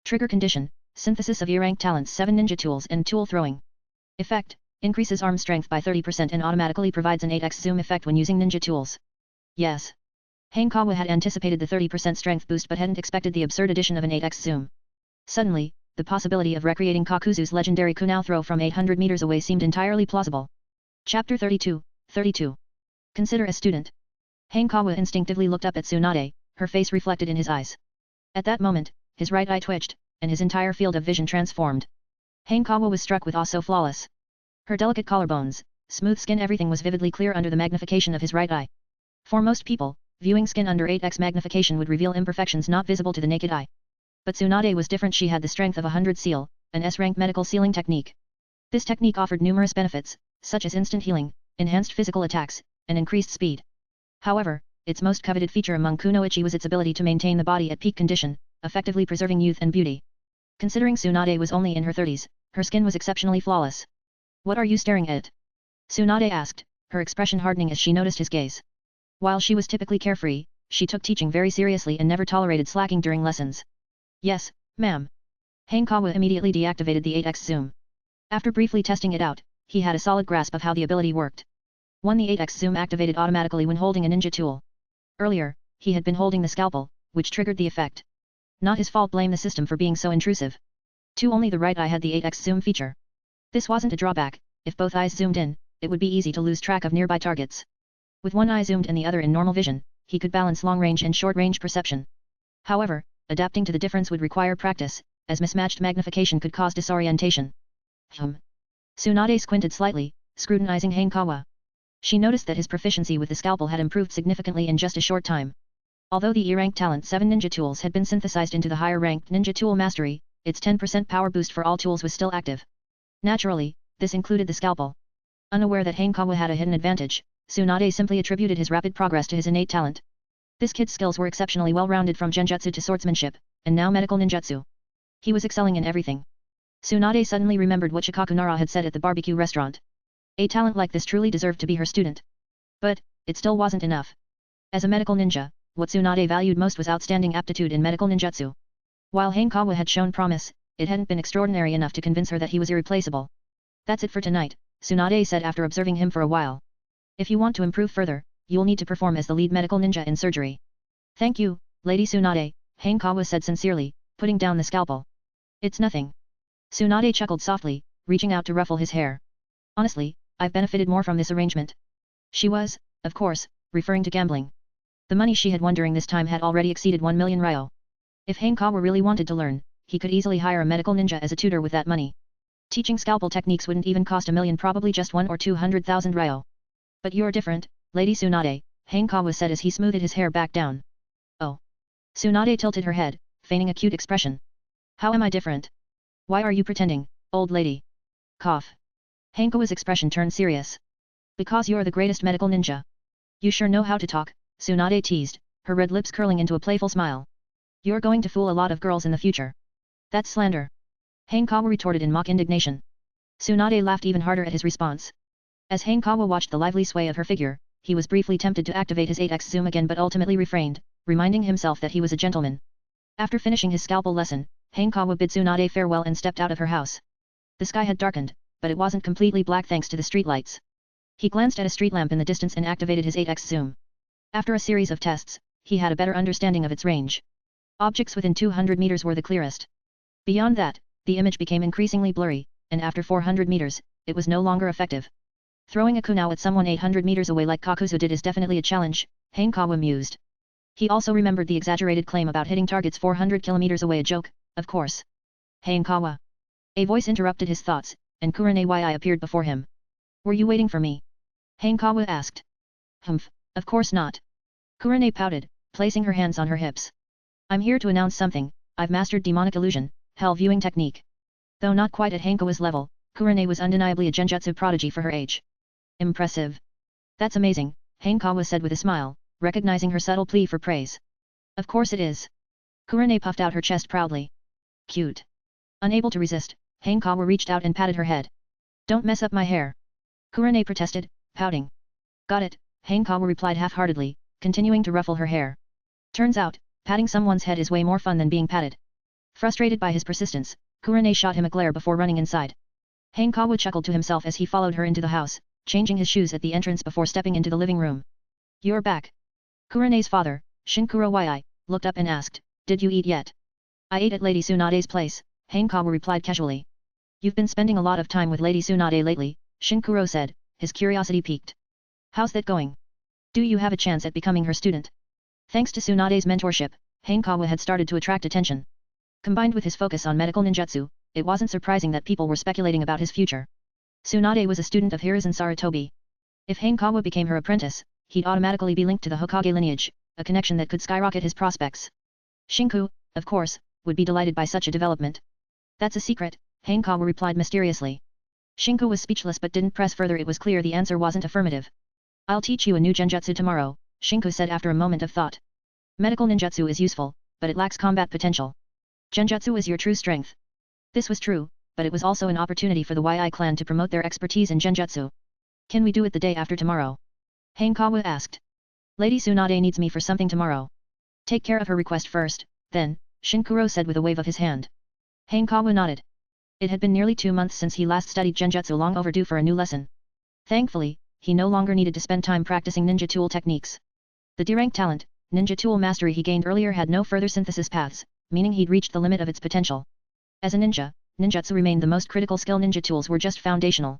Trigger condition, synthesis of E-rank talents 7 ninja tools and tool throwing. Effect, increases arm strength by 30% and automatically provides an 8x zoom effect when using ninja tools. Yes. Hanekawa had anticipated the 30% strength boost but hadn't expected the absurd addition of an 8x zoom. Suddenly, the possibility of recreating Kakuzu's legendary kunao throw from 800 meters away seemed entirely plausible. Chapter 32, 32. Consider a student. Hanekawa instinctively looked up at Tsunade, her face reflected in his eyes. At that moment, his right eye twitched, and his entire field of vision transformed. Hanekawa was struck with awe so flawless. Her delicate collarbones, smooth skin, everything was vividly clear under the magnification of his right eye. For most people, viewing skin under 8x magnification would reveal imperfections not visible to the naked eye. But Tsunade was different. She had the strength of 100 seal, an S-rank medical sealing technique. This technique offered numerous benefits, such as instant healing, enhanced physical attacks, and increased speed. However, its most coveted feature among kunoichi was its ability to maintain the body at peak condition, effectively preserving youth and beauty. Considering Tsunade was only in her 30s, her skin was exceptionally flawless. "What are you staring at?" Tsunade asked, her expression hardening as she noticed his gaze. While she was typically carefree, she took teaching very seriously and never tolerated slacking during lessons. "Yes, ma'am." Hanekawa immediately deactivated the 8x zoom. After briefly testing it out, he had a solid grasp of how the ability worked. 1. The 8x zoom activated automatically when holding a ninja tool. Earlier, he had been holding the scalpel, which triggered the effect. Not his fault. Blame the system for being so intrusive. 2. Only the right eye had the 8x zoom feature. This wasn't a drawback. If both eyes zoomed in, it would be easy to lose track of nearby targets. With one eye zoomed and the other in normal vision, he could balance long-range and short-range perception. However, adapting to the difference would require practice, as mismatched magnification could cause disorientation. Tsunade squinted slightly, scrutinizing Hanekawa. She noticed that his proficiency with the scalpel had improved significantly in just a short time. Although the E-rank talent 7 ninja tools had been synthesized into the higher-ranked ninja tool mastery, its 10% power boost for all tools was still active. Naturally, this included the scalpel. Unaware that Hanekawa had a hidden advantage, Tsunade simply attributed his rapid progress to his innate talent. This kid's skills were exceptionally well-rounded from genjutsu to swordsmanship, and now medical ninjutsu. He was excelling in everything. Tsunade suddenly remembered what Shikaku Nara had said at the barbecue restaurant. A talent like this truly deserved to be her student. But, it still wasn't enough. As a medical ninja, what Tsunade valued most was outstanding aptitude in medical ninjutsu. While Hanekawa had shown promise, it hadn't been extraordinary enough to convince her that he was irreplaceable. "That's it for tonight," Tsunade said after observing him for a while. "If you want to improve further, you'll need to perform as the lead medical ninja in surgery." "Thank you, Lady Tsunade," Hanekawa said sincerely, putting down the scalpel. "It's nothing." Tsunade chuckled softly, reaching out to ruffle his hair. "Honestly, I've benefited more from this arrangement." She was, of course, referring to gambling. The money she had won during this time had already exceeded 1 million ryo. If Hanekawa really wanted to learn, he could easily hire a medical ninja as a tutor with that money. Teaching scalpel techniques wouldn't even cost 1 million, probably just 1 or 200,000 ryo. "But you're different, Lady Tsunade," Hanekawa said as he smoothed his hair back down. "Oh." Tsunade tilted her head, feigning a cute expression. "How am I different? Why are you pretending, old lady?" Cough. Hanekawa's expression turned serious. "Because you're the greatest medical ninja. You sure know how to talk," Tsunade teased, her red lips curling into a playful smile. "You're going to fool a lot of girls in the future." "That's slander," Hanekawa retorted in mock indignation. Tsunade laughed even harder at his response. As Hanekawa watched the lively sway of her figure, he was briefly tempted to activate his 8x zoom again but ultimately refrained, reminding himself that he was a gentleman. After finishing his scalpel lesson, Hanekawa bid Tsunade farewell and stepped out of her house. The sky had darkened, but it wasn't completely black thanks to the streetlights. He glanced at a street lamp in the distance and activated his 8x zoom. After a series of tests, he had a better understanding of its range. Objects within 200 meters were the clearest. Beyond that, the image became increasingly blurry, and after 400 meters, it was no longer effective. Throwing a kunai at someone 800 meters away like Kakuzu did is definitely a challenge, Hanekawa mused. He also remembered the exaggerated claim about hitting targets 400 kilometers away, a joke, of course. "Hanekawa." A voice interrupted his thoughts, and Kurenai appeared before him. "Were you waiting for me?" Hanekawa asked. "Humph, of course not." Kurenai pouted, placing her hands on her hips. "I'm here to announce something. I've mastered demonic illusion, hell viewing technique." Though not quite at Hanekawa's level, Kurenai was undeniably a genjutsu prodigy for her age. "Impressive." "That's amazing," Hanekawa said with a smile, recognizing her subtle plea for praise. "Of course it is." Kurenai puffed out her chest proudly. "Cute." Unable to resist, Hanekawa reached out and patted her head. "Don't mess up my hair." Kurenai protested, pouting. "Got it," Hanekawa replied half-heartedly, continuing to ruffle her hair. Turns out, patting someone's head is way more fun than being patted. Frustrated by his persistence, Kurenai shot him a glare before running inside. Hanekawa chuckled to himself as he followed her into the house, changing his shoes at the entrance before stepping into the living room. "You're back." Kurenai's father, Shinkuro looked up and asked, "Did you eat yet?" "I ate at Lady Tsunade's place," Hanekawa replied casually. "You've been spending a lot of time with Lady Tsunade lately," Shinkuro said, his curiosity piqued. "How's that going? Do you have a chance at becoming her student?" Thanks to Tsunade's mentorship, Hanekawa had started to attract attention. Combined with his focus on medical ninjutsu, it wasn't surprising that people were speculating about his future. Tsunade was a student of Hiruzen Sarutobi. If Hanekawa became her apprentice, he'd automatically be linked to the Hokage lineage, a connection that could skyrocket his prospects. Shinku, of course, would be delighted by such a development. That's a secret, Hanekawa replied mysteriously. Shinku was speechless but didn't press further. It was clear the answer wasn't affirmative. I'll teach you a new genjutsu tomorrow, Shinku said after a moment of thought. Medical ninjutsu is useful, but it lacks combat potential. Genjutsu is your true strength. This was true, but it was also an opportunity for the YI clan to promote their expertise in genjutsu. Can we do it the day after tomorrow? Hanekawa asked. Lady Tsunade needs me for something tomorrow. Take care of her request first, then, Shinkuro said with a wave of his hand. Hanekawa nodded. It had been nearly 2 months since he last studied genjutsu, long overdue for a new lesson. Thankfully, he no longer needed to spend time practicing ninja tool techniques. The D-rank talent, ninja tool mastery he gained earlier had no further synthesis paths, meaning he'd reached the limit of its potential. As a ninja, ninjutsu remained the most critical skill. Ninja tools were just foundational.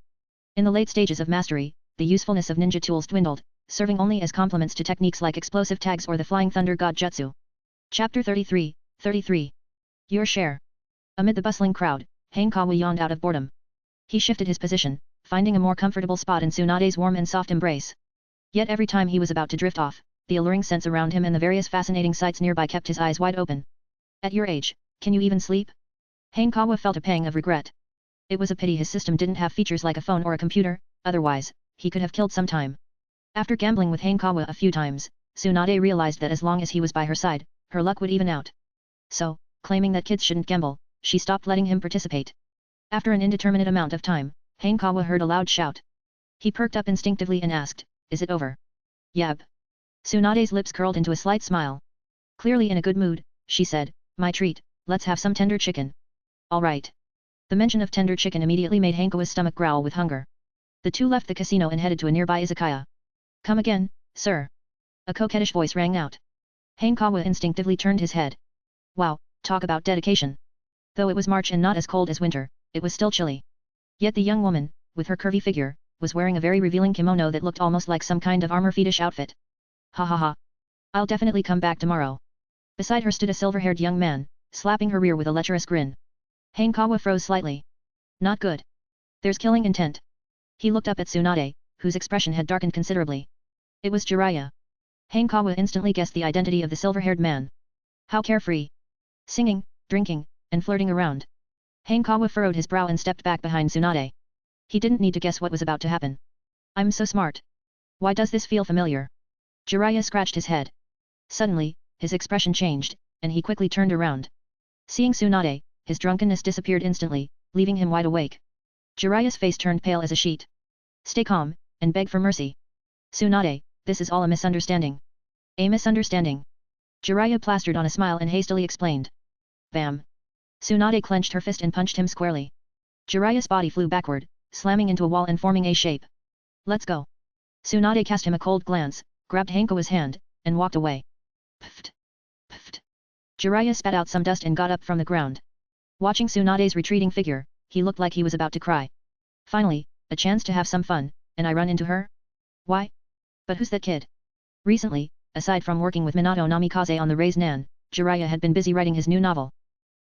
In the late stages of mastery, the usefulness of ninja tools dwindled, serving only as complements to techniques like explosive tags or the flying thunder god jutsu. Chapter 33, 33. Your share. Amid the bustling crowd, Hanekawa yawned out of boredom. He shifted his position, finding a more comfortable spot in Tsunade's warm and soft embrace. Yet every time he was about to drift off, the alluring scents around him and the various fascinating sights nearby kept his eyes wide open. At your age, can you even sleep? Hanekawa felt a pang of regret. It was a pity his system didn't have features like a phone or a computer, otherwise, he could have killed some time. After gambling with Hanekawa a few times, Tsunade realized that as long as he was by her side, her luck would even out. So, claiming that kids shouldn't gamble, she stopped letting him participate. After an indeterminate amount of time, Hanekawa heard a loud shout. He perked up instinctively and asked, "Is it over?" "Yab." Tsunade's lips curled into a slight smile. Clearly in a good mood, she said, "My treat, let's have some tender chicken." "All right." The mention of tender chicken immediately made Hanekawa's stomach growl with hunger. The two left the casino and headed to a nearby izakaya. "Come again, sir." A coquettish voice rang out. Hanekawa instinctively turned his head. Wow, talk about dedication. Though it was March and not as cold as winter, it was still chilly. Yet the young woman, with her curvy figure, was wearing a very revealing kimono that looked almost like some kind of armor fetish outfit. Ha ha ha. I'll definitely come back tomorrow. Beside her stood a silver-haired young man, slapping her rear with a lecherous grin. Hanekawa froze slightly. Not good. There's killing intent. He looked up at Tsunade, whose expression had darkened considerably. It was Jiraiya. Hanekawa instantly guessed the identity of the silver-haired man. How carefree. Singing, drinking, and flirting around. Hanekawa furrowed his brow and stepped back behind Tsunade. He didn't need to guess what was about to happen. I'm so smart. Why does this feel familiar? Jiraiya scratched his head. Suddenly, his expression changed, and he quickly turned around. Seeing Tsunade, his drunkenness disappeared instantly, leaving him wide awake. Jiraiya's face turned pale as a sheet. Stay calm, and beg for mercy. Tsunade, this is all a misunderstanding. A misunderstanding. Jiraiya plastered on a smile and hastily explained. Bam. Tsunade clenched her fist and punched him squarely. Jiraiya's body flew backward, slamming into a wall and forming a shape. Let's go. Tsunade cast him a cold glance, grabbed Hanekawa's hand, and walked away. Pfft. Pfft. Jiraiya spat out some dust and got up from the ground. Watching Tsunade's retreating figure, he looked like he was about to cry. Finally, a chance to have some fun, and I run into her? Why? But who's that kid? Recently, aside from working with Minato Namikaze on the Raise Nan, Jiraiya had been busy writing his new novel.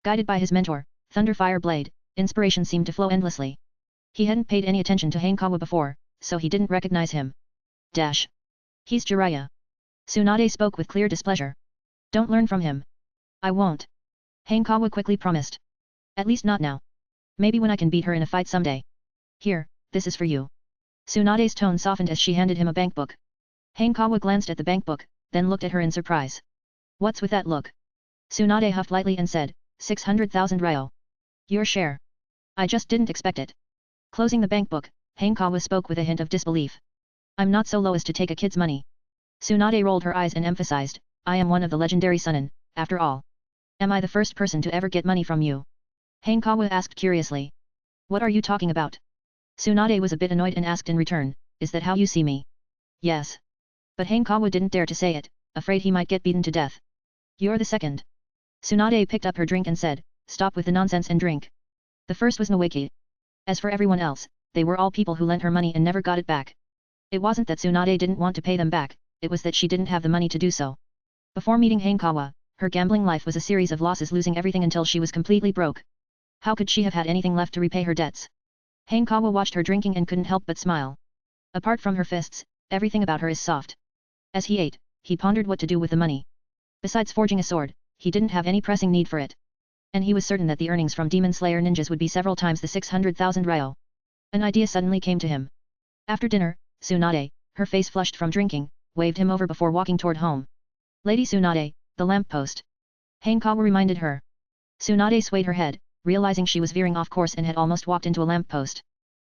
Guided by his mentor, Thunderfire Blade, inspiration seemed to flow endlessly. He hadn't paid any attention to Hanekawa before, so he didn't recognize him. Dash. He's Jiraiya. Tsunade spoke with clear displeasure. Don't learn from him. I won't. Hanekawa quickly promised. At least not now. Maybe when I can beat her in a fight someday. Here, this is for you. Tsunade's tone softened as she handed him a bankbook. Hanekawa glanced at the bankbook, then looked at her in surprise. What's with that look? Tsunade huffed lightly and said, 600,000 ryo. Your share. I just didn't expect it. Closing the bankbook, Hanekawa spoke with a hint of disbelief. I'm not so low as to take a kid's money. Tsunade rolled her eyes and emphasized, I am one of the legendary Sannin, after all. Am I the first person to ever get money from you? Hanekawa asked curiously. What are you talking about? Tsunade was a bit annoyed and asked in return, is that how you see me? Yes. But Hanekawa didn't dare to say it, afraid he might get beaten to death. You're the second. Tsunade picked up her drink and said, stop with the nonsense and drink. The first was Noeki. As for everyone else, they were all people who lent her money and never got it back. It wasn't that Tsunade didn't want to pay them back, it was that she didn't have the money to do so. Before meeting Hanekawa, her gambling life was a series of losses, losing everything until she was completely broke. How could she have had anything left to repay her debts? Hanekawa watched her drinking and couldn't help but smile. Apart from her fists, everything about her is soft. As he ate, he pondered what to do with the money. Besides forging a sword, he didn't have any pressing need for it. And he was certain that the earnings from Demon Slayer ninjas would be several times the 600,000 ryo. An idea suddenly came to him. After dinner, Tsunade, her face flushed from drinking, waved him over before walking toward home. Lady Tsunade, the lamppost. Hanekawa reminded her. Tsunade swayed her head, realizing she was veering off course and had almost walked into a lamppost.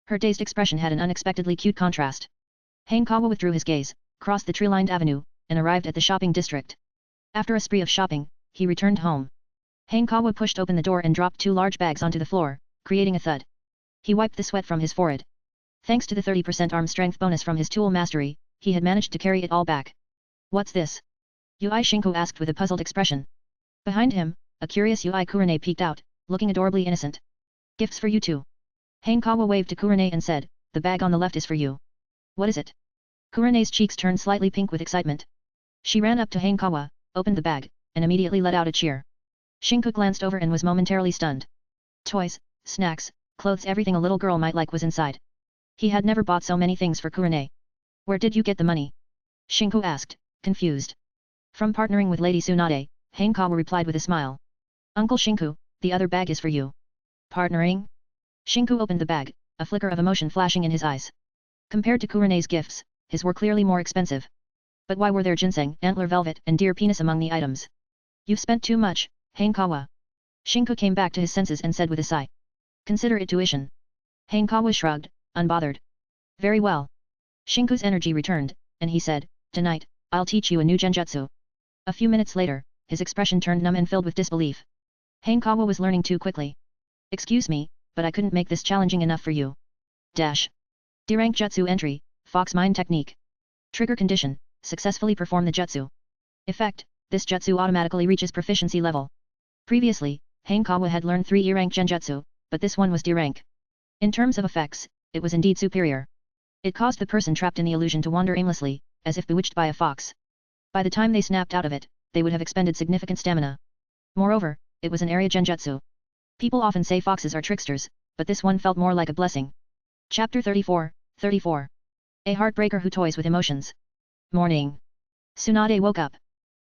Her dazed expression had an unexpectedly cute contrast. Hanekawa withdrew his gaze, crossed the tree-lined avenue, and arrived at the shopping district. After a spree of shopping, he returned home. Hanekawa pushed open the door and dropped 2 large bags onto the floor, creating a thud. He wiped the sweat from his forehead. Thanks to the 30% arm strength bonus from his tool mastery, he had managed to carry it all back. What's this? Ui Shinku asked with a puzzled expression. Behind him, a curious Ui Kurane peeked out, looking adorably innocent. Gifts for you too. Hanekawa waved to Kurane and said, the bag on the left is for you. What is it? Kurane's cheeks turned slightly pink with excitement. She ran up to Hanekawa, opened the bag, and immediately let out a cheer. Shinku glanced over and was momentarily stunned. Toys, snacks, clothes, everything a little girl might like was inside. He had never bought so many things for Kurane. Where did you get the money? Shinku asked, confused. From partnering with Lady Tsunade, Hanekawa replied with a smile. Uncle Shinku, the other bag is for you. Partnering? Shinku opened the bag, a flicker of emotion flashing in his eyes. Compared to Kurane's gifts, his were clearly more expensive. But why were there ginseng, antler velvet, and deer penis among the items? You've spent too much, Hanekawa. Shinku came back to his senses and said with a sigh. Consider it tuition. Hanekawa shrugged, unbothered. Very well. Shinku's energy returned, and he said, tonight, I'll teach you a new genjutsu. A few minutes later, his expression turned numb and filled with disbelief. Hanekawa was learning too quickly. Excuse me, but I couldn't make this challenging enough for you. Dash. D-rank jutsu entry, Fox Mind technique. Trigger condition, successfully perform the jutsu. Effect, this jutsu automatically reaches proficiency level. Previously, Hanekawa had learned 3 E-rank genjutsu, but this one was D-rank. In terms of effects, it was indeed superior. It caused the person trapped in the illusion to wander aimlessly, as if bewitched by a fox. By the time they snapped out of it, they would have expended significant stamina. Moreover, it was an area genjutsu. People often say foxes are tricksters, but this one felt more like a blessing. Chapter 34, 34. A heartbreaker who toys with emotions. Morning. Tsunade woke up.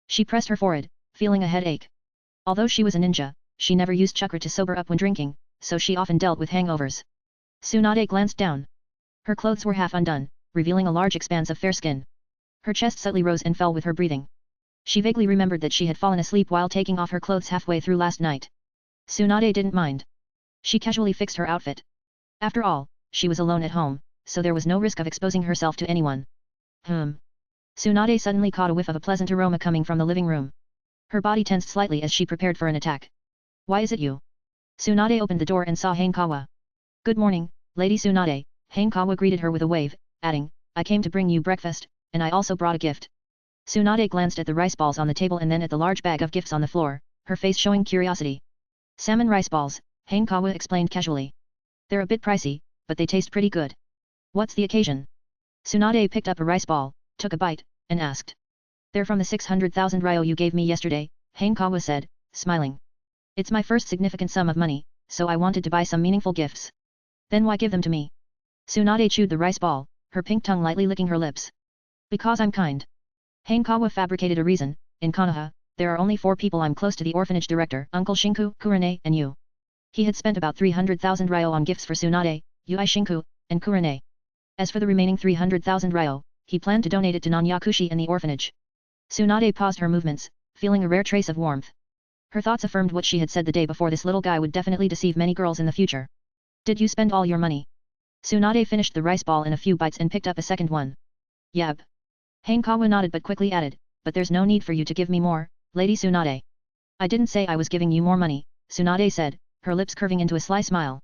She pressed her forehead, feeling a headache. Although she was a ninja, she never used chakra to sober up when drinking, so she often dealt with hangovers. Tsunade glanced down. Her clothes were half undone, revealing a large expanse of fair skin. Her chest suddenly rose and fell with her breathing. She vaguely remembered that she had fallen asleep while taking off her clothes halfway through last night. Tsunade didn't mind. She casually fixed her outfit. After all, she was alone at home, so there was no risk of exposing herself to anyone. Tsunade suddenly caught a whiff of a pleasant aroma coming from the living room. Her body tensed slightly as she prepared for an attack. Why is it you? Tsunade opened the door and saw Hanekawa. Good morning, Lady Tsunade. Hanekawa greeted her with a wave, adding, I came to bring you breakfast, and I also brought a gift. Tsunade glanced at the rice balls on the table and then at the large bag of gifts on the floor, her face showing curiosity. Salmon rice balls, Hanekawa explained casually. They're a bit pricey, but they taste pretty good. What's the occasion? Tsunade picked up a rice ball, took a bite, and asked. They're from the 600,000 ryo you gave me yesterday, Hanekawa said, smiling. It's my first significant sum of money, so I wanted to buy some meaningful gifts. Then why give them to me? Tsunade chewed the rice ball, her pink tongue lightly licking her lips. Because I'm kind. Hanekawa fabricated a reason. In Konoha, there are only 4 people I'm close to: the orphanage director, Uncle Shinku, Kurane, and you. He had spent about 300,000 ryo on gifts for Tsunade, Ui Shinku, and Kurane. As for the remaining 300,000 ryo, he planned to donate it to Nanyakushi and the orphanage. Tsunade paused her movements, feeling a rare trace of warmth. Her thoughts affirmed what she had said the day before: this little guy would definitely deceive many girls in the future. Did you spend all your money? Tsunade finished the rice ball in a few bites and picked up a second one. Yep. Hanekawa nodded but quickly added, but there's no need for you to give me more, Lady Tsunade. I didn't say I was giving you more money, Tsunade said, her lips curving into a sly smile.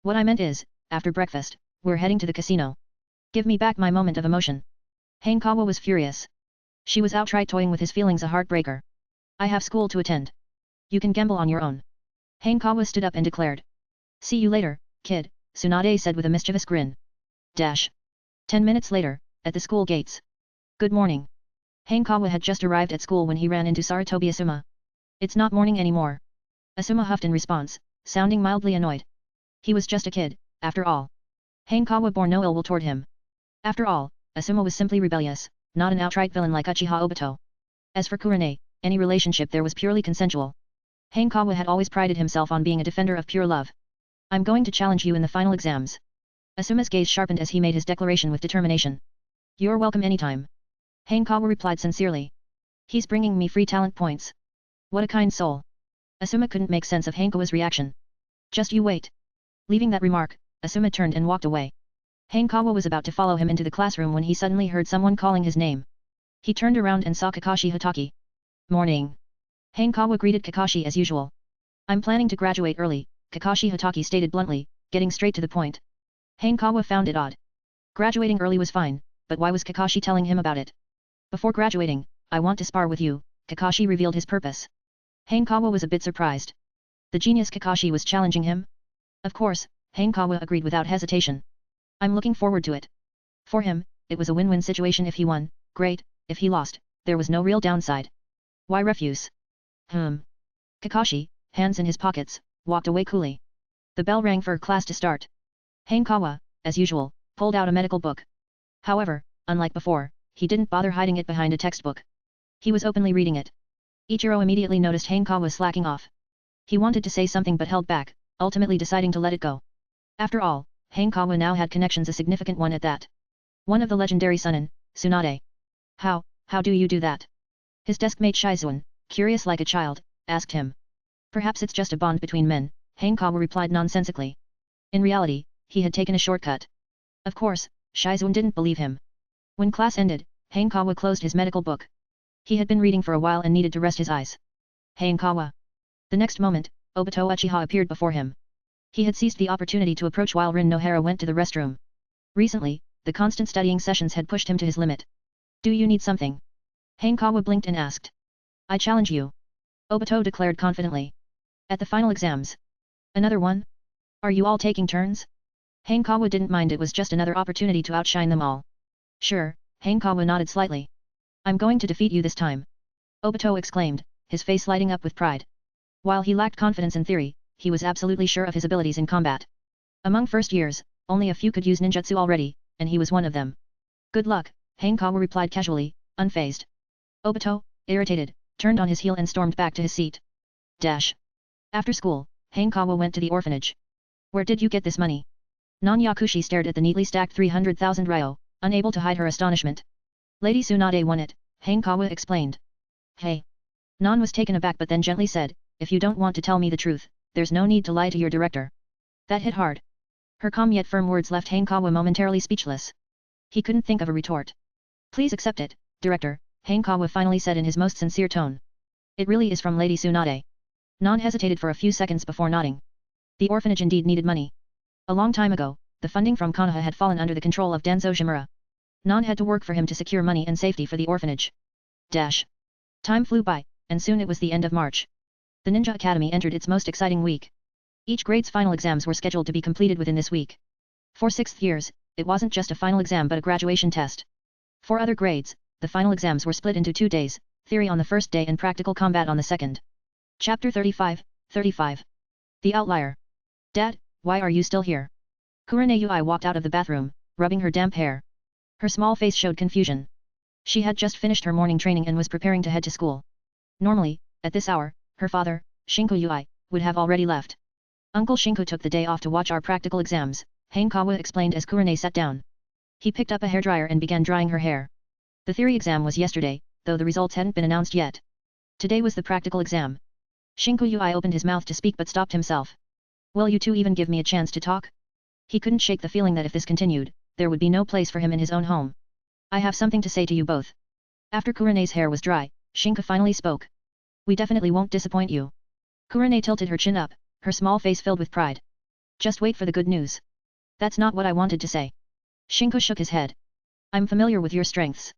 What I meant is, after breakfast, we're heading to the casino. Give me back my moment of emotion. Hanekawa was furious. She was outright toying with his feelings, a heartbreaker. I have school to attend. You can gamble on your own. Hanekawa stood up and declared. See you later, kid, Tsunade said with a mischievous grin. 10 minutes later, at the school gates. Good morning. Hanekawa had just arrived at school when he ran into Sarutobi Asuma. It's not morning anymore. Asuma huffed in response, sounding mildly annoyed. He was just a kid, after all. Hanekawa bore no ill will toward him. After all, Asuma was simply rebellious, not an outright villain like Uchiha Obito. As for Kurane, any relationship there was purely consensual. Hanekawa had always prided himself on being a defender of pure love. I'm going to challenge you in the final exams. Asuma's gaze sharpened as he made his declaration with determination. You're welcome anytime. Hanekawa replied sincerely. He's bringing me free talent points. What a kind soul. Asuma couldn't make sense of Hanekawa's reaction. Just you wait. Leaving that remark, Asuma turned and walked away. Hanekawa was about to follow him into the classroom when he suddenly heard someone calling his name. He turned around and saw Kakashi Hatake. Morning. Hanekawa greeted Kakashi as usual. I'm planning to graduate early, Kakashi Hatake stated bluntly, getting straight to the point. Hanekawa found it odd. Graduating early was fine, but why was Kakashi telling him about it? Before graduating, I want to spar with you, Kakashi revealed his purpose. Hanekawa was a bit surprised. The genius Kakashi was challenging him? Of course, Hanekawa agreed without hesitation. I'm looking forward to it. For him, it was a win-win situation. If he won, great, if he lost, there was no real downside. Why refuse? Kakashi, hands in his pockets, walked away coolly. The bell rang for class to start. Hanekawa, as usual, pulled out a medical book. However, unlike before, he didn't bother hiding it behind a textbook. He was openly reading it. Ichiro immediately noticed Hanekawa slacking off. He wanted to say something but held back, ultimately deciding to let it go. After all, Hanekawa now had connections, a significant one at that. One of the legendary Sannin, Tsunade. How do you do that? His deskmate Shizuan, curious like a child, asked him. Perhaps it's just a bond between men, Hanekawa replied nonsensically. In reality, he had taken a shortcut. Of course, Shizuan didn't believe him. When class ended, Hanekawa closed his medical book. He had been reading for a while and needed to rest his eyes. Hanekawa. The next moment, Obito Uchiha appeared before him. He had seized the opportunity to approach while Rin Nohara went to the restroom. Recently, the constant studying sessions had pushed him to his limit. Do you need something? Hanekawa blinked and asked. I challenge you. Obito declared confidently. At the final exams. Another one? Are you all taking turns? Hanekawa didn't mind, it was just another opportunity to outshine them all. Sure, Hanekawa nodded slightly. I'm going to defeat you this time. Obito exclaimed, his face lighting up with pride. While he lacked confidence in theory, he was absolutely sure of his abilities in combat. Among first years, only a few could use ninjutsu already, and he was one of them. Good luck, Hanekawa replied casually, unfazed. Obito, irritated, turned on his heel and stormed back to his seat. After school, Hanekawa went to the orphanage. Where did you get this money? Non-Yakushi stared at the neatly stacked 300,000 ryo, unable to hide her astonishment. Lady Tsunade won it, Hanekawa explained. Hey. Non was taken aback but then gently said, if you don't want to tell me the truth, there's no need to lie to your director. That hit hard. Her calm yet firm words left Hanekawa momentarily speechless. He couldn't think of a retort. Please accept it, director, Hanekawa finally said in his most sincere tone. It really is from Lady Tsunade. Non hesitated for a few seconds before nodding. The orphanage indeed needed money. A long time ago, the funding from Konoha had fallen under the control of Danzo Shimura. Non had to work for him to secure money and safety for the orphanage. Time flew by, and soon it was the end of March. The Ninja Academy entered its most exciting week. Each grade's final exams were scheduled to be completed within this week. For 6th years, it wasn't just a final exam but a graduation test. For other grades, the final exams were split into 2 days, theory on the first day and practical combat on the second. Chapter 35. The Outlier. Dad, why are you still here? Kurane Yui walked out of the bathroom, rubbing her damp hair. Her small face showed confusion. She had just finished her morning training and was preparing to head to school. Normally, at this hour, her father, Shinku Yui, would have already left. Uncle Shinku took the day off to watch our practical exams, Hanekawa explained as Kurane sat down. He picked up a hairdryer and began drying her hair. The theory exam was yesterday, though the results hadn't been announced yet. Today was the practical exam. Shinku Yui opened his mouth to speak but stopped himself. Will you two even give me a chance to talk? He couldn't shake the feeling that if this continued, there would be no place for him in his own home. I have something to say to you both. After Kurane's hair was dry, Shinku finally spoke. We definitely won't disappoint you. Kurane tilted her chin up, her small face filled with pride. Just wait for the good news. That's not what I wanted to say. Shinku shook his head. I'm familiar with your strengths.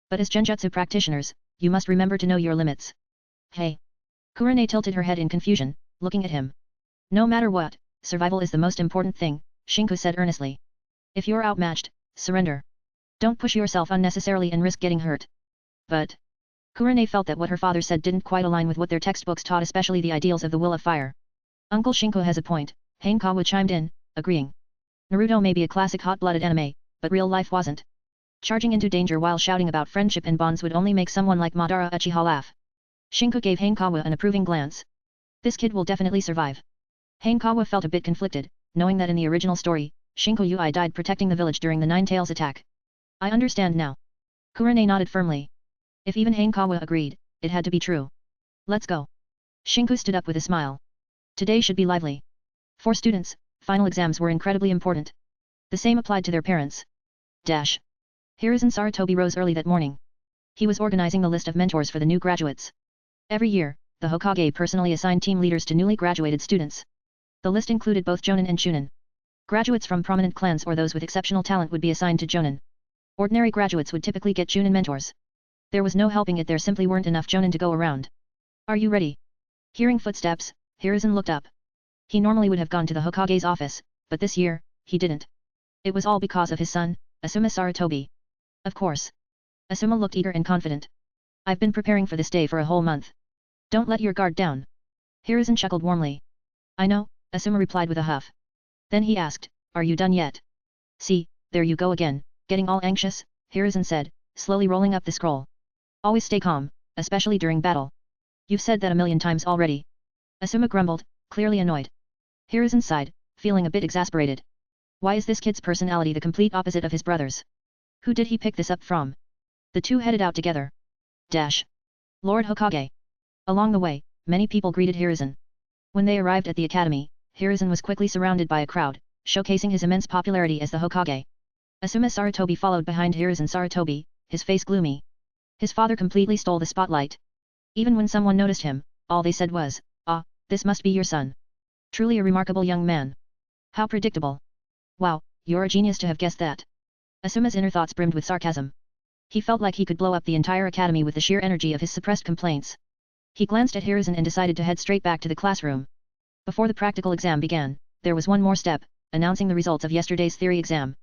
But as Genjutsu practitioners, you must remember to know your limits. Hey. Kurane tilted her head in confusion, looking at him. No matter what, survival is the most important thing, Shinku said earnestly. If you're outmatched, surrender. Don't push yourself unnecessarily and risk getting hurt. But Kurane felt that what her father said didn't quite align with what their textbooks taught, especially the ideals of the will of fire. Uncle Shinku has a point, Hanekawa chimed in, agreeing. Naruto may be a classic hot-blooded anime, but real life wasn't. Charging into danger while shouting about friendship and bonds would only make someone like Madara Uchiha laugh. Shinku gave Hanekawa an approving glance. This kid will definitely survive. Hanekawa felt a bit conflicted, knowing that in the original story, Shinku Yui died protecting the village during the Nine Tails attack. I understand now. Kurane nodded firmly. If even Hanekawa agreed, it had to be true. Let's go. Shinku stood up with a smile. Today should be lively. For students, final exams were incredibly important. The same applied to their parents. Hiruzen Sarutobi rose early that morning. He was organizing the list of mentors for the new graduates. Every year, the Hokage personally assigned team leaders to newly graduated students. The list included both Jonin and Chunin. Graduates from prominent clans or those with exceptional talent would be assigned to Jonin. Ordinary graduates would typically get Chunin mentors. There was no helping it, there simply weren't enough Jonin to go around. Are you ready? Hearing footsteps, Hiruzen looked up. He normally would have gone to the Hokage's office, but this year, he didn't. It was all because of his son, Asuma Sarutobi. Of course. Asuma looked eager and confident. I've been preparing for this day for a whole month. Don't let your guard down. Hiruzen chuckled warmly. I know, Asuma replied with a huff. Then he asked, are you done yet? See, there you go again, getting all anxious, Hiruzen said, slowly rolling up the scroll. Always stay calm, especially during battle. You've said that a million times already. Asuma grumbled, clearly annoyed. Hiruzen sighed, feeling a bit exasperated. Why is this kid's personality the complete opposite of his brother's? Who did he pick this up from? The two headed out together. Lord Hokage. Along the way, many people greeted Hiruzen. When they arrived at the academy, Hiruzen was quickly surrounded by a crowd, showcasing his immense popularity as the Hokage. Asuma Sarutobi followed behind Hiruzen Sarutobi, his face gloomy. His father completely stole the spotlight. Even when someone noticed him, all they said was, "Ah, this must be your son. Truly a remarkable young man. How predictable. Wow, you're a genius to have guessed that." Asuma's inner thoughts brimmed with sarcasm. He felt like he could blow up the entire academy with the sheer energy of his suppressed complaints. He glanced at Hiruzen and decided to head straight back to the classroom. Before the practical exam began, there was one more step, announcing the results of yesterday's theory exam.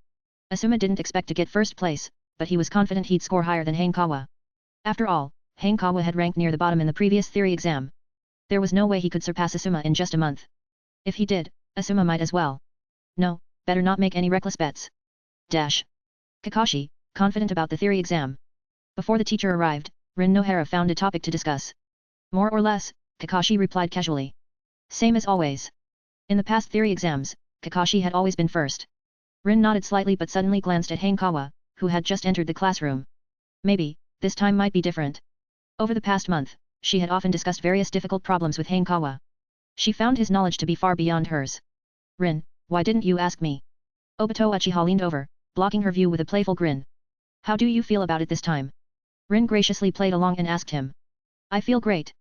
Asuma didn't expect to get first place, but he was confident he'd score higher than Hanekawa. After all, Hanekawa had ranked near the bottom in the previous theory exam. There was no way he could surpass Asuma in just a month. If he did, Asuma might as well. No, better not make any reckless bets. Kakashi, confident about the theory exam. Before the teacher arrived, Rin Nohara found a topic to discuss. More or less, Kakashi replied casually. Same as always. In the past theory exams, Kakashi had always been first. Rin nodded slightly but suddenly glanced at Hanekawa, who had just entered the classroom. Maybe, this time might be different. Over the past month, she had often discussed various difficult problems with Hanekawa. She found his knowledge to be far beyond hers. Rin, why didn't you ask me? Obito Uchiha leaned over, blocking her view with a playful grin. How do you feel about it this time? Rin graciously played along and asked him. I feel great.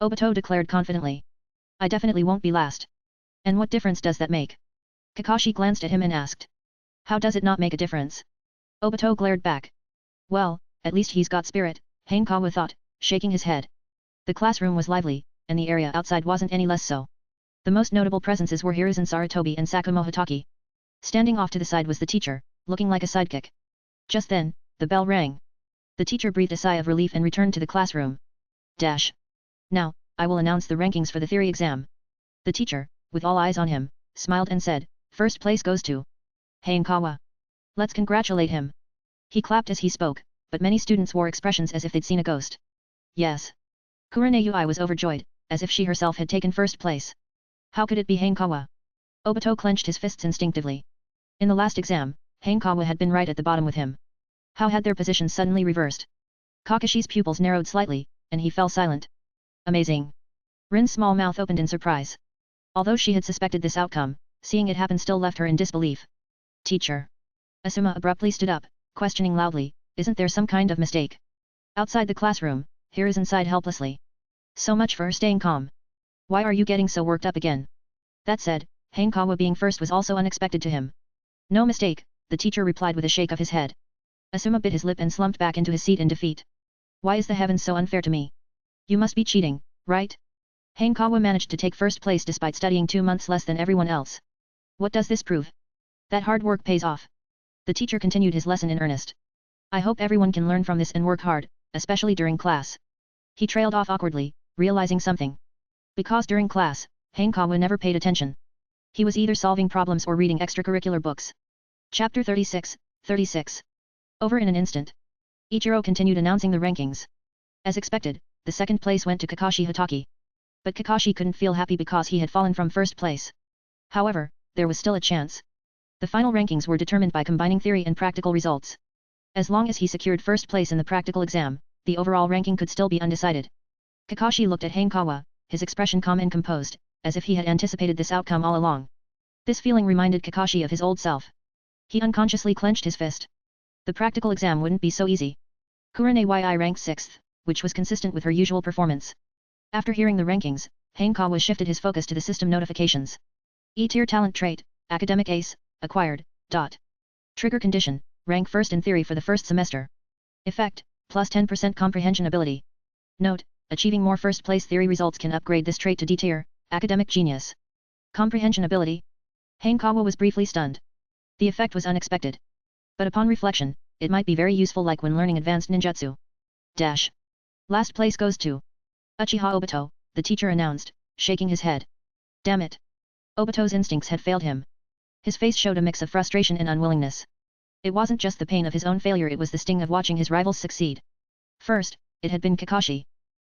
Obito declared confidently. I definitely won't be last. And what difference does that make? Kakashi glanced at him and asked. How does it not make a difference? Obito glared back. Well, at least he's got spirit, Hanekawa thought, shaking his head. The classroom was lively, and the area outside wasn't any less so. The most notable presences were Hiruzen Sarutobi and Sakumo Hatake. Standing off to the side was the teacher, looking like a sidekick. Just then, the bell rang. The teacher breathed a sigh of relief and returned to the classroom. Now, I will announce the rankings for the theory exam. The teacher, with all eyes on him, smiled and said, first place goes to Hanekawa. Let's congratulate him. He clapped as he spoke, but many students wore expressions as if they'd seen a ghost. Yes. Kurane Yui was overjoyed, as if she herself had taken first place. How could it be Hanekawa? Obito clenched his fists instinctively. In the last exam, Hanekawa had been right at the bottom with him. How had their positions suddenly reversed? Kakashi's pupils narrowed slightly, and he fell silent. Amazing. Rin's small mouth opened in surprise. Although she had suspected this outcome, seeing it happen still left her in disbelief. Teacher. Asuma abruptly stood up, questioning loudly, isn't there some kind of mistake? Outside the classroom, Hiruzen sighed helplessly. So much for her staying calm. Why are you getting so worked up again? That said, Hanekawa being first was also unexpected to him. No mistake, the teacher replied with a shake of his head. Asuma bit his lip and slumped back into his seat in defeat. Why is the heavens so unfair to me? You must be cheating, right? Hanekawa managed to take first place despite studying 2 months less than everyone else. What does this prove? That hard work pays off. The teacher continued his lesson in earnest. I hope everyone can learn from this and work hard, especially during class. He trailed off awkwardly, realizing something. Because during class, Hanekawa never paid attention. He was either solving problems or reading extracurricular books. Chapter 36, 36. Over in an instant. Ichiro continued announcing the rankings. As expected, the second place went to Kakashi Hatake. But Kakashi couldn't feel happy because he had fallen from first place. However, there was still a chance. The final rankings were determined by combining theory and practical results. As long as he secured first place in the practical exam, the overall ranking could still be undecided. Kakashi looked at Hanekawa, his expression calm and composed, as if he had anticipated this outcome all along. This feeling reminded Kakashi of his old self. He unconsciously clenched his fist. The practical exam wouldn't be so easy. Kurenai ranked 6th, which was consistent with her usual performance. After hearing the rankings, Hanekawa shifted his focus to the system notifications. E-tier talent trait, academic ace, acquired, ... Trigger condition, rank 1st in theory for the first semester. Effect, plus 10% comprehension ability. Note, achieving more first place theory results can upgrade this trait to D tier, academic genius. Comprehension ability. Hanekawa was briefly stunned. The effect was unexpected. But upon reflection, it might be very useful like when learning advanced ninjutsu. Last place goes to Uchiha Obito, the teacher announced, shaking his head. Damn it. Obito's instincts had failed him. His face showed a mix of frustration and unwillingness. It wasn't just the pain of his own failure, it was the sting of watching his rivals succeed. First, it had been Kakashi.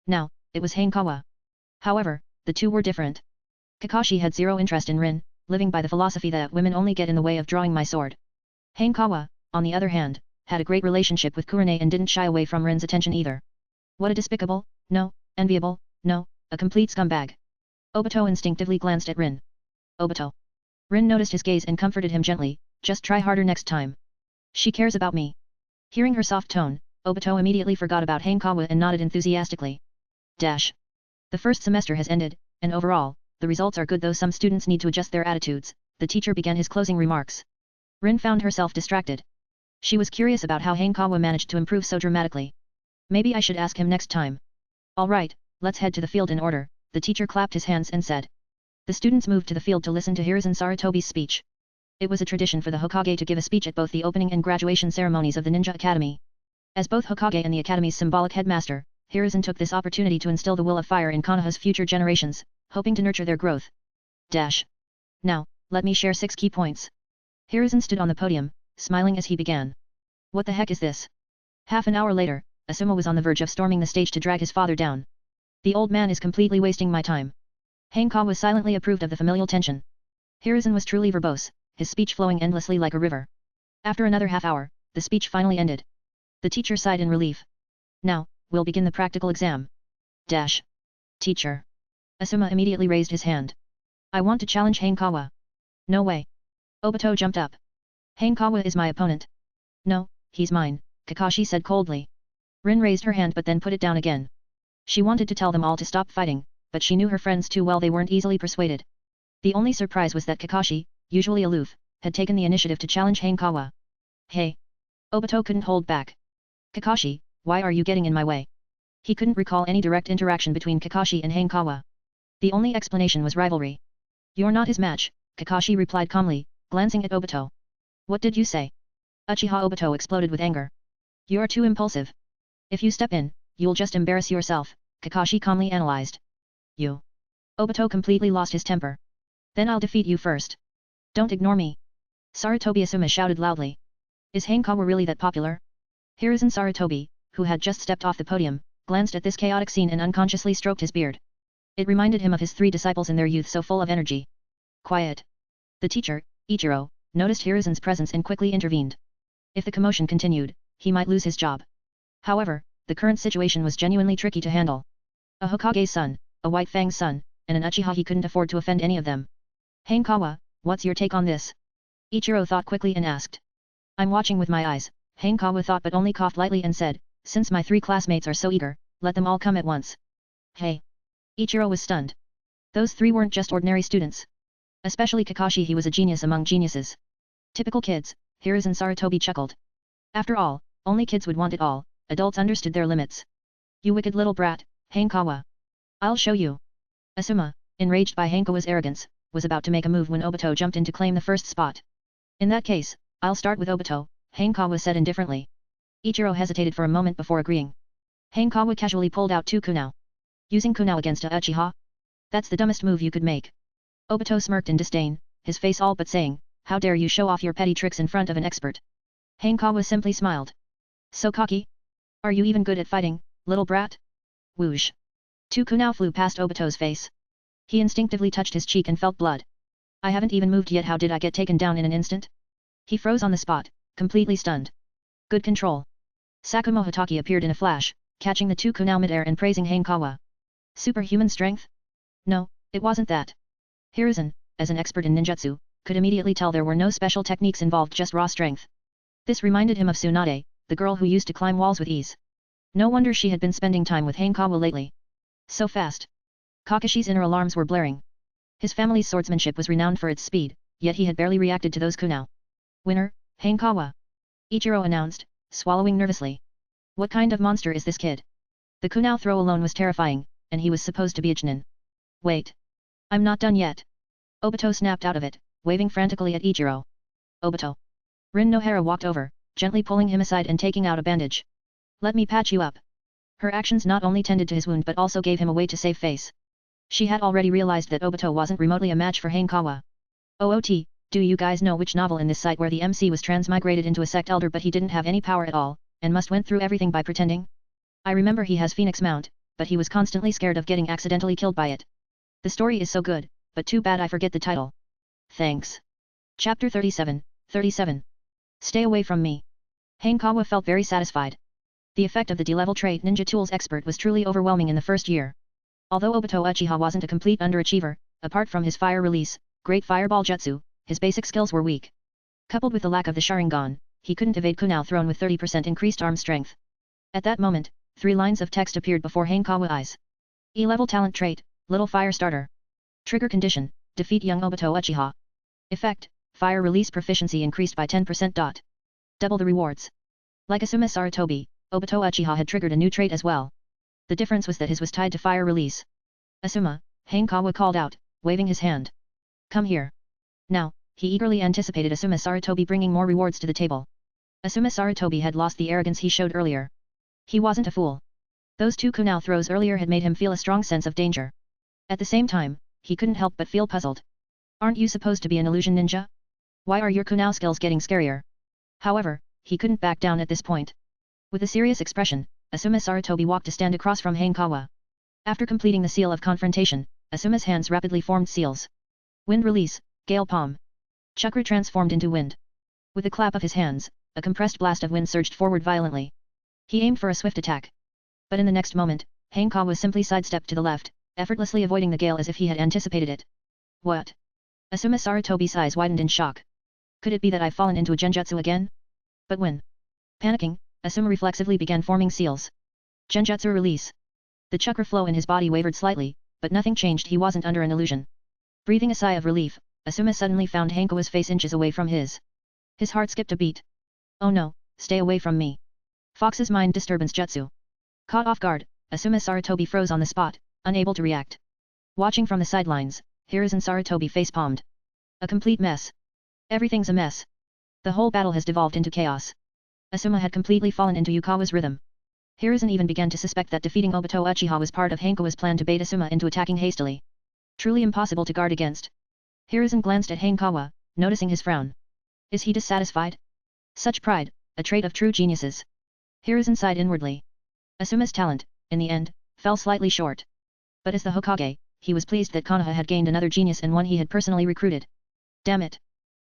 Now, it was Hanekawa. However, the two were different. Kakashi had zero interest in Rin, living by the philosophy that women only get in the way of drawing my sword. Hanekawa, on the other hand, had a great relationship with Kurenai and didn't shy away from Rin's attention either. What a despicable, no, enviable, no, a complete scumbag. Obito instinctively glanced at Rin. Obito. Rin noticed his gaze and comforted him gently, just try harder next time. She cares about me. Hearing her soft tone, Obito immediately forgot about Hanekawa and nodded enthusiastically. The first semester has ended, and overall, the results are good though some students need to adjust their attitudes, the teacher began his closing remarks. Rin found herself distracted. She was curious about how Hanekawa managed to improve so dramatically. Maybe I should ask him next time. Alright, let's head to the field in order, the teacher clapped his hands and said. The students moved to the field to listen to Hiruzen Sarutobi's speech. It was a tradition for the Hokage to give a speech at both the opening and graduation ceremonies of the Ninja Academy. As both Hokage and the Academy's symbolic headmaster, Hiruzen took this opportunity to instill the will of fire in Konoha's future generations, hoping to nurture their growth. Now, let me share 6 key points. Hiruzen stood on the podium, smiling as he began. What the heck is this? Half an hour later, Asuma was on the verge of storming the stage to drag his father down. The old man is completely wasting my time. Hanekawa silently approved of the familial tension. Hiruzen was truly verbose, his speech flowing endlessly like a river. After another half hour, the speech finally ended. The teacher sighed in relief. Now, we'll begin the practical exam. Teacher. Asuma immediately raised his hand. I want to challenge Hanekawa. No way. Obito jumped up. Hanekawa is my opponent. No, he's mine, Kakashi said coldly. Rin raised her hand but then put it down again. She wanted to tell them all to stop fighting, but she knew her friends too well, they weren't easily persuaded. The only surprise was that Kakashi, usually aloof, had taken the initiative to challenge Hanekawa. Hey! Obito couldn't hold back. Kakashi, why are you getting in my way? He couldn't recall any direct interaction between Kakashi and Hanekawa. The only explanation was rivalry. You're not his match, Kakashi replied calmly, glancing at Obito. What did you say? Uchiha Obito exploded with anger. You're too impulsive. If you step in, you'll just embarrass yourself, Kakashi calmly analyzed. You. Obito completely lost his temper. Then I'll defeat you first. Don't ignore me. Sarutobi Asuma shouted loudly. Is Hanekawa really that popular? Hiruzen Sarutobi, who had just stepped off the podium, glanced at this chaotic scene and unconsciously stroked his beard. It reminded him of his 3 disciples in their youth so full of energy. Quiet. The teacher, Ichiro, noticed Hiruzen's presence and quickly intervened. If the commotion continued, he might lose his job. However, the current situation was genuinely tricky to handle. A Hokage's son, a White Fang's son, and an Uchiha, he couldn't afford to offend any of them. Hanekawa, what's your take on this? Ichiro thought quickly and asked. I'm watching with my eyes, Hanekawa thought but only coughed lightly and said, since my 3 classmates are so eager, let them all come at once. Hey! Ichiro was stunned. Those 3 weren't just ordinary students. Especially Kakashi, he was a genius among geniuses. Typical kids, Hiruzen Sarutobi chuckled. After all, only kids would want it all, adults understood their limits. You wicked little brat, Hanekawa. I'll show you. Asuma, enraged by Hanekawa's arrogance, was about to make a move when Obito jumped in to claim the first spot. In that case, I'll start with Obito, Hanekawa said indifferently. Ichiro hesitated for a moment before agreeing. Hanekawa casually pulled out 2 kunao. Using kunao against a Uchiha? That's the dumbest move you could make. Obito smirked in disdain, his face all but saying, "How dare you show off your petty tricks in front of an expert?" Hanekawa simply smiled. "So cocky? Are you even good at fighting, little brat?" Whoosh. 2 kunai flew past Obito's face. He instinctively touched his cheek and felt blood. "I haven't even moved yet, how did I get taken down in an instant?" He froze on the spot, completely stunned. "Good control." Sakumo Hitaki appeared in a flash, catching the 2 kunai mid-air and praising Hanekawa. "Superhuman strength? No, it wasn't that." Hiruzen, as an expert in ninjutsu, could immediately tell there were no special techniques involved, just raw strength. This reminded him of Tsunade, the girl who used to climb walls with ease. No wonder she had been spending time with Hanekawa lately. So fast. Kakashi's inner alarms were blaring. His family's swordsmanship was renowned for its speed, yet he had barely reacted to those kunai. "Winner, Hanekawa," Ichiro announced, swallowing nervously. "What kind of monster is this kid?" The kunai throw alone was terrifying, and he was supposed to be a Chunin. "Wait. I'm not done yet." Obito snapped out of it, waving frantically at Ichiro. "Obito." Rin Nohara walked over, gently pulling him aside and taking out a bandage. "Let me patch you up." Her actions not only tended to his wound but also gave him a way to save face. She had already realized that Obito wasn't remotely a match for Hanekawa. "OOT, do you guys know which novel in this site where the MC was transmigrated into a sect elder but he didn't have any power at all, and must went through everything by pretending? I remember he has Phoenix Mount, but he was constantly scared of getting accidentally killed by it. The story is so good, but too bad I forget the title. Thanks." Chapter 37, 37. Stay away from me. Hanekawa felt very satisfied. The effect of the D-level trait Ninja Tools expert was truly overwhelming in the first year. Although Obito Uchiha wasn't a complete underachiever, apart from his fire release, great fireball jutsu, his basic skills were weak. Coupled with the lack of the Sharingan, he couldn't evade kunai thrown with 30% increased arm strength. At that moment, 3 lines of text appeared before Hanekawa's eyes. E-level talent trait, Little Fire Starter. Trigger condition, defeat young Obito Uchiha. Effect, fire release proficiency increased by 10%. Double the rewards. Like Asuma Sarutobi, Obito Uchiha had triggered a new trait as well. The difference was that his was tied to fire release. "Asuma," Hanekawa called out, waving his hand. "Come here." Now, he eagerly anticipated Asuma Sarutobi bringing more rewards to the table. Asuma Sarutobi had lost the arrogance he showed earlier. He wasn't a fool. Those 2 kunai throws earlier had made him feel a strong sense of danger. At the same time, he couldn't help but feel puzzled. "Aren't you supposed to be an illusion ninja? Why are your kunai skills getting scarier?" However, he couldn't back down at this point. With a serious expression, Asuma Sarutobi walked to stand across from Hanekawa. After completing the seal of confrontation, Asuma's hands rapidly formed seals. Wind release, gale palm. Chakra transformed into wind. With a clap of his hands, a compressed blast of wind surged forward violently. He aimed for a swift attack. But in the next moment, Hanekawa simply sidestepped to the left, effortlessly avoiding the gale as if he had anticipated it. "What?" Asuma Sarutobi's eyes widened in shock. "Could it be that I've fallen into a genjutsu again?" But when? Panicking, Asuma reflexively began forming seals. Genjutsu release. The chakra flow in his body wavered slightly, but nothing changed, he wasn't under an illusion. Breathing a sigh of relief, Asuma suddenly found Hanekawa's face inches away from his. His heart skipped a beat. "Oh no, stay away from me." Fox's mind disturbance jutsu. Caught off guard, Asuma Sarutobi froze on the spot, unable to react. Watching from the sidelines, Hiruzen Sarutobi face-palmed. A complete mess. Everything's a mess. The whole battle has devolved into chaos. Asuma had completely fallen into Yukawa's rhythm. Hiruzen even began to suspect that defeating Obito Uchiha was part of Hanekawa's plan to bait Asuma into attacking hastily. Truly impossible to guard against. Hiruzen glanced at Hanekawa, noticing his frown. Is he dissatisfied? Such pride, a trait of true geniuses. Hiruzen sighed inwardly. Asuma's talent, in the end, fell slightly short. But as the Hokage, he was pleased that Konoha had gained another genius and one he had personally recruited. Damn it!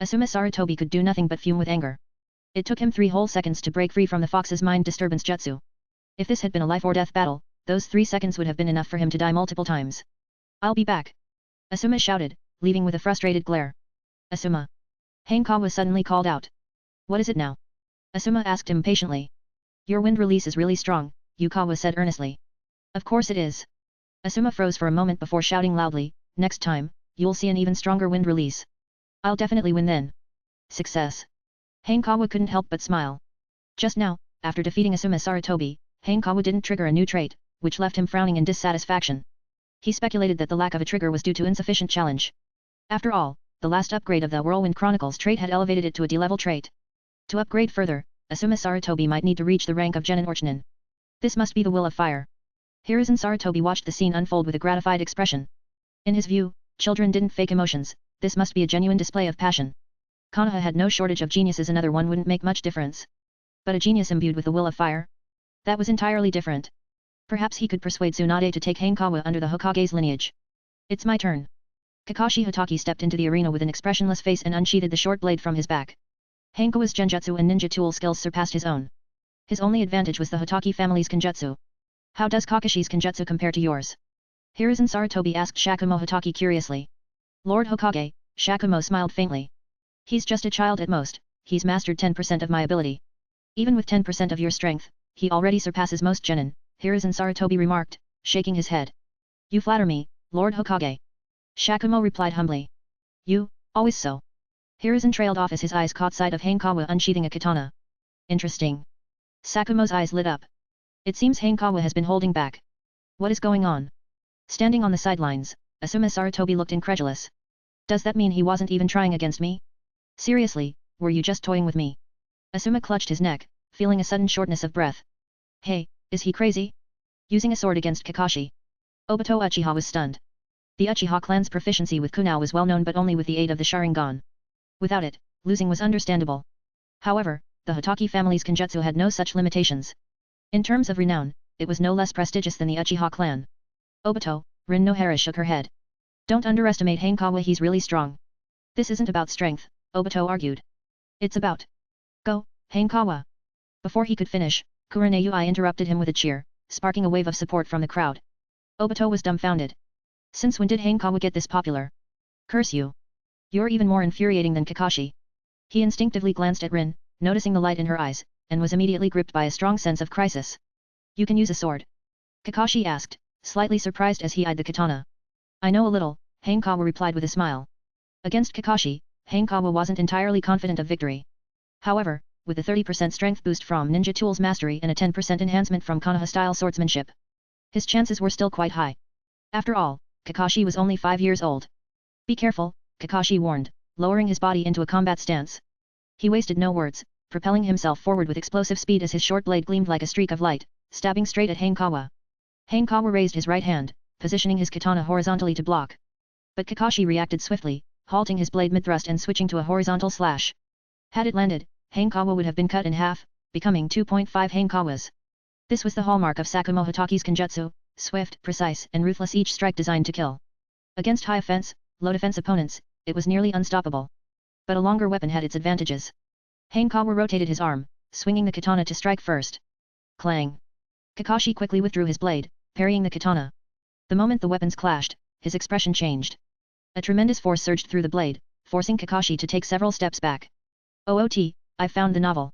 Asuma Sarutobi could do nothing but fume with anger. It took him 3 whole seconds to break free from the fox's mind disturbance jutsu. If this had been a life-or-death battle, those 3 seconds would have been enough for him to die multiple times. "I'll be back!" Asuma shouted, leaving with a frustrated glare. "Asuma!" Hanekawa suddenly called out. "What is it now?" Asuma asked impatiently. "Your wind release is really strong," Yukawa said earnestly. "Of course it is." Asuma froze for a moment before shouting loudly, "Next time, you'll see an even stronger wind release. I'll definitely win then." Success. Hanekawa couldn't help but smile. Just now, after defeating Asuma Sarutobi, Hanekawa didn't trigger a new trait, which left him frowning in dissatisfaction. He speculated that the lack of a trigger was due to insufficient challenge. After all, the last upgrade of the Whirlwind Chronicles trait had elevated it to a D-level trait. To upgrade further, Asuma Sarutobi might need to reach the rank of Genin or Chunin. This must be the will of fire. Hiruzen Sarutobi watched the scene unfold with a gratified expression. In his view, children didn't fake emotions, this must be a genuine display of passion. Konoha had no shortage of geniuses, another one wouldn't make much difference. But a genius imbued with the will of fire? That was entirely different. Perhaps he could persuade Tsunade to take Hanekawa under the Hokage's lineage. It's my turn. Kakashi Hatake stepped into the arena with an expressionless face and unsheathed the short blade from his back. Hanekawa's Genjutsu and ninja tool skills surpassed his own. His only advantage was the Hatake family's Genjutsu. How does Kakashi's Genjutsu compare to yours? Hiruzen Sarutobi asked Shakumo Hatake curiously. Lord Hokage, Shakumo smiled faintly. He's just a child at most, he's mastered 10% of my ability. Even with 10% of your strength, he already surpasses most genin, Hiruzen Sarutobi remarked, shaking his head. You flatter me, Lord Hokage. Shakumo replied humbly. You, always so. Hiruzen trailed off as his eyes caught sight of Hanekawa unsheathing a katana. Interesting. Sakumo's eyes lit up. It seems Hanekawa has been holding back. What is going on? Standing on the sidelines, Asuma Sarutobi looked incredulous. Does that mean he wasn't even trying against me? Seriously, were you just toying with me? Asuma clutched his neck, feeling a sudden shortness of breath. Hey, is he crazy? Using a sword against Kakashi. Obito Uchiha was stunned. The Uchiha clan's proficiency with Kunao was well known, but only with the aid of the Sharingan. Without it, losing was understandable. However, the Hatake family's Genjutsu had no such limitations. In terms of renown, it was no less prestigious than the Uchiha clan. Obito, Rin Nohara shook her head. Don't underestimate Hanekawa, he's really strong. This isn't about strength, Obito argued. It's about... Go, Hanekawa. Before he could finish, Kurenei interrupted him with a cheer, sparking a wave of support from the crowd. Obito was dumbfounded. Since when did Hanekawa get this popular? Curse you. You're even more infuriating than Kakashi. He instinctively glanced at Rin, noticing the light in her eyes, and was immediately gripped by a strong sense of crisis. You can use a sword? Kakashi asked, slightly surprised as he eyed the katana. I know a little, Hanekawa replied with a smile. Against Kakashi, Hanekawa wasn't entirely confident of victory. However, with a 30% strength boost from ninja tools mastery and a 10% enhancement from Konoha-style swordsmanship, his chances were still quite high. After all, Kakashi was only 5 years old. Be careful, Kakashi warned, lowering his body into a combat stance. He wasted no words, propelling himself forward with explosive speed as his short blade gleamed like a streak of light, stabbing straight at Hanekawa. Hanekawa raised his right hand, positioning his katana horizontally to block. But Kakashi reacted swiftly, halting his blade mid-thrust and switching to a horizontal slash. Had it landed, Hanekawa would have been cut in half, becoming 2.5 Hanekawas. This was the hallmark of Sakumo Hatake's Genjutsu, swift, precise, and ruthless, each strike designed to kill. Against high offense, low defense opponents, it was nearly unstoppable. But a longer weapon had its advantages. Hanekawa rotated his arm, swinging the katana to strike first. Clang! Kakashi quickly withdrew his blade, parrying the katana. The moment the weapons clashed, his expression changed. A tremendous force surged through the blade, forcing Kakashi to take several steps back. OOT, I found the novel.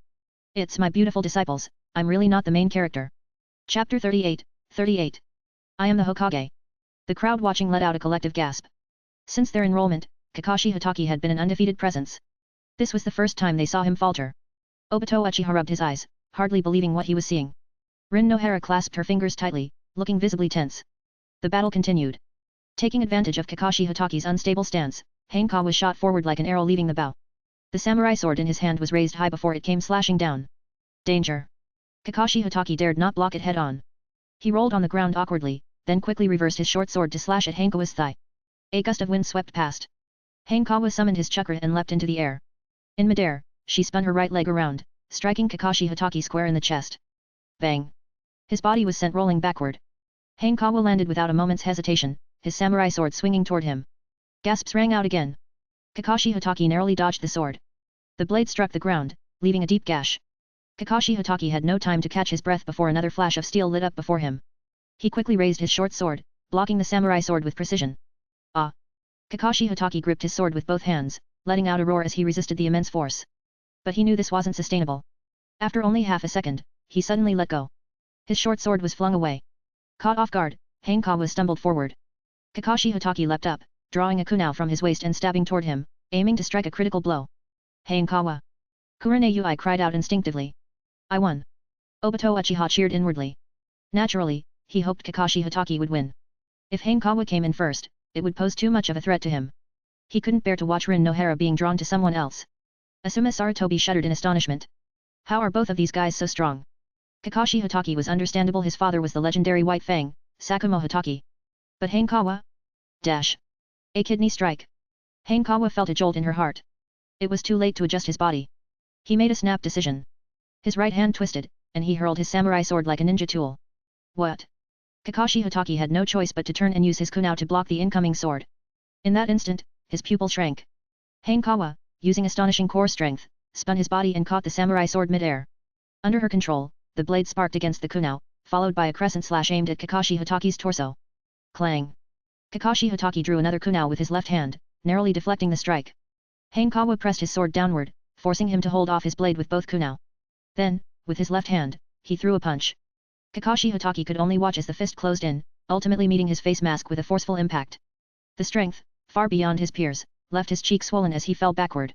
It's my beautiful disciples, I'm really not the main character. Chapter 38, 38. I am the Hokage. The crowd watching let out a collective gasp. Since their enrollment, Kakashi Hatake had been an undefeated presence. This was the first time they saw him falter. Obito Uchiha rubbed his eyes, hardly believing what he was seeing. Rin Nohara clasped her fingers tightly, looking visibly tense. The battle continued. Taking advantage of Kakashi Hatake's unstable stance, Hanekawa shot forward like an arrow leaving the bow. The samurai sword in his hand was raised high before it came slashing down. Danger! Kakashi Hatake dared not block it head-on. He rolled on the ground awkwardly, then quickly reversed his short sword to slash at Hanekawa's thigh. A gust of wind swept past. Hanekawa summoned his chakra and leapt into the air. In midair, she spun her right leg around, striking Kakashi Hatake square in the chest. Bang! His body was sent rolling backward. Hanekawa landed without a moment's hesitation, his samurai sword swinging toward him. Gasps rang out again. Kakashi Hatake narrowly dodged the sword. The blade struck the ground, leaving a deep gash. Kakashi Hatake had no time to catch his breath before another flash of steel lit up before him. He quickly raised his short sword, blocking the samurai sword with precision. Ah! Kakashi Hatake gripped his sword with both hands, letting out a roar as he resisted the immense force. But he knew this wasn't sustainable. After only half a second, he suddenly let go. His short sword was flung away. Caught off guard, Hanekawa stumbled forward. Kakashi Hatake leapt up, drawing a kunao from his waist and stabbing toward him, aiming to strike a critical blow. Hanekawa! Kurenei cried out instinctively. I won. Obito Uchiha cheered inwardly. Naturally, he hoped Kakashi Hatake would win. If Hanekawa came in first, it would pose too much of a threat to him. He couldn't bear to watch Rin Nohara being drawn to someone else. Asuma Sarutobi shuddered in astonishment. How are both of these guys so strong? Kakashi Hatake was understandable, his father was the legendary White Fang, Sakumo Hatake. But Hanekawa? Dash. A kidney strike. Hanekawa felt a jolt in her heart. It was too late to adjust his body. He made a snap decision. His right hand twisted, and he hurled his samurai sword like a ninja tool. What? Kakashi Hatake had no choice but to turn and use his kunao to block the incoming sword. In that instant, his pupil shrank. Hanekawa, using astonishing core strength, spun his body and caught the samurai sword mid-air. Under her control, the blade sparked against the kunao, followed by a crescent slash aimed at Kakashi Hatake's torso. Clang! Kakashi Hatake drew another kunao with his left hand, narrowly deflecting the strike. Hanekawa pressed his sword downward, forcing him to hold off his blade with both kunao. Then, with his left hand, he threw a punch. Kakashi Hatake could only watch as the fist closed in, ultimately meeting his face mask with a forceful impact. The strength, far beyond his peers, left his cheek swollen as he fell backward.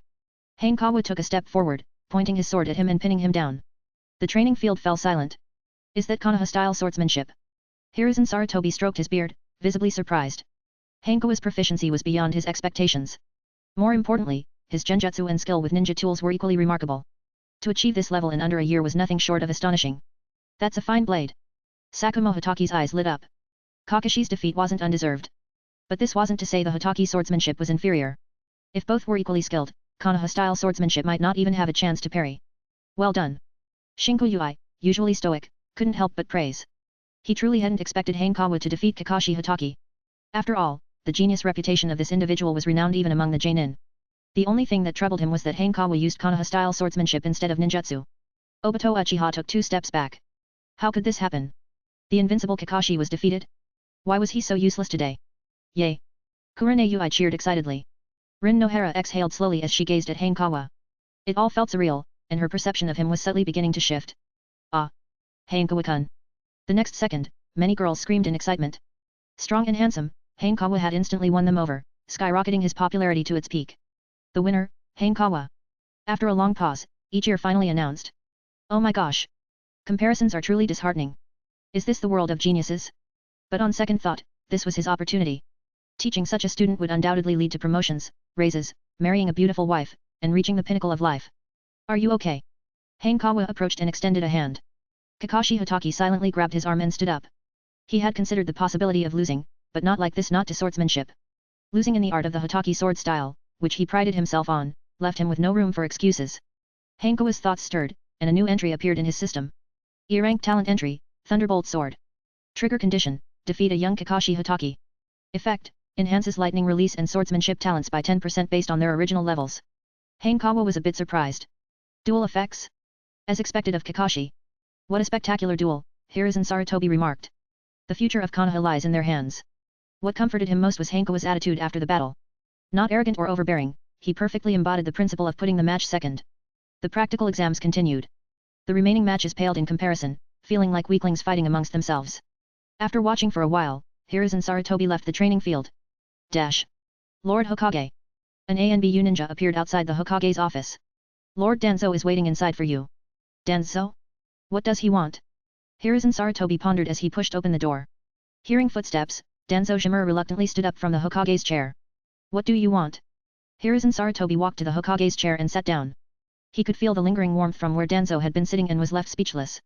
Hanekawa took a step forward, pointing his sword at him and pinning him down. The training field fell silent. Is that Konoha-style swordsmanship? Hiruzen Sarutobi stroked his beard, visibly surprised. Hanekawa's proficiency was beyond his expectations. More importantly, his genjutsu and skill with ninja tools were equally remarkable. To achieve this level in under a year was nothing short of astonishing. That's a fine blade. Sakumo Hatake's eyes lit up. Kakashi's defeat wasn't undeserved. But this wasn't to say the Hatake swordsmanship was inferior. If both were equally skilled, Konoha-style swordsmanship might not even have a chance to parry. Well done. Shinku Yui, usually stoic, couldn't help but praise. He truly hadn't expected Hanekawa to defeat Kakashi Hatake. After all, the genius reputation of this individual was renowned even among the Jonin. The only thing that troubled him was that Hanekawa used Konoha-style swordsmanship instead of ninjutsu. Obito Uchiha took 2 steps back. How could this happen? The invincible Kakashi was defeated? Why was he so useless today? Yay! Kurane Yui cheered excitedly. Rin Nohara exhaled slowly as she gazed at Hanekawa. It all felt surreal, and her perception of him was subtly beginning to shift. Ah! Hanekawa-kun! The next second, many girls screamed in excitement. Strong and handsome, Hanekawa had instantly won them over, skyrocketing his popularity to its peak. The winner, Hanekawa. After a long pause, Ichir finally announced. Oh my gosh! Comparisons are truly disheartening. Is this the world of geniuses? But on second thought, this was his opportunity. Teaching such a student would undoubtedly lead to promotions, raises, marrying a beautiful wife, and reaching the pinnacle of life. Are you okay? Hanekawa approached and extended a hand. Kakashi Hatake silently grabbed his arm and stood up. He had considered the possibility of losing, but not like this, not to swordsmanship. Losing in the art of the Hatake sword style, which he prided himself on, left him with no room for excuses. Hanekawa's thoughts stirred, and a new entry appeared in his system. E-rank talent entry, Thunderbolt Sword. Trigger condition, defeat a young Kakashi Hatake. Effect, enhances lightning release and swordsmanship talents by 10% based on their original levels. Hanekawa was a bit surprised. Duel effects? As expected of Kakashi. What a spectacular duel, Hiruzen Sarutobi remarked. The future of Konoha lies in their hands. What comforted him most was Hanekawa's attitude after the battle. Not arrogant or overbearing, he perfectly embodied the principle of putting the match second. The practical exams continued. The remaining matches paled in comparison, feeling like weaklings fighting amongst themselves. After watching for a while, Hiruzen Sarutobi left the training field. Lord Hokage. An ANBU ninja appeared outside the Hokage's office. Lord Danzo is waiting inside for you. Danzo? What does he want? Hiruzen Sarutobi pondered as he pushed open the door. Hearing footsteps, Danzo Shimura reluctantly stood up from the Hokage's chair. What do you want? Hiruzen Sarutobi walked to the Hokage's chair and sat down. He could feel the lingering warmth from where Danzo had been sitting and was left speechless.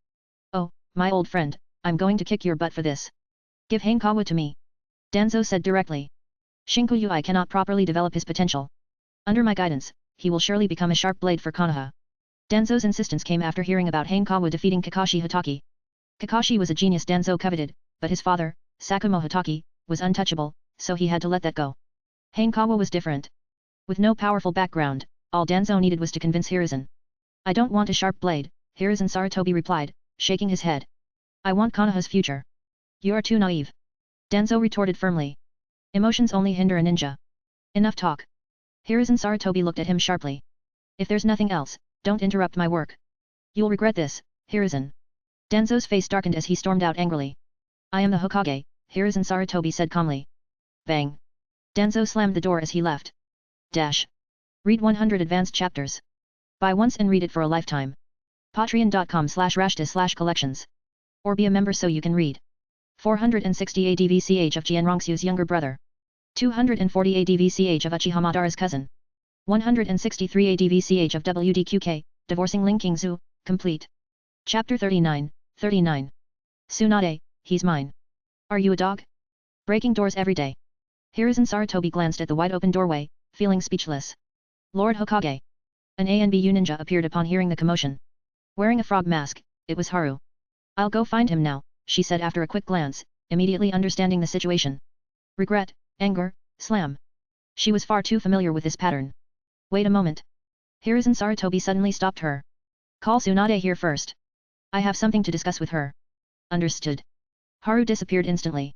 Oh, my old friend, I'm going to kick your butt for this. Give Hanekawa to me. Danzo said directly. Shinku Yui cannot properly develop his potential. Under my guidance, he will surely become a sharp blade for Konoha. Danzo's insistence came after hearing about Hanekawa defeating Kakashi Hatake. Kakashi was a genius Danzo coveted, but his father, Sakumo Hatake, was untouchable, so he had to let that go. Hanekawa was different. With no powerful background, all Danzo needed was to convince Hiruzen. I don't want a sharp blade, Hiruzen Sarutobi replied, shaking his head. I want Konoha's future. You are too naive. Danzo retorted firmly. Emotions only hinder a ninja. Enough talk. Hiruzen Sarutobi looked at him sharply. If there's nothing else, don't interrupt my work. You'll regret this, Hiruzen. Danzo's face darkened as he stormed out angrily. I am the Hokage, Hiruzen Sarutobi said calmly. Bang. Danzo slammed the door as he left. Read 100 advanced chapters. Buy once and read it for a lifetime. Patreon.com/rashta/collections. Or be a member so you can read. 460 ADVCH of Jianrongxu's younger brother. 240 ADVCH of Uchiha Madara's cousin. 163 ADVCH of WDQK, divorcing Ling Qingzu, complete. Chapter 39, 39. Tsunade, he's mine. Are you a dog? Breaking doors every day. Hiruzen Sarutobi glanced at the wide-open doorway, feeling speechless. Lord Hokage. An ANBU ninja appeared upon hearing the commotion. Wearing a frog mask, it was Haru. I'll go find him now, she said after a quick glance, immediately understanding the situation. Regret, anger, slam. She was far too familiar with this pattern. Wait a moment. Hiruzen Sarutobi suddenly stopped her. Call Tsunade here first. I have something to discuss with her. Understood. Haru disappeared instantly.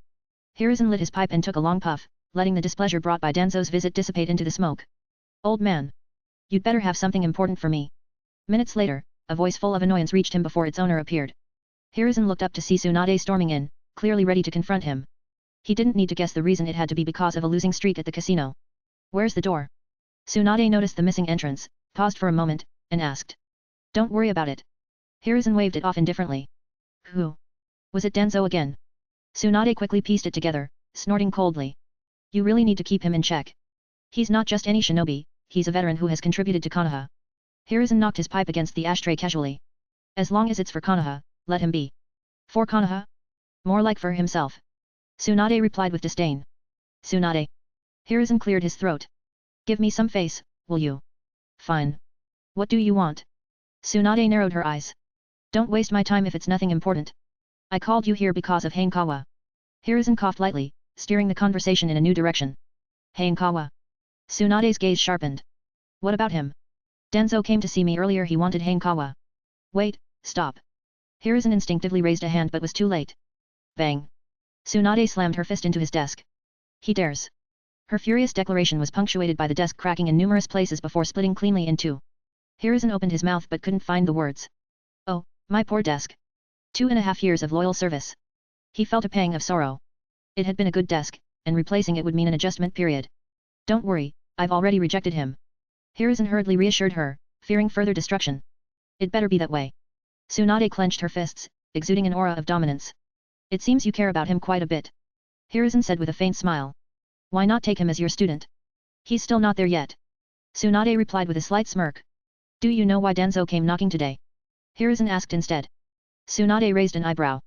Hiruzen lit his pipe and took a long puff, letting the displeasure brought by Danzo's visit dissipate into the smoke. Old man. You'd better have something important for me. Minutes later, a voice full of annoyance reached him before its owner appeared. Hiruzen looked up to see Tsunade storming in, clearly ready to confront him. He didn't need to guess the reason. It had to be because of a losing streak at the casino. Where's the door? Tsunade noticed the missing entrance, paused for a moment, and asked. Don't worry about it. Hiruzen waved it off indifferently. Who? Was it Danzo again? Tsunade quickly pieced it together, snorting coldly. You really need to keep him in check. He's not just any shinobi, he's a veteran who has contributed to Konoha. Hiruzen knocked his pipe against the ashtray casually. As long as it's for Konoha, let him be. For Konoha? More like for himself. Tsunade replied with disdain. Tsunade. Hiruzen cleared his throat. Give me some face, will you? Fine. What do you want? Tsunade narrowed her eyes. Don't waste my time if it's nothing important. I called you here because of Hanekawa. Hiruzen coughed lightly, steering the conversation in a new direction. Hanekawa. Tsunade's gaze sharpened. What about him? Danzo came to see me earlier. He wanted Hanekawa. Wait, stop. Hiruzen instinctively raised a hand but was too late. Bang. Tsunade slammed her fist into his desk. He dares. Her furious declaration was punctuated by the desk cracking in numerous places before splitting cleanly in two. Hiruzen opened his mouth but couldn't find the words. Oh, my poor desk. 2.5 years of loyal service. He felt a pang of sorrow. It had been a good desk, and replacing it would mean an adjustment period. Don't worry, I've already rejected him. Hiruzen hurriedly reassured her, fearing further destruction. It better be that way. Tsunade clenched her fists, exuding an aura of dominance. It seems you care about him quite a bit. Hiruzen said with a faint smile. Why not take him as your student? He's still not there yet. Tsunade replied with a slight smirk. Do you know why Danzo came knocking today? Hiruzen asked instead. Tsunade raised an eyebrow.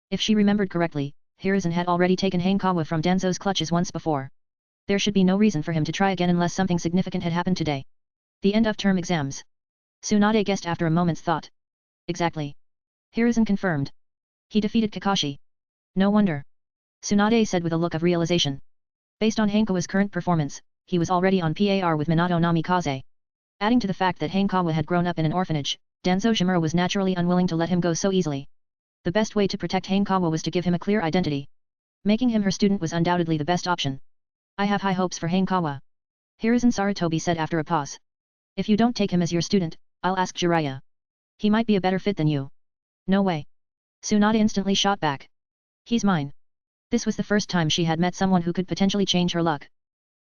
If she remembered correctly, Hiruzen had already taken Hanekawa from Danzo's clutches once before. There should be no reason for him to try again unless something significant had happened today. The end of term exams. Tsunade guessed after a moment's thought. Exactly. Hiruzen confirmed. He defeated Kakashi. No wonder. Tsunade said with a look of realization. Based on Hanekawa's current performance, he was already on par with Minato Namikaze. Adding to the fact that Hanekawa had grown up in an orphanage, Danzo Shimura was naturally unwilling to let him go so easily. The best way to protect Hanekawa was to give him a clear identity. Making him her student was undoubtedly the best option. I have high hopes for Hanekawa. Hiruzen Sarutobi said after a pause. If you don't take him as your student, I'll ask Jiraiya. He might be a better fit than you. No way. Tsunade instantly shot back. He's mine. This was the first time she had met someone who could potentially change her luck.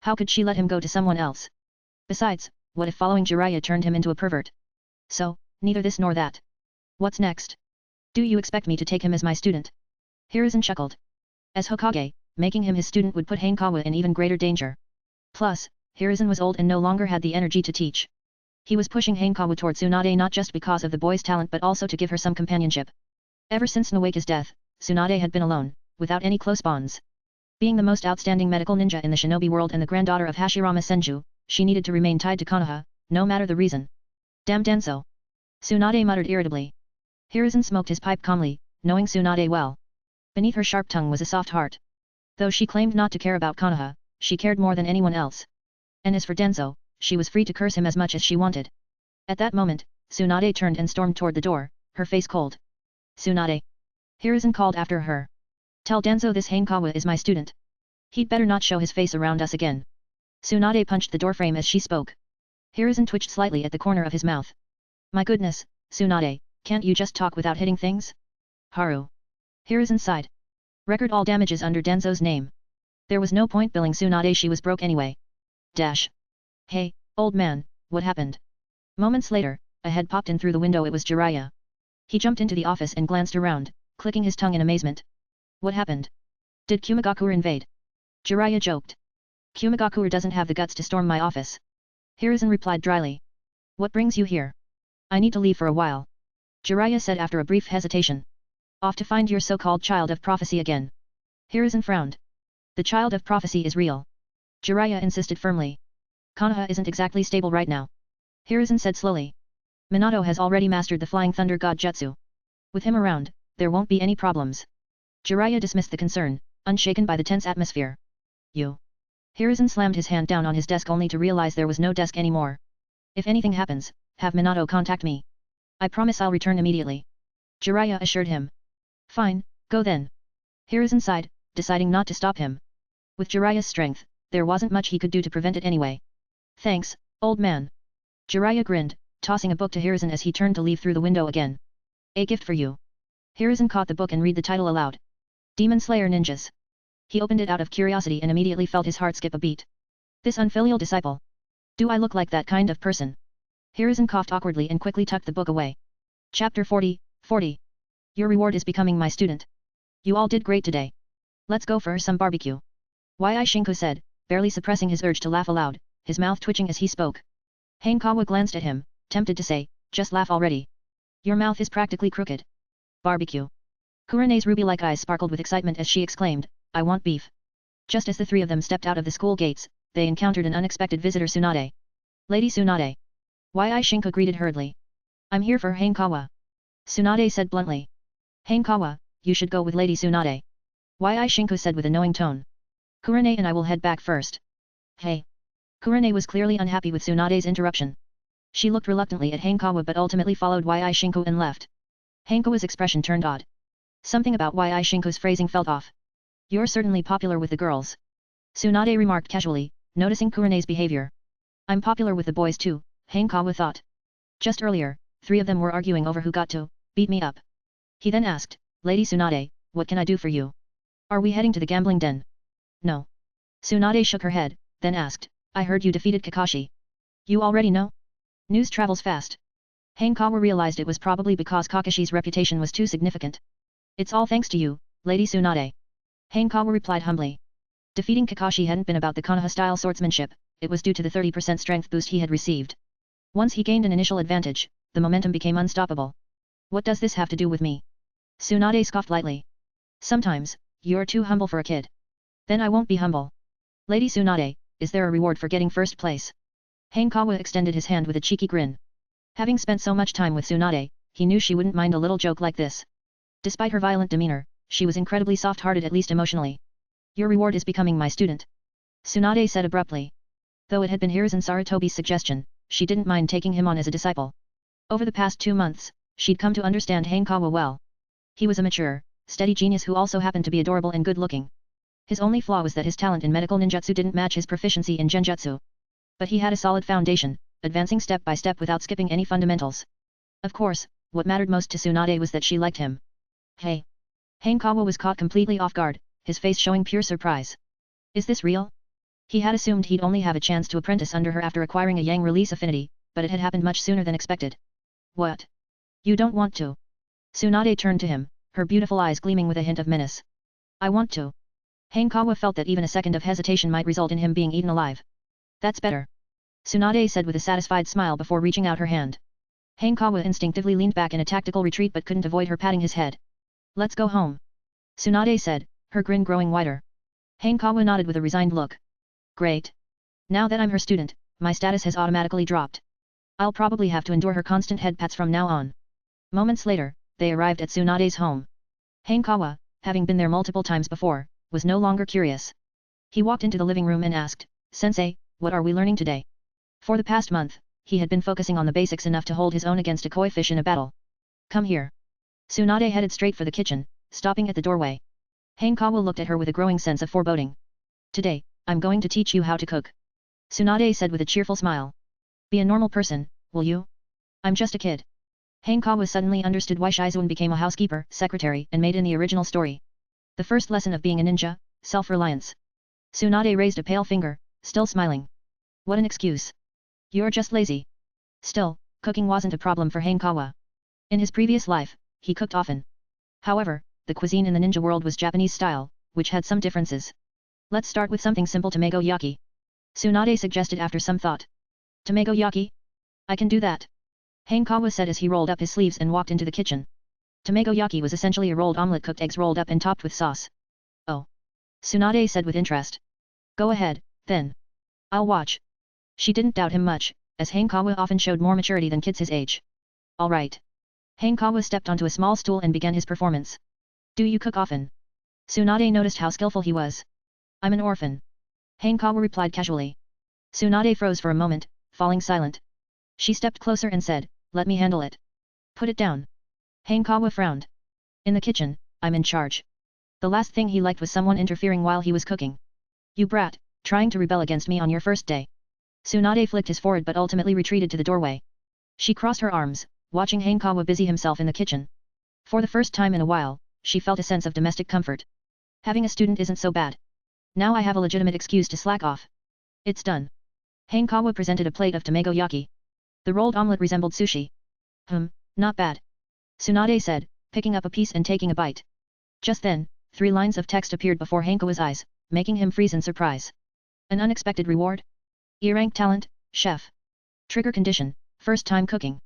How could she let him go to someone else? Besides, what if following Jiraiya turned him into a pervert? So, neither this nor that. What's next? Do you expect me to take him as my student? Hiruzen chuckled. As Hokage, making him his student would put Hanekawa in even greater danger. Plus, Hiruzen was old and no longer had the energy to teach. He was pushing Hanekawa toward Tsunade not just because of the boy's talent but also to give her some companionship. Ever since Nowake's death, Tsunade had been alone, without any close bonds. Being the most outstanding medical ninja in the shinobi world and the granddaughter of Hashirama Senju, she needed to remain tied to Konoha, no matter the reason. Damn Danzo. Tsunade muttered irritably. Hiruzen smoked his pipe calmly, knowing Tsunade well. Beneath her sharp tongue was a soft heart. Though she claimed not to care about Konoha, she cared more than anyone else. And as for Danzo, she was free to curse him as much as she wanted. At that moment, Tsunade turned and stormed toward the door, her face cold. Tsunade. Hiruzen called after her. Tell Danzo this Hanekawa is my student. He'd better not show his face around us again. Tsunade punched the doorframe as she spoke. Hiruzen twitched slightly at the corner of his mouth. My goodness, Tsunade, can't you just talk without hitting things? Haru. Hiruzen sighed. Record all damages under Danzo's name. There was no point billing Tsunade, she was broke anyway. Dash. Hey, old man, what happened? Moments later, a head popped in through the window. It was Jiraiya. He jumped into the office and glanced around, clicking his tongue in amazement. What happened? Did Kumogakure invade? Jiraiya joked. Kumogakure doesn't have the guts to storm my office. Hiruzen replied dryly. What brings you here? I need to leave for a while. Jiraiya said after a brief hesitation. Off to find your so-called child of prophecy again. Hiruzen frowned. The child of prophecy is real. Jiraiya insisted firmly. Konoha isn't exactly stable right now. Hiruzen said slowly. Minato has already mastered the Flying Thunder God Jutsu. With him around, there won't be any problems. Jiraiya dismissed the concern, unshaken by the tense atmosphere. You. Hiruzen slammed his hand down on his desk only to realize there was no desk anymore. If anything happens, have Minato contact me. I promise I'll return immediately. Jiraiya assured him. Fine, go then. Hiruzen sighed, deciding not to stop him. With Jiraiya's strength, there wasn't much he could do to prevent it anyway. Thanks, old man. Jiraiya grinned, tossing a book to Hiruzen as he turned to leave through the window again. A gift for you. Hiruzen caught the book and read the title aloud. Demon Slayer Ninjas. He opened it out of curiosity and immediately felt his heart skip a beat. This unfilial disciple. Do I look like that kind of person? Hiruzen coughed awkwardly and quickly tucked the book away. Chapter 40. Your reward is becoming my student. You all did great today. Let's go for some barbecue. Yi Shinku said, barely suppressing his urge to laugh aloud, his mouth twitching as he spoke. Hanekawa glanced at him, tempted to say, just laugh already. Your mouth is practically crooked. Barbecue. Kurene's ruby-like eyes sparkled with excitement as she exclaimed, I want beef. Just as the three of them stepped out of the school gates, they encountered an unexpected visitor Tsunade. Lady Tsunade. Yi Shinku greeted hurriedly. I'm here for Hanekawa. Tsunade said bluntly. Hanekawa, you should go with Lady Tsunade. Yi Shinku said with a knowing tone. Kurene and I will head back first. Hey. Kurene was clearly unhappy with Tsunade's interruption. She looked reluctantly at Hanekawa but ultimately followed Yi Shinku and left. Hanekawa's expression turned odd. Something about Yi Shinku's phrasing felt off. You're certainly popular with the girls. Tsunade remarked casually, noticing Kurene's behavior. I'm popular with the boys too, Hanekawa thought. Just earlier, three of them were arguing over who got to beat me up. He then asked, Lady Tsunade, what can I do for you? Are we heading to the gambling den? No. Tsunade shook her head, then asked, I heard you defeated Kakashi. You already know? News travels fast. Hanekawa realized it was probably because Kakashi's reputation was too significant. It's all thanks to you, Lady Tsunade. Hanekawa replied humbly. Defeating Kakashi hadn't been about the Konoha-style swordsmanship, it was due to the 30% strength boost he had received. Once he gained an initial advantage, the momentum became unstoppable. What does this have to do with me? Tsunade scoffed lightly. Sometimes, you're too humble for a kid. Then I won't be humble. Lady Tsunade, is there a reward for getting first place? Hanekawa extended his hand with a cheeky grin. Having spent so much time with Tsunade, he knew she wouldn't mind a little joke like this. Despite her violent demeanor, she was incredibly soft-hearted at least emotionally. Your reward is becoming my student. Tsunade said abruptly. Though it had been Hiruzen Sarutobi's suggestion, she didn't mind taking him on as a disciple. Over the past 2 months, she'd come to understand Hanekawa well. He was a mature, steady genius who also happened to be adorable and good-looking. His only flaw was that his talent in medical ninjutsu didn't match his proficiency in genjutsu. But he had a solid foundation, advancing step by step without skipping any fundamentals. Of course, what mattered most to Tsunade was that she liked him. Hey! Hanekawa was caught completely off guard, his face showing pure surprise. Is this real? He had assumed he'd only have a chance to apprentice under her after acquiring a yang release affinity, but it had happened much sooner than expected. What? You don't want to? Tsunade turned to him, her beautiful eyes gleaming with a hint of menace. I want to. Hanekawa felt that even a second of hesitation might result in him being eaten alive. That's better. Tsunade said with a satisfied smile before reaching out her hand. Hanekawa instinctively leaned back in a tactical retreat but couldn't avoid her patting his head. Let's go home. Tsunade said, her grin growing wider. Hanekawa nodded with a resigned look. Great. Now that I'm her student, my status has automatically dropped. I'll probably have to endure her constant head pats from now on. Moments later, they arrived at Tsunade's home. Hanekawa, having been there multiple times before, was no longer curious. He walked into the living room and asked, Sensei, what are we learning today? For the past month, he had been focusing on the basics enough to hold his own against a koi fish in a battle. Come here. Tsunade headed straight for the kitchen, stopping at the doorway. Hanekawa looked at her with a growing sense of foreboding. Today, I'm going to teach you how to cook. Tsunade said with a cheerful smile. Be a normal person, will you? I'm just a kid. Hanekawa suddenly understood why Shizuan became a housekeeper, secretary, and maid in the original story. The first lesson of being a ninja, self-reliance. Tsunade raised a pale finger, still smiling. What an excuse. You're just lazy. Still, cooking wasn't a problem for Hanekawa. In his previous life, he cooked often. However, the cuisine in the ninja world was Japanese style, which had some differences. Let's start with something simple, tamago-yaki. Tsunade suggested after some thought. Tamago-yaki? I can do that. Hanekawa said as he rolled up his sleeves and walked into the kitchen. Tamago-yaki was essentially a rolled omelette, cooked eggs rolled up and topped with sauce. Oh. Tsunade said with interest. Go ahead, then. I'll watch. She didn't doubt him much, as Hanekawa often showed more maturity than kids his age. Alright. Hanekawa stepped onto a small stool and began his performance. Do you cook often? Tsunade noticed how skillful he was. I'm an orphan. Hanekawa replied casually. Tsunade froze for a moment, falling silent. She stepped closer and said, let me handle it. Put it down. Hanekawa frowned. In the kitchen, I'm in charge. The last thing he liked was someone interfering while he was cooking. You brat, trying to rebel against me on your first day. Tsunade flicked his forehead but ultimately retreated to the doorway. She crossed her arms, watching Hanekawa busy himself in the kitchen. For the first time in a while, she felt a sense of domestic comfort. Having a student isn't so bad. Now I have a legitimate excuse to slack off. It's done. Hanekawa presented a plate of tamagoyaki. The rolled omelette resembled sushi. Not bad. Tsunade said, picking up a piece and taking a bite. Just then, 3 lines of text appeared before Hanekawa's eyes, making him freeze in surprise. An unexpected reward? E-rank talent, chef. Trigger condition, first time cooking.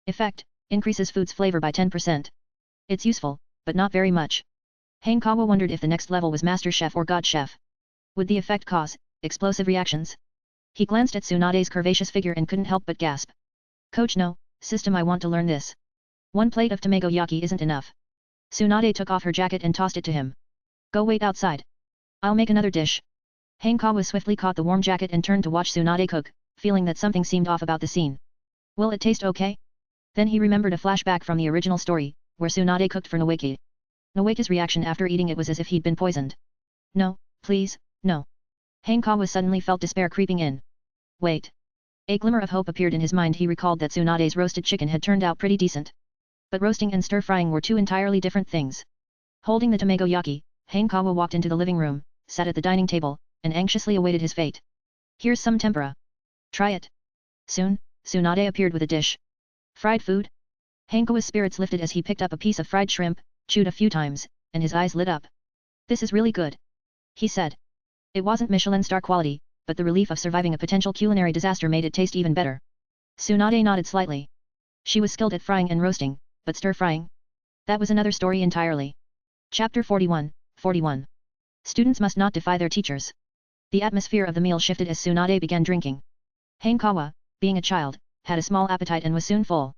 Effect, increases food's flavor by 10%. It's useful, but not very much. Hanekawa wondered if the next level was Master Chef or God Chef. Would the effect cause explosive reactions? He glanced at Tsunade's curvaceous figure and couldn't help but gasp. Coach no, system I want to learn this. 1 plate of tamagoyaki isn't enough. Tsunade took off her jacket and tossed it to him. Go wait outside. I'll make another dish. Hanekawa swiftly caught the warm jacket and turned to watch Tsunade cook, feeling that something seemed off about the scene. Will it taste okay? Then he remembered a flashback from the original story, where Tsunade cooked for Noeki. Noeki's reaction after eating it was as if he'd been poisoned. No, please, no. Hanekawa suddenly felt despair creeping in. Wait. A glimmer of hope appeared in his mind. He recalled that Tsunade's roasted chicken had turned out pretty decent. But roasting and stir-frying were 2 entirely different things. Holding the tamagoyaki, Hanekawa walked into the living room, sat at the dining table, and anxiously awaited his fate. Here's some tempura. Try it. Soon, Tsunade appeared with a dish. Fried food? Hanekawa's spirits lifted as he picked up a piece of fried shrimp, chewed a few times, and his eyes lit up. This is really good. He said. It wasn't Michelin star quality, but the relief of surviving a potential culinary disaster made it taste even better. Tsunade nodded slightly. She was skilled at frying and roasting, but stir-frying? That was another story entirely. Chapter 41, 41. Students must not defy their teachers. The atmosphere of the meal shifted as Tsunade began drinking. Hanekawa, being a child, had a small appetite and was soon full.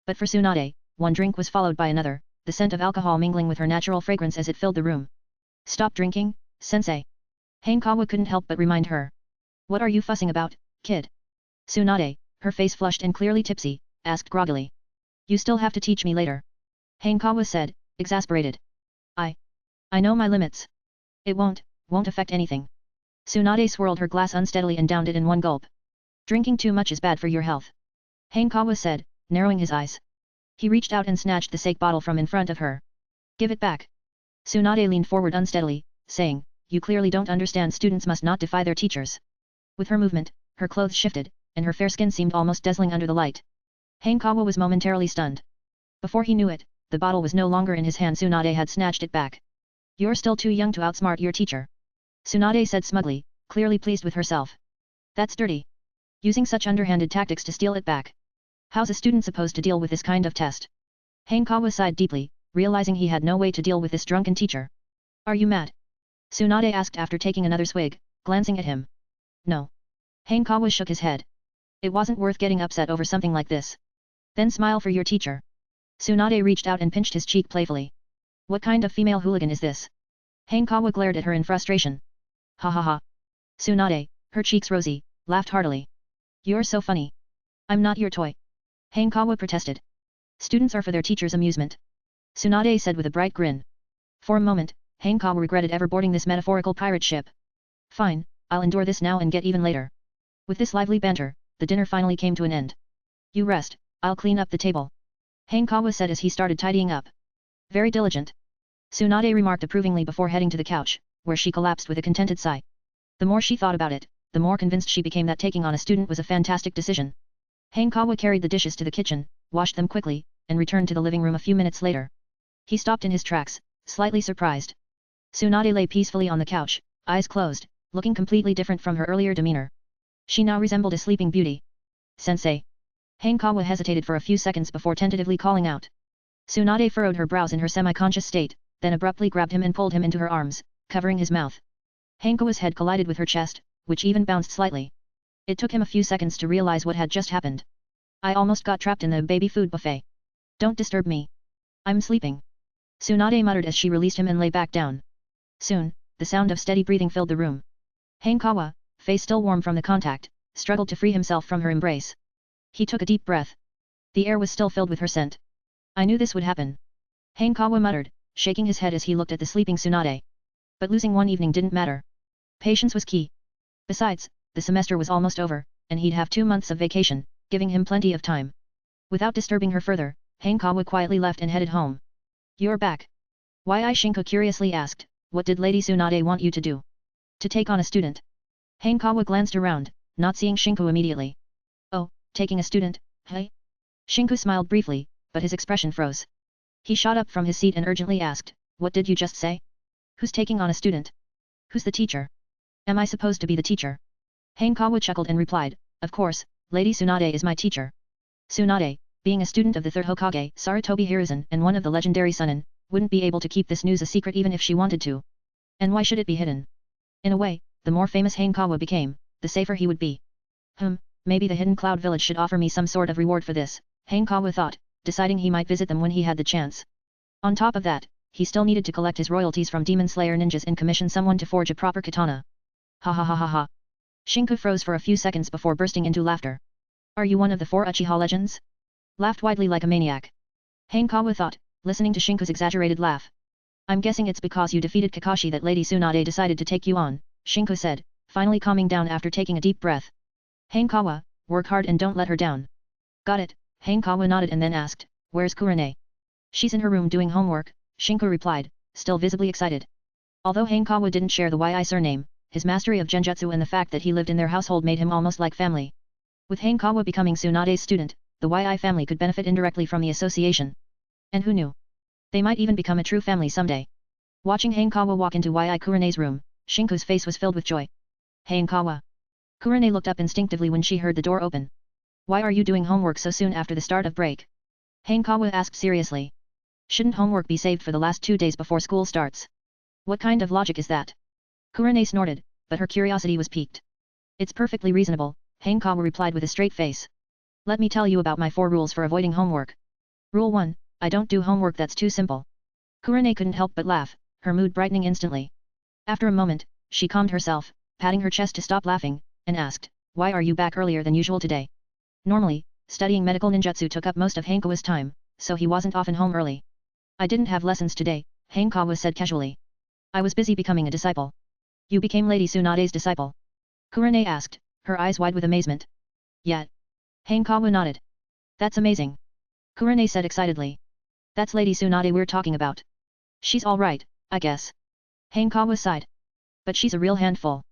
But for Tsunade, 1 drink was followed by another, the scent of alcohol mingling with her natural fragrance as it filled the room. Stop drinking, sensei. Hanekawa couldn't help but remind her. What are you fussing about, kid? Tsunade, her face flushed and clearly tipsy, asked groggily. You still have to teach me later. Hanekawa said, exasperated. I know my limits. It won't affect anything. Tsunade swirled her glass unsteadily and downed it in 1 gulp. Drinking too much is bad for your health. Hanekawa said, narrowing his eyes. He reached out and snatched the sake bottle from in front of her. Give it back. Tsunade leaned forward unsteadily, saying, you clearly don't understand. Students must not defy their teachers. With her movement, her clothes shifted, and her fair skin seemed almost dazzling under the light. Hanekawa was momentarily stunned. Before he knew it, the bottle was no longer in his hand. Tsunade had snatched it back. You're still too young to outsmart your teacher. Tsunade said smugly, clearly pleased with herself. That's dirty. Using such underhanded tactics to steal it back. How's a student supposed to deal with this kind of test? Hanekawa sighed deeply, realizing he had no way to deal with this drunken teacher. Are you mad? Tsunade asked after taking another swig, glancing at him. No. Hanekawa shook his head. It wasn't worth getting upset over something like this. Then smile for your teacher. Tsunade reached out and pinched his cheek playfully. What kind of female hooligan is this? Hanekawa glared at her in frustration. Ha ha ha. Tsunade, her cheeks rosy, laughed heartily. You're so funny. I'm not your toy. Hanekawa protested. Students are for their teacher's amusement. Tsunade said with a bright grin. For a moment, Hanekawa regretted ever boarding this metaphorical pirate ship. Fine, I'll endure this now and get even later. With this lively banter, the dinner finally came to an end. You rest, I'll clean up the table. Hanekawa said as he started tidying up. Very diligent. Tsunade remarked approvingly before heading to the couch, where she collapsed with a contented sigh. The more she thought about it, the more convinced she became that taking on a student was a fantastic decision. Hanekawa carried the dishes to the kitchen, washed them quickly, and returned to the living room a few minutes later. He stopped in his tracks, slightly surprised. Tsunade lay peacefully on the couch, eyes closed, looking completely different from her earlier demeanor. She now resembled a sleeping beauty. Sensei. Hanekawa hesitated for a few seconds before tentatively calling out. Tsunade furrowed her brows in her semi-conscious state, then abruptly grabbed him and pulled him into her arms, covering his mouth. Hanekawa's head collided with her chest, which even bounced slightly. It took him a few seconds to realize what had just happened. I almost got trapped in the baby food buffet. Don't disturb me. I'm sleeping. Tsunade muttered as she released him and lay back down. Soon, the sound of steady breathing filled the room. Hanekawa, face still warm from the contact, struggled to free himself from her embrace. He took a deep breath. The air was still filled with her scent. I knew this would happen. Hanekawa muttered, shaking his head as he looked at the sleeping Tsunade. But losing one evening didn't matter. Patience was key. Besides, the semester was almost over, and he'd have 2 months of vacation, giving him plenty of time. Without disturbing her further, Hanekawa quietly left and headed home. You're back. Why? Shinku curiously asked, what did Lady Tsunade want you to do? To take on a student. Hanekawa glanced around, not seeing Shinku immediately. Oh, taking a student, hey? Shinku smiled briefly, but his expression froze. He shot up from his seat and urgently asked, what did you just say? Who's taking on a student? Who's the teacher? Am I supposed to be the teacher? Hanekawa chuckled and replied, of course, Lady Tsunade is my teacher. Tsunade, being a student of the third Hokage, Sarutobi Hiruzen, and one of the legendary Sannin, wouldn't be able to keep this news a secret even if she wanted to. And why should it be hidden? In a way, the more famous Hanekawa became, the safer he would be. Maybe the hidden cloud village should offer me some sort of reward for this, Hanekawa thought, deciding he might visit them when he had the chance. On top of that, he still needed to collect his royalties from Demon Slayer ninjas and commission someone to forge a proper katana. Ha ha ha ha ha. Shinku froze for a few seconds before bursting into laughter. Are you one of the 4 Uchiha legends? Laughed widely like a maniac. Hanekawa thought, listening to Shinku's exaggerated laugh. I'm guessing it's because you defeated Kakashi that Lady Tsunade decided to take you on, Shinku said, finally calming down after taking a deep breath. Hanekawa, work hard and don't let her down. Got it, Hanekawa nodded and then asked, where's Kurane? She's in her room doing homework, Shinku replied, still visibly excited. Although Hanekawa didn't share the YI surname, his mastery of Genjutsu and the fact that he lived in their household made him almost like family. With Hanekawa becoming Tsunade's student, the YI family could benefit indirectly from the association. And who knew? They might even become a true family someday. Watching Hanekawa walk into YI Kurane's room, Shinku's face was filled with joy. Hanekawa. Kurane looked up instinctively when she heard the door open. Why are you doing homework so soon after the start of break? Hanekawa asked seriously. Shouldn't homework be saved for the last 2 days before school starts? What kind of logic is that? Kurane snorted, but her curiosity was piqued. It's perfectly reasonable, Hanekawa replied with a straight face. Let me tell you about my 4 rules for avoiding homework. Rule 1, I don't do homework that's too simple. Kurane couldn't help but laugh, her mood brightening instantly. After a moment, she calmed herself, patting her chest to stop laughing, and asked, why are you back earlier than usual today? Normally, studying medical ninjutsu took up most of Hanekawa's time, so he wasn't often home early. I didn't have lessons today, Hanekawa said casually. I was busy becoming a disciple. You became Lady Tsunade's disciple? Kurane asked, her eyes wide with amazement. Yet. Hanekawa nodded. That's amazing. Kurane said excitedly. That's Lady Tsunade we're talking about. She's alright, I guess. Hanekawa sighed. But she's a real handful.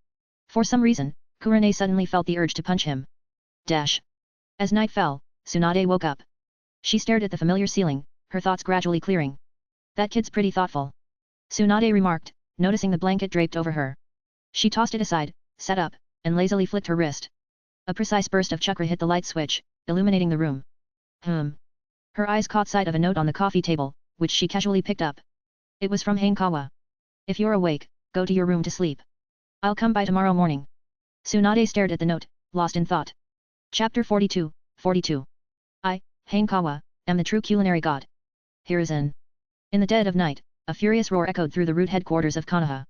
For some reason, Kurane suddenly felt the urge to punch him. Dash. As night fell, Tsunade woke up. She stared at the familiar ceiling, her thoughts gradually clearing. That kid's pretty thoughtful. Tsunade remarked, noticing the blanket draped over her. She tossed it aside, sat up, and lazily flicked her wrist. A precise burst of chakra hit the light switch, illuminating the room. Her eyes caught sight of a note on the coffee table, which she casually picked up. It was from Hanekawa. If you're awake, go to your room to sleep. I'll come by tomorrow morning. Tsunade stared at the note, lost in thought. Chapter 42, 42. I, Hanekawa, am the true culinary god. Hiruzen. In the dead of night, a furious roar echoed through the root headquarters of Konoha.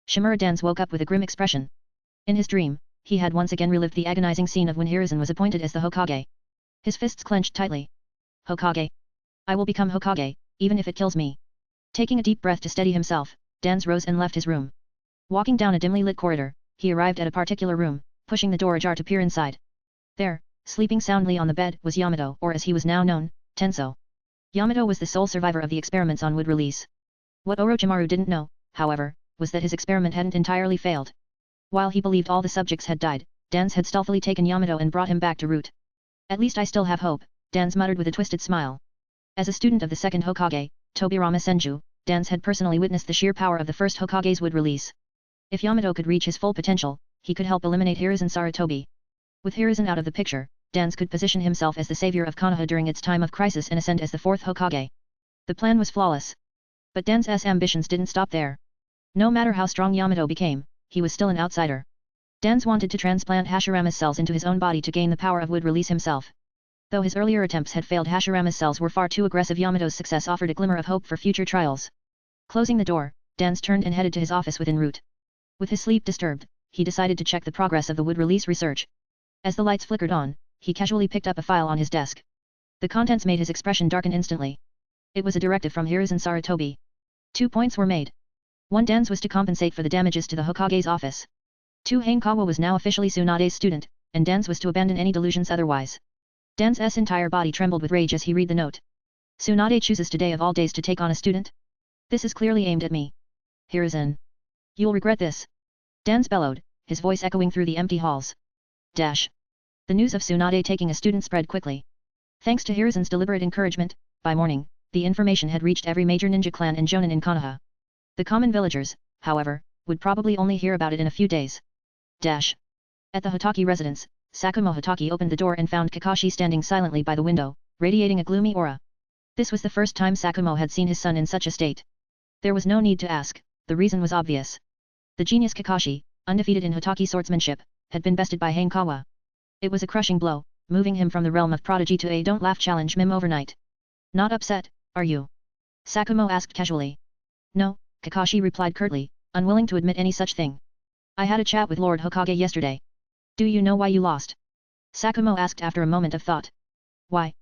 Shimura Danzo woke up with a grim expression. In his dream, he had once again relived the agonizing scene of when Hiruzen was appointed as the Hokage. His fists clenched tightly. Hokage. I will become Hokage, even if it kills me. Taking a deep breath to steady himself, Danzo rose and left his room. Walking down a dimly lit corridor, he arrived at a particular room, pushing the door ajar to peer inside. There, sleeping soundly on the bed, was Yamato, or as he was now known, Tenso. Yamato was the sole survivor of the experiments on wood release. What Orochimaru didn't know, however, was that his experiment hadn't entirely failed. While he believed all the subjects had died, Danzo had stealthily taken Yamato and brought him back to root. At least I still have hope, Danzo muttered with a twisted smile. As a student of the second Hokage, Tobirama Senju, Danzo had personally witnessed the sheer power of the first Hokage's wood release. If Yamato could reach his full potential, he could help eliminate Hiruzen Sarutobi. With Hiruzen out of the picture, Danzo could position himself as the savior of Konoha during its time of crisis and ascend as the fourth Hokage. The plan was flawless. But Danzo's ambitions didn't stop there. No matter how strong Yamato became, he was still an outsider. Danzo wanted to transplant Hashirama's cells into his own body to gain the power of wood release himself. Though his earlier attempts had failed, Hashirama's cells were far too aggressive. Yamato's success offered a glimmer of hope for future trials. Closing the door, Danzo turned and headed to his office en route. With his sleep disturbed, he decided to check the progress of the wood release research. As the lights flickered on, he casually picked up a file on his desk. The contents made his expression darken instantly. It was a directive from Hiruzen Sarutobi. 2 points were made. 1. Danzo was to compensate for the damages to the Hokage's office. 2. Hanekawa was now officially Tsunade's student, and Danzo was to abandon any delusions otherwise. Danzo's entire body trembled with rage as he read the note. Tsunade chooses today of all days to take on a student? This is clearly aimed at me. Hiruzen. You'll regret this. Danzo bellowed, his voice echoing through the empty halls. The news of Tsunade taking a student spread quickly. Thanks to Hiruzen's deliberate encouragement, by morning, the information had reached every major ninja clan and jonin in Konoha. The common villagers, however, would probably only hear about it in a few days. At the Hotake residence, Sakumo Hotake opened the door and found Kakashi standing silently by the window, radiating a gloomy aura. This was the first time Sakumo had seen his son in such a state. There was no need to ask, the reason was obvious. The genius Kakashi, undefeated in Hotake swordsmanship, had been bested by Hanekawa. It was a crushing blow, moving him from the realm of prodigy to a don't laugh challenge meme overnight. Not upset, are you? Sakumo asked casually. No, Kakashi replied curtly, unwilling to admit any such thing. I had a chat with Lord Hokage yesterday. Do you know why you lost? Sakumo asked after a moment of thought. Why?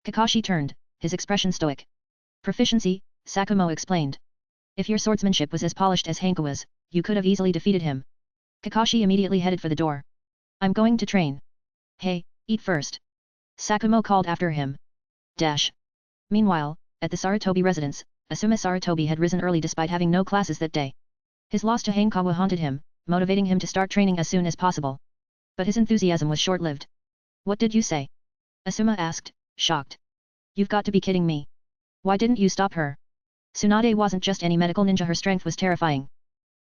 Kakashi turned, his expression stoic. Proficiency, Sakumo explained. If your swordsmanship was as polished as Hanekawa's, you could have easily defeated him. Kakashi immediately headed for the door. I'm going to train. Hey, eat first. Sakumo called after him. Meanwhile, at the Sarutobi residence, Asuma Sarutobi had risen early despite having no classes that day. His loss to Hanekawa haunted him, motivating him to start training as soon as possible. But his enthusiasm was short-lived. What did you say? Asuma asked, shocked. You've got to be kidding me. Why didn't you stop her? Tsunade wasn't just any medical ninja, her strength was terrifying.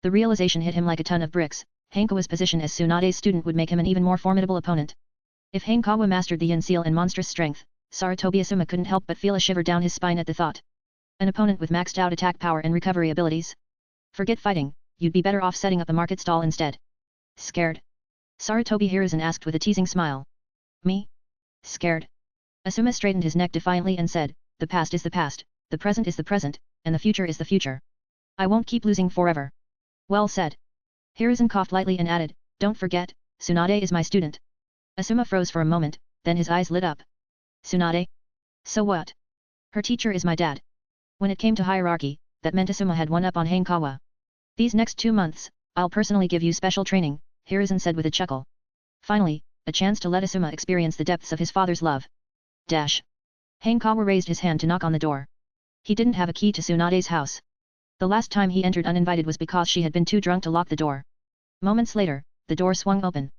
The realization hit him like a ton of bricks. Hanekawa's position as Tsunade's student would make him an even more formidable opponent. If Hanekawa mastered the yin seal and monstrous strength, Sarutobi Asuma couldn't help but feel a shiver down his spine at the thought. An opponent with maxed out attack power and recovery abilities? Forget fighting, you'd be better off setting up a market stall instead. Scared? Sarutobi Hiruzen asked with a teasing smile. Me? Scared? Asuma straightened his neck defiantly and said, the past is the past, the present is the present, and the future is the future. I won't keep losing forever. Well said. Hiruzen coughed lightly and added, don't forget, Tsunade is my student. Asuma froze for a moment, then his eyes lit up. Tsunade? So what? Her teacher is my dad. When it came to hierarchy, that meant Asuma had one up on Hanekawa. These next 2 months, I'll personally give you special training, Hiruzen said with a chuckle. Finally, a chance to let Asuma experience the depths of his father's love. Hanekawa raised his hand to knock on the door. He didn't have a key to Tsunade's house. The last time he entered uninvited was because she had been too drunk to lock the door. Moments later, the door swung open.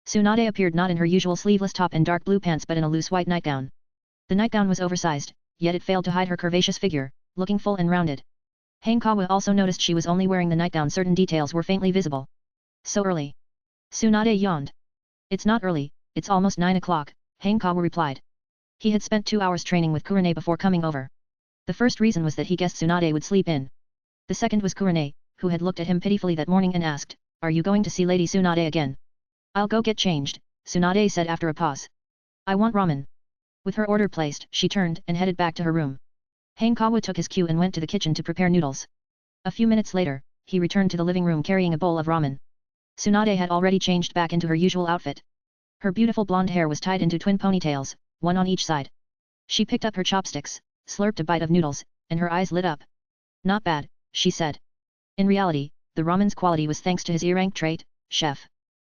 Tsunade appeared not in her usual sleeveless top and dark blue pants but in a loose white nightgown. The nightgown was oversized, yet it failed to hide her curvaceous figure, looking full and rounded. Hanekawa also noticed she was only wearing the nightgown, certain details were faintly visible. So early? Tsunade yawned. It's not early, it's almost 9 o'clock, Hanekawa replied. He had spent 2 hours training with Kurane before coming over. The first reason was that he guessed Tsunade would sleep in. The second was Kurane, who had looked at him pitifully that morning and asked, are you going to see Lady Tsunade again? I'll go get changed, Tsunade said after a pause. I want ramen. With her order placed, she turned and headed back to her room. Hanekawa took his cue and went to the kitchen to prepare noodles. A few minutes later, he returned to the living room carrying a bowl of ramen. Tsunade had already changed back into her usual outfit. Her beautiful blonde hair was tied into twin ponytails, one on each side. She picked up her chopsticks, slurped a bite of noodles, and her eyes lit up. Not bad, she said. In reality, the ramen's quality was thanks to his E-rank trait, chef.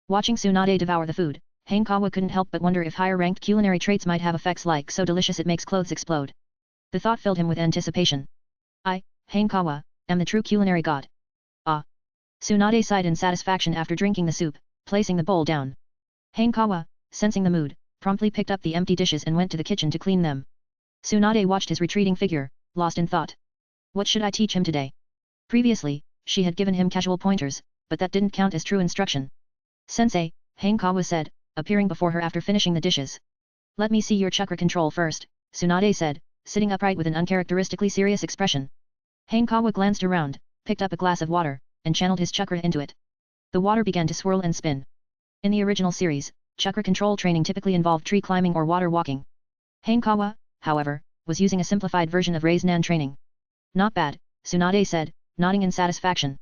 Watching Tsunade devour the food, Hanekawa couldn't help but wonder if higher-ranked culinary traits might have effects like so delicious it makes clothes explode. The thought filled him with anticipation. I, Hanekawa, am the true culinary god. Ah. Tsunade sighed in satisfaction after drinking the soup, placing the bowl down. Hanekawa, sensing the mood, promptly picked up the empty dishes and went to the kitchen to clean them. Tsunade watched his retreating figure, lost in thought. What should I teach him today? Previously, she had given him casual pointers, but that didn't count as true instruction. Sensei, Hanekawa said, appearing before her after finishing the dishes. Let me see your chakra control first, Tsunade said, sitting upright with an uncharacteristically serious expression. Hanekawa glanced around, picked up a glass of water, and channeled his chakra into it. The water began to swirl and spin. In the original series, chakra control training typically involved tree climbing or water walking. Hanekawa, however, was using a simplified version of Nan training. Not bad, Tsunade said, nodding in satisfaction.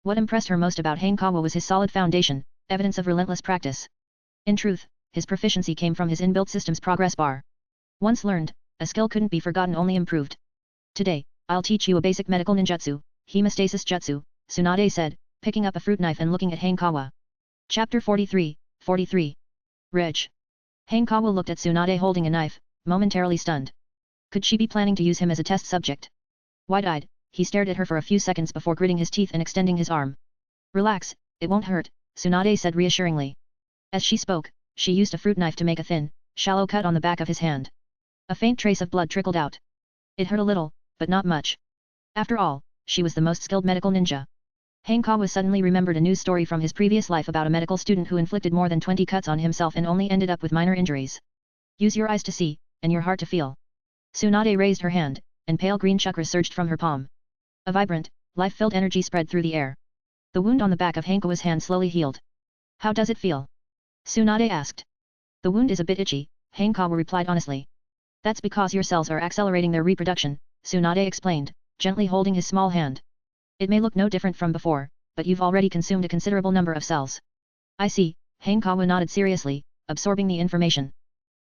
What impressed her most about Hanekawa was his solid foundation, evidence of relentless practice. In truth, his proficiency came from his inbuilt system's progress bar. Once learned, a skill couldn't be forgotten, only improved. Today, I'll teach you a basic medical ninjutsu, hemostasis jutsu, Tsunade said, picking up a fruit knife and looking at Hanekawa. Chapter 43, 43. Reg. Hanekawa looked at Tsunade holding a knife, momentarily stunned. Could she be planning to use him as a test subject? Wide-eyed, he stared at her for a few seconds before gritting his teeth and extending his arm. Relax, it won't hurt, Tsunade said reassuringly. As she spoke, she used a fruit knife to make a thin, shallow cut on the back of his hand. A faint trace of blood trickled out. It hurt a little, but not much. After all, she was the most skilled medical ninja. Hanekawa suddenly remembered a news story from his previous life about a medical student who inflicted more than 20 cuts on himself and only ended up with minor injuries. Use your eyes to see, and your heart to feel. Tsunade raised her hand, and pale green chakra surged from her palm. A vibrant, life-filled energy spread through the air. The wound on the back of Hanekawa's hand slowly healed. How does it feel? Tsunade asked. The wound is a bit itchy, Hanekawa replied honestly. That's because your cells are accelerating their reproduction, Tsunade explained, gently holding his small hand. It may look no different from before, but you've already consumed a considerable number of cells. I see, Hanekawa nodded seriously, absorbing the information.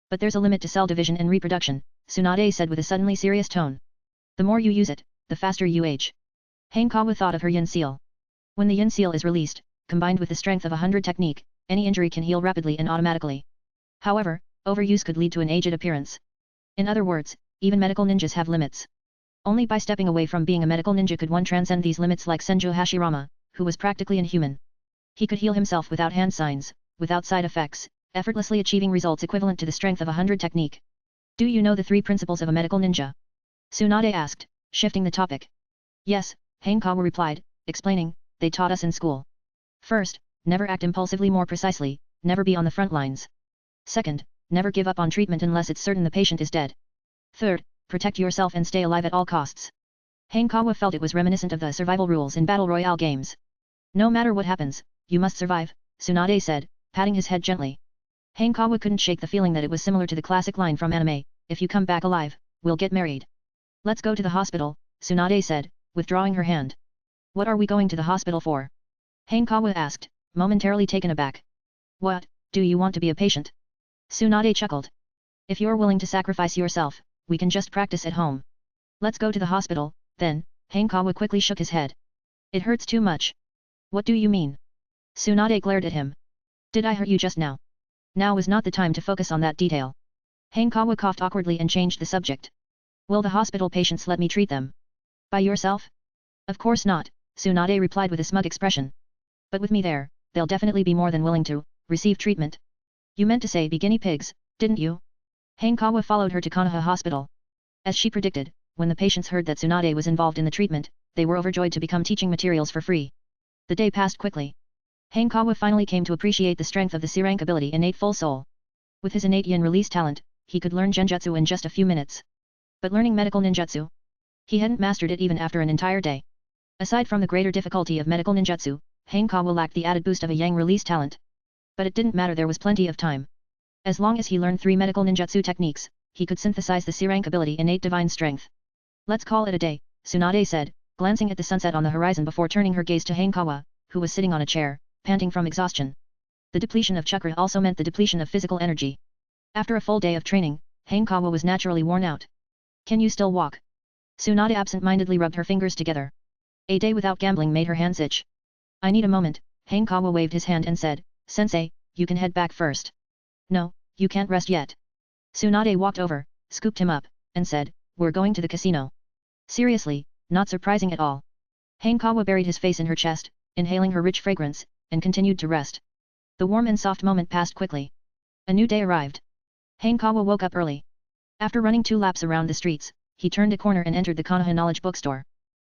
But there's a limit to cell division and reproduction, Tsunade said with a suddenly serious tone. The more you use it, the faster you age. Hanekawa thought of her yin seal. When the yin seal is released, combined with the strength of 100 technique, any injury can heal rapidly and automatically. However, overuse could lead to an aged appearance. In other words, even medical ninjas have limits. Only by stepping away from being a medical ninja could one transcend these limits, like Senju Hashirama, who was practically inhuman. He could heal himself without hand signs, without side effects, effortlessly achieving results equivalent to the strength of 100 technique. Do you know the 3 principles of a medical ninja? Tsunade asked, shifting the topic. Yes, Hanekawa replied, explaining, they taught us in school. First, never act impulsively, more precisely, never be on the front lines. Second, never give up on treatment unless it's certain the patient is dead. Third, protect yourself and stay alive at all costs. Hanekawa felt it was reminiscent of the survival rules in battle royale games. No matter what happens, you must survive, Tsunade said, patting his head gently. Hanekawa couldn't shake the feeling that it was similar to the classic line from anime, if you come back alive, we'll get married. Let's go to the hospital, Tsunade said, withdrawing her hand. What are we going to the hospital for? Hanekawa asked, momentarily taken aback. What, do you want to be a patient? Tsunade chuckled. If you're willing to sacrifice yourself, we can just practice at home. Let's go to the hospital, then, Hanekawa quickly shook his head. It hurts too much. What do you mean? Tsunade glared at him. Did I hurt you just now? Now is not the time to focus on that detail. Hanekawa coughed awkwardly and changed the subject. Will the hospital patients let me treat them? By yourself? Of course not, Tsunade replied with a smug expression. But with me there, they'll definitely be more than willing to receive treatment. You meant to say be guinea pigs, didn't you? Hanekawa followed her to Konoha Hospital. As she predicted, when the patients heard that Tsunade was involved in the treatment, they were overjoyed to become teaching materials for free. The day passed quickly. Hanekawa finally came to appreciate the strength of the C-rank ability innate full soul. With his innate yin release talent, he could learn Genjutsu in just a few minutes. But learning medical ninjutsu? He hadn't mastered it even after an entire day. Aside from the greater difficulty of medical ninjutsu, Hanekawa lacked the added boost of a yang release talent. But it didn't matter, there was plenty of time. As long as he learned 3 medical ninjutsu techniques, he could synthesize the C-rank ability innate divine strength. Let's call it a day, Tsunade said, glancing at the sunset on the horizon before turning her gaze to Hanekawa, who was sitting on a chair, panting from exhaustion. The depletion of chakra also meant the depletion of physical energy. After a full day of training, Hanekawa was naturally worn out. Can you still walk? Tsunade absent-mindedly rubbed her fingers together. A day without gambling made her hands itch. I need a moment, Hanekawa waved his hand and said, Sensei, you can head back first. No, you can't rest yet. Tsunade walked over, scooped him up, and said, we're going to the casino. Seriously, not surprising at all. Hanekawa buried his face in her chest, inhaling her rich fragrance, and continued to rest. The warm and soft moment passed quickly. A new day arrived. Hanekawa woke up early. After running 2 laps around the streets, he turned a corner and entered the Konoha Knowledge Bookstore.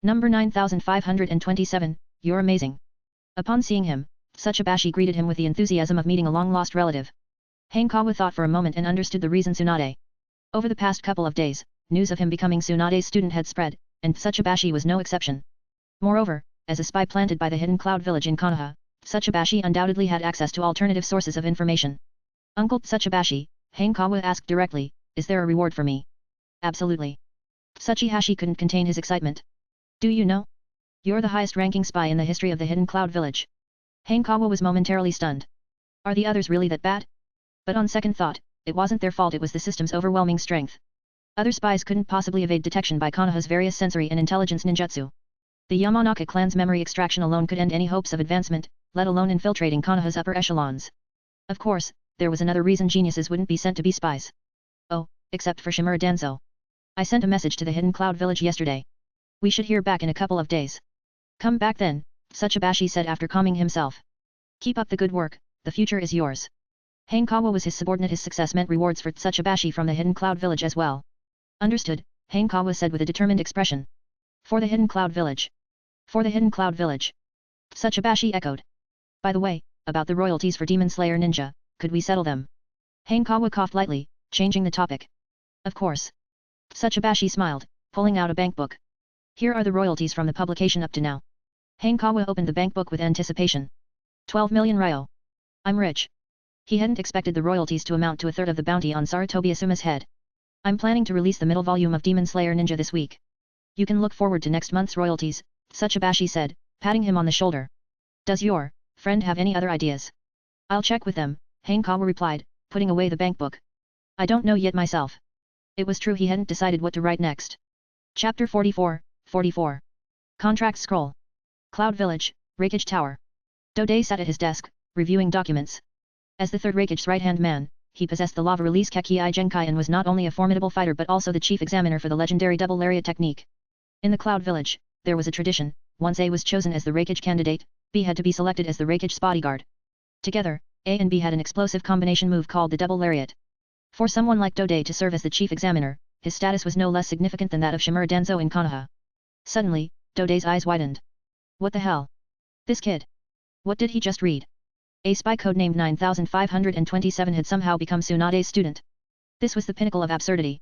Number 9527, you're amazing. Upon seeing him, Tsuchibashi greeted him with the enthusiasm of meeting a long-lost relative. Hanekawa thought for a moment and understood the reason. Tsunade. Over the past couple of days, news of him becoming Tsunade's student had spread, and Tsuchibashi was no exception. Moreover, as a spy planted by the hidden cloud village in Konoha, Tsuchibashi undoubtedly had access to alternative sources of information. Uncle Tsuchibashi, Hanekawa asked directly, is there a reward for me? Absolutely. Tsuchihashi couldn't contain his excitement. Do you know? You're the highest-ranking spy in the history of the Hidden Cloud Village. Hanekawa was momentarily stunned. Are the others really that bad? But on second thought, it wasn't their fault, it was the system's overwhelming strength. Other spies couldn't possibly evade detection by Konoha's various sensory and intelligence ninjutsu. The Yamanaka clan's memory extraction alone could end any hopes of advancement, let alone infiltrating Konoha's upper echelons. Of course, there was another reason geniuses wouldn't be sent to be spies. Oh, except for Shimura Danzo. I sent a message to the Hidden Cloud Village yesterday. We should hear back in a couple of days. Come back then, Tsuchibashi said after calming himself. Keep up the good work, the future is yours. Hanekawa was his subordinate. His success meant rewards for Tsuchibashi from the Hidden Cloud Village as well. Understood, Hanekawa said with a determined expression. For the Hidden Cloud Village. For the Hidden Cloud Village. Tsuchibashi echoed. By the way, about the royalties for Demon Slayer Ninja, could we settle them? Hanekawa coughed lightly, changing the topic. Of course. Tsuchibashi smiled, pulling out a bankbook. Here are the royalties from the publication up to now. Hanekawa opened the bankbook with anticipation. 12 million ryo. I'm rich. He hadn't expected the royalties to amount to a third of the bounty on Sarutobi Asuma's head. I'm planning to release the middle volume of Demon Slayer Ninja this week. You can look forward to next month's royalties, Tsuchibashi said, patting him on the shoulder. Does your friend have any other ideas? I'll check with them, Hanekawa replied, putting away the bankbook. I don't know yet myself. It was true he hadn't decided what to write next. Chapter 44, 44. Contract Scroll. Cloud Village, Reikage Tower. Dode sat at his desk, reviewing documents. As the third Reikage's right-hand man, he possessed the lava release Kekkei Genkai and was not only a formidable fighter but also the chief examiner for the legendary double lariat technique. In the Cloud Village, there was a tradition: once A was chosen as the Reikage candidate, B had to be selected as the Reikage's bodyguard. Together, A and B had an explosive combination move called the double lariat. For someone like Dode to serve as the chief examiner, his status was no less significant than that of Shimura Danzo in Konoha. Suddenly, Dode's eyes widened. What the hell? This kid. What did he just read? A spy codenamed 9527 had somehow become Tsunade's student. This was the pinnacle of absurdity.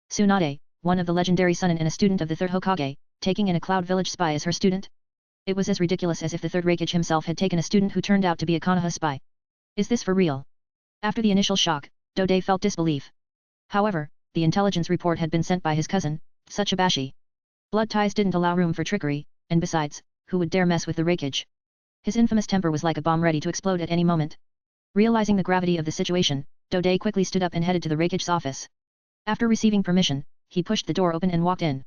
Tsunade, one of the legendary Sannin and a student of the third Hokage, taking in a Cloud Village spy as her student? It was as ridiculous as if the third Reikage himself had taken a student who turned out to be a Konoha spy. Is this for real? After the initial shock, Dode felt disbelief. However, the intelligence report had been sent by his cousin, Tsuchibashi. Blood ties didn't allow room for trickery, and besides, who would dare mess with the Reikage? His infamous temper was like a bomb ready to explode at any moment. Realizing the gravity of the situation, Dode quickly stood up and headed to the Reikage's office. After receiving permission, he pushed the door open and walked in.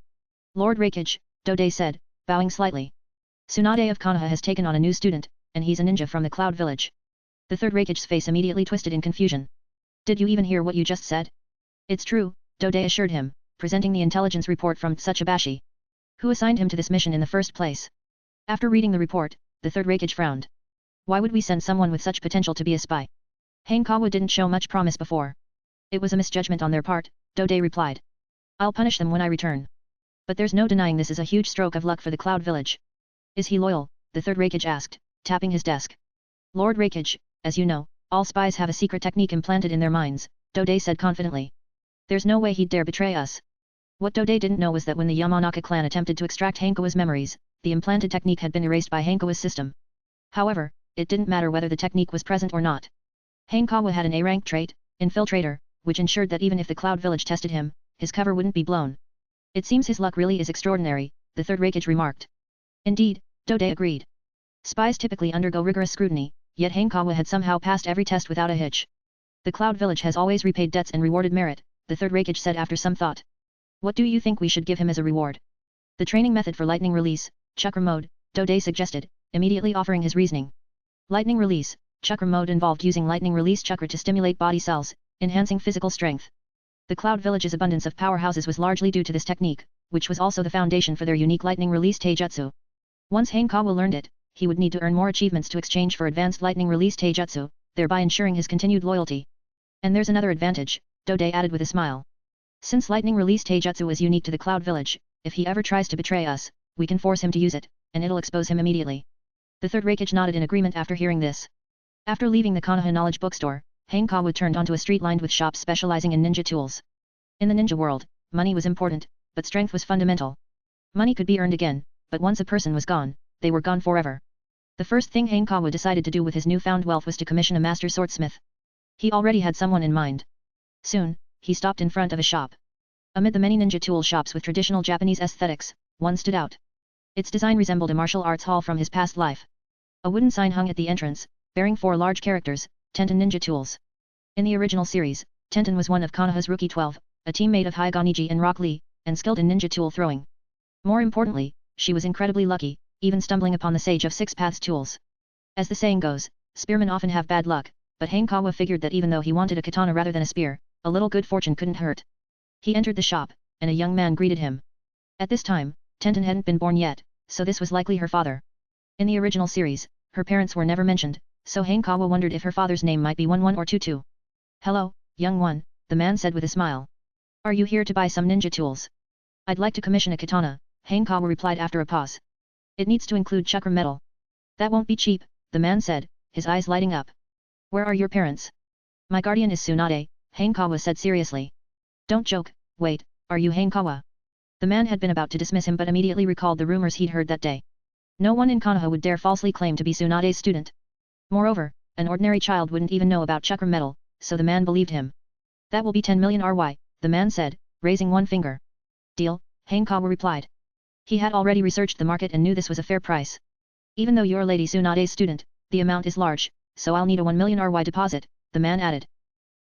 Lord Reikage, Dode said, bowing slightly. Tsunade of Konoha has taken on a new student, and he's a ninja from the Cloud Village. The third Reikage's face immediately twisted in confusion. Did you even hear what you just said? It's true, Dode assured him, presenting the intelligence report from Tsuchibashi. Who assigned him to this mission in the first place? After reading the report, the third Reikage frowned. Why would we send someone with such potential to be a spy? Hanekawa didn't show much promise before. It was a misjudgment on their part, Dode replied. I'll punish them when I return. But there's no denying this is a huge stroke of luck for the Cloud Village. Is he loyal? The third Reikage asked, tapping his desk. Lord Reikage, as you know, all spies have a secret technique implanted in their minds, Dode said confidently. There's no way he'd dare betray us. What Dode didn't know was that when the Yamanaka clan attempted to extract Hanekawa's memories, the implanted technique had been erased by Hanekawa's system. However, it didn't matter whether the technique was present or not. Hanekawa had an A-rank trait, Infiltrator, which ensured that even if the Cloud Village tested him, his cover wouldn't be blown. It seems his luck really is extraordinary, the third Reikage remarked. Indeed, Dode agreed. Spies typically undergo rigorous scrutiny, yet Hanekawa had somehow passed every test without a hitch. The Cloud Village has always repaid debts and rewarded merit, the third Reikage said after some thought. What do you think we should give him as a reward? The training method for lightning release, Chakra mode, Dode suggested, immediately offering his reasoning. Lightning release, Chakra mode involved using lightning release chakra to stimulate body cells, enhancing physical strength. The Cloud Village's abundance of powerhouses was largely due to this technique, which was also the foundation for their unique lightning release taijutsu. Once Hanekawa learned it, he would need to earn more achievements to exchange for advanced lightning release taijutsu, thereby ensuring his continued loyalty. And there's another advantage, Dode added with a smile. Since lightning release taijutsu is unique to the Cloud Village, if he ever tries to betray us, we can force him to use it, and it'll expose him immediately. The third Reikage nodded in agreement after hearing this. After leaving the Konoha Knowledge Bookstore, Hanekawa turned onto a street lined with shops specializing in ninja tools. In the ninja world, money was important, but strength was fundamental. Money could be earned again, but once a person was gone, they were gone forever. The first thing Hanekawa decided to do with his newfound wealth was to commission a master swordsmith. He already had someone in mind. Soon, he stopped in front of a shop. Amid the many ninja tool shops with traditional Japanese aesthetics, one stood out. Its design resembled a martial arts hall from his past life. A wooden sign hung at the entrance, bearing 4 large characters, Tenten Ninja Tools. In the original series, Tenten was one of Konoha's rookie 12, a teammate of Hyagoniji and Rock Lee, and skilled in ninja tool throwing. More importantly, she was incredibly lucky, even stumbling upon the Sage of Six Paths tools. As the saying goes, spearmen often have bad luck, but Hanekawa figured that even though he wanted a katana rather than a spear, a little good fortune couldn't hurt. He entered the shop, and a young man greeted him. At this time, Tenten hadn't been born yet, so this was likely her father. In the original series, her parents were never mentioned, so Hanekawa wondered if her father's name might be 11 or 22. "Hello, young one," the man said with a smile. "Are you here to buy some ninja tools?" "I'd like to commission a katana," Hanekawa replied after a pause. "It needs to include chakra metal." "That won't be cheap," the man said, his eyes lighting up. "Where are your parents?" "My guardian is Tsunade," Hanekawa said seriously. "Don't joke, wait, are you Hanekawa?" The man had been about to dismiss him but immediately recalled the rumors he'd heard that day. No one in Konoha would dare falsely claim to be Tsunade's student. Moreover, an ordinary child wouldn't even know about chakra metal, so the man believed him. "That will be 10 million RY, the man said, raising one finger. "Deal," Hanekawa replied. He had already researched the market and knew this was a fair price. "Even though you're Lady Tsunade's student, the amount is large, so I'll need a 1 million RY deposit," the man added.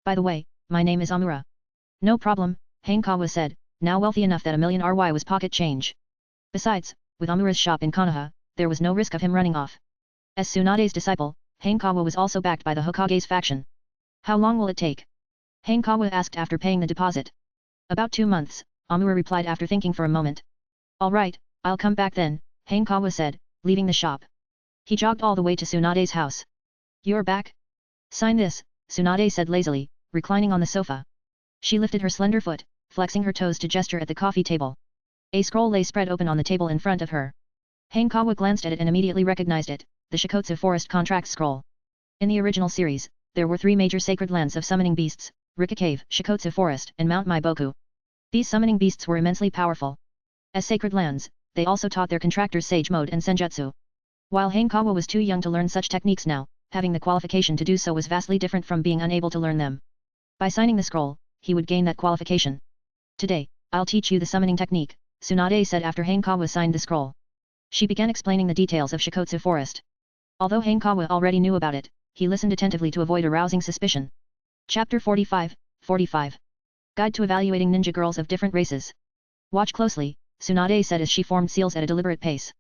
"By the way, my name is Amura." "No problem," Hanekawa said, now wealthy enough that a million RY was pocket change. Besides, with Amura's shop in Konoha, there was no risk of him running off. As Tsunade's disciple, Hanekawa was also backed by the Hokage's faction. "How long will it take?" Hanekawa asked after paying the deposit. "About 2 months, Amura replied after thinking for a moment. "All right, I'll come back then," Hanekawa said, leaving the shop. He jogged all the way to Tsunade's house. "You're back? Sign this," Tsunade said lazily, reclining on the sofa. She lifted her slender foot, flexing her toes to gesture at the coffee table. A scroll lay spread open on the table in front of her. Hanekawa glanced at it and immediately recognized it, the Shikotsu Forest Contract Scroll. In the original series, there were 3 major sacred lands of summoning beasts, Rika Cave, Shikotsu Forest, and Mount Maiboku. These summoning beasts were immensely powerful. As sacred lands, they also taught their contractors Sage Mode and Senjutsu. While Hanekawa was too young to learn such techniques now, having the qualification to do so was vastly different from being unable to learn them. By signing the scroll, he would gain that qualification. "Today, I'll teach you the summoning technique," Tsunade said after Hanekawa signed the scroll. She began explaining the details of Shikotsu Forest. Although Hanekawa already knew about it, he listened attentively to avoid arousing suspicion. Chapter 45, 45. Guide to Evaluating Ninja Girls of Different Races. "Watch closely," Tsunade said as she formed seals at a deliberate pace.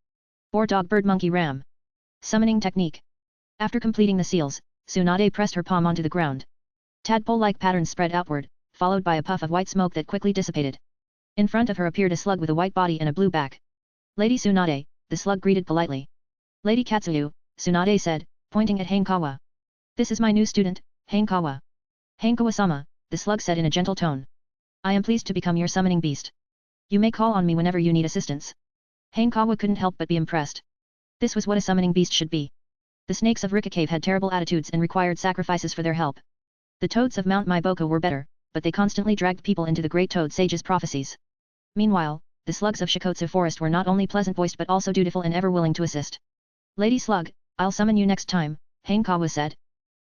"Boar dog bird monkey ram." Summoning technique. After completing the seals, Tsunade pressed her palm onto the ground. Tadpole-like patterns spread outward, followed by a puff of white smoke that quickly dissipated. In front of her appeared a slug with a white body and a blue back. "Lady Tsunade," the slug greeted politely. "Lady Katsuyu," Tsunade said, pointing at Hanekawa. "This is my new student, Hanekawa." "Hanekawa-sama," the slug said in a gentle tone. "I am pleased to become your summoning beast. You may call on me whenever you need assistance." Hanekawa couldn't help but be impressed. This was what a summoning beast should be. The snakes of Rika Cave had terrible attitudes and required sacrifices for their help. The toads of Mount Maiboku were better, but they constantly dragged people into the Great Toad Sage's prophecies. Meanwhile, the slugs of Shikotsu Forest were not only pleasant-voiced but also dutiful and ever willing to assist. "Lady Slug, I'll summon you next time," Hanekawa said.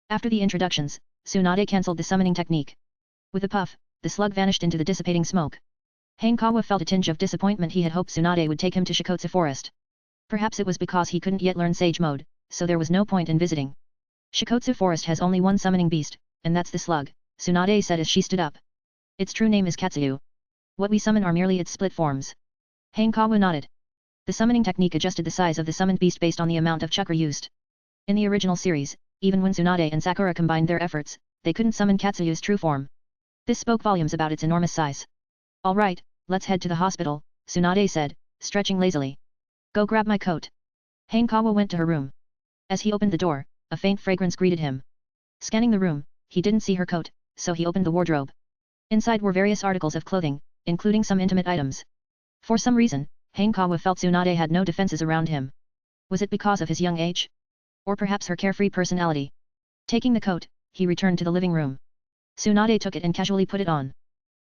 After the introductions, Tsunade cancelled the summoning technique. With a puff, the slug vanished into the dissipating smoke. Hanekawa felt a tinge of disappointment. He had hoped Tsunade would take him to Shikotsu Forest. Perhaps it was because he couldn't yet learn Sage Mode, so there was no point in visiting. "Shikotsu Forest has only one summoning beast, and that's the slug," Tsunade said as she stood up. "Its true name is Katsuyu. What we summon are merely its split forms." Hanekawa nodded. The summoning technique adjusted the size of the summoned beast based on the amount of chakra used. In the original series, even when Tsunade and Sakura combined their efforts, they couldn't summon Katsuyu's true form. This spoke volumes about its enormous size. "All right, let's head to the hospital," Tsunade said, stretching lazily. "Go grab my coat." Hanekawa went to her room. As he opened the door, a faint fragrance greeted him. Scanning the room, he didn't see her coat, so he opened the wardrobe. Inside were various articles of clothing, including some intimate items. For some reason, Hanekawa felt Tsunade had no defenses around him. Was it because of his young age? Or perhaps her carefree personality? Taking the coat, he returned to the living room. Tsunade took it and casually put it on.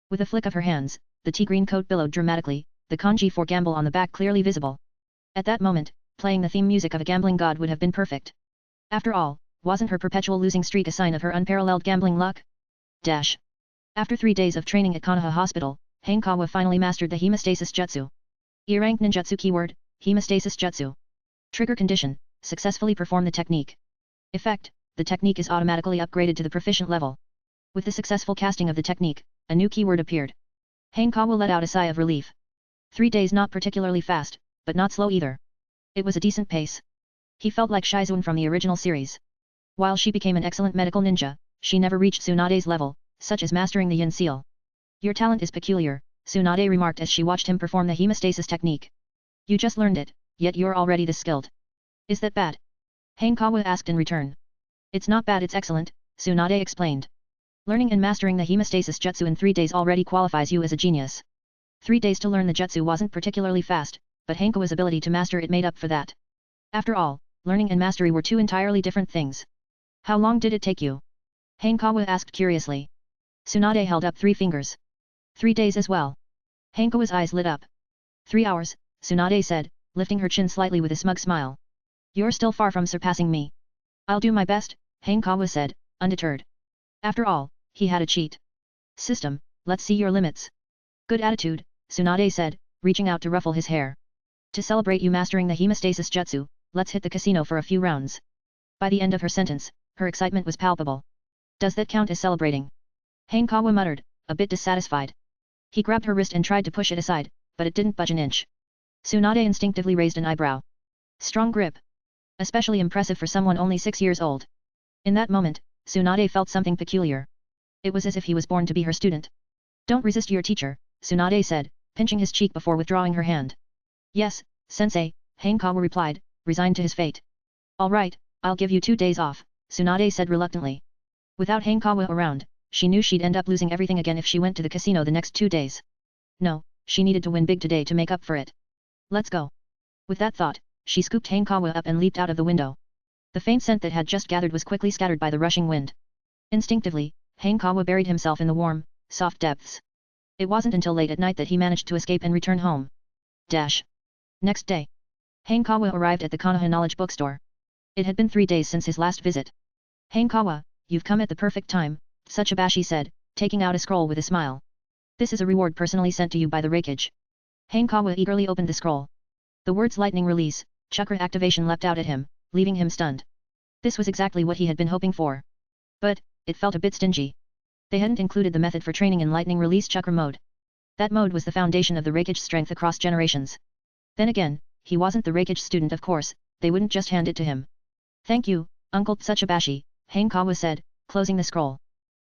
With a flick of her hands, the tea-green coat billowed dramatically, the kanji for gamble on the back clearly visible. At that moment, playing the theme music of a gambling god would have been perfect. After all, wasn't her perpetual losing streak a sign of her unparalleled gambling luck? Dash. After 3 days of training at Konoha Hospital, Hanekawa finally mastered the Hemostasis Jutsu. E-rank ninjutsu keyword, Hemostasis Jutsu. Trigger condition, successfully perform the technique. Effect, the technique is automatically upgraded to the proficient level. With the successful casting of the technique, a new keyword appeared. Hanekawa let out a sigh of relief. 3 days not particularly fast, but not slow either. It was a decent pace. He felt like Shizune from the original series. While she became an excellent medical ninja, she never reached Tsunade's level, such as mastering the Yin Seal. Your talent is peculiar, Tsunade remarked as she watched him perform the hemostasis technique. You just learned it, yet you're already this skilled. Is that bad? Hanekawa asked in return. It's not bad, it's excellent, Tsunade explained. Learning and mastering the hemostasis jutsu in 3 days already qualifies you as a genius. 3 days to learn the jutsu wasn't particularly fast, but Hanekawa's ability to master it made up for that. After all, learning and mastery were two entirely different things. How long did it take you? Hanekawa asked curiously. Tsunade held up 3 fingers. 3 days as well. Hanekawa's eyes lit up. 3 hours, Tsunade said, lifting her chin slightly with a smug smile. You're still far from surpassing me. I'll do my best, Hanekawa said, undeterred. After all, he had a cheat system, let's see your limits. Good attitude, Tsunade said, reaching out to ruffle his hair. To celebrate you mastering the hemostasis jutsu, let's hit the casino for a few rounds. By the end of her sentence, her excitement was palpable. Does that count as celebrating? Hanekawa muttered, a bit dissatisfied. He grabbed her wrist and tried to push it aside, but it didn't budge an inch. Tsunade instinctively raised an eyebrow. Strong grip. Especially impressive for someone only 6 years old. In that moment, Tsunade felt something peculiar. It was as if he was born to be her student. Don't resist your teacher, Tsunade said, pinching his cheek before withdrawing her hand. Yes, sensei, Hanekawa replied, resigned to his fate. All right, I'll give you 2 days off, Tsunade said reluctantly. Without Hanekawa around, she knew she'd end up losing everything again if she went to the casino the next 2 days. No, she needed to win big today to make up for it. Let's go. With that thought, she scooped Hanekawa up and leaped out of the window. The faint scent that had just gathered was quickly scattered by the rushing wind. Instinctively, Hanekawa buried himself in the warm, soft depths. It wasn't until late at night that he managed to escape and return home. Dash. Next day. Hanekawa arrived at the Konoha Knowledge Bookstore. It had been 3 days since his last visit. Hanekawa, you've come at the perfect time, Tsuchibashi said, taking out a scroll with a smile. This is a reward personally sent to you by the Raikage. Hanekawa eagerly opened the scroll. The words lightning release, chakra activation leapt out at him, leaving him stunned. This was exactly what he had been hoping for. But, it felt a bit stingy. They hadn't included the method for training in lightning release chakra mode. That mode was the foundation of the Raikage's strength across generations. Then again, he wasn't the Raikage student, of course, they wouldn't just hand it to him. Thank you, Uncle Tsuchibashi, Hanekawa said, closing the scroll.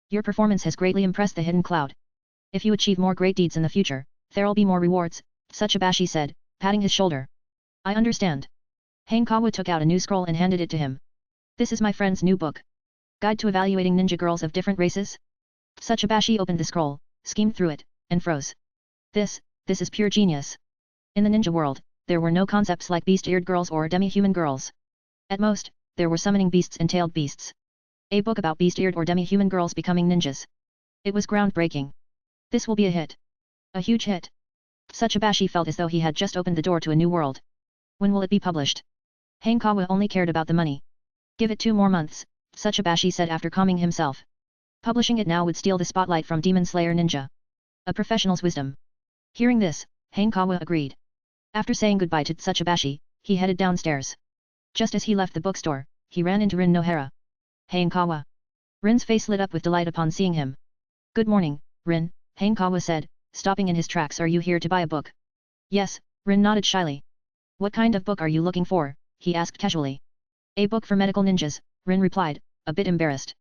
Your performance has greatly impressed the Hidden Cloud. If you achieve more great deeds in the future, there'll be more rewards, Tsuchibashi said, patting his shoulder. I understand. Hanekawa took out a new scroll and handed it to him. This is my friend's new book. Guide to Evaluating Ninja Girls of Different Races? Tsuchibashi opened the scroll, skimmed through it, and froze. This is pure genius. In the ninja world, there were no concepts like beast-eared girls or demi-human girls. At most, there were summoning beasts and tailed beasts. A book about beast-eared or demi-human girls becoming ninjas. It was groundbreaking. This will be a hit. A huge hit. Tsuchibashi felt as though he had just opened the door to a new world. When will it be published? Hanekawa only cared about the money. Give it 2 more months, Tsuchibashi said after calming himself. Publishing it now would steal the spotlight from Demon Slayer Ninja. A professional's wisdom. Hearing this, Hanekawa agreed. After saying goodbye to Tsuchibashi, he headed downstairs. Just as he left the bookstore, he ran into Rin Nohara. Hanekawa. Rin's face lit up with delight upon seeing him. Good morning, Rin, Hanekawa said, stopping in his tracks. Are you here to buy a book? Yes, Rin nodded shyly. What kind of book are you looking for? He asked casually. A book for medical ninjas, Rin replied, a bit embarrassed.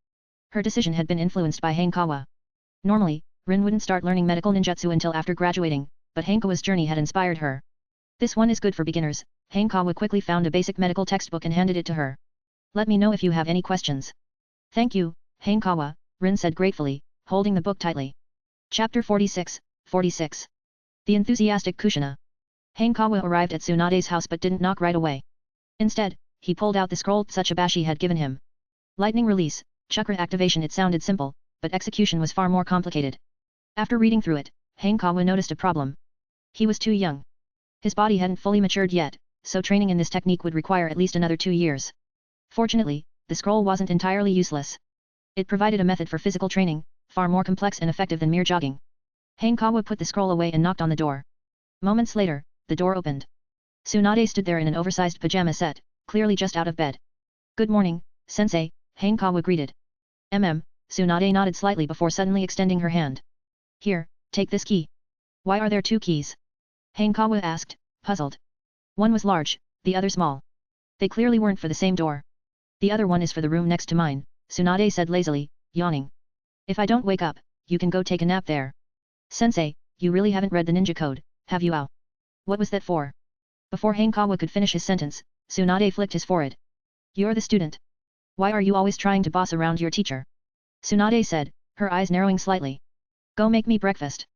Her decision had been influenced by Hanekawa. Normally, Rin wouldn't start learning medical ninjutsu until after graduating, but Hanekawa's journey had inspired her. This one is good for beginners. Hanekawa quickly found a basic medical textbook and handed it to her. Let me know if you have any questions. Thank you, Hanekawa, Rin said gratefully, holding the book tightly. Chapter 46, 46. The enthusiastic Kushina. Hanekawa arrived at Tsunade's house but didn't knock right away. Instead, he pulled out the scroll Tsuchibashi had given him. Lightning release, chakra activation. It sounded simple, but execution was far more complicated. After reading through it, Hanekawa noticed a problem. He was too young. His body hadn't fully matured yet, so training in this technique would require at least another 2 years. Fortunately, the scroll wasn't entirely useless. It provided a method for physical training, far more complex and effective than mere jogging. Hanekawa put the scroll away and knocked on the door. Moments later, the door opened. Tsunade stood there in an oversized pajama set, clearly just out of bed. "Good morning, sensei," Hanekawa greeted. Tsunade nodded slightly before suddenly extending her hand. "Here, take this key." "Why are there 2 keys?" Hanekawa asked, puzzled. One was large, the other small. They clearly weren't for the same door. "The other one is for the room next to mine," Tsunade said lazily, yawning. "If I don't wake up, you can go take a nap there." "Sensei, you really haven't read the ninja code, have you? Ow. What was that for?" Before Hanekawa could finish his sentence, Tsunade flicked his forehead. "You're the student. Why are you always trying to boss around your teacher?" Tsunade said, her eyes narrowing slightly. "Go make me breakfast."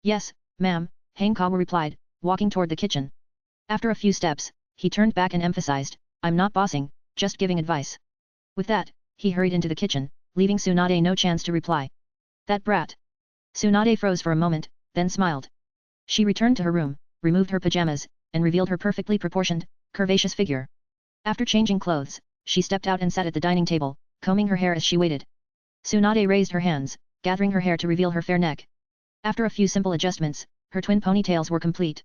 "Yes, ma'am," Hanekawa replied, walking toward the kitchen. After a few steps, he turned back and emphasized, "I'm not bossing, just giving advice." With that, he hurried into the kitchen, leaving Tsunade no chance to reply. "That brat." Tsunade froze for a moment, then smiled. She returned to her room, removed her pajamas, and revealed her perfectly proportioned, curvaceous figure. After changing clothes, she stepped out and sat at the dining table, combing her hair as she waited. Tsunade raised her hands, gathering her hair to reveal her fair neck. After a few simple adjustments, her twin ponytails were complete.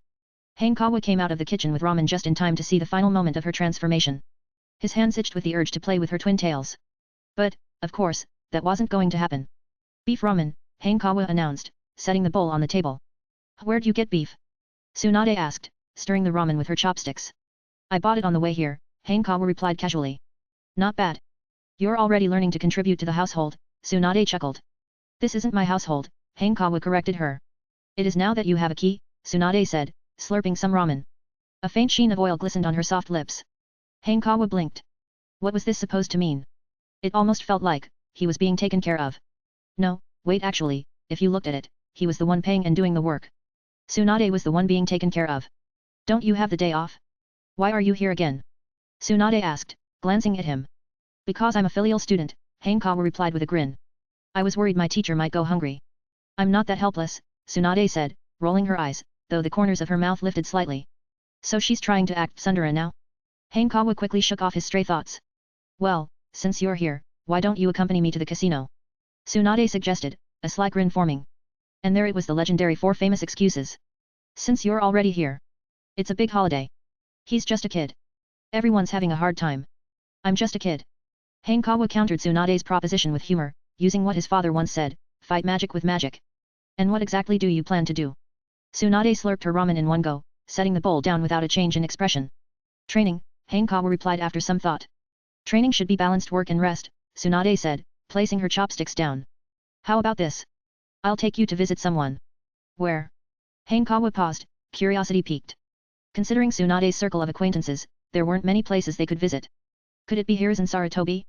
Hanekawa came out of the kitchen with ramen just in time to see the final moment of her transformation. His hands itched with the urge to play with her twin tails. But, of course, that wasn't going to happen. "Beef ramen," Hanekawa announced, setting the bowl on the table. "Where'd you get beef?" Tsunade asked, stirring the ramen with her chopsticks. "I bought it on the way here," Hanekawa replied casually. "Not bad. You're already learning to contribute to the household," Tsunade chuckled. "This isn't my household," Hanekawa corrected her. "It is now that you have a key," Tsunade said, slurping some ramen. A faint sheen of oil glistened on her soft lips. Hanekawa blinked. What was this supposed to mean? It almost felt like he was being taken care of. No, wait, actually, if you looked at it, he was the one paying and doing the work. Tsunade was the one being taken care of. "Don't you have the day off? Why are you here again?" Tsunade asked, glancing at him. "Because I'm a filial student," Hanekawa replied with a grin. "I was worried my teacher might go hungry." "I'm not that helpless," Tsunade said, rolling her eyes, though the corners of her mouth lifted slightly. "So she's trying to act tsundere now?" Hanekawa quickly shook off his stray thoughts. "Well, since you're here, why don't you accompany me to the casino?" Tsunade suggested, a sly grin forming. And there it was, the legendary 4 famous excuses. "Since you're already here. It's a big holiday. He's just a kid. Everyone's having a hard time. I'm just a kid." Hanekawa countered Tsunade's proposition with humor, using what his father once said, "Fight magic with magic." "And what exactly do you plan to do?" Tsunade slurped her ramen in one go, setting the bowl down without a change in expression. "Training," Hanekawa replied after some thought. "Training should be balanced work and rest," Tsunade said, placing her chopsticks down. "How about this? I'll take you to visit someone." "Where?" Hanekawa paused, curiosity piqued. Considering Tsunade's circle of acquaintances, there weren't many places they could visit. "Could it be Hiruzen Sarutobi?"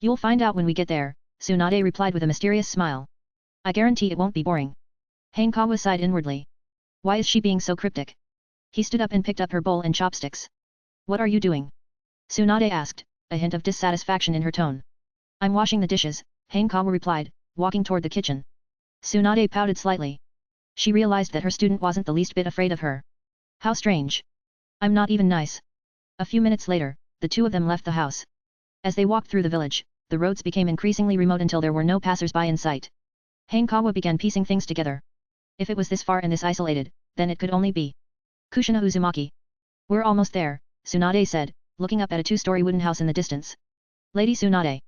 "You'll find out when we get there," Tsunade replied with a mysterious smile. "I guarantee it won't be boring." Hanekawa sighed inwardly. Why is she being so cryptic? He stood up and picked up her bowl and chopsticks. "What are you doing?" Tsunade asked, a hint of dissatisfaction in her tone. "I'm washing the dishes," Hanekawa replied, walking toward the kitchen. Tsunade pouted slightly. She realized that her student wasn't the least bit afraid of her. How strange. "I'm not even nice." A few minutes later, the two of them left the house. As they walked through the village, the roads became increasingly remote until there were no passers-by in sight. Hanekawa began piecing things together. If it was this far and this isolated, then it could only be Kushina Uzumaki. "We're almost there," Tsunade said, looking up at a 2-story wooden house in the distance. "Lady Tsunade."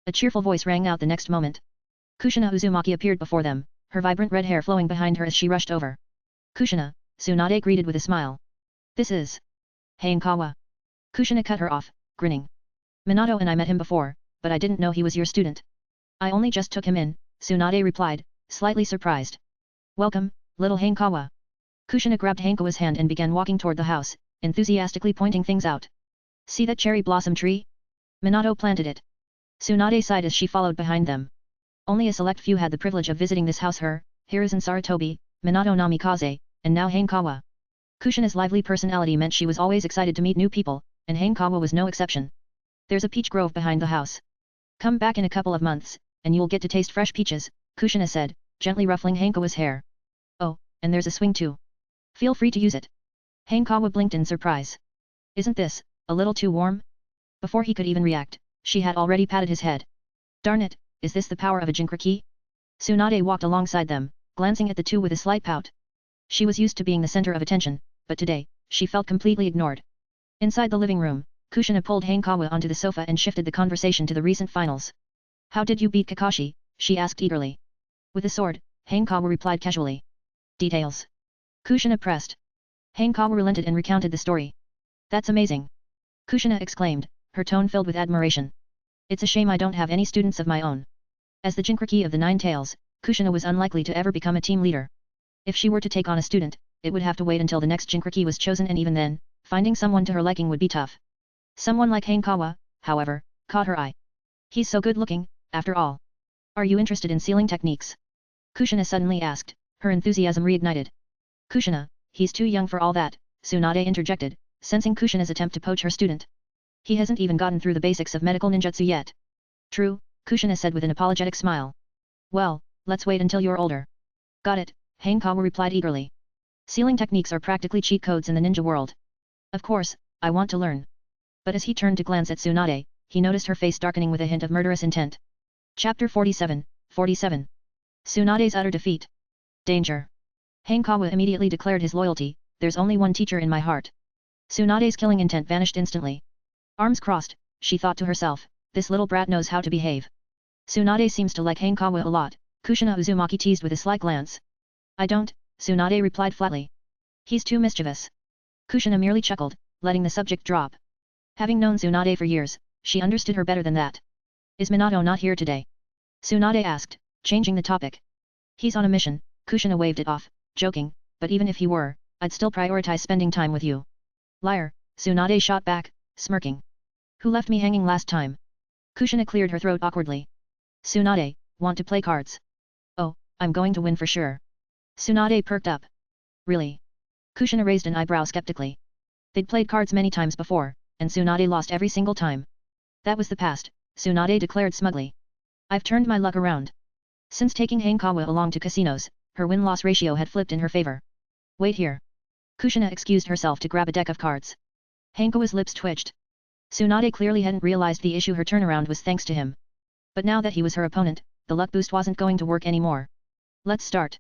A cheerful voice rang out the next moment. Kushina Uzumaki appeared before them, her vibrant red hair flowing behind her as she rushed over. "Kushina," Tsunade greeted with a smile. "This is Hanekawa." Kushina cut her off, grinning. "Minato and I met him before, but I didn't know he was your student." "I only just took him in," Tsunade replied, slightly surprised. "Welcome, little Hanekawa." Kushina grabbed Hanekawa's hand and began walking toward the house, enthusiastically pointing things out. "See that cherry blossom tree? Minato planted it." Tsunade sighed as she followed behind them. Only a select few had the privilege of visiting this house: her, Hiruzen Sarutobi, Minato Namikaze, and now Hanekawa. Kushina's lively personality meant she was always excited to meet new people, and Hanekawa was no exception. "There's a peach grove behind the house. Come back in a couple of months, and you'll get to taste fresh peaches," Kushina said, gently ruffling Hanekawa's hair. "Oh, and there's a swing too. Feel free to use it." Hanekawa blinked in surprise. Isn't this a little too warm? Before he could even react, she had already patted his head. Darn it, is this the power of a Jinchuriki? Tsunade walked alongside them, glancing at the two with a slight pout. She was used to being the center of attention, but today, she felt completely ignored. Inside the living room, Kushina pulled Hanekawa onto the sofa and shifted the conversation to the recent finals. How did you beat Kakashi? She asked eagerly. With a sword, Hanekawa replied casually. Details. Kushina pressed. Hanekawa relented and recounted the story. That's amazing. Kushina exclaimed, her tone filled with admiration. It's a shame I don't have any students of my own. As the Jinchuriki of the Nine Tails, Kushina was unlikely to ever become a team leader. If she were to take on a student, it would have to wait until the next Jinchuriki was chosen, and even then, finding someone to her liking would be tough. Someone like Hanekawa, however, caught her eye. He's so good looking, after all. Are you interested in sealing techniques? Kushina suddenly asked, her enthusiasm reignited. Kushina, he's too young for all that, Tsunade interjected, sensing Kushina's attempt to poach her student. He hasn't even gotten through the basics of medical ninjutsu yet. True, Kushina said with an apologetic smile. Well, let's wait until you're older. Got it, Hanekawa replied eagerly. Sealing techniques are practically cheat codes in the ninja world. Of course, I want to learn. But as he turned to glance at Tsunade, he noticed her face darkening with a hint of murderous intent. Chapter 47, 47. Tsunade's utter defeat. Danger. Hanekawa immediately declared his loyalty, there's only one teacher in my heart. Tsunade's killing intent vanished instantly. Arms crossed, she thought to herself, this little brat knows how to behave. Tsunade seems to like Hanekawa a lot, Kushina Uzumaki teased with a sly glance. I don't, Tsunade replied flatly. He's too mischievous. Kushina merely chuckled, letting the subject drop. Having known Tsunade for years, she understood her better than that. Is Minato not here today? Tsunade asked, changing the topic. He's on a mission, Kushina waved it off, joking, but even if he were, I'd still prioritize spending time with you. Liar, Tsunade shot back, smirking. Who left me hanging last time? Kushina cleared her throat awkwardly. Tsunade, want to play cards? Oh, I'm going to win for sure. Tsunade perked up. Really? Kushina raised an eyebrow skeptically. They'd played cards many times before, and Tsunade lost every single time. That was the past, Tsunade declared smugly. I've turned my luck around. Since taking Hanekawa along to casinos, her win-loss ratio had flipped in her favor. Wait here. Kushina excused herself to grab a deck of cards. Hanekawa's lips twitched. Tsunade clearly hadn't realized the issue her turnaround was thanks to him. But now that he was her opponent, the luck boost wasn't going to work anymore. Let's start.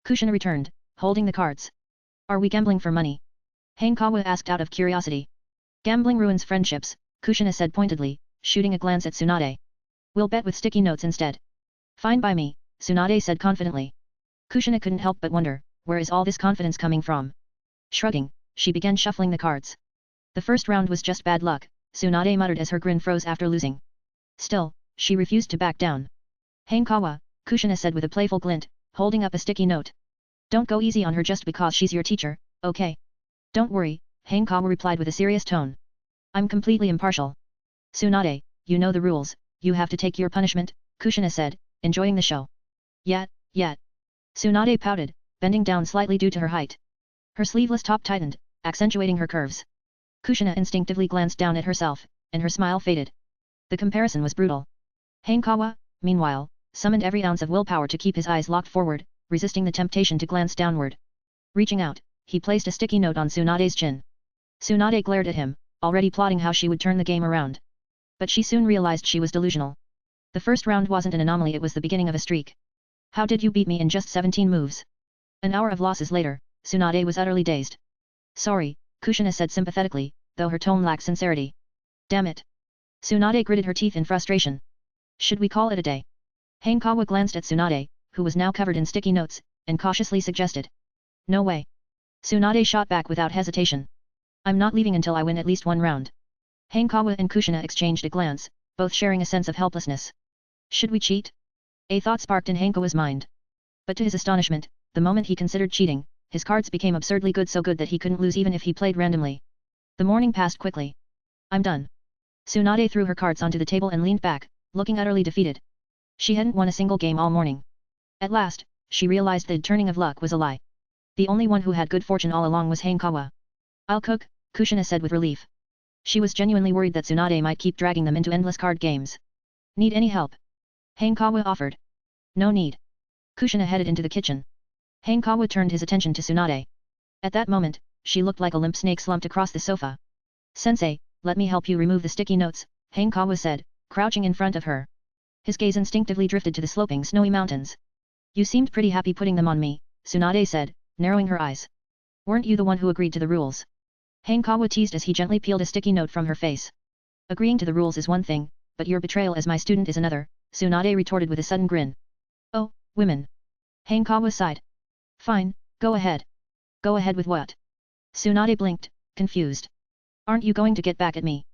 Kushina returned, holding the cards. Are we gambling for money? Hanekawa asked out of curiosity. Gambling ruins friendships, Kushina said pointedly, shooting a glance at Tsunade. We'll bet with sticky notes instead. Fine by me, Tsunade said confidently. Kushina couldn't help but wonder, where is all this confidence coming from? Shrugging, she began shuffling the cards. The first round was just bad luck, Tsunade muttered as her grin froze after losing. Still, she refused to back down. Hanekawa, Kushina said with a playful glint, holding up a sticky note. Don't go easy on her just because she's your teacher, okay? Don't worry, Hanekawa replied with a serious tone. I'm completely impartial. Tsunade, you know the rules, you have to take your punishment, Kushina said, enjoying the show. Yet. Tsunade pouted, bending down slightly due to her height. Her sleeveless top tightened, accentuating her curves. Kushina instinctively glanced down at herself, and her smile faded. The comparison was brutal. Hanekawa, meanwhile, summoned every ounce of willpower to keep his eyes locked forward, resisting the temptation to glance downward. Reaching out, he placed a sticky note on Tsunade's chin. Tsunade glared at him, already plotting how she would turn the game around. But she soon realized she was delusional. The first round wasn't an anomaly, it was the beginning of a streak. How did you beat me in just 17 moves? An hour of losses later, Tsunade was utterly dazed. Sorry, Kushina said sympathetically, though her tone lacked sincerity. Damn it. Tsunade gritted her teeth in frustration. Should we call it a day? Hanekawa glanced at Tsunade, who was now covered in sticky notes, and cautiously suggested. No way. Tsunade shot back without hesitation. I'm not leaving until I win at least one round. Hanekawa and Kushina exchanged a glance, both sharing a sense of helplessness. Should we cheat? A thought sparked in Hanekawa's mind. But to his astonishment, the moment he considered cheating, his cards became absurdly good, so good that he couldn't lose even if he played randomly. The morning passed quickly. I'm done. Tsunade threw her cards onto the table and leaned back, looking utterly defeated. She hadn't won a single game all morning. At last, she realized the turning of luck was a lie. The only one who had good fortune all along was Hanekawa. I'll cook, Kushina said with relief. She was genuinely worried that Tsunade might keep dragging them into endless card games. Need any help? Hanekawa offered. No need. Kushina headed into the kitchen. Hanekawa turned his attention to Tsunade. At that moment, she looked like a limp snake slumped across the sofa. Sensei, let me help you remove the sticky notes, Hanekawa said, crouching in front of her. His gaze instinctively drifted to the sloping snowy mountains. You seemed pretty happy putting them on me, Tsunade said, narrowing her eyes. Weren't you the one who agreed to the rules? Hanekawa teased as he gently peeled a sticky note from her face. Agreeing to the rules is one thing, but your betrayal as my student is another, Tsunade retorted with a sudden grin. Oh, women. Hanekawa sighed. Fine, go ahead. Go ahead with what? Tsunade blinked, confused. Aren't you going to get back at me?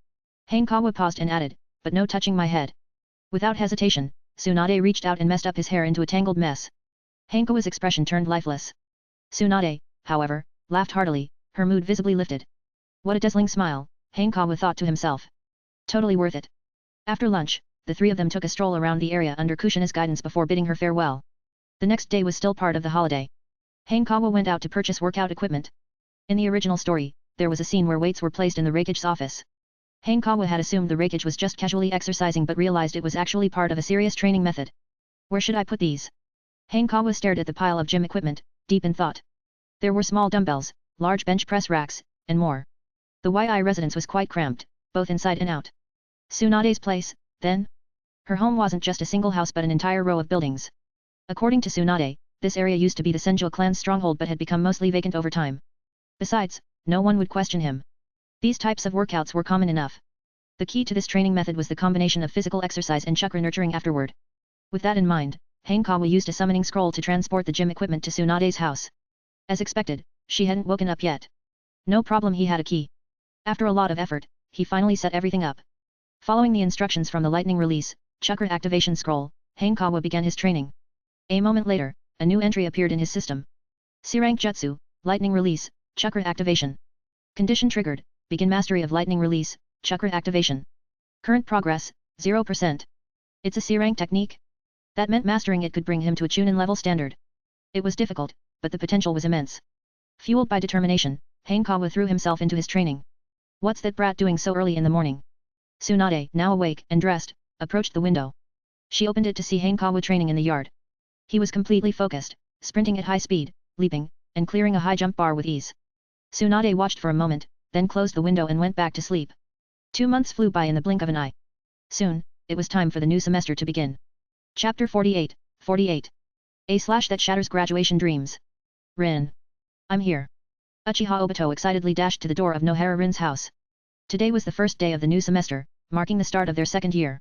Hanekawa paused and added, but no touching my head. Without hesitation, Tsunade reached out and messed up his hair into a tangled mess. Hanekawa's expression turned lifeless. Tsunade, however, laughed heartily, her mood visibly lifted. What a dazzling smile, Hanekawa thought to himself. Totally worth it. After lunch, the three of them took a stroll around the area under Kushina's guidance before bidding her farewell. The next day was still part of the holiday. Hanekawa went out to purchase workout equipment. In the original story, there was a scene where weights were placed in the Raikage's office. Hanekawa had assumed the Raikage was just casually exercising but realized it was actually part of a serious training method. Where should I put these? Hanekawa stared at the pile of gym equipment, deep in thought. There were small dumbbells, large bench press racks, and more. The YI residence was quite cramped, both inside and out. Tsunade's place, then? Her home wasn't just a single house but an entire row of buildings. According to Tsunade, this area used to be the Senjo clan's stronghold but had become mostly vacant over time. Besides, no one would question him. These types of workouts were common enough. The key to this training method was the combination of physical exercise and chakra nurturing afterward. With that in mind, Hanekawa used a summoning scroll to transport the gym equipment to Tsunade's house. As expected, she hadn't woken up yet. No problem, he had a key. After a lot of effort, he finally set everything up. Following the instructions from the lightning release, chakra activation scroll, Hanekawa began his training. A moment later, a new entry appeared in his system. C-rank Jutsu, lightning release, chakra activation. Condition triggered, begin mastery of lightning release, chakra activation. Current progress, 0%. It's a C-rank technique? That meant mastering it could bring him to a Chunin level standard. It was difficult, but the potential was immense. Fueled by determination, Hanekawa threw himself into his training. What's that brat doing so early in the morning? Tsunade, now awake and dressed, approached the window. She opened it to see Hanekawa training in the yard. He was completely focused, sprinting at high speed, leaping, and clearing a high jump bar with ease. Tsunade watched for a moment, then closed the window and went back to sleep. 2 months flew by in the blink of an eye. Soon, it was time for the new semester to begin. Chapter 48, 48. A slash that shatters graduation dreams. Rin. I'm here. Uchiha Obito excitedly dashed to the door of Nohara Rin's house. Today was the first day of the new semester, marking the start of their second year.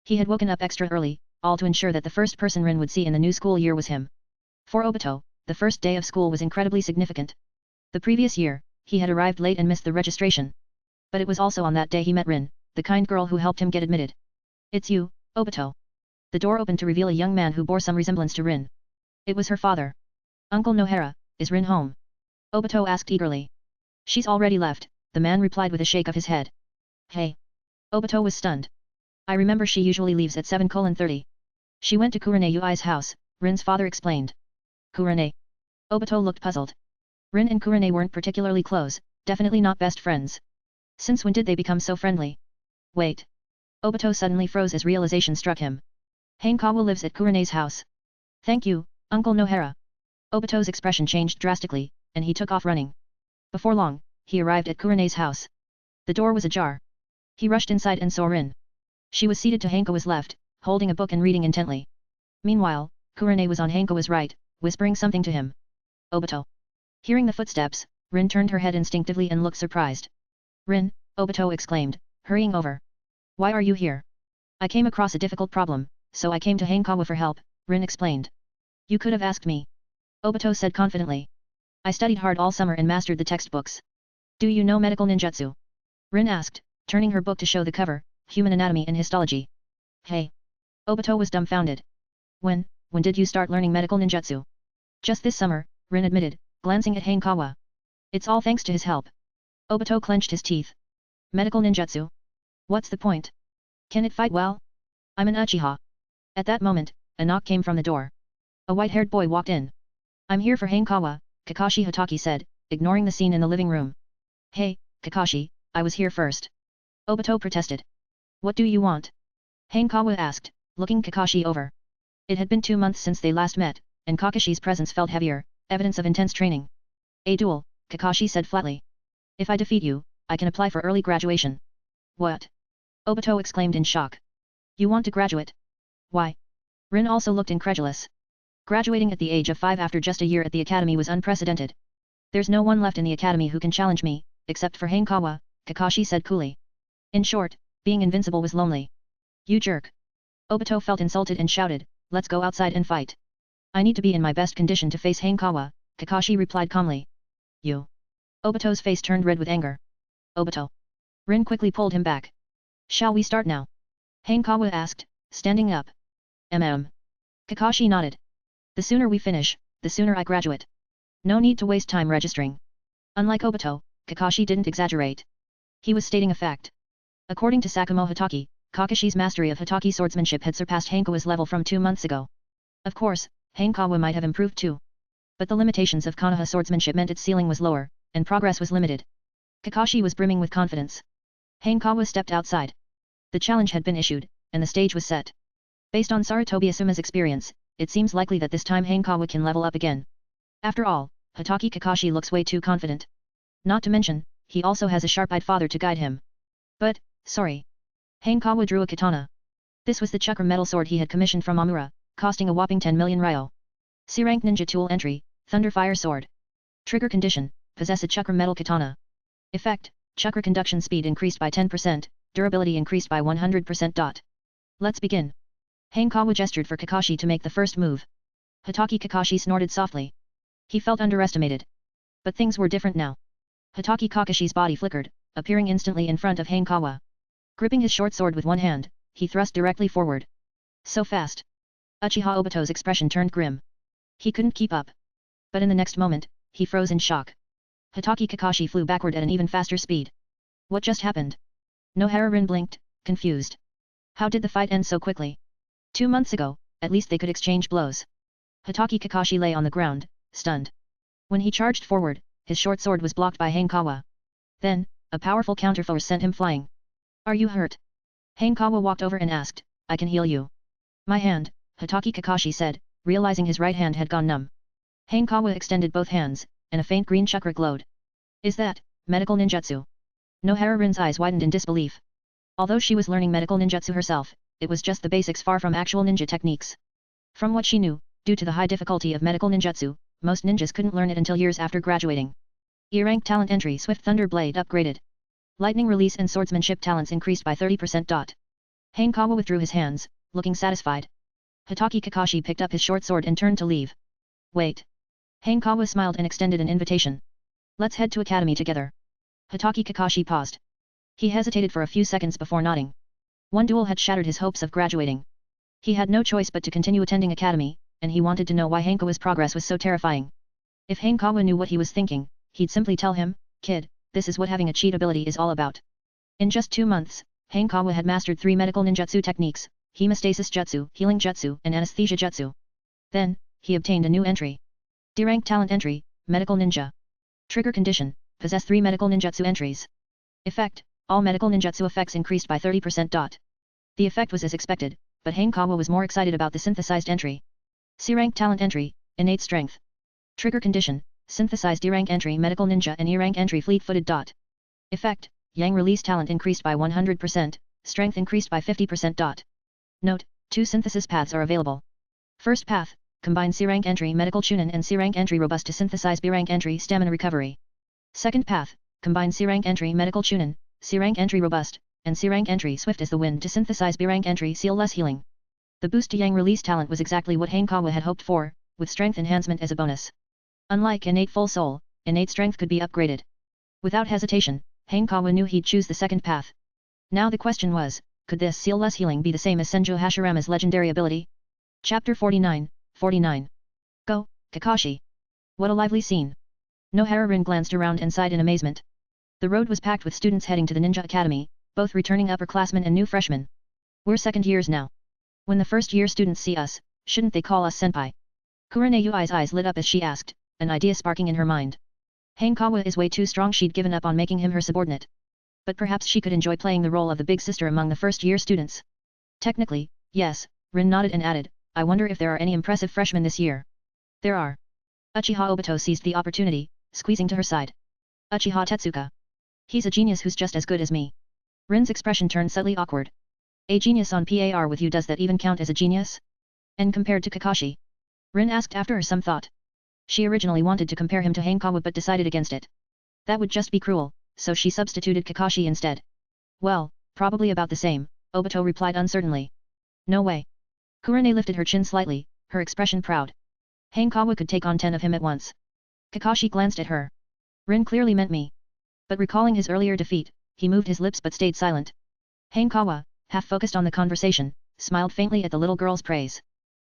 He had woken up extra early, all to ensure that the first person Rin would see in the new school year was him. For Obito, the first day of school was incredibly significant. The previous year, he had arrived late and missed the registration. But it was also on that day he met Rin, the kind girl who helped him get admitted. It's you, Obito. The door opened to reveal a young man who bore some resemblance to Rin. It was her father. Uncle Nohara, is Rin home? Obito asked eagerly. She's already left, the man replied with a shake of his head. Hey. Obito was stunned. I remember she usually leaves at 7:30. She went to Kurane Yui's house, Rin's father explained. Kurane. Obito looked puzzled. Rin and Kurane weren't particularly close, definitely not best friends. Since when did they become so friendly? Wait. Obito suddenly froze as realization struck him. Hanekawa lives at Kurane's house. Thank you, Uncle Nohara. Obito's expression changed drastically, and he took off running. Before long, he arrived at Kurane's house. The door was ajar. He rushed inside and saw Rin. She was seated to Hanekawa's left, holding a book and reading intently. Meanwhile, Kurane was on Hanekawa's right, whispering something to him. Obito. Hearing the footsteps, Rin turned her head instinctively and looked surprised. Rin, Obito exclaimed, hurrying over. Why are you here? I came across a difficult problem, so I came to Hanekawa for help, Rin explained. You could have asked me. Obito said confidently. I studied hard all summer and mastered the textbooks. Do you know medical ninjutsu? Rin asked, turning her book to show the cover, Human Anatomy and Histology. Hey. Obito was dumbfounded. When did you start learning medical ninjutsu? Just this summer, Rin admitted, glancing at Hanekawa. It's all thanks to his help. Obito clenched his teeth. Medical ninjutsu? What's the point? Can it fight well? I'm an Uchiha. At that moment, a knock came from the door. A white-haired boy walked in. I'm here for Hanekawa, Kakashi Hatake said, ignoring the scene in the living room. Hey, Kakashi, I was here first. Obito protested. What do you want? Hanekawa asked, looking Kakashi over. It had been 2 months since they last met, and Kakashi's presence felt heavier, evidence of intense training. A duel, Kakashi said flatly. If I defeat you, I can apply for early graduation. What? Obito exclaimed in shock. You want to graduate? Why? Rin also looked incredulous. Graduating at the age of 5 after just a year at the academy was unprecedented. There's no one left in the academy who can challenge me, except for Hanekawa, Kakashi said coolly. In short, being invincible was lonely. You jerk. Obito felt insulted and shouted, let's go outside and fight. I need to be in my best condition to face Hanekawa, Kakashi replied calmly. You. Obito's face turned red with anger. Obito. Rin quickly pulled him back. Shall we start now? Hanekawa asked, standing up. Kakashi nodded. The sooner we finish, the sooner I graduate. No need to waste time registering. Unlike Obito, Kakashi didn't exaggerate. He was stating a fact. According to Sakumo Hatake, Kakashi's mastery of Hatake swordsmanship had surpassed Hanekawa's level from 2 months ago. Of course, Hanekawa might have improved too. But the limitations of Konoha swordsmanship meant its ceiling was lower, and progress was limited. Kakashi was brimming with confidence. Hanekawa stepped outside. The challenge had been issued, and the stage was set. Based on Sarutobi Asuma's experience, it seems likely that this time Hanekawa can level up again. After all, Hatake Kakashi looks way too confident. Not to mention, he also has a sharp-eyed father to guide him. But, sorry. Hanekawa drew a katana. This was the Chakra metal sword he had commissioned from Amura, costing a whopping 10 million ryo. C-rank ninja tool entry, Thunderfire sword. Trigger condition, possess a Chakra metal katana. Effect, Chakra conduction speed increased by 10%, durability increased by 100%. Let's begin. Hanekawa gestured for Kakashi to make the first move. Hatake Kakashi snorted softly. He felt underestimated. But things were different now. Hatake Kakashi's body flickered, appearing instantly in front of Hanekawa. Gripping his short sword with one hand, he thrust directly forward. So fast. Uchiha Obito's expression turned grim. He couldn't keep up. But in the next moment, he froze in shock. Hatake Kakashi flew backward at an even faster speed. What just happened? Nohara Rin blinked, confused. How did the fight end so quickly? 2 months ago, at least they could exchange blows. Hatake Kakashi lay on the ground, stunned. When he charged forward, his short sword was blocked by Hanekawa. Then, a powerful counterforce sent him flying. Are you hurt? Hanekawa walked over and asked, I can heal you. My hand, Hatake Kakashi said, realizing his right hand had gone numb. Hanekawa extended both hands, and a faint green chakra glowed. Is that medical ninjutsu? Nohara Rin's eyes widened in disbelief. Although she was learning medical ninjutsu herself, it was just the basics far from actual ninja techniques. From what she knew, due to the high difficulty of medical ninjutsu, most ninjas couldn't learn it until years after graduating. E-rank talent entry Swift Thunder Blade upgraded. Lightning release and swordsmanship talents increased by 30%. Hanekawa withdrew his hands, looking satisfied. Hatake Kakashi picked up his short sword and turned to leave. Wait. Hanekawa smiled and extended an invitation. Let's head to academy together. Hatake Kakashi paused. He hesitated for a few seconds before nodding. One duel had shattered his hopes of graduating. He had no choice but to continue attending academy, and he wanted to know why Hanekawa's progress was so terrifying. If Hanekawa knew what he was thinking, he'd simply tell him, kid, this is what having a cheat ability is all about. In just 2 months, Hanekawa had mastered 3 medical ninjutsu techniques, hemostasis jutsu, healing jutsu, and anesthesia jutsu. Then, he obtained a new entry. D-rank talent entry, medical ninja. Trigger condition, possess 3 medical ninjutsu entries. Effect, all medical ninjutsu effects increased by 30%. The effect was as expected, but Hanekawa was more excited about the synthesized entry. C-rank talent entry, innate strength. Trigger condition, synthesized D-rank entry medical ninja and E-rank entry fleet-footed. Effect, yang release talent increased by 100%, strength increased by 50%. Note, 2 synthesis paths are available. First path, combine C-rank entry medical chunin and C-rank entry robust to synthesize B-rank entry stamina recovery. Second path, combine C-rank entry medical chunin, C-rank entry robust, and C-rank entry swift as the wind to synthesize B-rank entry seal less healing. The boost to yang release talent was exactly what Hanekawa had hoped for, with strength enhancement as a bonus. Unlike innate full soul, innate strength could be upgraded. Without hesitation, Hanekawa knew he'd choose the second path. Now the question was, could this seal less healing be the same as Senjo Hashirama's legendary ability? Chapter 49, 49. Go, Kakashi. What a lively scene. Nohara Rin glanced around and sighed in amazement. The road was packed with students heading to the Ninja Academy, both returning upperclassmen and new freshmen. We're second years now. When the first year students see us, shouldn't they call us senpai? Kurenayui's eyes lit up as she asked, an idea sparking in her mind. Hanekawa is way too strong, she'd given up on making him her subordinate. But perhaps she could enjoy playing the role of the big sister among the first year students. Technically, yes, Rin nodded and added, I wonder if there are any impressive freshmen this year. There are. Uchiha Obito seized the opportunity, squeezing to her side. Uchiha Tetsuka. He's a genius who's just as good as me. Rin's expression turned subtly awkward. A genius on par with you, does that even count as a genius? And compared to Kakashi? Rin asked after some thought. She originally wanted to compare him to Hanekawa but decided against it. That would just be cruel, so she substituted Kakashi instead. Well, probably about the same, Obito replied uncertainly. No way. Kurane lifted her chin slightly, her expression proud. Hanekawa could take on 10 of him at once. Kakashi glanced at her. Rin clearly meant me. But recalling his earlier defeat, he moved his lips but stayed silent. Hanekawa, half focused on the conversation, smiled faintly at the little girl's praise.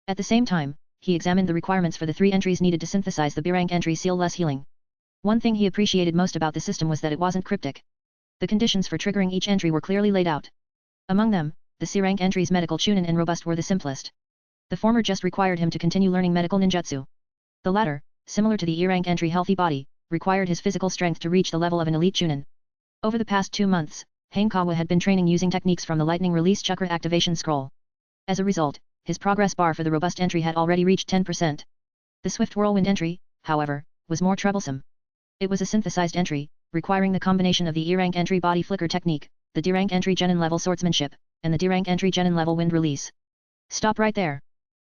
At the same time, he examined the requirements for the 3 entries needed to synthesize the B-rank entry seal less healing. One thing he appreciated most about the system was that it wasn't cryptic. The conditions for triggering each entry were clearly laid out. Among them, the C-rank entries medical chunin and robust were the simplest. The former just required him to continue learning medical ninjutsu. The latter, similar to the E-rank entry healthy body, required his physical strength to reach the level of an elite chunin. Over the past 2 months, Hanekawa had been training using techniques from the lightning release chakra activation scroll. As a result, his progress bar for the robust entry had already reached 10%. The swift whirlwind entry, however, was more troublesome. It was a synthesized entry, requiring the combination of the E-rank entry body flicker technique, the D-rank entry genin level swordsmanship, and the D-rank entry genin level wind release. Stop right there.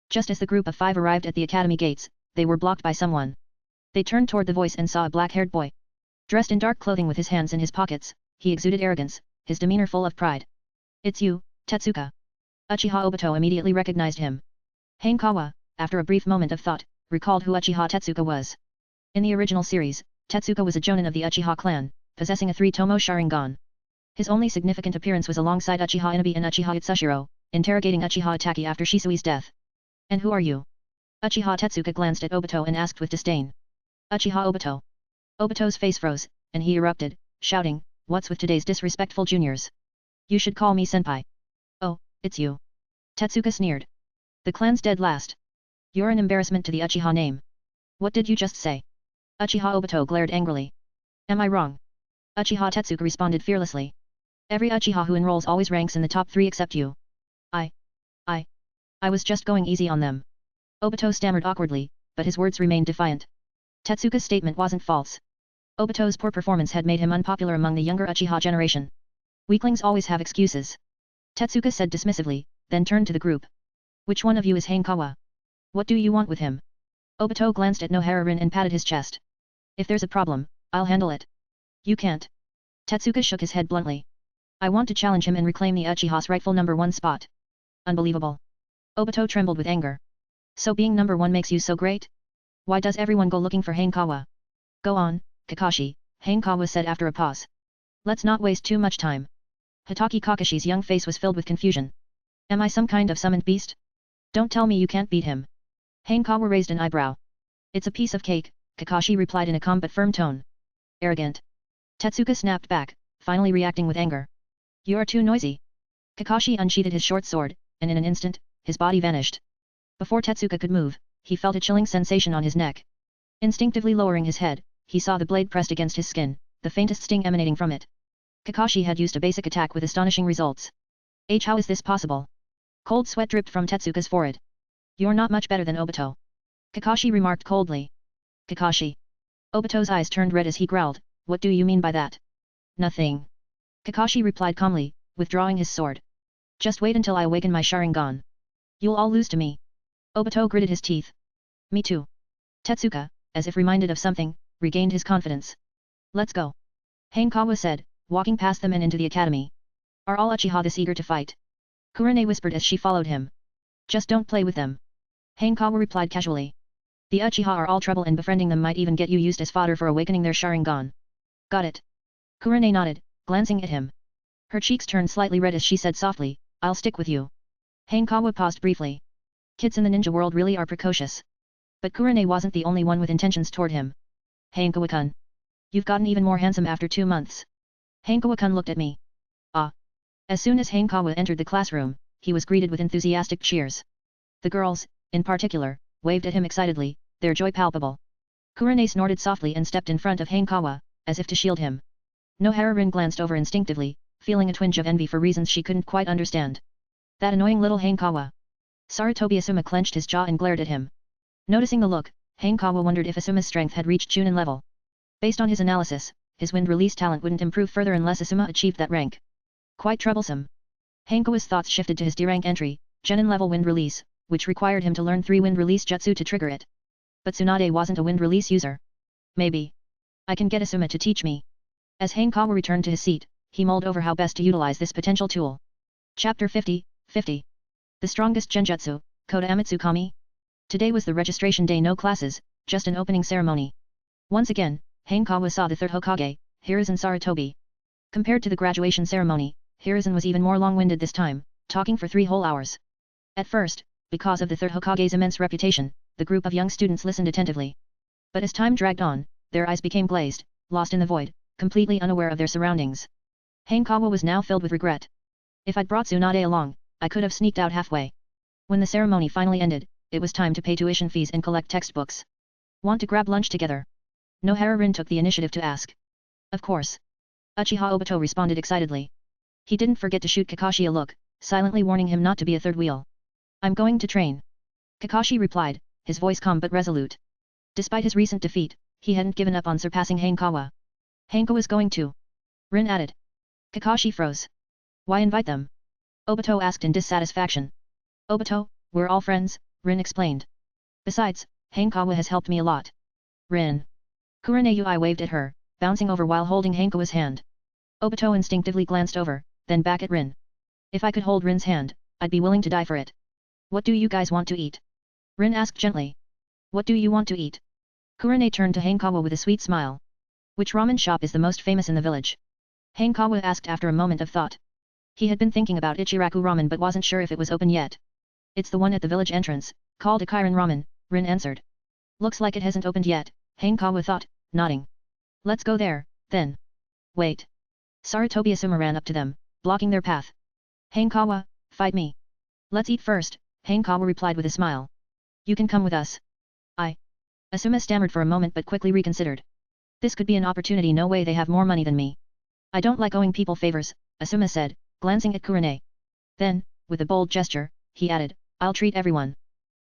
Just as the group of 5 arrived at the academy gates, they were blocked by someone. They turned toward the voice and saw a black-haired boy. Dressed in dark clothing with his hands in his pockets, he exuded arrogance, his demeanor full of pride. It's you, Tetsuka. Uchiha Obito immediately recognized him. Hanekawa, after a brief moment of thought, recalled who Uchiha Tetsuka was. In the original series, Tetsuka was a jonin of the Uchiha clan, possessing a 3-tomo Sharingan. His only significant appearance was alongside Uchiha Inabe and Uchiha Itsushiro, interrogating Uchiha Itachi after Shisui's death. And who are you? Uchiha Tetsuka glanced at Obito and asked with disdain. Uchiha Obito. Obito's face froze, and he erupted, shouting, "What's with today's disrespectful juniors? You should call me senpai." "Oh, it's you." Tetsuka sneered. "The clan's dead last. You're an embarrassment to the Uchiha name." "What did you just say?" Uchiha Obito glared angrily. "Am I wrong?" Uchiha Tetsuka responded fearlessly. "Every Uchiha who enrolls always ranks in the top 3 except you." I was just going easy on them." Obito stammered awkwardly, but his words remained defiant. Tetsuka's statement wasn't false. Obito's poor performance had made him unpopular among the younger Uchiha generation. Weaklings always have excuses. Tetsuka said dismissively, then turned to the group. "Which one of you is Hanekawa? What do you want with him?" Obito glanced at Nohara-rin and patted his chest. "If there's a problem, I'll handle it." "You can't." Tetsuka shook his head bluntly. "I want to challenge him and reclaim the Uchiha's rightful number 1 spot." "Unbelievable." Obito trembled with anger. "So being number 1 makes you so great? Why does everyone go looking for Hanekawa?" "Go on, Kakashi," Hanekawa said after a pause. "Let's not waste too much time." Hitaki Kakashi's young face was filled with confusion. "Am I some kind of summoned beast? Don't tell me you can't beat him." Hanekawa raised an eyebrow. "It's a piece of cake," Kakashi replied in a calm but firm tone. "Arrogant." Tetsuka snapped back, finally reacting with anger. "You are too noisy." Kakashi unsheathed his short sword, and in an instant, his body vanished. Before Tetsuka could move, he felt a chilling sensation on his neck. Instinctively lowering his head, he saw the blade pressed against his skin, the faintest sting emanating from it. Kakashi had used a basic attack with astonishing results. How is this possible? Cold sweat dripped from Tetsuka's forehead. "You're not much better than Obito," Kakashi remarked coldly. "Kakashi." Obito's eyes turned red as he growled, "What do you mean by that?" "Nothing." Kakashi replied calmly, withdrawing his sword. "Just wait until I awaken my Sharingan. You'll all lose to me." Obito gritted his teeth. "Me too." Tetsuka, as if reminded of something, regained his confidence. "Let's go," Hanekawa said, walking past them and into the academy. "Are all Uchiha this eager to fight?" Kurane whispered as she followed him. "Just don't play with them," Hanekawa replied casually. "The Uchiha are all trouble and befriending them might even get you used as fodder for awakening their Sharingan." "Got it." Kurane nodded, glancing at him. Her cheeks turned slightly red as she said softly, "I'll stick with you." Hanekawa paused briefly. Kids in the ninja world really are precocious. But Kurane wasn't the only one with intentions toward him. "Hanekawa-kun. You've gotten even more handsome after 2 months." Hanekawa-kun looked at me. "Ah." As soon as Hanekawa entered the classroom, he was greeted with enthusiastic cheers. The girls, in particular, waved at him excitedly, their joy palpable. Kurane snorted softly and stepped in front of Hanekawa, as if to shield him. Nohara-rin glanced over instinctively, feeling a twinge of envy for reasons she couldn't quite understand. That annoying little Hanekawa. Sarutobi Asuma clenched his jaw and glared at him. Noticing the look, Hanekawa wondered if Asuma's strength had reached Chunin level. Based on his analysis, his wind release talent wouldn't improve further unless Asuma achieved that rank. Quite troublesome. Hanekawa's thoughts shifted to his D-rank entry, Genin level wind release, which required him to learn 3 wind release jutsu to trigger it. But Tsunade wasn't a wind release user. Maybe I can get Asuma to teach me. As Hanekawa returned to his seat, he mulled over how best to utilize this potential tool. Chapter 50, 50. The strongest Genjutsu, Koda Amatsu Kami? Today was the registration day, no classes, just an opening ceremony. Once again, Hanekawa saw the third Hokage, Hiruzen Sarutobi. Compared to the graduation ceremony, Hiruzen was even more long-winded this time, talking for 3 whole hours. At first, because of the third Hokage's immense reputation, the group of young students listened attentively. But as time dragged on, their eyes became glazed, lost in the void, completely unaware of their surroundings. Hanekawa was now filled with regret. If I'd brought Tsunade along, I could have sneaked out halfway. When the ceremony finally ended, it was time to pay tuition fees and collect textbooks. Want to grab lunch together? Nohara-rin took the initiative to ask. Of course. Uchiha Obito responded excitedly. He didn't forget to shoot Kakashi a look, silently warning him not to be a third wheel. I'm going to train. Kakashi replied, his voice calm but resolute. Despite his recent defeat, he hadn't given up on surpassing Hanekawa. Hanekawa's going to. Rin added. Kakashi froze. Why invite them? Obito asked in dissatisfaction. Obito, we're all friends, Rin explained. Besides, Hanekawa has helped me a lot. Rin. Kurenei waved at her, bouncing over while holding Hanekawa's hand. Obito instinctively glanced over, then back at Rin. If I could hold Rin's hand, I'd be willing to die for it. What do you guys want to eat? Rin asked gently. What do you want to eat? Kurenei turned to Hanekawa with a sweet smile. Which ramen shop is the most famous in the village? Hanekawa asked after a moment of thought. He had been thinking about Ichiraku ramen but wasn't sure if it was open yet. It's the one at the village entrance, called Akiran ramen, Rin answered. Looks like it hasn't opened yet, Hanekawa thought, nodding. Let's go there, then. Wait. Sarutobi Asuma ran up to them, blocking their path. Hanekawa, fight me. Let's eat first, Hanekawa replied with a smile. You can come with us. Asuma stammered for a moment but quickly reconsidered. This could be an opportunity, no way, they have more money than me. I don't like owing people favors, Asuma said, glancing at Kurenei. Then, with a bold gesture, he added, I'll treat everyone.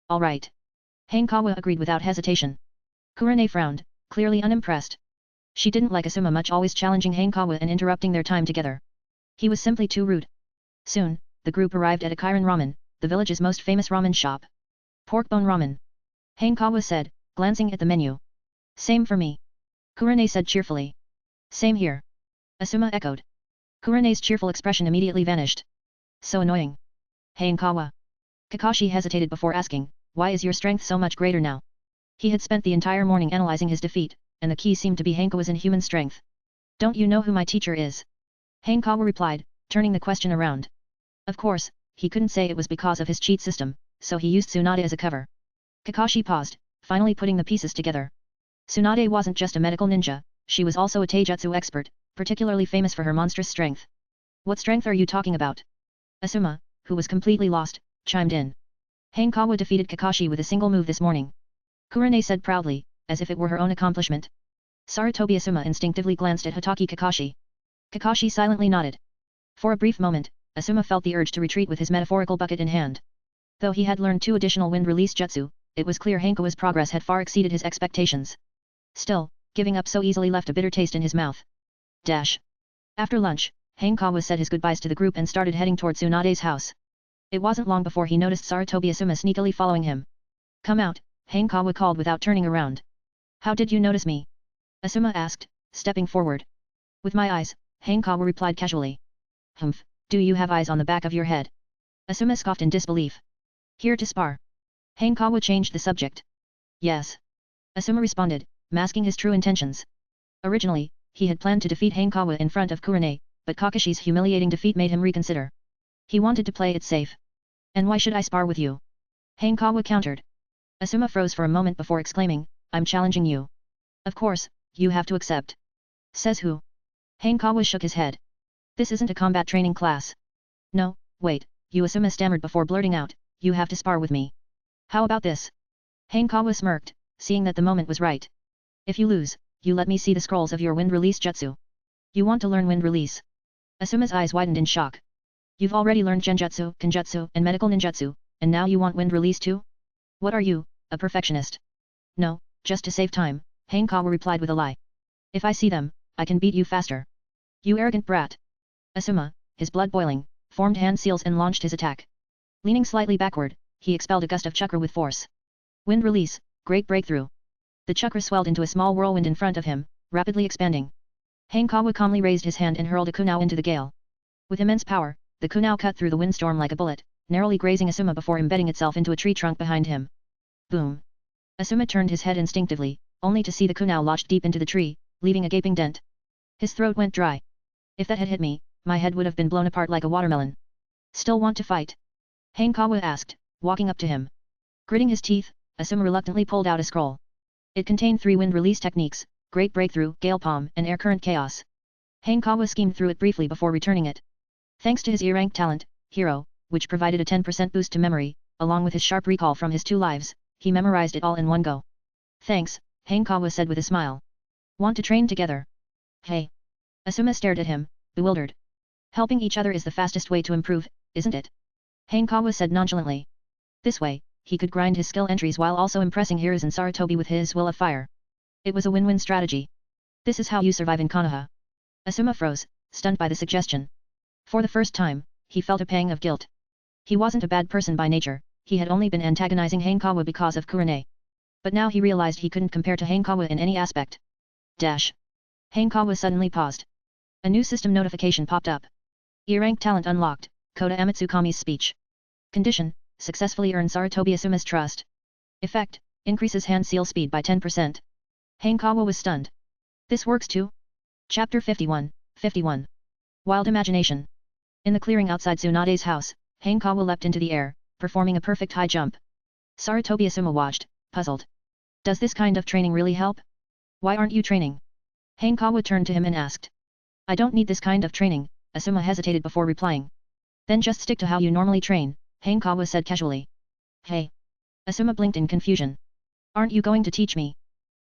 All right. Hanekawa agreed without hesitation. Kurenei frowned, clearly unimpressed. She didn't like Asuma much, always challenging Hanekawa and interrupting their time together. He was simply too rude. Soon, the group arrived at Akiran Ramen, the village's most famous ramen shop. Pork bone ramen. Hanekawa said, glancing at the menu. Same for me. Kurenei said cheerfully. Same here. Asuma echoed. Kurenei's cheerful expression immediately vanished. So annoying. Hanekawa. Kakashi hesitated before asking, why is your strength so much greater now? He had spent the entire morning analyzing his defeat, and the key seemed to be Hanekawa's inhuman strength. Don't you know who my teacher is? Hanekawa replied, turning the question around. Of course, he couldn't say it was because of his cheat system, so he used Tsunade as a cover. Kakashi paused, finally putting the pieces together. Tsunade wasn't just a medical ninja, she was also a taijutsu expert, particularly famous for her monstrous strength. What strength are you talking about? Asuma, who was completely lost, chimed in. Hanekawa defeated Kakashi with a single move this morning. Kurenei said proudly, as if it were her own accomplishment. Sarutobi Asuma instinctively glanced at Hatake Kakashi. Kakashi silently nodded. For a brief moment, Asuma felt the urge to retreat with his metaphorical bucket in hand. Though he had learned 2 additional wind release jutsu, it was clear Hanekawa's progress had far exceeded his expectations. Still, giving up so easily left a bitter taste in his mouth. After lunch, Hanekawa said his goodbyes to the group and started heading toward Tsunade's house. It wasn't long before he noticed Sarutobi Asuma sneakily following him. Come out, Hanekawa called without turning around. How did you notice me? Asuma asked, stepping forward. With my eyes, Hanekawa replied casually. Humph, do you have eyes on the back of your head? Asuma scoffed in disbelief. Here to spar. Hanekawa changed the subject. Yes. Asuma responded, masking his true intentions. Originally, he had planned to defeat Hanekawa in front of Kurenei, but Kakashi's humiliating defeat made him reconsider. He wanted to play it safe. And why should I spar with you? Hanekawa countered. Asuma froze for a moment before exclaiming, I'm challenging you. Of course, you have to accept. Says who? Hanekawa shook his head. This isn't a combat training class. No, wait, you, Asuma stammered before blurting out, you have to spar with me. How about this? Hanekawa smirked, seeing that the moment was right. If you lose, you let me see the scrolls of your wind release jutsu. You want to learn wind release? Asuma's eyes widened in shock. You've already learned Genjutsu, Kenjutsu, and medical ninjutsu, and now you want wind release too? What are you, a perfectionist? No, just to save time, Hanekawa replied with a lie. If I see them, I can beat you faster. You arrogant brat. Asuma, his blood boiling, formed hand seals and launched his attack. Leaning slightly backward, he expelled a gust of chakra with force. Wind release, great breakthrough. The chakra swelled into a small whirlwind in front of him, rapidly expanding. Hanekawa calmly raised his hand and hurled a kunao into the gale. With immense power, the kunao cut through the windstorm like a bullet, narrowly grazing Asuma before embedding itself into a tree trunk behind him. Boom. Asuma turned his head instinctively, only to see the kunao lodged deep into the tree, leaving a gaping dent. His throat went dry. If that had hit me, my head would have been blown apart like a watermelon. Still want to fight? Hanekawa asked, walking up to him. Gritting his teeth, Asuma reluctantly pulled out a scroll. It contained 3 wind release techniques, Great Breakthrough, Gale Palm, and Air Current Chaos. Hanekawa skimmed through it briefly before returning it. Thanks to his E-rank talent, Hero, which provided a 10% boost to memory, along with his sharp recall from his 2 lives, he memorized it all in one go. Thanks, Hanekawa said with a smile. Want to train together? Hey. Asuma stared at him, bewildered. Helping each other is the fastest way to improve, isn't it? Hanekawa said nonchalantly. This way, he could grind his skill entries while also impressing Hiruzen Sarutobi with his will of fire. It was a win-win strategy. This is how you survive in Konoha. Asuma froze, stunned by the suggestion. For the first time, he felt a pang of guilt. He wasn't a bad person by nature, he had only been antagonizing Hanekawa because of Kurane. But now he realized he couldn't compare to Hanekawa in any aspect. Dash. Hanekawa suddenly paused. A new system notification popped up. E-rank talent unlocked, Kota Amatsukami's speech. Condition, successfully earn Sarutobi Asuma's trust. Effect, increases hand seal speed by 10%. Hanekawa was stunned. This works too? Chapter 51, 51. Wild Imagination. In the clearing outside Tsunade's house, Hanekawa leapt into the air, performing a perfect high jump. Sarutobi Asuma watched, puzzled. Does this kind of training really help? Why aren't you training? Hanekawa turned to him and asked. I don't need this kind of training, Asuma hesitated before replying. Then just stick to how you normally train, Hanekawa said casually. Hey. Asuma blinked in confusion. Aren't you going to teach me?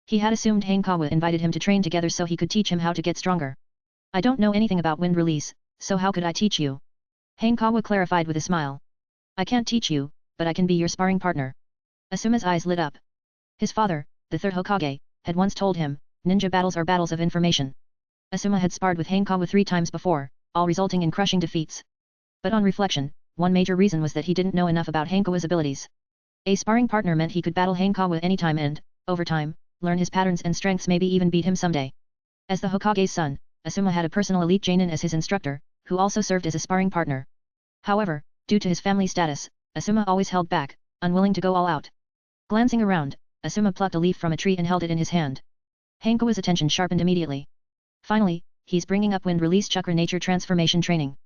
He had assumed Hanekawa invited him to train together so he could teach him how to get stronger. I don't know anything about wind release, so how could I teach you? Hanekawa clarified with a smile. I can't teach you, but I can be your sparring partner. Asuma's eyes lit up. His father, the 3rd Hokage, had once told him, ninja battles are battles of information. Asuma had sparred with Hanekawa 3 times before, all resulting in crushing defeats. But on reflection, one major reason was that he didn't know enough about Hanekawa's abilities. A sparring partner meant he could battle Hanekawa anytime and, over time, learn his patterns and strengths, maybe even beat him someday. As the Hokage's son, Asuma had a personal elite Genin as his instructor, who also served as a sparring partner. However, due to his family status, Asuma always held back, unwilling to go all out. Glancing around, Asuma plucked a leaf from a tree and held it in his hand. Hanekawa's attention sharpened immediately. Finally, he's bringing up wind release chakra nature transformation training.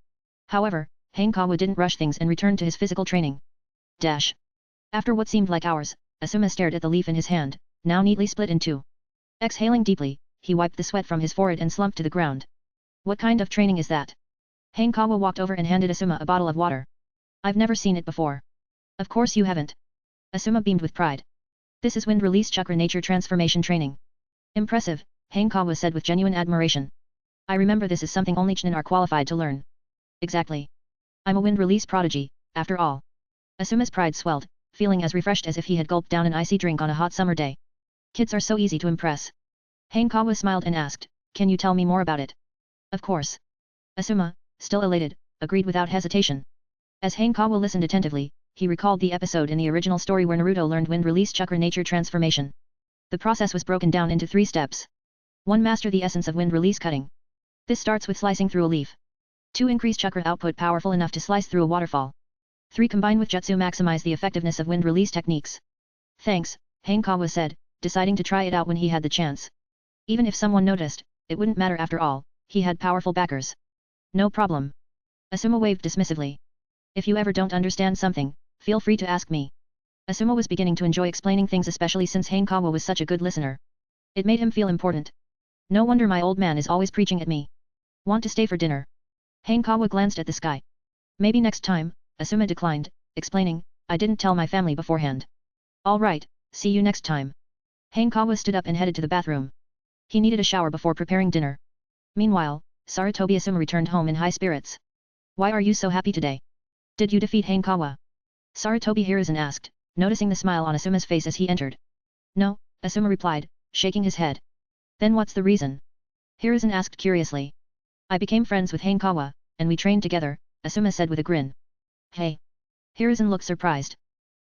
However, Hanekawa didn't rush things and returned to his physical training. Dash. After what seemed like hours, Asuma stared at the leaf in his hand, now neatly split in 2. Exhaling deeply, he wiped the sweat from his forehead and slumped to the ground. What kind of training is that? Hanekawa walked over and handed Asuma a bottle of water. I've never seen it before. Of course you haven't. Asuma beamed with pride. This is wind release chakra nature transformation training. Impressive, Hanekawa said with genuine admiration. I remember this is something only Chunin are qualified to learn. Exactly. I'm a wind release prodigy, after all. Asuma's pride swelled, feeling as refreshed as if he had gulped down an icy drink on a hot summer day. Kids are so easy to impress. Hanekawa smiled and asked, can you tell me more about it? Of course. Asuma, still elated, agreed without hesitation. As Hanekawa listened attentively, he recalled the episode in the original story where Naruto learned wind release chakra nature transformation. The process was broken down into 3 steps. 1. Master the essence of wind release cutting. This starts with slicing through a leaf. 2. Increase chakra output powerful enough to slice through a waterfall. 3. Combine with jutsu maximize the effectiveness of wind release techniques. Thanks, Hanekawa said, deciding to try it out when he had the chance. Even if someone noticed, it wouldn't matter after all, he had powerful backers. No problem. Asuma waved dismissively. If you ever don't understand something, feel free to ask me. Asuma was beginning to enjoy explaining things, especially since Hanekawa was such a good listener. It made him feel important. No wonder my old man is always preaching at me. Want to stay for dinner? Hanekawa glanced at the sky. Maybe next time, Asuma declined, explaining, I didn't tell my family beforehand. All right, see you next time. Hanekawa stood up and headed to the bathroom. He needed a shower before preparing dinner. Meanwhile, Sarutobi Asuma returned home in high spirits. Why are you so happy today? Did you defeat Hanekawa? Sarutobi Hiruzen asked, noticing the smile on Asuma's face as he entered. No, Asuma replied, shaking his head. Then what's the reason? Hiruzen asked curiously. I became friends with Hanekawa, and we trained together, Asuma said with a grin. Hey. Hiruzen looked surprised.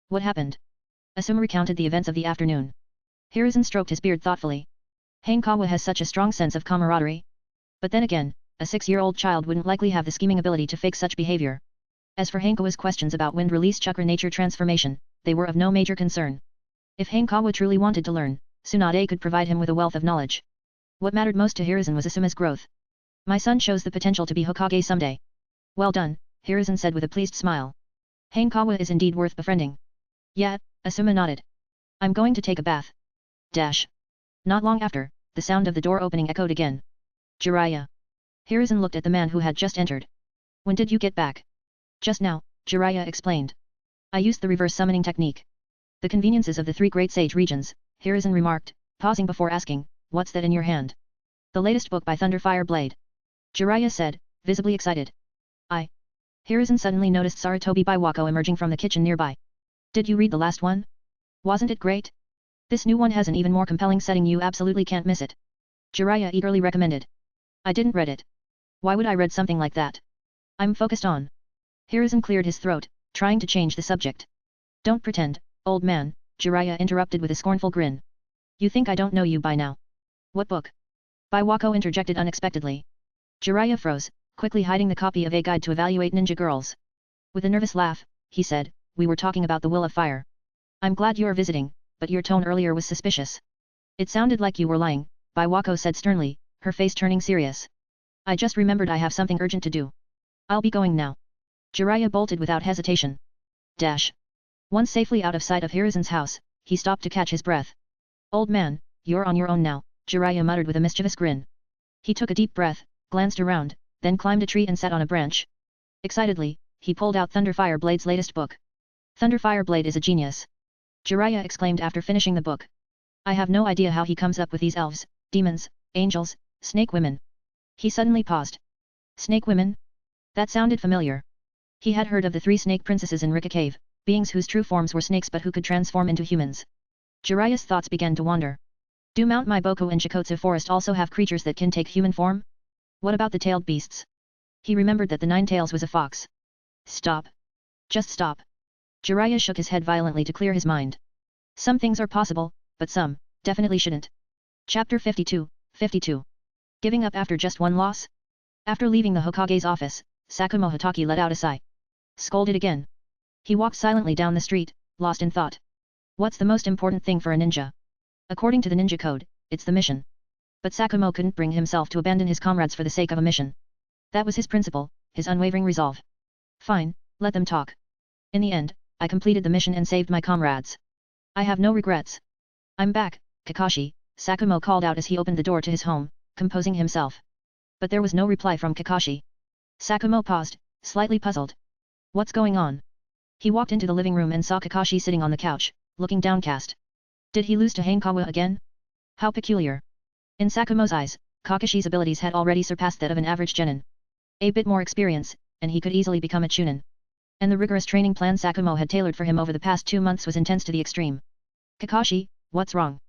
What happened? Asuma recounted the events of the afternoon. Hiruzen stroked his beard thoughtfully. Hanekawa has such a strong sense of camaraderie. But then again, a 6-year-old child wouldn't likely have the scheming ability to fake such behavior. As for Hanekawa's questions about wind-release chakra nature transformation, they were of no major concern. If Hanekawa truly wanted to learn, Tsunade could provide him with a wealth of knowledge. What mattered most to Hiruzen was Asuma's growth. My son shows the potential to be Hokage someday. Well done, Hiruzen said with a pleased smile. Hanekawa is indeed worth befriending. Yeah, Asuma nodded. I'm going to take a bath. Dash. Not long after, the sound of the door opening echoed again. Jiraiya. Hiruzen looked at the man who had just entered. When did you get back? Just now, Jiraiya explained. I used the reverse summoning technique. The conveniences of the 3 great sage regions, Hiruzen remarked, pausing before asking, what's that in your hand? The latest book by Thunderfire Blade. Jiraiya said, visibly excited. Hiruzen suddenly noticed Sarutobi Biwako emerging from the kitchen nearby. Did you read the last one? Wasn't it great? This new one has an even more compelling setting, you absolutely can't miss it. Jiraiya eagerly recommended. I didn't read it. Why would I read something like that? I'm focused on. Hiruzen cleared his throat, trying to change the subject. Don't pretend, old man, Jiraiya interrupted with a scornful grin. You think I don't know you by now? What book? Biwako interjected unexpectedly. Jiraiya froze, quickly hiding the copy of A Guide to Evaluate Ninja Girls. With a nervous laugh, he said, we were talking about the Will of Fire. I'm glad you're visiting, but your tone earlier was suspicious. It sounded like you were lying, Biwako said sternly, her face turning serious. I just remembered I have something urgent to do. I'll be going now. Jiraiya bolted without hesitation. Dash. Once safely out of sight of Hiruzen's house, he stopped to catch his breath. Old man, you're on your own now, Jiraiya muttered with a mischievous grin. He took a deep breath, glanced around, then climbed a tree and sat on a branch. Excitedly, he pulled out Thunderfire Blade's latest book. Thunderfire Blade is a genius. Jiraiya exclaimed after finishing the book. I have no idea how he comes up with these elves, demons, angels, snake women. He suddenly paused. Snake women? That sounded familiar. He had heard of the 3 snake princesses in Rika Cave, beings whose true forms were snakes but who could transform into humans. Jiraiya's thoughts began to wander. Do Mount Maiboku and Shikotsu Forest also have creatures that can take human form? What about the tailed beasts? He remembered that the 9 tails was a fox. Stop. Just stop. Jiraiya shook his head violently to clear his mind. Some things are possible, but some, definitely shouldn't. Chapter 52, 52. Giving up after just one loss? After leaving the Hokage's office, Sakumo Hatake let out a sigh. Scolded again. He walked silently down the street, lost in thought. What's the most important thing for a ninja? According to the ninja code, it's the mission. But Sakumo couldn't bring himself to abandon his comrades for the sake of a mission. That was his principle, his unwavering resolve. Fine, let them talk. In the end, I completed the mission and saved my comrades. I have no regrets. I'm back, Kakashi, Sakumo called out as he opened the door to his home, composing himself. But there was no reply from Kakashi. Sakumo paused, slightly puzzled. What's going on? He walked into the living room and saw Kakashi sitting on the couch, looking downcast. Did he lose to Hanekawa again? How peculiar. In Sakumo's eyes, Kakashi's abilities had already surpassed that of an average genin. A bit more experience, and he could easily become a chunin. And the rigorous training plan Sakumo had tailored for him over the past 2 months was intense to the extreme. Kakashi, what's wrong?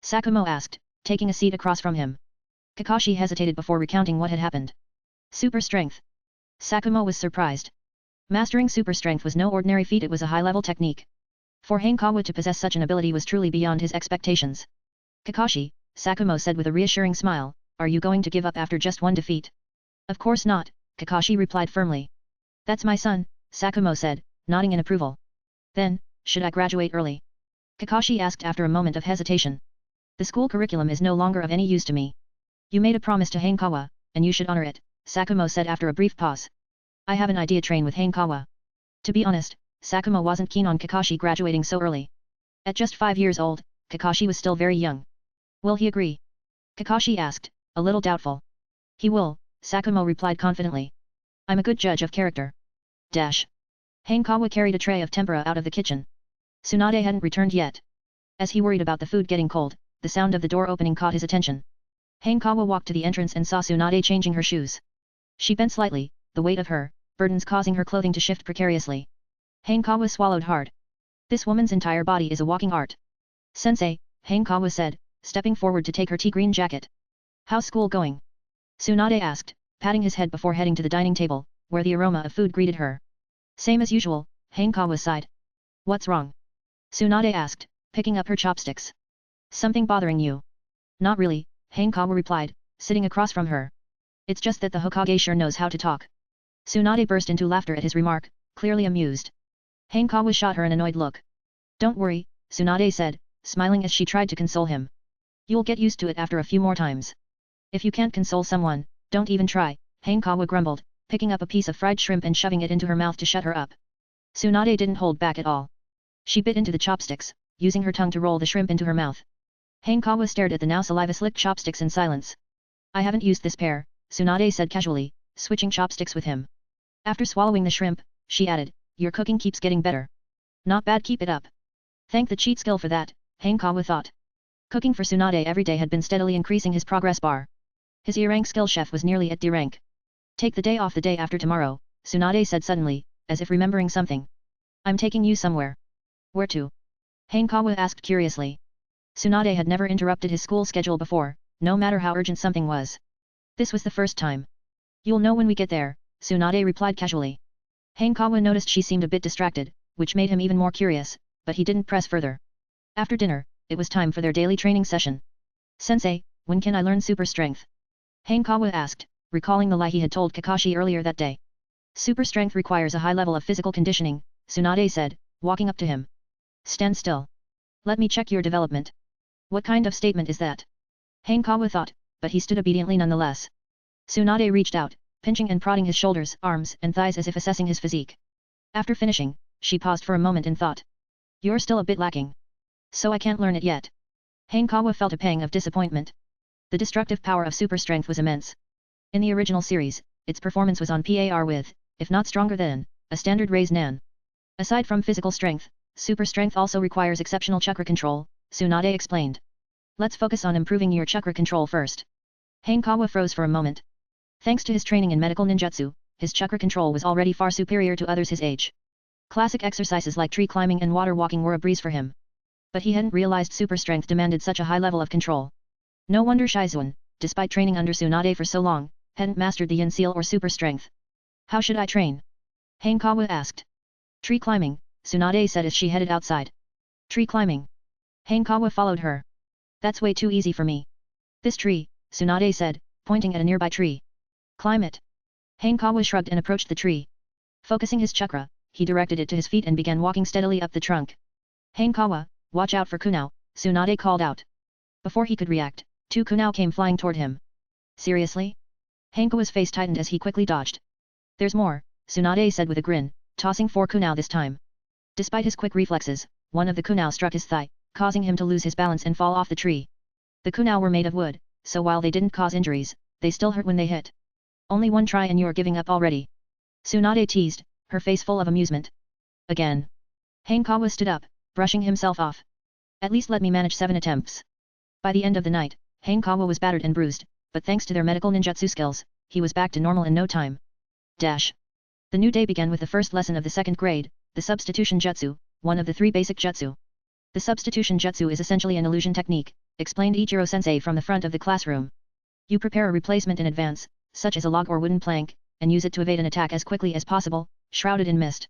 Sakumo asked, taking a seat across from him. Kakashi hesitated before recounting what had happened. Super strength. Sakumo was surprised. Mastering super strength was no ordinary feat, it was a high-level technique. For Hanekawa to possess such an ability was truly beyond his expectations. Kakashi, Sakumo said with a reassuring smile, are you going to give up after just one defeat? Of course not, Kakashi replied firmly. That's my son, Sakumo said, nodding in approval. Then, should I graduate early? Kakashi asked after a moment of hesitation. The school curriculum is no longer of any use to me. You made a promise to Hanekawa, and you should honor it, Sakumo said after a brief pause. I have an idea, train with Hanekawa. To be honest, Sakumo wasn't keen on Kakashi graduating so early. At just 5 years old, Kakashi was still very young. Will he agree? Kakashi asked, a little doubtful. He will, Sakumo replied confidently. I'm a good judge of character. Dash. Hanekawa carried a tray of tempura out of the kitchen. Tsunade hadn't returned yet. As he worried about the food getting cold, the sound of the door opening caught his attention. Hanekawa walked to the entrance and saw Tsunade changing her shoes. She bent slightly, the weight of her burdens causing her clothing to shift precariously. Hanekawa swallowed hard. This woman's entire body is a walking art. Sensei, Hanekawa said, stepping forward to take her tea green jacket. How's school going? Tsunade asked, patting his head before heading to the dining table, where the aroma of food greeted her. Same as usual, Hanekawa sighed. What's wrong? Tsunade asked, picking up her chopsticks. Something bothering you? Not really, Hanekawa replied, sitting across from her. It's just that the Hokage sure knows how to talk. Tsunade burst into laughter at his remark, clearly amused. Hanekawa shot her an annoyed look. Don't worry, Tsunade said, smiling as she tried to console him. You'll get used to it after a few more times. If you can't console someone, don't even try, Hanekawa grumbled, picking up a piece of fried shrimp and shoving it into her mouth to shut her up. Tsunade didn't hold back at all. She bit into the chopsticks, using her tongue to roll the shrimp into her mouth. Hanekawa stared at the now saliva-slicked chopsticks in silence. I haven't used this pair, Tsunade said casually, switching chopsticks with him. After swallowing the shrimp, she added, your cooking keeps getting better. Not bad, keep it up. Thank the cheat skill for that, Hanekawa thought. Cooking for Tsunade every day had been steadily increasing his progress bar. His E-rank skill chef was nearly at D rank. Take the day off the day after tomorrow, Tsunade said suddenly, as if remembering something. I'm taking you somewhere. Where to? Hanekawa asked curiously. Tsunade had never interrupted his school schedule before, no matter how urgent something was. This was the first time. You'll know when we get there, Tsunade replied casually. Hanekawa noticed she seemed a bit distracted, which made him even more curious, but he didn't press further. After dinner, it was time for their daily training session. Sensei, when can I learn super strength? Hanekawa asked, recalling the lie he had told Kakashi earlier that day. Super strength requires a high level of physical conditioning, Tsunade said, walking up to him. Stand still. Let me check your development. What kind of statement is that? Hanekawa thought, but he stood obediently nonetheless. Tsunade reached out, pinching and prodding his shoulders, arms, and thighs as if assessing his physique. After finishing, she paused for a moment in thought. You're still a bit lacking. So I can't learn it yet. Hanekawa felt a pang of disappointment. The destructive power of super strength was immense. In the original series, its performance was on par with, if not stronger than, a standard raise Nan. Aside from physical strength, super strength also requires exceptional chakra control, Tsunade explained. Let's focus on improving your chakra control first. Hanekawa froze for a moment. Thanks to his training in medical ninjutsu, his chakra control was already far superior to others his age. Classic exercises like tree climbing and water walking were a breeze for him. But he hadn't realized super strength demanded such a high level of control. No wonder Shizuan, despite training under Tsunade for so long, hadn't mastered the yin seal or super strength. How should I train? Hanekawa asked. Tree climbing, Tsunade said as she headed outside. Tree climbing. Hanekawa followed her. That's way too easy for me. This tree, Tsunade said, pointing at a nearby tree. Climb it. Hanekawa shrugged and approached the tree. Focusing his chakra, he directed it to his feet and began walking steadily up the trunk. Hanekawa, watch out for Kunao, Tsunade called out. Before he could react, 2 Kunao came flying toward him. Seriously? Hanekawa's face tightened as he quickly dodged. There's more, Tsunade said with a grin, tossing 4 Kunao this time. Despite his quick reflexes, one of the Kunao struck his thigh, causing him to lose his balance and fall off the tree. The Kunao were made of wood, so while they didn't cause injuries, they still hurt when they hit. Only one try and you're giving up already. Tsunade teased, her face full of amusement. Again. Hanekawa stood up, brushing himself off. At least let me manage 7 attempts. By the end of the night, Hanekawa was battered and bruised, but thanks to their medical ninjutsu skills, he was back to normal in no time. Dash. The new day began with the first lesson of the 2nd grade, the substitution jutsu, one of the 3 basic jutsu. The substitution jutsu is essentially an illusion technique, explained Ichiro-sensei from the front of the classroom. You prepare a replacement in advance, such as a log or wooden plank, and use it to evade an attack as quickly as possible, shrouded in mist.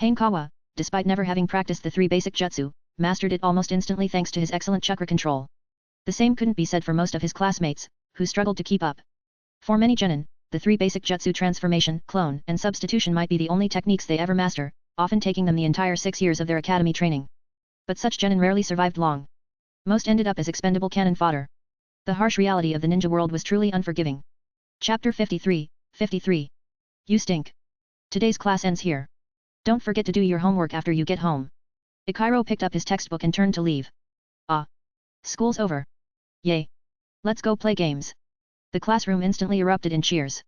Hanekawa, despite never having practiced the 3 basic jutsu, mastered it almost instantly thanks to his excellent chakra control. The same couldn't be said for most of his classmates, who struggled to keep up. For many genin, the 3 basic jutsu transformation, clone, and substitution might be the only techniques they ever master, often taking them the entire 6 years of their academy training. But such genin rarely survived long. Most ended up as expendable cannon fodder. The harsh reality of the ninja world was truly unforgiving. Chapter 53, 53. You stink. Today's class ends here. Don't forget to do your homework after you get home. Ikiro picked up his textbook and turned to leave. Ah. School's over. Yay. Let's go play games. The classroom instantly erupted in cheers.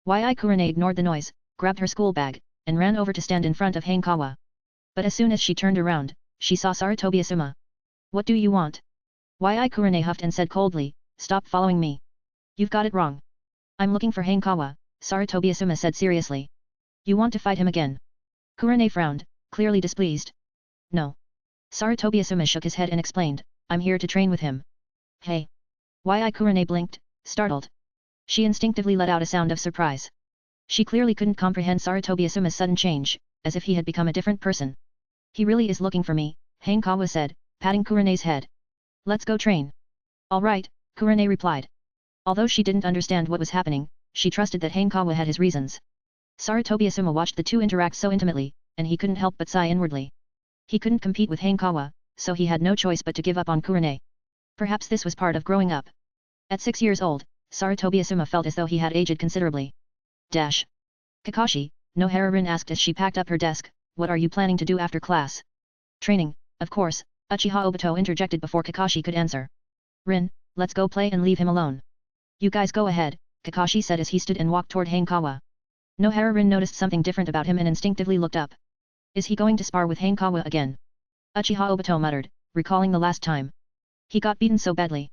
Kurane ignored the noise, grabbed her school bag, and ran over to stand in front of Hanekawa. But as soon as she turned around, she saw Sarutobi Asuma. What do you want? Kurane huffed and said coldly, stop following me. You've got it wrong. I'm looking for Hanekawa, Sarutobi Asuma said seriously. You want to fight him again? Kurane frowned, clearly displeased. No. Sarutobi Asuma shook his head and explained, I'm here to train with him. Hey. Kurane blinked, startled. She instinctively let out a sound of surprise. She clearly couldn't comprehend Sarutobi Asuma's sudden change, as if he had become a different person. He really is looking for me, Hanekawa said, patting Kurene's head. Let's go train. All right, Kurene replied. Although she didn't understand what was happening, she trusted that Hanekawa had his reasons. Sarutobi Asuma watched the two interact so intimately, and he couldn't help but sigh inwardly. He couldn't compete with Hanekawa, so he had no choice but to give up on Kurene. Perhaps this was part of growing up. At 6 years old, Sarutobi Asuma felt as though he had aged considerably. Kakashi, Nohara-rin asked as she packed up her desk, what are you planning to do after class? Training, of course, Uchiha Obito interjected before Kakashi could answer. Rin, let's go play and leave him alone. You guys go ahead, Kakashi said as he stood and walked toward Hanekawa. Nohara-rin noticed something different about him and instinctively looked up. Is he going to spar with Hanekawa again? Uchiha Obito muttered, recalling the last time. He got beaten so badly.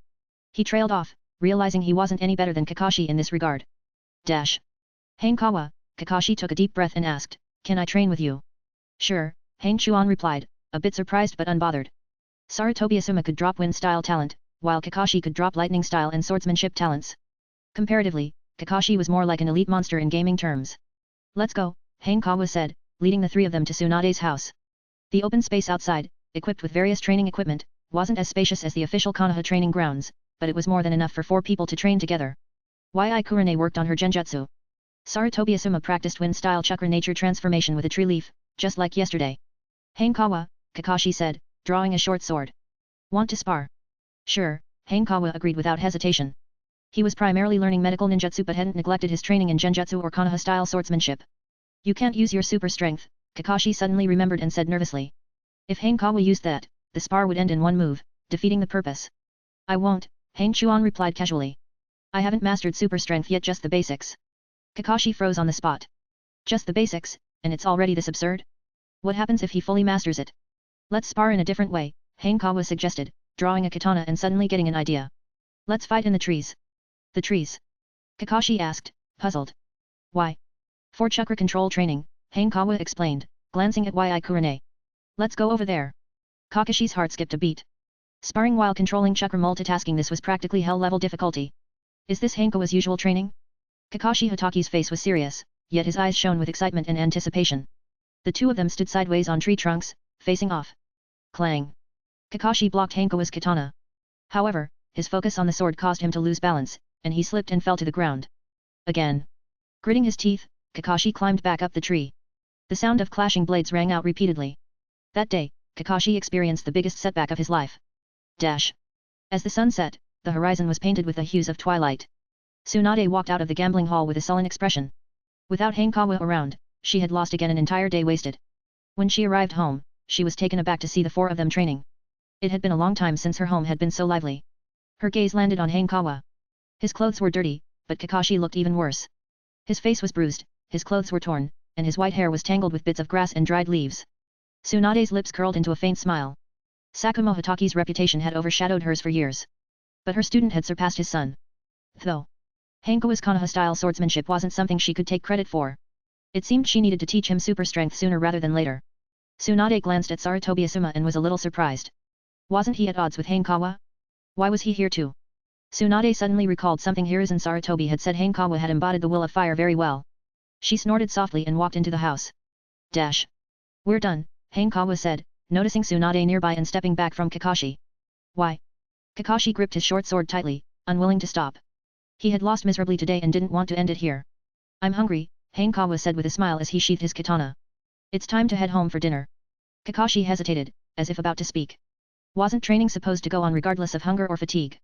He trailed off, realizing he wasn't any better than Kakashi in this regard. Hanekawa, Kakashi took a deep breath and asked, can I train with you? Sure, Hang Chuan replied, a bit surprised but unbothered. Sarutobi Asuma could drop wind-style talent, while Kakashi could drop lightning-style and swordsmanship talents. Comparatively, Kakashi was more like an elite monster in gaming terms. Let's go, Hanekawa said, leading the three of them to Tsunade's house. The open space outside, equipped with various training equipment, wasn't as spacious as the official Konoha training grounds, but it was more than enough for 4 people to train together. Kurene worked on her Genjutsu. Sarutobi Asuma practiced wind-style Chakra nature transformation with a tree leaf, just like yesterday. Hanekawa, Kakashi said, drawing a short sword. Want to spar? Sure, Hanekawa agreed without hesitation. He was primarily learning medical ninjutsu but hadn't neglected his training in Genjutsu or Konoha-style swordsmanship. You can't use your super strength, Kakashi suddenly remembered and said nervously. If Hanekawa used that, the spar would end in one move, defeating the purpose. I won't, Hang Chuan replied casually. I haven't mastered super strength yet, just the basics. Kakashi froze on the spot. Just the basics, and it's already this absurd? What happens if he fully masters it? Let's spar in a different way, Hanekawa suggested, drawing a katana and suddenly getting an idea. Let's fight in the trees. The trees? Kakashi asked, puzzled. Why? For chakra control training, Hanekawa explained, glancing at Kurene. Let's go over there. Kakashi's heart skipped a beat. Sparring while controlling chakra multitasking, this was practically hell-level difficulty. Is this Hanekawa's usual training? Kakashi Hataki's face was serious, yet his eyes shone with excitement and anticipation. The two of them stood sideways on tree trunks, facing off. Clang. Kakashi blocked Hanekawa's katana. However, his focus on the sword caused him to lose balance, and he slipped and fell to the ground. Again. Gritting his teeth, Kakashi climbed back up the tree. The sound of clashing blades rang out repeatedly. That day, Kakashi experienced the biggest setback of his life. As the sun set, the horizon was painted with the hues of twilight. Tsunade walked out of the gambling hall with a sullen expression. Without Hanekawa around, she had lost again, an entire day wasted. When she arrived home, she was taken aback to see the 4 of them training. It had been a long time since her home had been so lively. Her gaze landed on Hanekawa. His clothes were dirty, but Kakashi looked even worse. His face was bruised, his clothes were torn, and his white hair was tangled with bits of grass and dried leaves. Tsunade's lips curled into a faint smile. Sakumo Hataki's reputation had overshadowed hers for years. But her student had surpassed his son. Though Hanekawa's Konoha-style swordsmanship wasn't something she could take credit for. It seemed she needed to teach him super strength sooner rather than later. Tsunade glanced at Sarutobi Asuma and was a little surprised. Wasn't he at odds with Hanekawa? Why was he here too? Tsunade suddenly recalled something Hiruzen Sarutobi had said. Hanekawa had embodied the will of fire very well. She snorted softly and walked into the house. We're done, Hanekawa said, noticing Tsunade nearby and stepping back from Kakashi. Why? Kakashi gripped his short sword tightly, unwilling to stop. He had lost miserably today and didn't want to end it here. I'm hungry, Hanekawa said with a smile as he sheathed his katana. It's time to head home for dinner. Kakashi hesitated, as if about to speak. Wasn't training supposed to go on regardless of hunger or fatigue?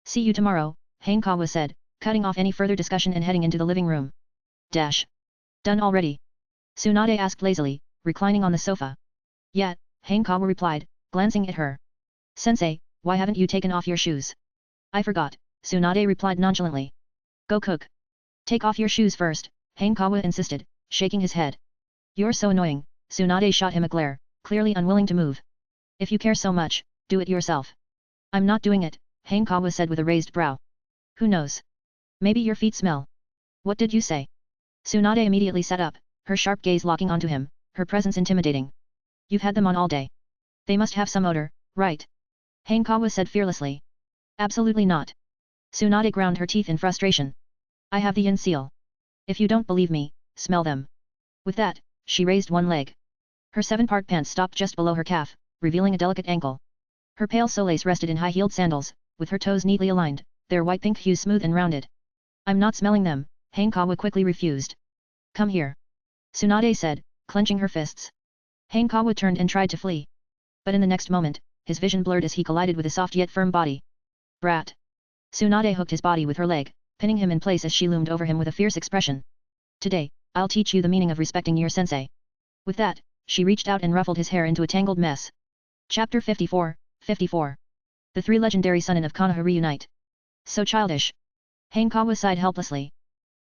See you tomorrow, Hanekawa said, cutting off any further discussion and heading into the living room. Done already? Tsunade asked lazily, reclining on the sofa. Yeah, Hanekawa replied, glancing at her. Sensei, why haven't you taken off your shoes? I forgot, Tsunade replied nonchalantly. Go cook. Take off your shoes first, Hanekawa insisted, shaking his head. You're so annoying, Tsunade shot him a glare, clearly unwilling to move. If you care so much, do it yourself. I'm not doing it, Hanekawa said with a raised brow. Who knows? Maybe your feet smell. What did you say? Tsunade immediately sat up, her sharp gaze locking onto him, her presence intimidating. You've had them on all day. They must have some odor, right? Hanekawa said fearlessly. Absolutely not. Tsunade ground her teeth in frustration. I have the yin seal. If you don't believe me, smell them. With that, she raised one leg. Her 7-part pants stopped just below her calf, revealing a delicate ankle. Her pale solace rested in high-heeled sandals, with her toes neatly aligned, their white-pink hues smooth and rounded. I'm not smelling them, Hanekawa quickly refused. Come here. Tsunade said, clenching her fists. Hanekawa turned and tried to flee. But in the next moment, his vision blurred as he collided with a soft yet firm body. Brat. Tsunade hooked his body with her leg, pinning him in place as she loomed over him with a fierce expression. Today, I'll teach you the meaning of respecting your sensei. With that, she reached out and ruffled his hair into a tangled mess. Chapter 54, 54. The three legendary Sannin of Konoha reunite. So childish. Hanekawa sighed helplessly.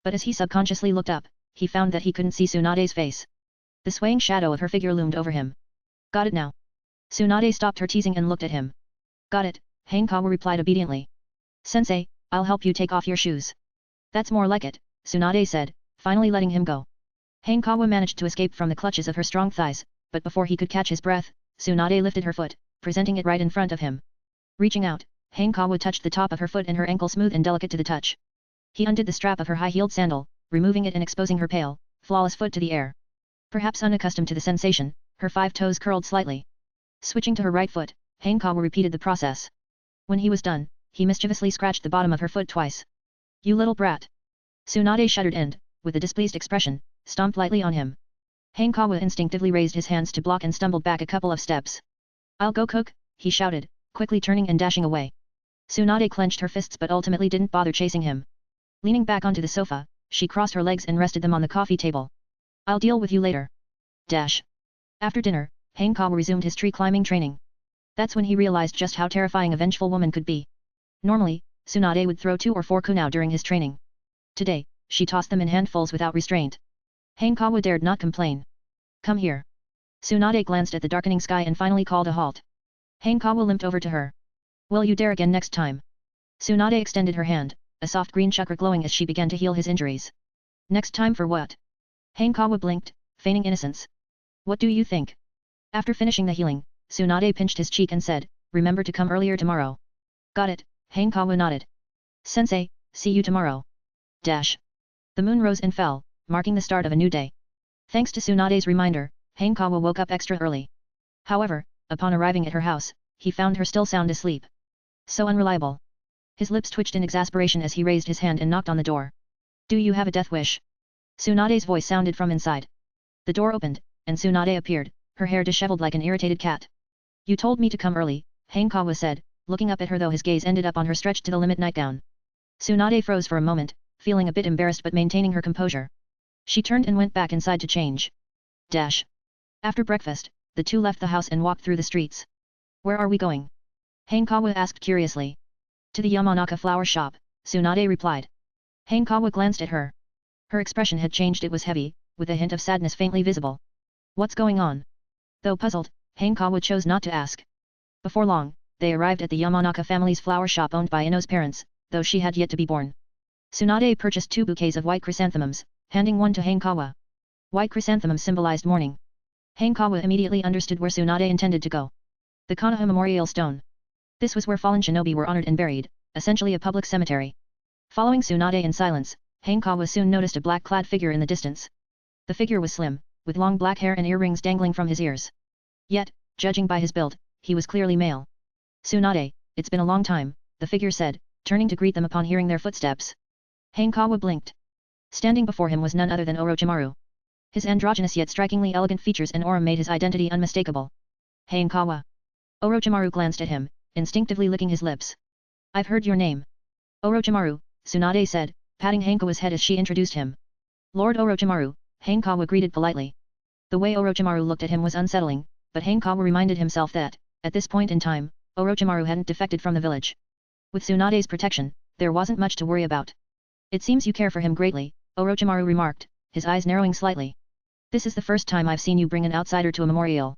But as he subconsciously looked up, he found that he couldn't see Tsunade's face. The swaying shadow of her figure loomed over him. Got it now. Tsunade stopped her teasing and looked at him. Got it, Hanekawa replied obediently. Sensei, I'll help you take off your shoes. That's more like it, Tsunade said, finally letting him go. Hanekawa managed to escape from the clutches of her strong thighs, but before he could catch his breath, Tsunade lifted her foot, presenting it right in front of him. Reaching out, Hanekawa touched the top of her foot and her ankle smooth and delicate to the touch. He undid the strap of her high-heeled sandal, removing it and exposing her pale, flawless foot to the air. Perhaps unaccustomed to the sensation, her 5 toes curled slightly. Switching to her right foot, Hanekawa repeated the process. When he was done, he mischievously scratched the bottom of her foot twice. You little brat. Tsunade shuddered and, with a displeased expression, stomped lightly on him. Hanekawa instinctively raised his hands to block and stumbled back a couple of steps. I'll go cook, he shouted, quickly turning and dashing away. Tsunade clenched her fists but ultimately didn't bother chasing him. Leaning back onto the sofa, she crossed her legs and rested them on the coffee table. I'll deal with you later. Dash. After dinner, Hanekawa resumed his tree-climbing training. That's when he realized just how terrifying a vengeful woman could be. Normally, Tsunade would throw 2 or 4 kunao during his training. Today, she tossed them in handfuls without restraint. Hanekawa dared not complain. Come here. Tsunade glanced at the darkening sky and finally called a halt. Hanekawa limped over to her. Will you dare again next time? Tsunade extended her hand, a soft green chakra glowing as she began to heal his injuries. Next time for what? Hanekawa blinked, feigning innocence. What do you think? After finishing the healing, Tsunade pinched his cheek and said, remember to come earlier tomorrow. Got it, Hanekawa nodded. Sensei, see you tomorrow. Dash. The moon rose and fell, marking the start of a new day. Thanks to Tsunade's reminder, Hanekawa woke up extra early. However, upon arriving at her house, he found her still sound asleep. So unreliable. His lips twitched in exasperation as he raised his hand and knocked on the door. Do you have a death wish? Tsunade's voice sounded from inside. The door opened, and Tsunade appeared, her hair disheveled like an irritated cat. You told me to come early, Hanekawa said, looking up at her though his gaze ended up on her stretched to the limit nightgown. Tsunade froze for a moment, feeling a bit embarrassed but maintaining her composure. She turned and went back inside to change. Dash. After breakfast, the two left the house and walked through the streets. Where are we going? Hanekawa asked curiously. To the Yamanaka flower shop, Tsunade replied. Hanekawa glanced at her. Her expression had changed. It was heavy, with a hint of sadness faintly visible. What's going on? Though puzzled, Hanekawa chose not to ask. Before long, they arrived at the Yamanaka family's flower shop owned by Ino's parents, though she had yet to be born. Tsunade purchased 2 bouquets of white chrysanthemums, handing one to Hanekawa. White chrysanthemums symbolized mourning. Hanekawa immediately understood where Tsunade intended to go. The Konoha Memorial Stone. This was where fallen shinobi were honored and buried, essentially a public cemetery. Following Tsunade in silence, Hanekawa soon noticed a black-clad figure in the distance. The figure was slim, with long black hair and earrings dangling from his ears. Yet, judging by his build, he was clearly male. Tsunade, it's been a long time, the figure said, turning to greet them upon hearing their footsteps. Hanekawa blinked. Standing before him was none other than Orochimaru. His androgynous yet strikingly elegant features and aura made his identity unmistakable. Hanekawa. Orochimaru glanced at him, instinctively licking his lips. I've heard your name. Orochimaru, Tsunade said, patting Hanekawa's head as she introduced him. Lord Orochimaru, Hanekawa greeted politely. The way Orochimaru looked at him was unsettling, but Hanekawa reminded himself that, at this point in time, Orochimaru hadn't defected from the village. With Tsunade's protection, there wasn't much to worry about. It seems you care for him greatly, Orochimaru remarked, his eyes narrowing slightly. This is the first time I've seen you bring an outsider to a memorial.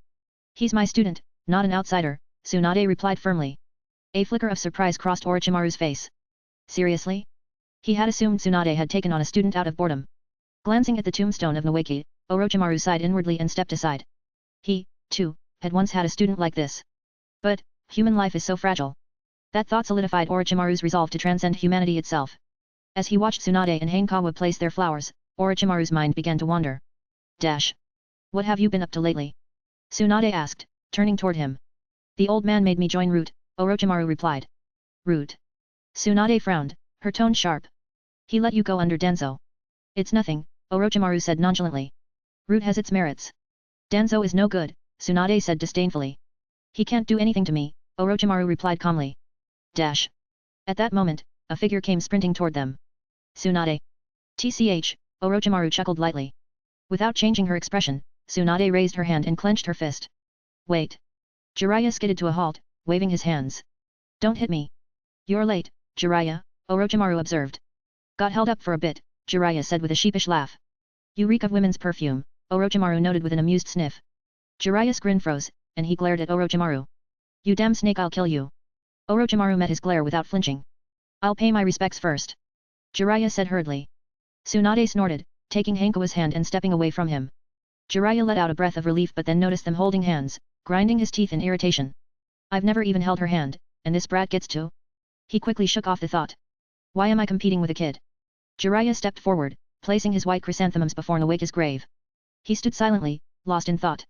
He's my student, not an outsider, Tsunade replied firmly. A flicker of surprise crossed Orochimaru's face. Seriously? He had assumed Tsunade had taken on a student out of boredom. Glancing at the tombstone of Noeki, Orochimaru sighed inwardly and stepped aside. He, too, had once had a student like this. But, human life is so fragile. That thought solidified Orochimaru's resolve to transcend humanity itself. As he watched Tsunade and Hanekawa place their flowers, Orochimaru's mind began to wander. Dash. What have you been up to lately? Tsunade asked, turning toward him. The old man made me join Root, Orochimaru replied. Root. Tsunade frowned, her tone sharp. He let you go under Danzo. It's nothing, Orochimaru said nonchalantly. Root has its merits. Danzo is no good, Tsunade said disdainfully. He can't do anything to me, Orochimaru replied calmly. Dash. At that moment, a figure came sprinting toward them. Tsunade. TCH, Orochimaru chuckled lightly. Without changing her expression, Tsunade raised her hand and clenched her fist. Wait. Jiraiya skidded to a halt, waving his hands. Don't hit me. You're late, Jiraiya, Orochimaru observed. Got held up for a bit, Jiraiya said with a sheepish laugh. You reek of women's perfume, Orochimaru noted with an amused sniff. Jiraiya's grin froze, and he glared at Orochimaru. You damn snake, I'll kill you. Orochimaru met his glare without flinching. I'll pay my respects first. Jiraiya said hurriedly. Tsunade snorted, taking Hanekawa's hand and stepping away from him. Jiraiya let out a breath of relief but then noticed them holding hands, grinding his teeth in irritation. I've never even held her hand, and this brat gets to? He quickly shook off the thought. Why am I competing with a kid? Jiraiya stepped forward, placing his white chrysanthemums before Nawaka's grave. He stood silently, lost in thought.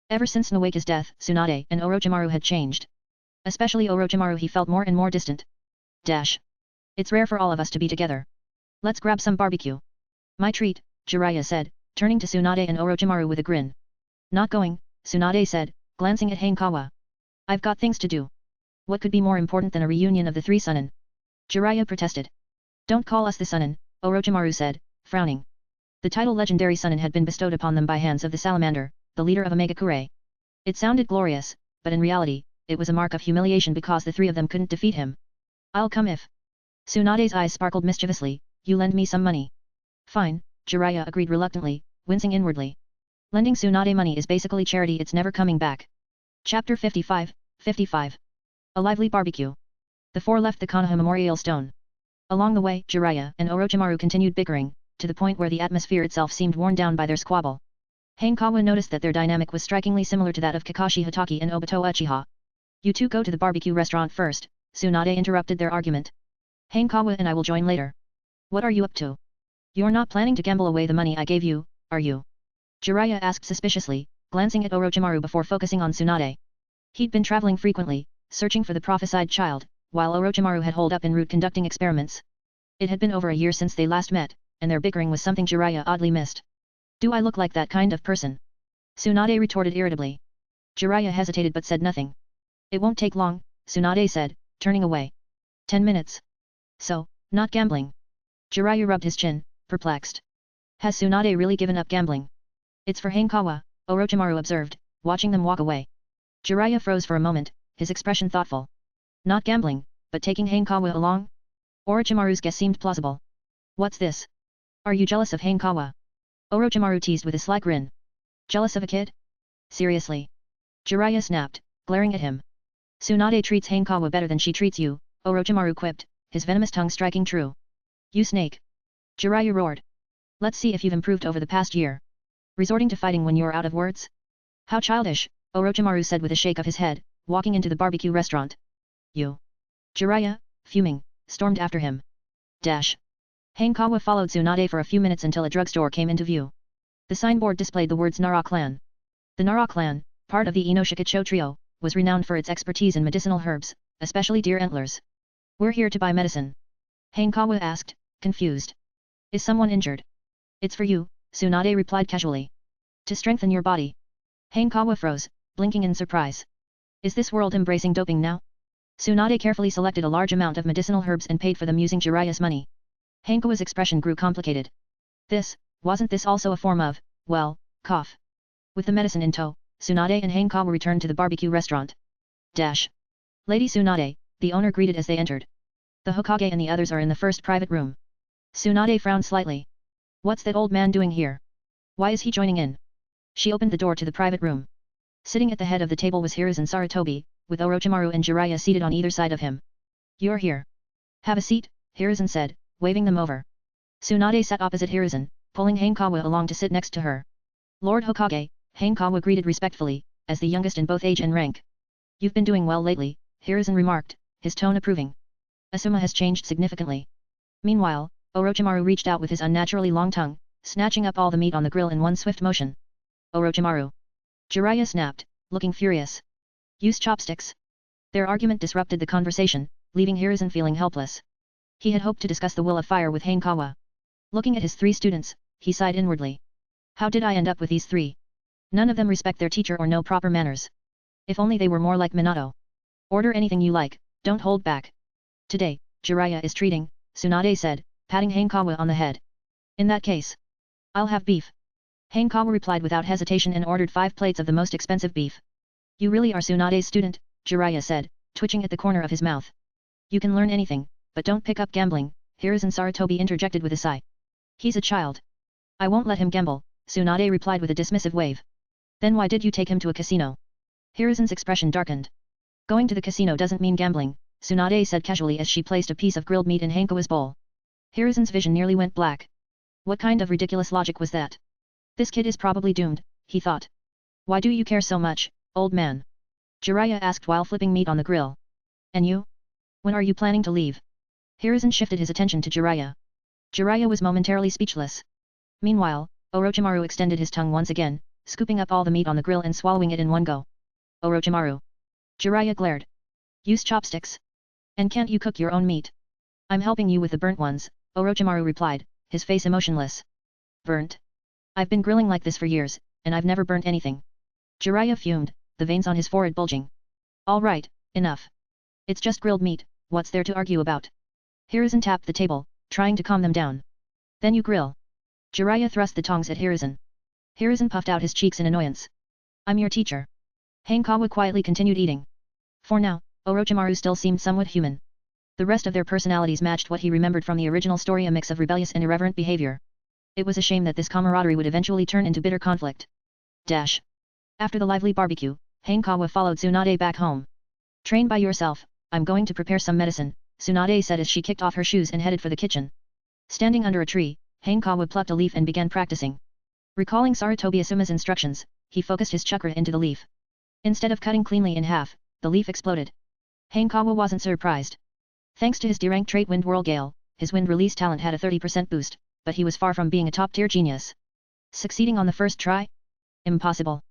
Ever since Nawaka's death, Tsunade and Orochimaru had changed. Especially Orochimaru, he felt more and more distant. Dash. It's rare for all of us to be together. Let's grab some barbecue. My treat, Jiraiya said, turning to Tsunade and Orochimaru with a grin. Not going, Tsunade said, glancing at Hanekawa. I've got things to do. What could be more important than a reunion of the three Sannin? Jiraiya protested. Don't call us the Sannin, Orochimaru said, frowning. The title Legendary Sannin had been bestowed upon them by hands of the Salamander, the leader of Omegakure. It sounded glorious, but in reality, it was a mark of humiliation because the three of them couldn't defeat him. I'll come if. Tsunade's eyes sparkled mischievously, you lend me some money. Fine, Jiraiya agreed reluctantly, wincing inwardly. Lending Tsunade money is basically charity, it's never coming back. Chapter 55, 55. A lively barbecue. The four left the Konoha Memorial Stone. Along the way, Jiraiya and Orochimaru continued bickering, to the point where the atmosphere itself seemed worn down by their squabble. Hanekawa noticed that their dynamic was strikingly similar to that of Kakashi Hatake and Obito Uchiha. You two go to the barbecue restaurant first, Tsunade interrupted their argument. Hanekawa and I will join later. What are you up to? You're not planning to gamble away the money I gave you, are you? Jiraiya asked suspiciously, glancing at Orochimaru before focusing on Tsunade. He'd been traveling frequently, searching for the prophesied child, while Orochimaru had holed up en route conducting experiments. It had been over a year since they last met, and their bickering was something Jiraiya oddly missed. Do I look like that kind of person? Tsunade retorted irritably. Jiraiya hesitated but said nothing. It won't take long, Tsunade said, turning away. 10 minutes. So, not gambling. Jiraiya rubbed his chin, perplexed. Has Tsunade really given up gambling? It's for Hanekawa, Orochimaru observed, watching them walk away. Jiraiya froze for a moment, his expression thoughtful. Not gambling, but taking Hanekawa along? Orochimaru's guess seemed plausible. What's this? Are you jealous of Hanekawa? Orochimaru teased with a sly grin. Jealous of a kid? Seriously? Jiraiya snapped, glaring at him. Tsunade treats Hanekawa better than she treats you, Orochimaru quipped, his venomous tongue striking true. You snake! Jiraiya roared. Let's see if you've improved over the past year. Resorting to fighting when you're out of words? How childish, Orochimaru said with a shake of his head, walking into the barbecue restaurant. You! Jiraiya, fuming, stormed after him. Dash! Hanekawa followed Tsunade for a few minutes until a drugstore came into view. The signboard displayed the words Nara Clan. The Nara Clan, part of the Inoshikacho trio, was renowned for its expertise in medicinal herbs, especially deer antlers. We're here to buy medicine. Hanekawa asked, confused. Is someone injured? It's for you, Tsunade replied casually. To strengthen your body. Hanekawa froze, blinking in surprise. Is this world embracing doping now? Tsunade carefully selected a large amount of medicinal herbs and paid for them using Jiraiya's money. Hanekawa's expression grew complicated. Wasn't this also a form of, well, cough? With the medicine in tow, Tsunade and Hanekawa returned to the barbecue restaurant. Dash. Lady Tsunade, the owner greeted as they entered. The Hokage and the others are in the first private room. Tsunade frowned slightly. What's that old man doing here? Why is he joining in? She opened the door to the private room. Sitting at the head of the table was Hiruzen Sarutobi, with Orochimaru and Jiraiya seated on either side of him. You're here. Have a seat, Hiruzen said, waving them over. Tsunade sat opposite Hiruzen, pulling Hanekawa along to sit next to her. Lord Hokage, Hanekawa greeted respectfully, as the youngest in both age and rank. You've been doing well lately, Hiruzen remarked, his tone approving. Asuma has changed significantly. Meanwhile, Orochimaru reached out with his unnaturally long tongue, snatching up all the meat on the grill in one swift motion. Orochimaru! Jiraiya snapped, looking furious. Use chopsticks. Their argument disrupted the conversation, leaving Hiruzen feeling helpless. He had hoped to discuss the will of fire with Hanekawa. Looking at his 3 students, he sighed inwardly. How did I end up with these 3? None of them respect their teacher or know proper manners. If only they were more like Minato. Order anything you like, don't hold back. Today, Jiraiya is treating, Tsunade said, patting Hanekawa on the head. In that case, I'll have beef. Hanekawa replied without hesitation and ordered 5 plates of the most expensive beef. You really are Tsunade's student, Jiraiya said, twitching at the corner of his mouth. You can learn anything, but don't pick up gambling, Hiruzen Sarutobi interjected with a sigh. He's a child. I won't let him gamble, Tsunade replied with a dismissive wave. Then why did you take him to a casino? Hiruzen's expression darkened. Going to the casino doesn't mean gambling, Tsunade said casually as she placed a piece of grilled meat in Hanekawa's bowl. Hiruzen's vision nearly went black. What kind of ridiculous logic was that? This kid is probably doomed, he thought. Why do you care so much, old man? Jiraiya asked while flipping meat on the grill. And you? When are you planning to leave? Hiruzen shifted his attention to Jiraiya. Jiraiya was momentarily speechless. Meanwhile, Orochimaru extended his tongue once again, scooping up all the meat on the grill and swallowing it in one go. Orochimaru. Jiraiya glared. Use chopsticks. And can't you cook your own meat? I'm helping you with the burnt ones, Orochimaru replied, his face emotionless. Burnt? I've been grilling like this for years, and I've never burnt anything. Jiraiya fumed, the veins on his forehead bulging. All right, enough. It's just grilled meat, what's there to argue about? Hiruzen tapped the table, trying to calm them down. Then you grill. Jiraiya thrust the tongs at Hiruzen. Hiruzen puffed out his cheeks in annoyance. I'm your teacher. Hanekawa quietly continued eating. For now, Orochimaru still seemed somewhat human. The rest of their personalities matched what he remembered from the original story, a mix of rebellious and irreverent behavior. It was a shame that this camaraderie would eventually turn into bitter conflict. Dash. After the lively barbecue, Hanekawa followed Tsunade back home. Train by yourself, I'm going to prepare some medicine, Tsunade said as she kicked off her shoes and headed for the kitchen. Standing under a tree, Hanekawa plucked a leaf and began practicing. Recalling Sarutobi Asuma's instructions, he focused his chakra into the leaf. Instead of cutting cleanly in half, the leaf exploded. Hanekawa wasn't surprised. Thanks to his D-rank trait Wind Whirl Gale, his wind release talent had a 30% boost, but he was far from being a top-tier genius. Succeeding on the first try? Impossible.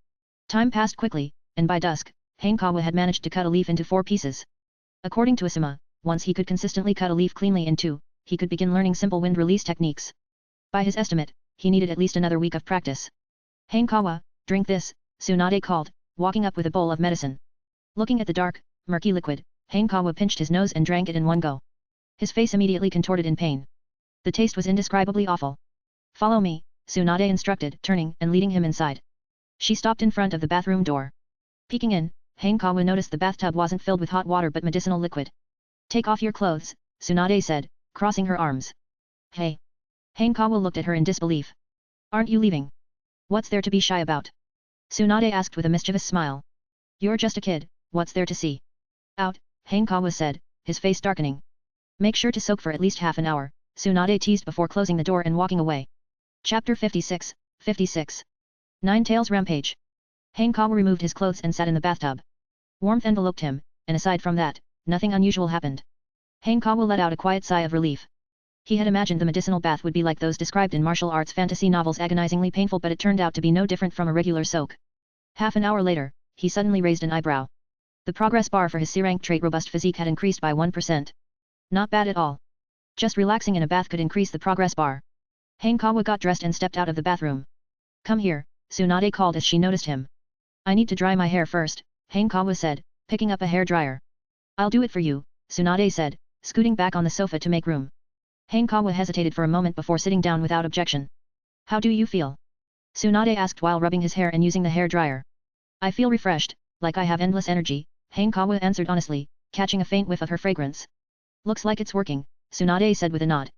Time passed quickly, and by dusk, Hanekawa had managed to cut a leaf into 4 pieces. According to Asuma, once he could consistently cut a leaf cleanly in 2, he could begin learning simple wind release techniques. By his estimate, he needed at least another week of practice. Hanekawa, drink this, Tsunade called, walking up with a bowl of medicine. Looking at the dark, murky liquid, Hanekawa pinched his nose and drank it in one go. His face immediately contorted in pain. The taste was indescribably awful. Follow me, Tsunade instructed, turning and leading him inside. She stopped in front of the bathroom door. Peeking in, Hanekawa noticed the bathtub wasn't filled with hot water but medicinal liquid. Take off your clothes, Tsunade said, crossing her arms. Hey. Hanekawa looked at her in disbelief. Aren't you leaving? What's there to be shy about? Tsunade asked with a mischievous smile. You're just a kid, what's there to see? Out, Hanekawa said, his face darkening. Make sure to soak for at least half an hour, Tsunade teased before closing the door and walking away. Chapter 56, 56. Nine-Tails Rampage. Hanekawa removed his clothes and sat in the bathtub. Warmth enveloped him, and aside from that, nothing unusual happened. Hanekawa let out a quiet sigh of relief. He had imagined the medicinal bath would be like those described in martial arts fantasy novels, agonizingly painful, but it turned out to be no different from a regular soak. Half an hour later, he suddenly raised an eyebrow. The progress bar for his C-rank trait robust physique had increased by 1%. Not bad at all. Just relaxing in a bath could increase the progress bar. Hanekawa got dressed and stepped out of the bathroom. Come here, Tsunade called as she noticed him. I need to dry my hair first, Hanekawa said, picking up a hair dryer. I'll do it for you, Tsunade said, scooting back on the sofa to make room. Hanekawa hesitated for a moment before sitting down without objection. How do you feel? Tsunade asked while rubbing his hair and using the hair dryer. I feel refreshed, like I have endless energy, Hanekawa answered honestly, catching a faint whiff of her fragrance. Looks like it's working, Tsunade said with a nod.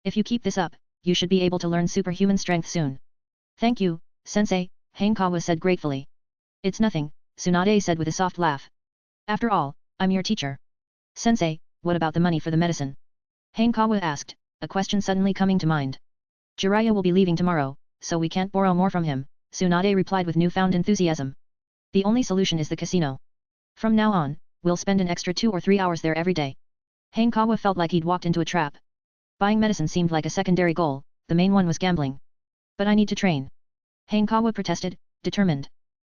If you keep this up, you should be able to learn superhuman strength soon. Thank you, sensei, Hanekawa said gratefully. It's nothing, Tsunade said with a soft laugh. After all, I'm your teacher. Sensei, what about the money for the medicine? Hanekawa asked, a question suddenly coming to mind. Jiraiya will be leaving tomorrow, so we can't borrow more from him, Tsunade replied with newfound enthusiasm. The only solution is the casino. From now on, we'll spend an extra 2 or 3 hours there every day. Hanekawa felt like he'd walked into a trap. Buying medicine seemed like a secondary goal, the main one was gambling. But I need to train. Hanekawa protested, determined.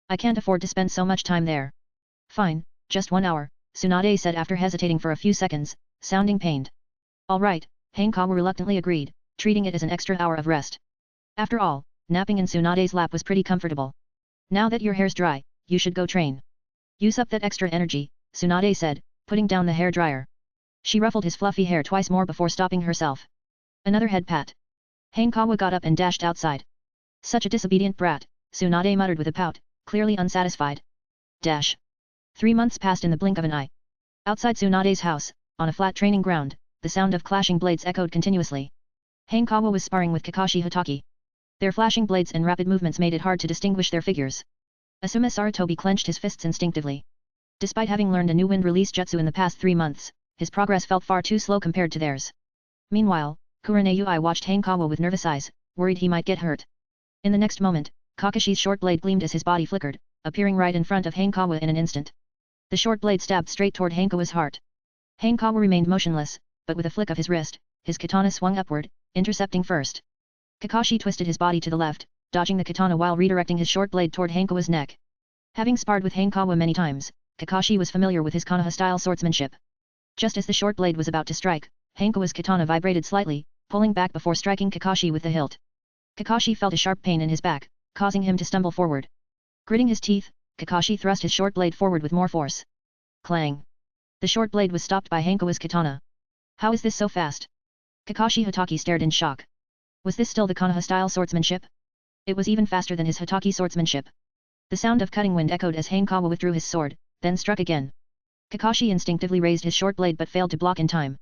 I can't afford to spend so much time there. Fine, just 1 hour, Tsunade said after hesitating for a few seconds, sounding pained. Alright, Hanekawa reluctantly agreed, treating it as an extra hour of rest. After all, napping in Tsunade's lap was pretty comfortable. Now that your hair's dry, you should go train. Use up that extra energy, Tsunade said, putting down the hair dryer. She ruffled his fluffy hair twice more before stopping herself. Another head pat. Hanekawa got up and dashed outside. Such a disobedient brat, Tsunade muttered with a pout, clearly unsatisfied. Dash. 3 months passed in the blink of an eye. Outside Tsunade's house, on a flat training ground, the sound of clashing blades echoed continuously. Hanekawa was sparring with Kakashi Hotake. Their flashing blades and rapid movements made it hard to distinguish their figures. Asuma Sarutobi clenched his fists instinctively. Despite having learned a new wind release jutsu in the past 3 months, his progress felt far too slow compared to theirs. Meanwhile, Kurenei watched Hanekawa with nervous eyes, worried he might get hurt. In the next moment, Kakashi's short blade gleamed as his body flickered, appearing right in front of Hanekawa in an instant. The short blade stabbed straight toward Hanekawa's heart. Hanekawa remained motionless, but with a flick of his wrist, his katana swung upward, intercepting first. Kakashi twisted his body to the left, dodging the katana while redirecting his short blade toward Hanekawa's neck. Having sparred with Hanekawa many times, Kakashi was familiar with his Konoha-style swordsmanship. Just as the short blade was about to strike, Hanekawa's katana vibrated slightly, pulling back before striking Kakashi with the hilt. Kakashi felt a sharp pain in his back, causing him to stumble forward. Gritting his teeth, Kakashi thrust his short blade forward with more force. Clang! The short blade was stopped by Hanekawa's katana. How is this so fast? Kakashi Hotake stared in shock. Was this still the Konoha-style swordsmanship? It was even faster than his Hotake swordsmanship. The sound of cutting wind echoed as Hanekawa withdrew his sword, then struck again. Kakashi instinctively raised his short blade but failed to block in time.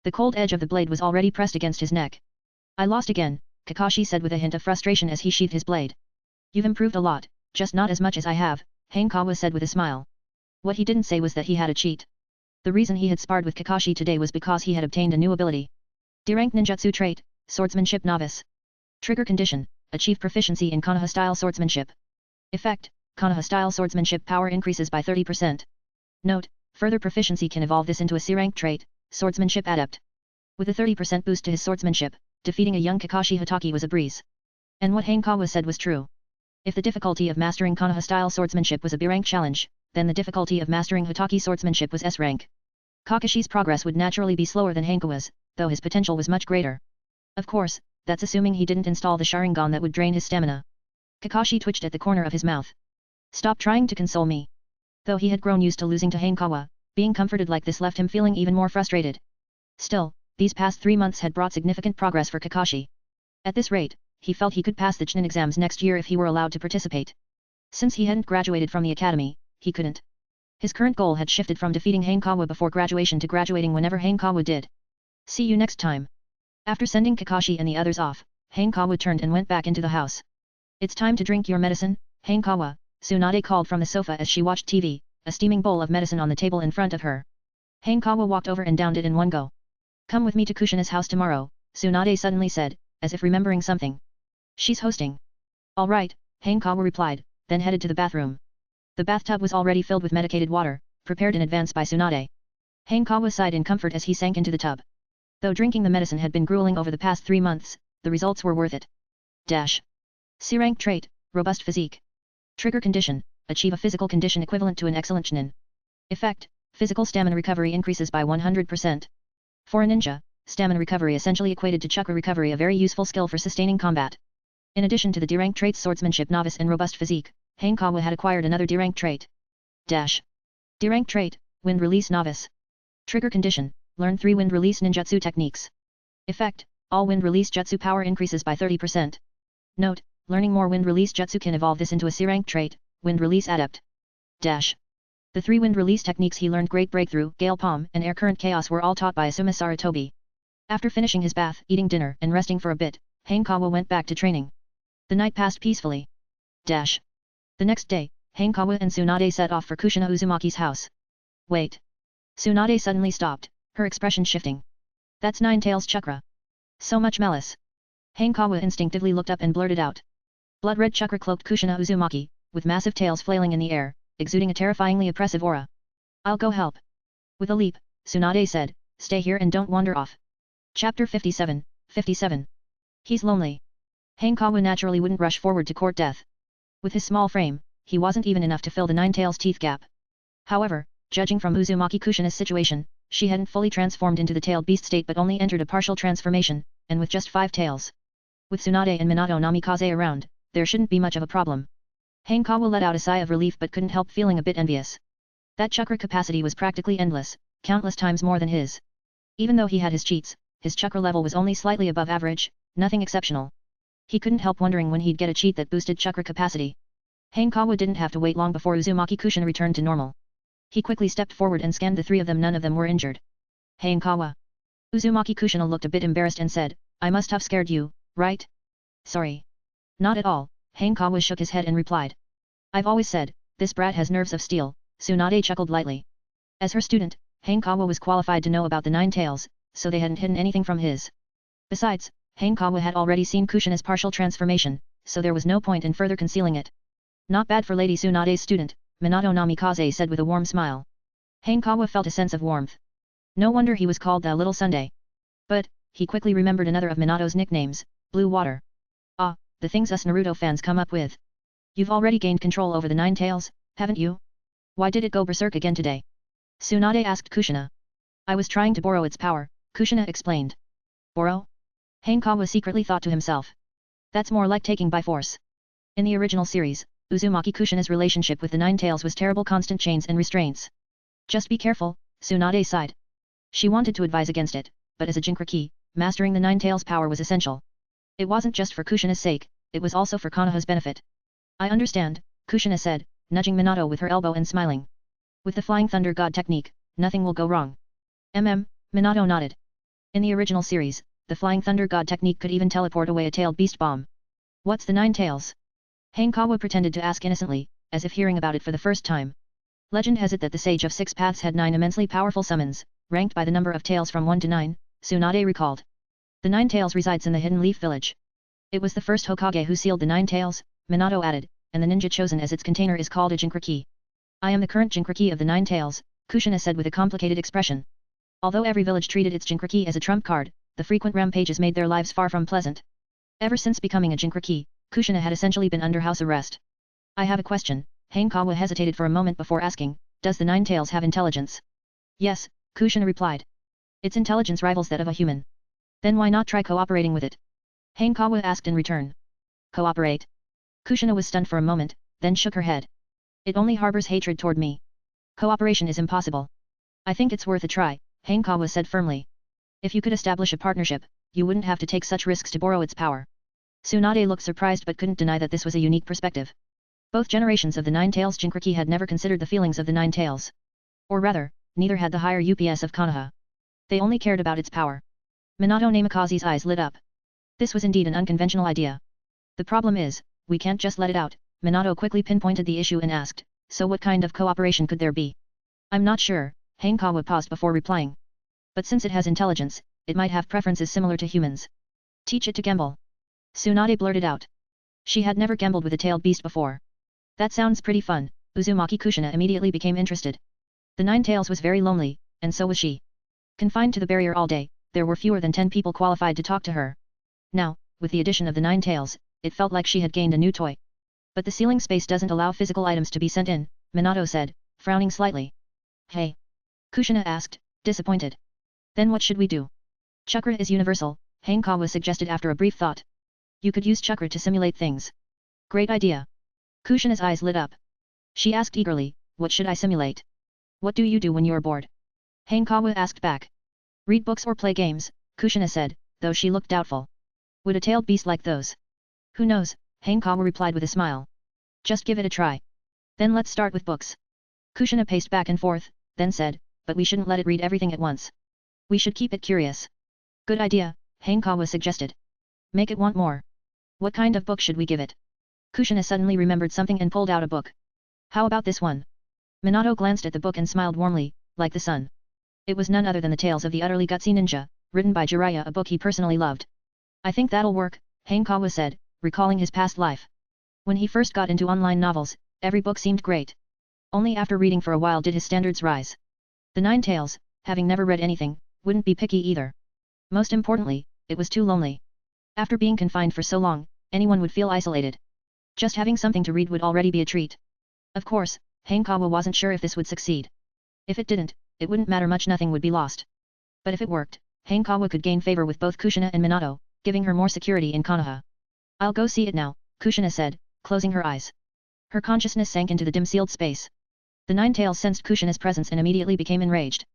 The cold edge of the blade was already pressed against his neck. I lost again, Kakashi said with a hint of frustration as he sheathed his blade. You've improved a lot, just not as much as I have, Hanekawa said with a smile. What he didn't say was that he had a cheat. The reason he had sparred with Kakashi today was because he had obtained a new ability. D-rank ninjutsu trait, Swordsmanship Novice. Trigger condition, achieve proficiency in Konoha-style swordsmanship. Effect, Konoha-style swordsmanship power increases by 30%. Note, further proficiency can evolve this into a C-rank trait, Swordsmanship Adept. With a 30% boost to his swordsmanship, defeating a young Kakashi Hotake was a breeze. And what Hanekawa said was true. If the difficulty of mastering Konoha-style swordsmanship was a B-rank challenge, then the difficulty of mastering Hotake swordsmanship was S-rank. Kakashi's progress would naturally be slower than Hanekawa's, though his potential was much greater. Of course, that's assuming he didn't install the Sharingan that would drain his stamina. Kakashi twitched at the corner of his mouth. Stop trying to console me. Though he had grown used to losing to Hanekawa, being comforted like this left him feeling even more frustrated. Still, these past 3 months had brought significant progress for Kakashi. At this rate, he felt he could pass the Chunin exams next year if he were allowed to participate. Since he hadn't graduated from the academy, he couldn't. His current goal had shifted from defeating Hanekawa before graduation to graduating whenever Hanekawa did. See you next time. After sending Kakashi and the others off, Hanekawa turned and went back into the house. It's time to drink your medicine, Hanekawa, Tsunade called from the sofa as she watched TV, a steaming bowl of medicine on the table in front of her. Hanekawa walked over and downed it in one go. Come with me to Kushina's house tomorrow, Tsunade suddenly said, as if remembering something. She's hosting. All right, Hanekawa replied, then headed to the bathroom. The bathtub was already filled with medicated water, prepared in advance by Tsunade. Hanekawa sighed in comfort as he sank into the tub. Though drinking the medicine had been grueling over the past 3 months, the results were worth it. Dash. C-rank trait, robust physique. Trigger condition, achieve a physical condition equivalent to an excellent Chunin. Effect, physical stamina recovery increases by 100%. For a ninja, stamina recovery essentially equated to chakra recovery, a very useful skill for sustaining combat. In addition to the D-rank traits swordsmanship novice and robust physique, Hanekawa had acquired another D-rank trait. Dash. D-rank trait, wind release novice. Trigger condition, learn 3 wind release ninjutsu techniques. Effect, all wind release jutsu power increases by 30%. Note, learning more wind release jutsu can evolve this into a C-rank trait, wind release adept. Dash. The 3 wind release techniques he learned, Great Breakthrough, Gale Palm and Air Current Chaos, were all taught by Asuma Sarutobi. After finishing his bath, eating dinner and resting for a bit, Hanekawa went back to training. The night passed peacefully. Dash. The next day, Hanekawa and Tsunade set off for Kushina Uzumaki's house. Wait. Tsunade suddenly stopped, her expression shifting. That's Nine Tails Chakra. So much malice. Hanekawa instinctively looked up and blurted out. Blood-red chakra cloaked Kushina Uzumaki, with massive tails flailing in the air, exuding a terrifyingly oppressive aura. I'll go help. With a leap, Tsunade said, stay here and don't wander off. Chapter 57, 57. He's lonely. Hanekawa naturally wouldn't rush forward to court death. With his small frame, he wasn't even enough to fill the Nine Tails' teeth gap. However, judging from Uzumaki Kushina's situation, she hadn't fully transformed into the tailed beast state but only entered a partial transformation, and with just 5 tails. With Tsunade and Minato Namikaze around, there shouldn't be much of a problem. Hanekawa let out a sigh of relief but couldn't help feeling a bit envious. That chakra capacity was practically endless, countless times more than his. Even though he had his cheats, his chakra level was only slightly above average, nothing exceptional. He couldn't help wondering when he'd get a cheat that boosted chakra capacity. Hanekawa didn't have to wait long before Uzumaki Kushina returned to normal. He quickly stepped forward and scanned the 3 of them. None of them were injured. Hanekawa. Uzumaki Kushina looked a bit embarrassed and said, I must have scared you, right? Sorry. Not at all, Hanekawa shook his head and replied. I've always said, this brat has nerves of steel, Tsunade chuckled lightly. As her student, Hanekawa was qualified to know about the 9 tails, so they hadn't hidden anything from his. Besides, Hanekawa had already seen Kushina's partial transformation, so there was no point in further concealing it. Not bad for Lady Tsunade's student, Minato Namikaze said with a warm smile. Hanekawa felt a sense of warmth. No wonder he was called the Little Sunday. But, he quickly remembered another of Minato's nicknames, Blue Water. Ah, the things us Naruto fans come up with. You've already gained control over the 9 tails, haven't you? Why did it go berserk again today? Tsunade asked Kushina. I was trying to borrow its power, Kushina explained. Borrow? Hanekawa secretly thought to himself. That's more like taking by force. In the original series, Uzumaki Kushina's relationship with the 9 tails was terrible, constant chains and restraints. Just be careful, Tsunade sighed. She wanted to advise against it, but as a Jinchuriki, mastering the 9 tails' power was essential. It wasn't just for Kushina's sake, it was also for Konoha's benefit. I understand, Kushina said, nudging Minato with her elbow and smiling. With the Flying Thunder God technique, nothing will go wrong. Minato nodded. In the original series, the Flying Thunder God technique could even teleport away a tailed beast bomb. What's the 9 tails? Hanekawa pretended to ask innocently, as if hearing about it for the first time. Legend has it that the Sage of 6 Paths had 9 immensely powerful summons, ranked by the number of tails from 1 to 9, Tsunade recalled. The 9 tails resides in the Hidden Leaf Village. It was the first Hokage who sealed the 9 tails, Minato added, and the ninja chosen as its container is called a Jinchuriki. I am the current Jinchuriki of the 9 tails, Kushina said with a complicated expression. Although every village treated its Jinchuriki as a trump card, the frequent rampages made their lives far from pleasant. Ever since becoming a Jinchuriki, Kushina had essentially been under house arrest. I have a question, Hanekawa hesitated for a moment before asking, does the 9 tails have intelligence? Yes, Kushina replied. Its intelligence rivals that of a human. Then why not try cooperating with it? Hanekawa asked in return. Cooperate? Kushina was stunned for a moment, then shook her head. It only harbors hatred toward me. Cooperation is impossible. I think it's worth a try, Hanekawa said firmly. If you could establish a partnership, you wouldn't have to take such risks to borrow its power. Tsunade looked surprised but couldn't deny that this was a unique perspective. Both generations of the 9 tails Jinchuriki had never considered the feelings of the 9 tails. Or rather, neither had the higher UPS of Konoha. They only cared about its power. Minato Namikaze's eyes lit up. This was indeed an unconventional idea. The problem is, we can't just let it out, Minato quickly pinpointed the issue and asked, so what kind of cooperation could there be? I'm not sure, Hanekawa paused before replying. But since it has intelligence, it might have preferences similar to humans. Teach it to gamble. Tsunade blurted out. She had never gambled with a tailed beast before. That sounds pretty fun, Uzumaki Kushina immediately became interested. The 9 tails was very lonely, and so was she. Confined to the barrier all day, there were fewer than 10 people qualified to talk to her. Now, with the addition of the 9 tails, it felt like she had gained a new toy. But the ceiling space doesn't allow physical items to be sent in, Minato said, frowning slightly. Hey? Kushina asked, disappointed. Then what should we do? Chakra is universal, Hanekawa suggested after a brief thought. You could use chakra to simulate things. Great idea. Kushina's eyes lit up. She asked eagerly, what should I simulate? What do you do when you're bored? Hanekawa asked back. Read books or play games, Kushina said, though she looked doubtful. Would a tailed beast like those? Who knows, Hanekawa replied with a smile. Just give it a try. Then let's start with books. Kushina paced back and forth, then said, but we shouldn't let it read everything at once. We should keep it curious. Good idea, Hanekawa suggested. Make it want more. What kind of book should we give it? Kushina suddenly remembered something and pulled out a book. How about this one? Minato glanced at the book and smiled warmly, like the sun. It was none other than the Tales of the Utterly Gutsy Ninja, written by Jiraiya, a book he personally loved. I think that'll work, Hanekawa said, recalling his past life. When he first got into online novels, every book seemed great. Only after reading for a while did his standards rise. The 9 Tails, having never read anything, wouldn't be picky either. Most importantly, it was too lonely. After being confined for so long, anyone would feel isolated. Just having something to read would already be a treat. Of course, Hanekawa wasn't sure if this would succeed. If it didn't, it wouldn't matter much, nothing would be lost. But if it worked, Hanekawa could gain favor with both Kushina and Minato, giving her more security in Konoha. I'll go see it now, Kushina said, closing her eyes. Her consciousness sank into the dim sealed space. The Nine-Tails sensed Kushina's presence and immediately became enraged.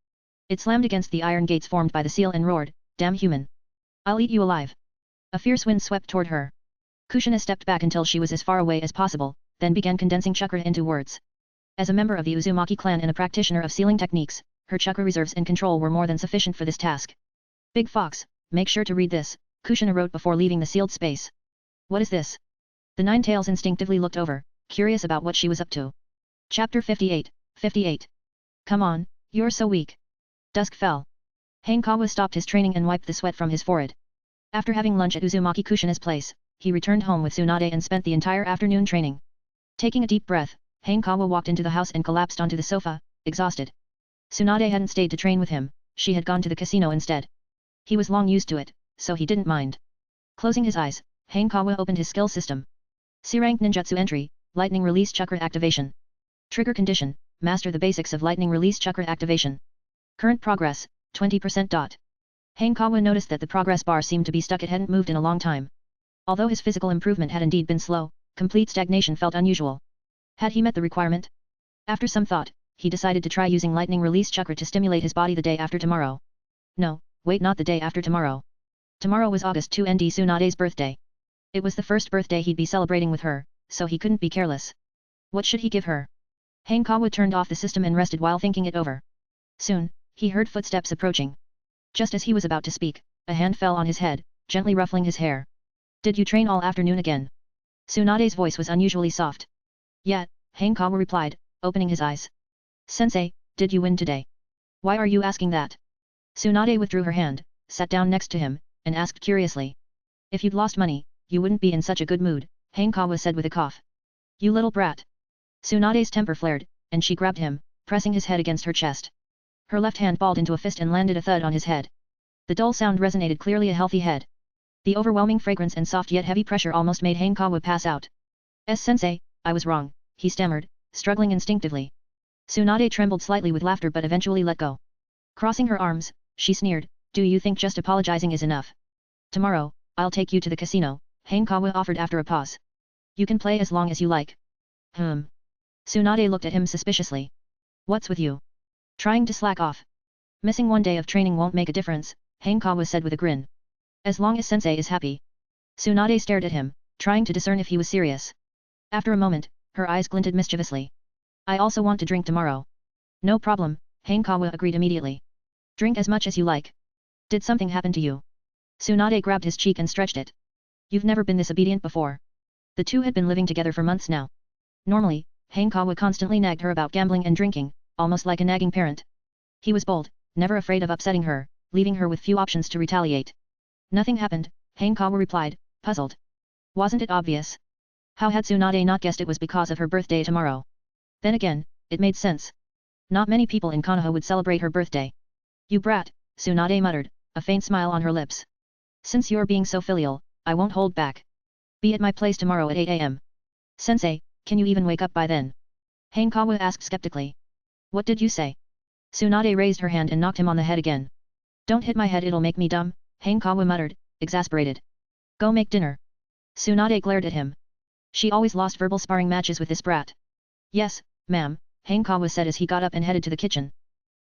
It slammed against the iron gates formed by the seal and roared, "Damn human! I'll eat you alive!" A fierce wind swept toward her. Kushina stepped back until she was as far away as possible, then began condensing chakra into words. As a member of the Uzumaki clan and a practitioner of sealing techniques, her chakra reserves and control were more than sufficient for this task. "Big Fox, make sure to read this," Kushina wrote before leaving the sealed space. "What is this?" The Nine-Tails instinctively looked over, curious about what she was up to. Chapter 58, 58. Come on, you're so weak. Dusk fell. Hanekawa stopped his training and wiped the sweat from his forehead. After having lunch at Uzumaki Kushina's place, he returned home with Tsunade and spent the entire afternoon training. Taking a deep breath, Hanekawa walked into the house and collapsed onto the sofa, exhausted. Tsunade hadn't stayed to train with him, she had gone to the casino instead. He was long used to it, so he didn't mind. Closing his eyes, Hanekawa opened his skill system. C-rank ninjutsu entry, lightning release chakra activation. Trigger condition, master the basics of lightning release chakra activation. Current progress, 20%. Hanekawa noticed that the progress bar seemed to be stuck, it hadn't moved in a long time. Although his physical improvement had indeed been slow, complete stagnation felt unusual. Had he met the requirement? After some thought, he decided to try using lightning release chakra to stimulate his body the day after tomorrow. No, wait, not the day after tomorrow. Tomorrow was August 2 and Tsunade's birthday. It was the first birthday he'd be celebrating with her, so he couldn't be careless. What should he give her? Hanekawa turned off the system and rested while thinking it over. Soon, he heard footsteps approaching. Just as he was about to speak, a hand fell on his head, gently ruffling his hair. "Did you train all afternoon again?" Tsunade's voice was unusually soft. "Yeah," Hanekawa replied, opening his eyes. "Sensei, did you win today?" "Why are you asking that?" Tsunade withdrew her hand, sat down next to him, and asked curiously. "If you'd lost money, you wouldn't be in such a good mood," Hanekawa said with a cough. "You little brat." Tsunade's temper flared, and she grabbed him, pressing his head against her chest. Her left hand balled into a fist and landed a thud on his head. The dull sound resonated clearly, a healthy head. The overwhelming fragrance and soft yet heavy pressure almost made Hanekawa pass out. "Sensei, I was wrong," he stammered, struggling instinctively. Tsunade trembled slightly with laughter but eventually let go. Crossing her arms, she sneered, "Do you think just apologizing is enough? Tomorrow, I'll take you to the casino," Hanekawa offered after a pause. "You can play as long as you like." Tsunade looked at him suspiciously. "What's with you? Trying to slack off? Missing one day of training won't make a difference," Hanekawa said with a grin. "As long as sensei is happy." Tsunade stared at him, trying to discern if he was serious. After a moment, her eyes glinted mischievously. "I also want to drink tomorrow." "No problem," Hanekawa agreed immediately. "Drink as much as you like." "Did something happen to you?" Tsunade grabbed his cheek and stretched it. "You've never been this obedient before." The two had been living together for months now. Normally, Hanekawa constantly nagged her about gambling and drinking, almost like a nagging parent. He was bold, never afraid of upsetting her, leaving her with few options to retaliate. "Nothing happened," Hanekawa replied, puzzled. "Wasn't it obvious? How had Tsunade not guessed it was because of her birthday tomorrow?" Then again, it made sense. Not many people in Konoha would celebrate her birthday. "You brat," Tsunade muttered, a faint smile on her lips. "Since you're being so filial, I won't hold back. Be at my place tomorrow at 8 AM. "Sensei, can you even wake up by then?" Hanekawa asked skeptically. "What did you say?" Tsunade raised her hand and knocked him on the head again. "Don't hit my head, it'll make me dumb," Hanekawa muttered, exasperated. "Go make dinner." Tsunade glared at him. She always lost verbal sparring matches with this brat. "Yes, ma'am," Hanekawa said as he got up and headed to the kitchen.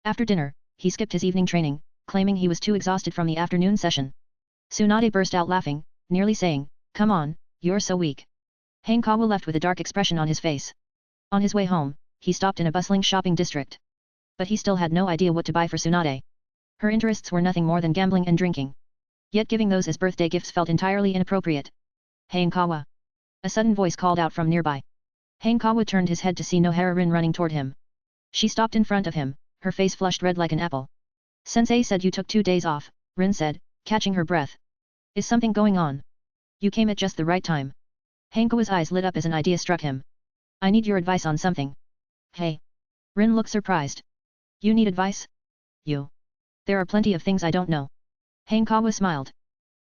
After dinner, he skipped his evening training, claiming he was too exhausted from the afternoon session. Tsunade burst out laughing, nearly saying, "Come on, you're so weak." Hanekawa left with a dark expression on his face. On his way home, he stopped in a bustling shopping district. But he still had no idea what to buy for Tsunade. Her interests were nothing more than gambling and drinking. Yet giving those as birthday gifts felt entirely inappropriate. "Hanekawa!" A sudden voice called out from nearby. Hanekawa turned his head to see Nohara Rin running toward him. She stopped in front of him, her face flushed red like an apple. "Sensei said you took 2 days off," Rin said, catching her breath. "Is something going on? You came at just the right time." Hanekawa's eyes lit up as an idea struck him. "I need your advice on something." "Hey." Rin looked surprised. "You need advice? You? There are plenty of things I don't know." Hanekawa smiled.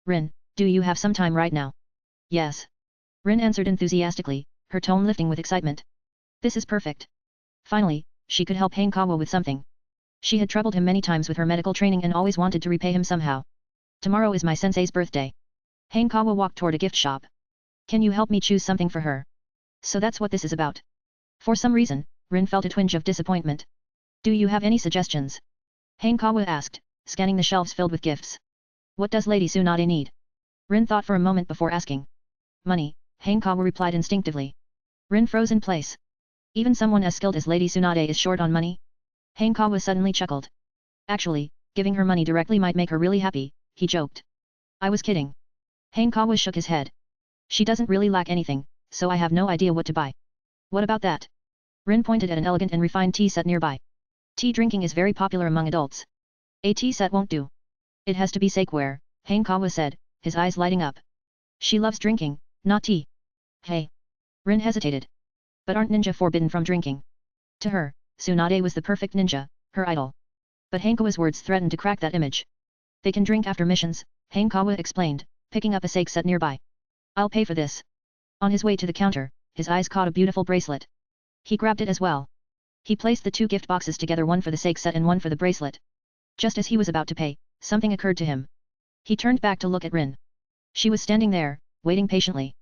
Rin, do you have some time right now? Yes. Rin answered enthusiastically, her tone lifting with excitement. This is perfect. Finally, she could help Hanekawa with something. She had troubled him many times with her medical training and always wanted to repay him somehow. Tomorrow is my sensei's birthday. Hanekawa walked toward a gift shop. Can you help me choose something for her? So that's what this is about. For some reason, Rin felt a twinge of disappointment. Do you have any suggestions? Hanekawa asked, scanning the shelves filled with gifts. What does Lady Tsunade need? Rin thought for a moment before asking. Money, Hanekawa replied instinctively. Rin froze in place. Even someone as skilled as Lady Tsunade is short on money? Hanekawa suddenly chuckled. Actually, giving her money directly might make her really happy, he joked. I was kidding. Hanekawa shook his head. She doesn't really lack anything, so I have no idea what to buy. What about that? Rin pointed at an elegant and refined tea set nearby. Tea drinking is very popular among adults. A tea set won't do. It has to be sakeware, Hanekawa said, his eyes lighting up. She loves drinking, not tea. Hey. Rin hesitated. But aren't ninja forbidden from drinking? To her, Tsunade was the perfect ninja, her idol. But Hanekawa's words threatened to crack that image. They can drink after missions, Hanekawa explained, picking up a sake set nearby. I'll pay for this. On his way to the counter, his eyes caught a beautiful bracelet. He grabbed it as well. He placed the two gift boxes together, one for the sake set and one for the bracelet. Just as he was about to pay, something occurred to him. He turned back to look at Rin. She was standing there, waiting patiently.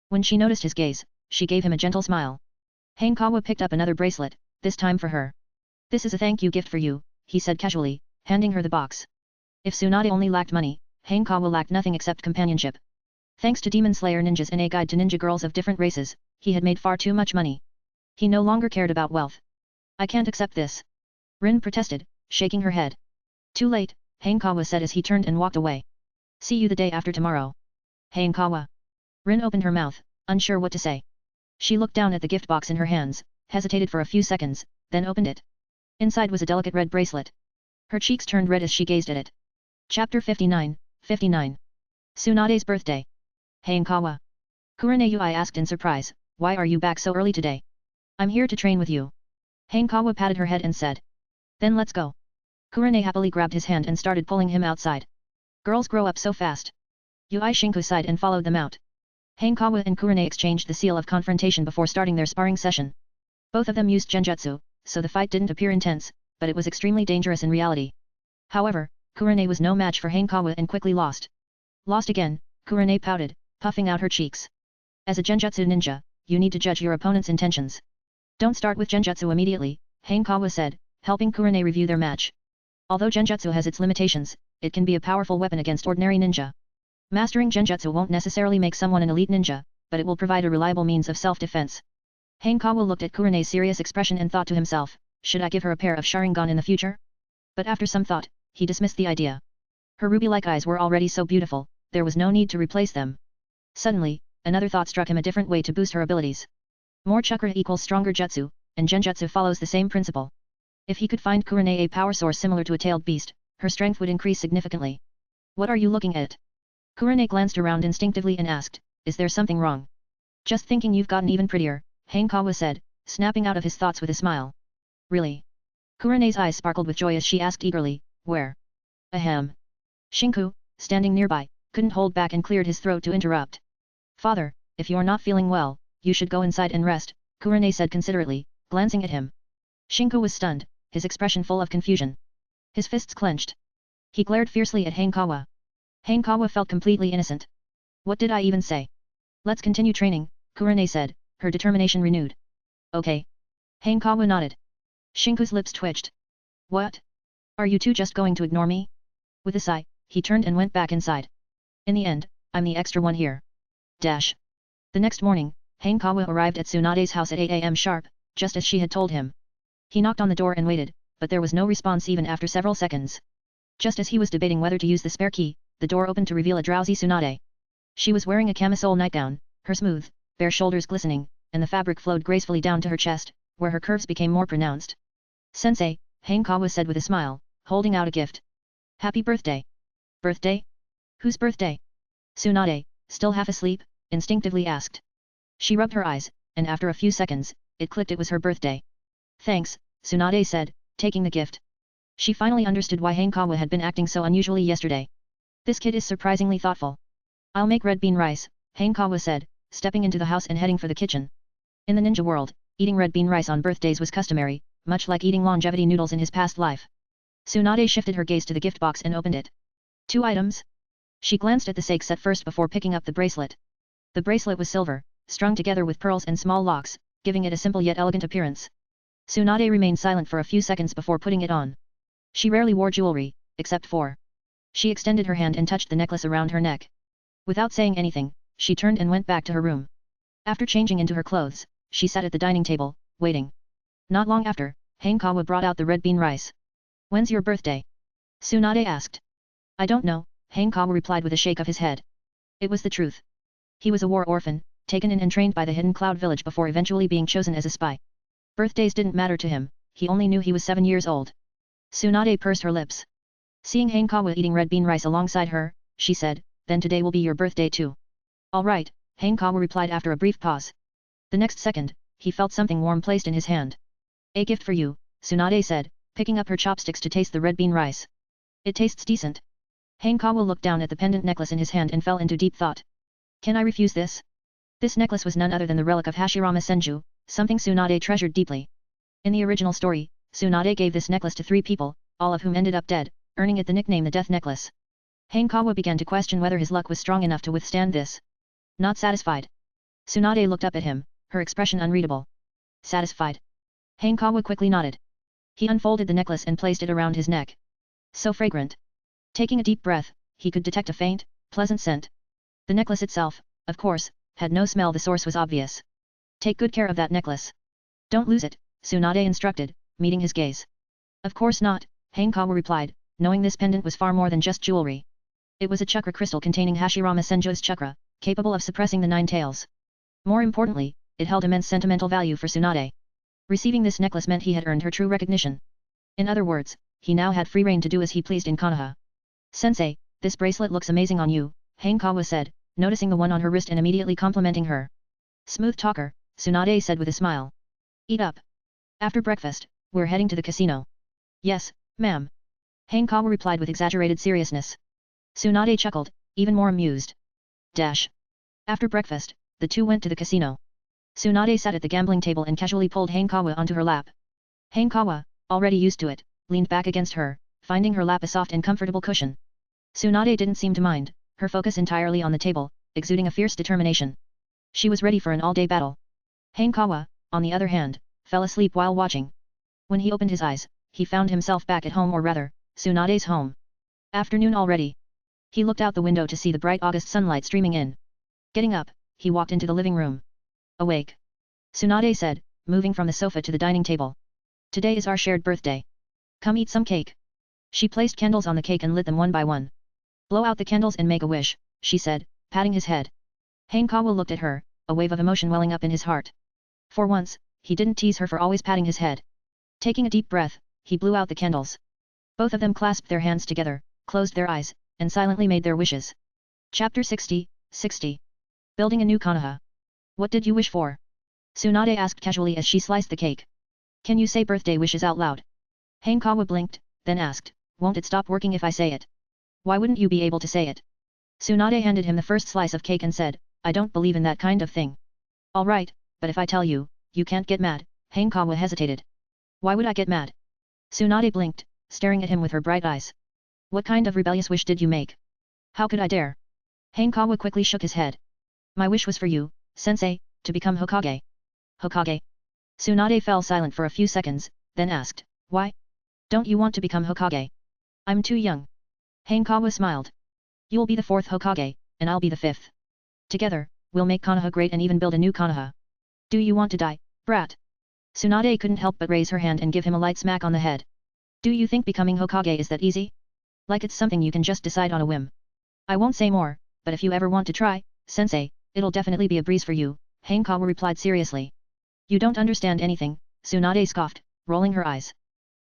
When she noticed his gaze, she gave him a gentle smile. Hanekawa picked up another bracelet, this time for her. This is a thank you gift for you, he said casually, handing her the box. If Tsunade only lacked money, Hanekawa lacked nothing except companionship. Thanks to Demon Slayer ninjas and a guide to ninja girls of different races, he had made far too much money. He no longer cared about wealth. I can't accept this. Rin protested, shaking her head. Too late, Hanekawa said as he turned and walked away. See you the day after tomorrow. Hanekawa. Rin opened her mouth, unsure what to say. She looked down at the gift box in her hands, hesitated for a few seconds, then opened it. Inside was a delicate red bracelet. Her cheeks turned red as she gazed at it. Chapter 59, 59. Tsunade's birthday. Hanekawa. Kurenei asked in surprise, why are you back so early today? I'm here to train with you. Hanekawa patted her head and said. Then let's go. Kurenei happily grabbed his hand and started pulling him outside. Girls grow up so fast. Yui Shinku sighed and followed them out. Hanekawa and Kurenei exchanged the seal of confrontation before starting their sparring session. Both of them used Genjutsu, so the fight didn't appear intense, but it was extremely dangerous in reality. However, Kurenei was no match for Hanekawa and quickly lost. Lost again, Kurenei pouted, puffing out her cheeks. As a Genjutsu ninja, you need to judge your opponent's intentions. Don't start with Genjutsu immediately, Hanekawa said, helping Kurenei review their match. Although Genjutsu has its limitations, it can be a powerful weapon against ordinary ninja. Mastering Genjutsu won't necessarily make someone an elite ninja, but it will provide a reliable means of self-defense. Hanekawa looked at Kurenei's serious expression and thought to himself, should I give her a pair of Sharingan in the future? But after some thought, he dismissed the idea. Her ruby-like eyes were already so beautiful, there was no need to replace them. Suddenly, another thought struck him, a different way to boost her abilities. More chakra equals stronger jutsu, and Genjutsu follows the same principle. If he could find Kurenei a power source similar to a tailed beast, her strength would increase significantly. What are you looking at? Kurenei glanced around instinctively and asked, is there something wrong? Just thinking you've gotten even prettier, Hanekawa said, snapping out of his thoughts with a smile. Really? Kurenei's eyes sparkled with joy as she asked eagerly, where? Ahem. Shinku, standing nearby, couldn't hold back and cleared his throat to interrupt. Father, if you're not feeling well, you should go inside and rest, Kurenei said considerately, glancing at him. Shinku was stunned, his expression full of confusion. His fists clenched. He glared fiercely at Hanekawa. Hanekawa felt completely innocent. What did I even say? Let's continue training, Kurenei said, her determination renewed. Okay. Hanekawa nodded. Shinku's lips twitched. What? Are you two just going to ignore me? With a sigh, he turned and went back inside. In the end, I'm the extra one here. Dash. The next morning, Hanekawa arrived at Tsunade's house at 8 a.m. sharp, just as she had told him. He knocked on the door and waited, but there was no response even after several seconds. Just as he was debating whether to use the spare key, the door opened to reveal a drowsy Tsunade. She was wearing a camisole nightgown, her smooth, bare shoulders glistening, and the fabric flowed gracefully down to her chest, where her curves became more pronounced. Sensei, Hanekawa said with a smile, holding out a gift. Happy birthday. Birthday? Whose birthday? Tsunade, still half asleep, instinctively asked. She rubbed her eyes, and after a few seconds, it clicked, it was her birthday. Thanks, Tsunade said, taking the gift. She finally understood why Hanekawa had been acting so unusually yesterday. This kid is surprisingly thoughtful. I'll make red bean rice, Hanekawa said, stepping into the house and heading for the kitchen. In the ninja world, eating red bean rice on birthdays was customary, much like eating longevity noodles in his past life. Tsunade shifted her gaze to the gift box and opened it. 2 items? She glanced at the sake set first before picking up the bracelet. The bracelet was silver, strung together with pearls and small locks, giving it a simple yet elegant appearance. Tsunade remained silent for a few seconds before putting it on. She rarely wore jewelry, except for. She extended her hand and touched the necklace around her neck. Without saying anything, she turned and went back to her room. After changing into her clothes, she sat at the dining table, waiting. Not long after, Hanekawa brought out the red bean rice. When's your birthday? Tsunade asked. I don't know, Hanekawa replied with a shake of his head. It was the truth. He was a war orphan, taken in and trained by the Hidden Cloud village before eventually being chosen as a spy. Birthdays didn't matter to him, he only knew he was 7 years old. Tsunade pursed her lips. Seeing Hanekawa eating red bean rice alongside her, she said, then today will be your birthday too. Alright, Hanekawa replied after a brief pause. The next second, he felt something warm placed in his hand. A gift for you, Tsunade said, picking up her chopsticks to taste the red bean rice. It tastes decent. Hanekawa looked down at the pendant necklace in his hand and fell into deep thought. Can I refuse this? This necklace was none other than the relic of Hashirama Senju, something Tsunade treasured deeply. In the original story, Tsunade gave this necklace to 3 people, all of whom ended up dead, earning it the nickname the Death Necklace. Hanekawa began to question whether his luck was strong enough to withstand this. Not satisfied. Tsunade looked up at him, her expression unreadable. Satisfied. Hanekawa quickly nodded. He unfolded the necklace and placed it around his neck. So fragrant. Taking a deep breath, he could detect a faint, pleasant scent. The necklace itself, of course, had no smell. The source was obvious. Take good care of that necklace. Don't lose it, Tsunade instructed, meeting his gaze. Of course not, Hanekawa replied, knowing this pendant was far more than just jewelry. It was a chakra crystal containing Hashirama Senju's chakra, capable of suppressing the 9 tails. More importantly, it held immense sentimental value for Tsunade. Receiving this necklace meant he had earned her true recognition. In other words, he now had free rein to do as he pleased in Konoha. Sensei, this bracelet looks amazing on you, Hanekawa said, noticing the one on her wrist and immediately complimenting her. Smooth talker, Tsunade said with a smile. Eat up. After breakfast, we're heading to the casino. Yes, ma'am. Hanekawa replied with exaggerated seriousness. Tsunade chuckled, even more amused. Dash. After breakfast, the two went to the casino. Tsunade sat at the gambling table and casually pulled Hanekawa onto her lap. Hanekawa, already used to it, leaned back against her, finding her lap a soft and comfortable cushion. Tsunade didn't seem to mind, her focus entirely on the table, exuding a fierce determination. She was ready for an all-day battle. Hanekawa, on the other hand, fell asleep while watching. When he opened his eyes, he found himself back at home, or rather, Tsunade's home. Afternoon already. He looked out the window to see the bright August sunlight streaming in. Getting up, he walked into the living room. Awake. Tsunade said, moving from the sofa to the dining table. Today is our shared birthday. Come eat some cake. She placed candles on the cake and lit them one by one. Blow out the candles and make a wish, she said, patting his head. Hanekawa looked at her, a wave of emotion welling up in his heart. For once, he didn't tease her for always patting his head. Taking a deep breath, he blew out the candles. Both of them clasped their hands together, closed their eyes, and silently made their wishes. Chapter 60. Building a new Konoha. What did you wish for? Tsunade asked casually as she sliced the cake. Can you say birthday wishes out loud? Hanekawa blinked, then asked, won't it stop working if I say it? Why wouldn't you be able to say it? Tsunade handed him the first slice of cake and said, I don't believe in that kind of thing. Alright, but if I tell you, you can't get mad, Hanekawa hesitated. Why would I get mad? Tsunade blinked, staring at him with her bright eyes. What kind of rebellious wish did you make? How could I dare? Hanekawa quickly shook his head. My wish was for you, sensei, to become Hokage. Hokage? Tsunade fell silent for a few seconds, then asked, why? Don't you want to become Hokage? I'm too young. Hanekawa smiled. You'll be the 4th Hokage, and I'll be the 5th. Together, we'll make Konoha great and even build a new Konoha. Do you want to die, brat? Tsunade couldn't help but raise her hand and give him a light smack on the head. Do you think becoming Hokage is that easy? Like it's something you can just decide on a whim. I won't say more, but if you ever want to try, sensei, it'll definitely be a breeze for you, Hanekawa replied seriously. You don't understand anything, Tsunade scoffed, rolling her eyes.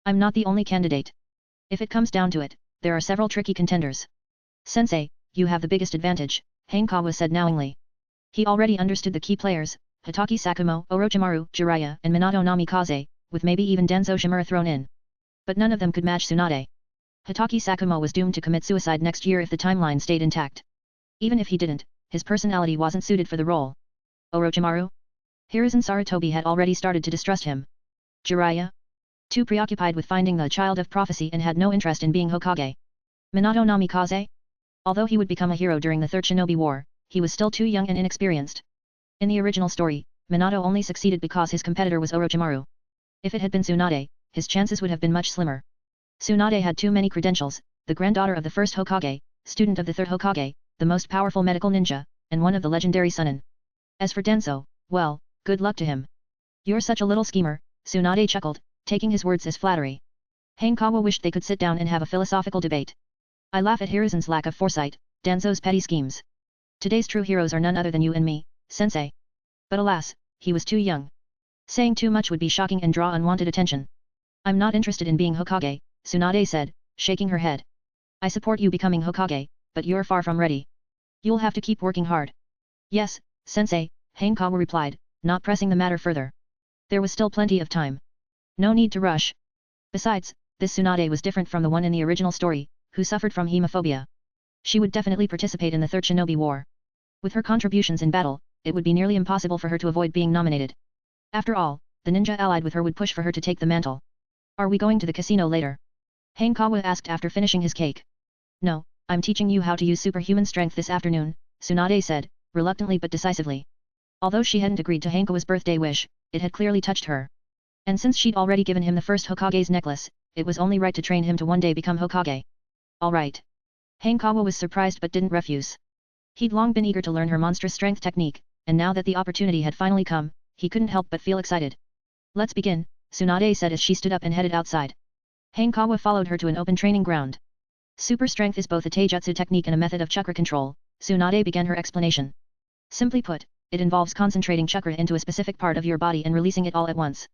I'm not the only candidate. If it comes down to it, there are several tricky contenders. Sensei, you have the biggest advantage, Hanekawa said knowingly. He already understood the key players, Hitaki Sakumo, Orochimaru, Jiraiya and Minato Namikaze, with maybe even Danzo Shimura thrown in. But none of them could match Tsunade. Hitaki Sakuma was doomed to commit suicide next year if the timeline stayed intact. Even if he didn't, his personality wasn't suited for the role. Orochimaru? Hiruzen Sarutobi had already started to distrust him. Jiraiya? Too preoccupied with finding the child of prophecy and had no interest in being Hokage. Minato Namikaze? Although he would become a hero during the Third Shinobi War, he was still too young and inexperienced. In the original story, Minato only succeeded because his competitor was Orochimaru. If it had been Tsunade, his chances would have been much slimmer. Tsunade had too many credentials: the granddaughter of the first Hokage, student of the third Hokage, the most powerful medical ninja, and one of the legendary Sannin. As for Danzo, well, good luck to him. You're such a little schemer, Tsunade chuckled, taking his words as flattery. Hanekawa wished they could sit down and have a philosophical debate. I laugh at Hiruzen's lack of foresight, Danzo's petty schemes. Today's true heroes are none other than you and me, sensei. But alas, he was too young. Saying too much would be shocking and draw unwanted attention. I'm not interested in being Hokage, Tsunade said, shaking her head. I support you becoming Hokage, but you're far from ready. You'll have to keep working hard. Yes, sensei, Hanekawa replied, not pressing the matter further. There was still plenty of time. No need to rush. Besides, this Tsunade was different from the one in the original story, who suffered from hemophobia. She would definitely participate in the Third Shinobi War. With her contributions in battle, it would be nearly impossible for her to avoid being nominated. After all, the ninja allied with her would push for her to take the mantle. Are we going to the casino later? Hanekawa asked after finishing his cake. No, I'm teaching you how to use superhuman strength this afternoon, Tsunade said, reluctantly but decisively. Although she hadn't agreed to Hanekawa's birthday wish, it had clearly touched her. And since she'd already given him the first Hokage's necklace, it was only right to train him to one day become Hokage. All right. Hanekawa was surprised but didn't refuse. He'd long been eager to learn her monstrous strength technique, and now that the opportunity had finally come, he couldn't help but feel excited. Let's begin, Tsunade said as she stood up and headed outside. Hanekawa followed her to an open training ground. Super strength is both a taijutsu technique and a method of chakra control, Tsunade began her explanation. Simply put, it involves concentrating chakra into a specific part of your body and releasing it all at once.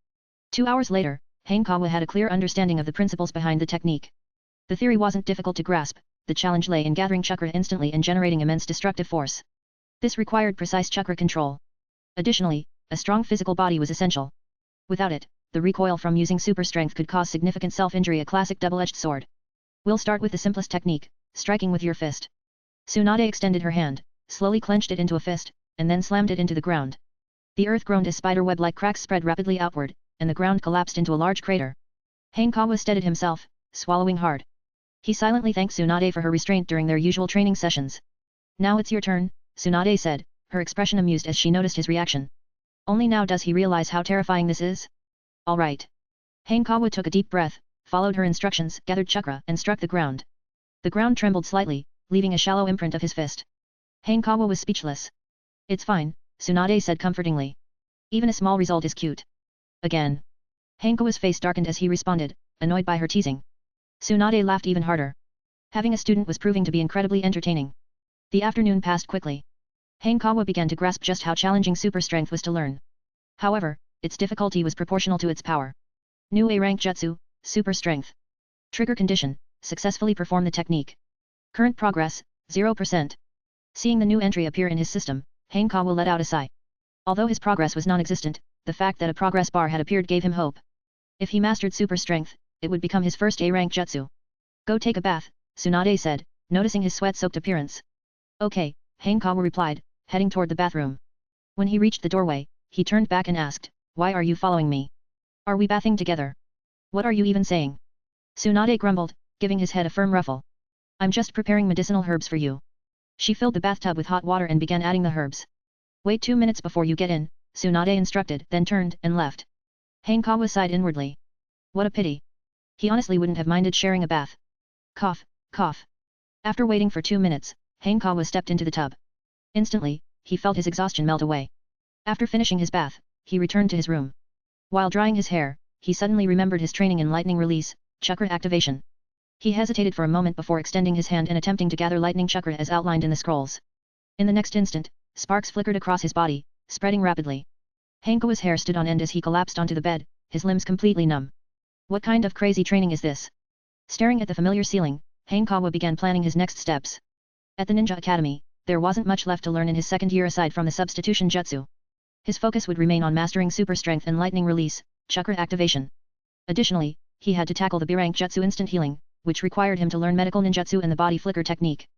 2 hours later, Hanekawa had a clear understanding of the principles behind the technique. The theory wasn't difficult to grasp, the challenge lay in gathering chakra instantly and generating immense destructive force. This required precise chakra control. Additionally, a strong physical body was essential. Without it, the recoil from using super strength could cause significant self-injury, a classic double-edged sword. We'll start with the simplest technique, striking with your fist. Tsunade extended her hand, slowly clenched it into a fist, and then slammed it into the ground. The earth groaned as spiderweb-like cracks spread rapidly outward, and the ground collapsed into a large crater. Hanekawa steadied himself, swallowing hard. He silently thanked Tsunade for her restraint during their usual training sessions. Now it's your turn, Tsunade said, her expression amused as she noticed his reaction. Only now does he realize how terrifying this is? All right. Hanekawa took a deep breath, followed her instructions, gathered chakra, and struck the ground. The ground trembled slightly, leaving a shallow imprint of his fist. Hanekawa was speechless. It's fine, Tsunade said comfortingly. Even a small result is cute. Again. Hanekawa's face darkened as he responded, annoyed by her teasing. Tsunade laughed even harder. Having a student was proving to be incredibly entertaining. The afternoon passed quickly. Hanekawa began to grasp just how challenging super strength was to learn. However, its difficulty was proportional to its power. New A-rank jutsu, super strength. Trigger condition, successfully perform the technique. Current progress, 0%. Seeing the new entry appear in his system, Hanekawa let out a sigh. Although his progress was non-existent, the fact that a progress bar had appeared gave him hope. If he mastered super strength, it would become his first A-rank jutsu. Go take a bath, Tsunade said, noticing his sweat-soaked appearance. Okay, Hanekawa replied, heading toward the bathroom. When he reached the doorway, he turned back and asked, why are you following me? Are we bathing together? What are you even saying? Tsunade grumbled, giving his head a firm ruffle. I'm just preparing medicinal herbs for you. She filled the bathtub with hot water and began adding the herbs. Wait 2 minutes before you get in, Tsunade instructed, then turned and left. Hanekawa sighed inwardly. What a pity. He honestly wouldn't have minded sharing a bath. Cough, cough. After waiting for 2 minutes, Hanekawa stepped into the tub. Instantly, he felt his exhaustion melt away. After finishing his bath, he returned to his room. While drying his hair, he suddenly remembered his training in lightning release, chakra activation. He hesitated for a moment before extending his hand and attempting to gather lightning chakra as outlined in the scrolls. In the next instant, sparks flickered across his body, spreading rapidly. Hanekawa's hair stood on end as he collapsed onto the bed, his limbs completely numb. What kind of crazy training is this? Staring at the familiar ceiling, Hanekawa began planning his next steps. At the Ninja Academy, there wasn't much left to learn in his second year aside from the substitution jutsu. His focus would remain on mastering super strength and lightning release, chakra activation. Additionally, he had to tackle the B-rank jutsu instant healing, which required him to learn medical ninjutsu and the body flicker technique.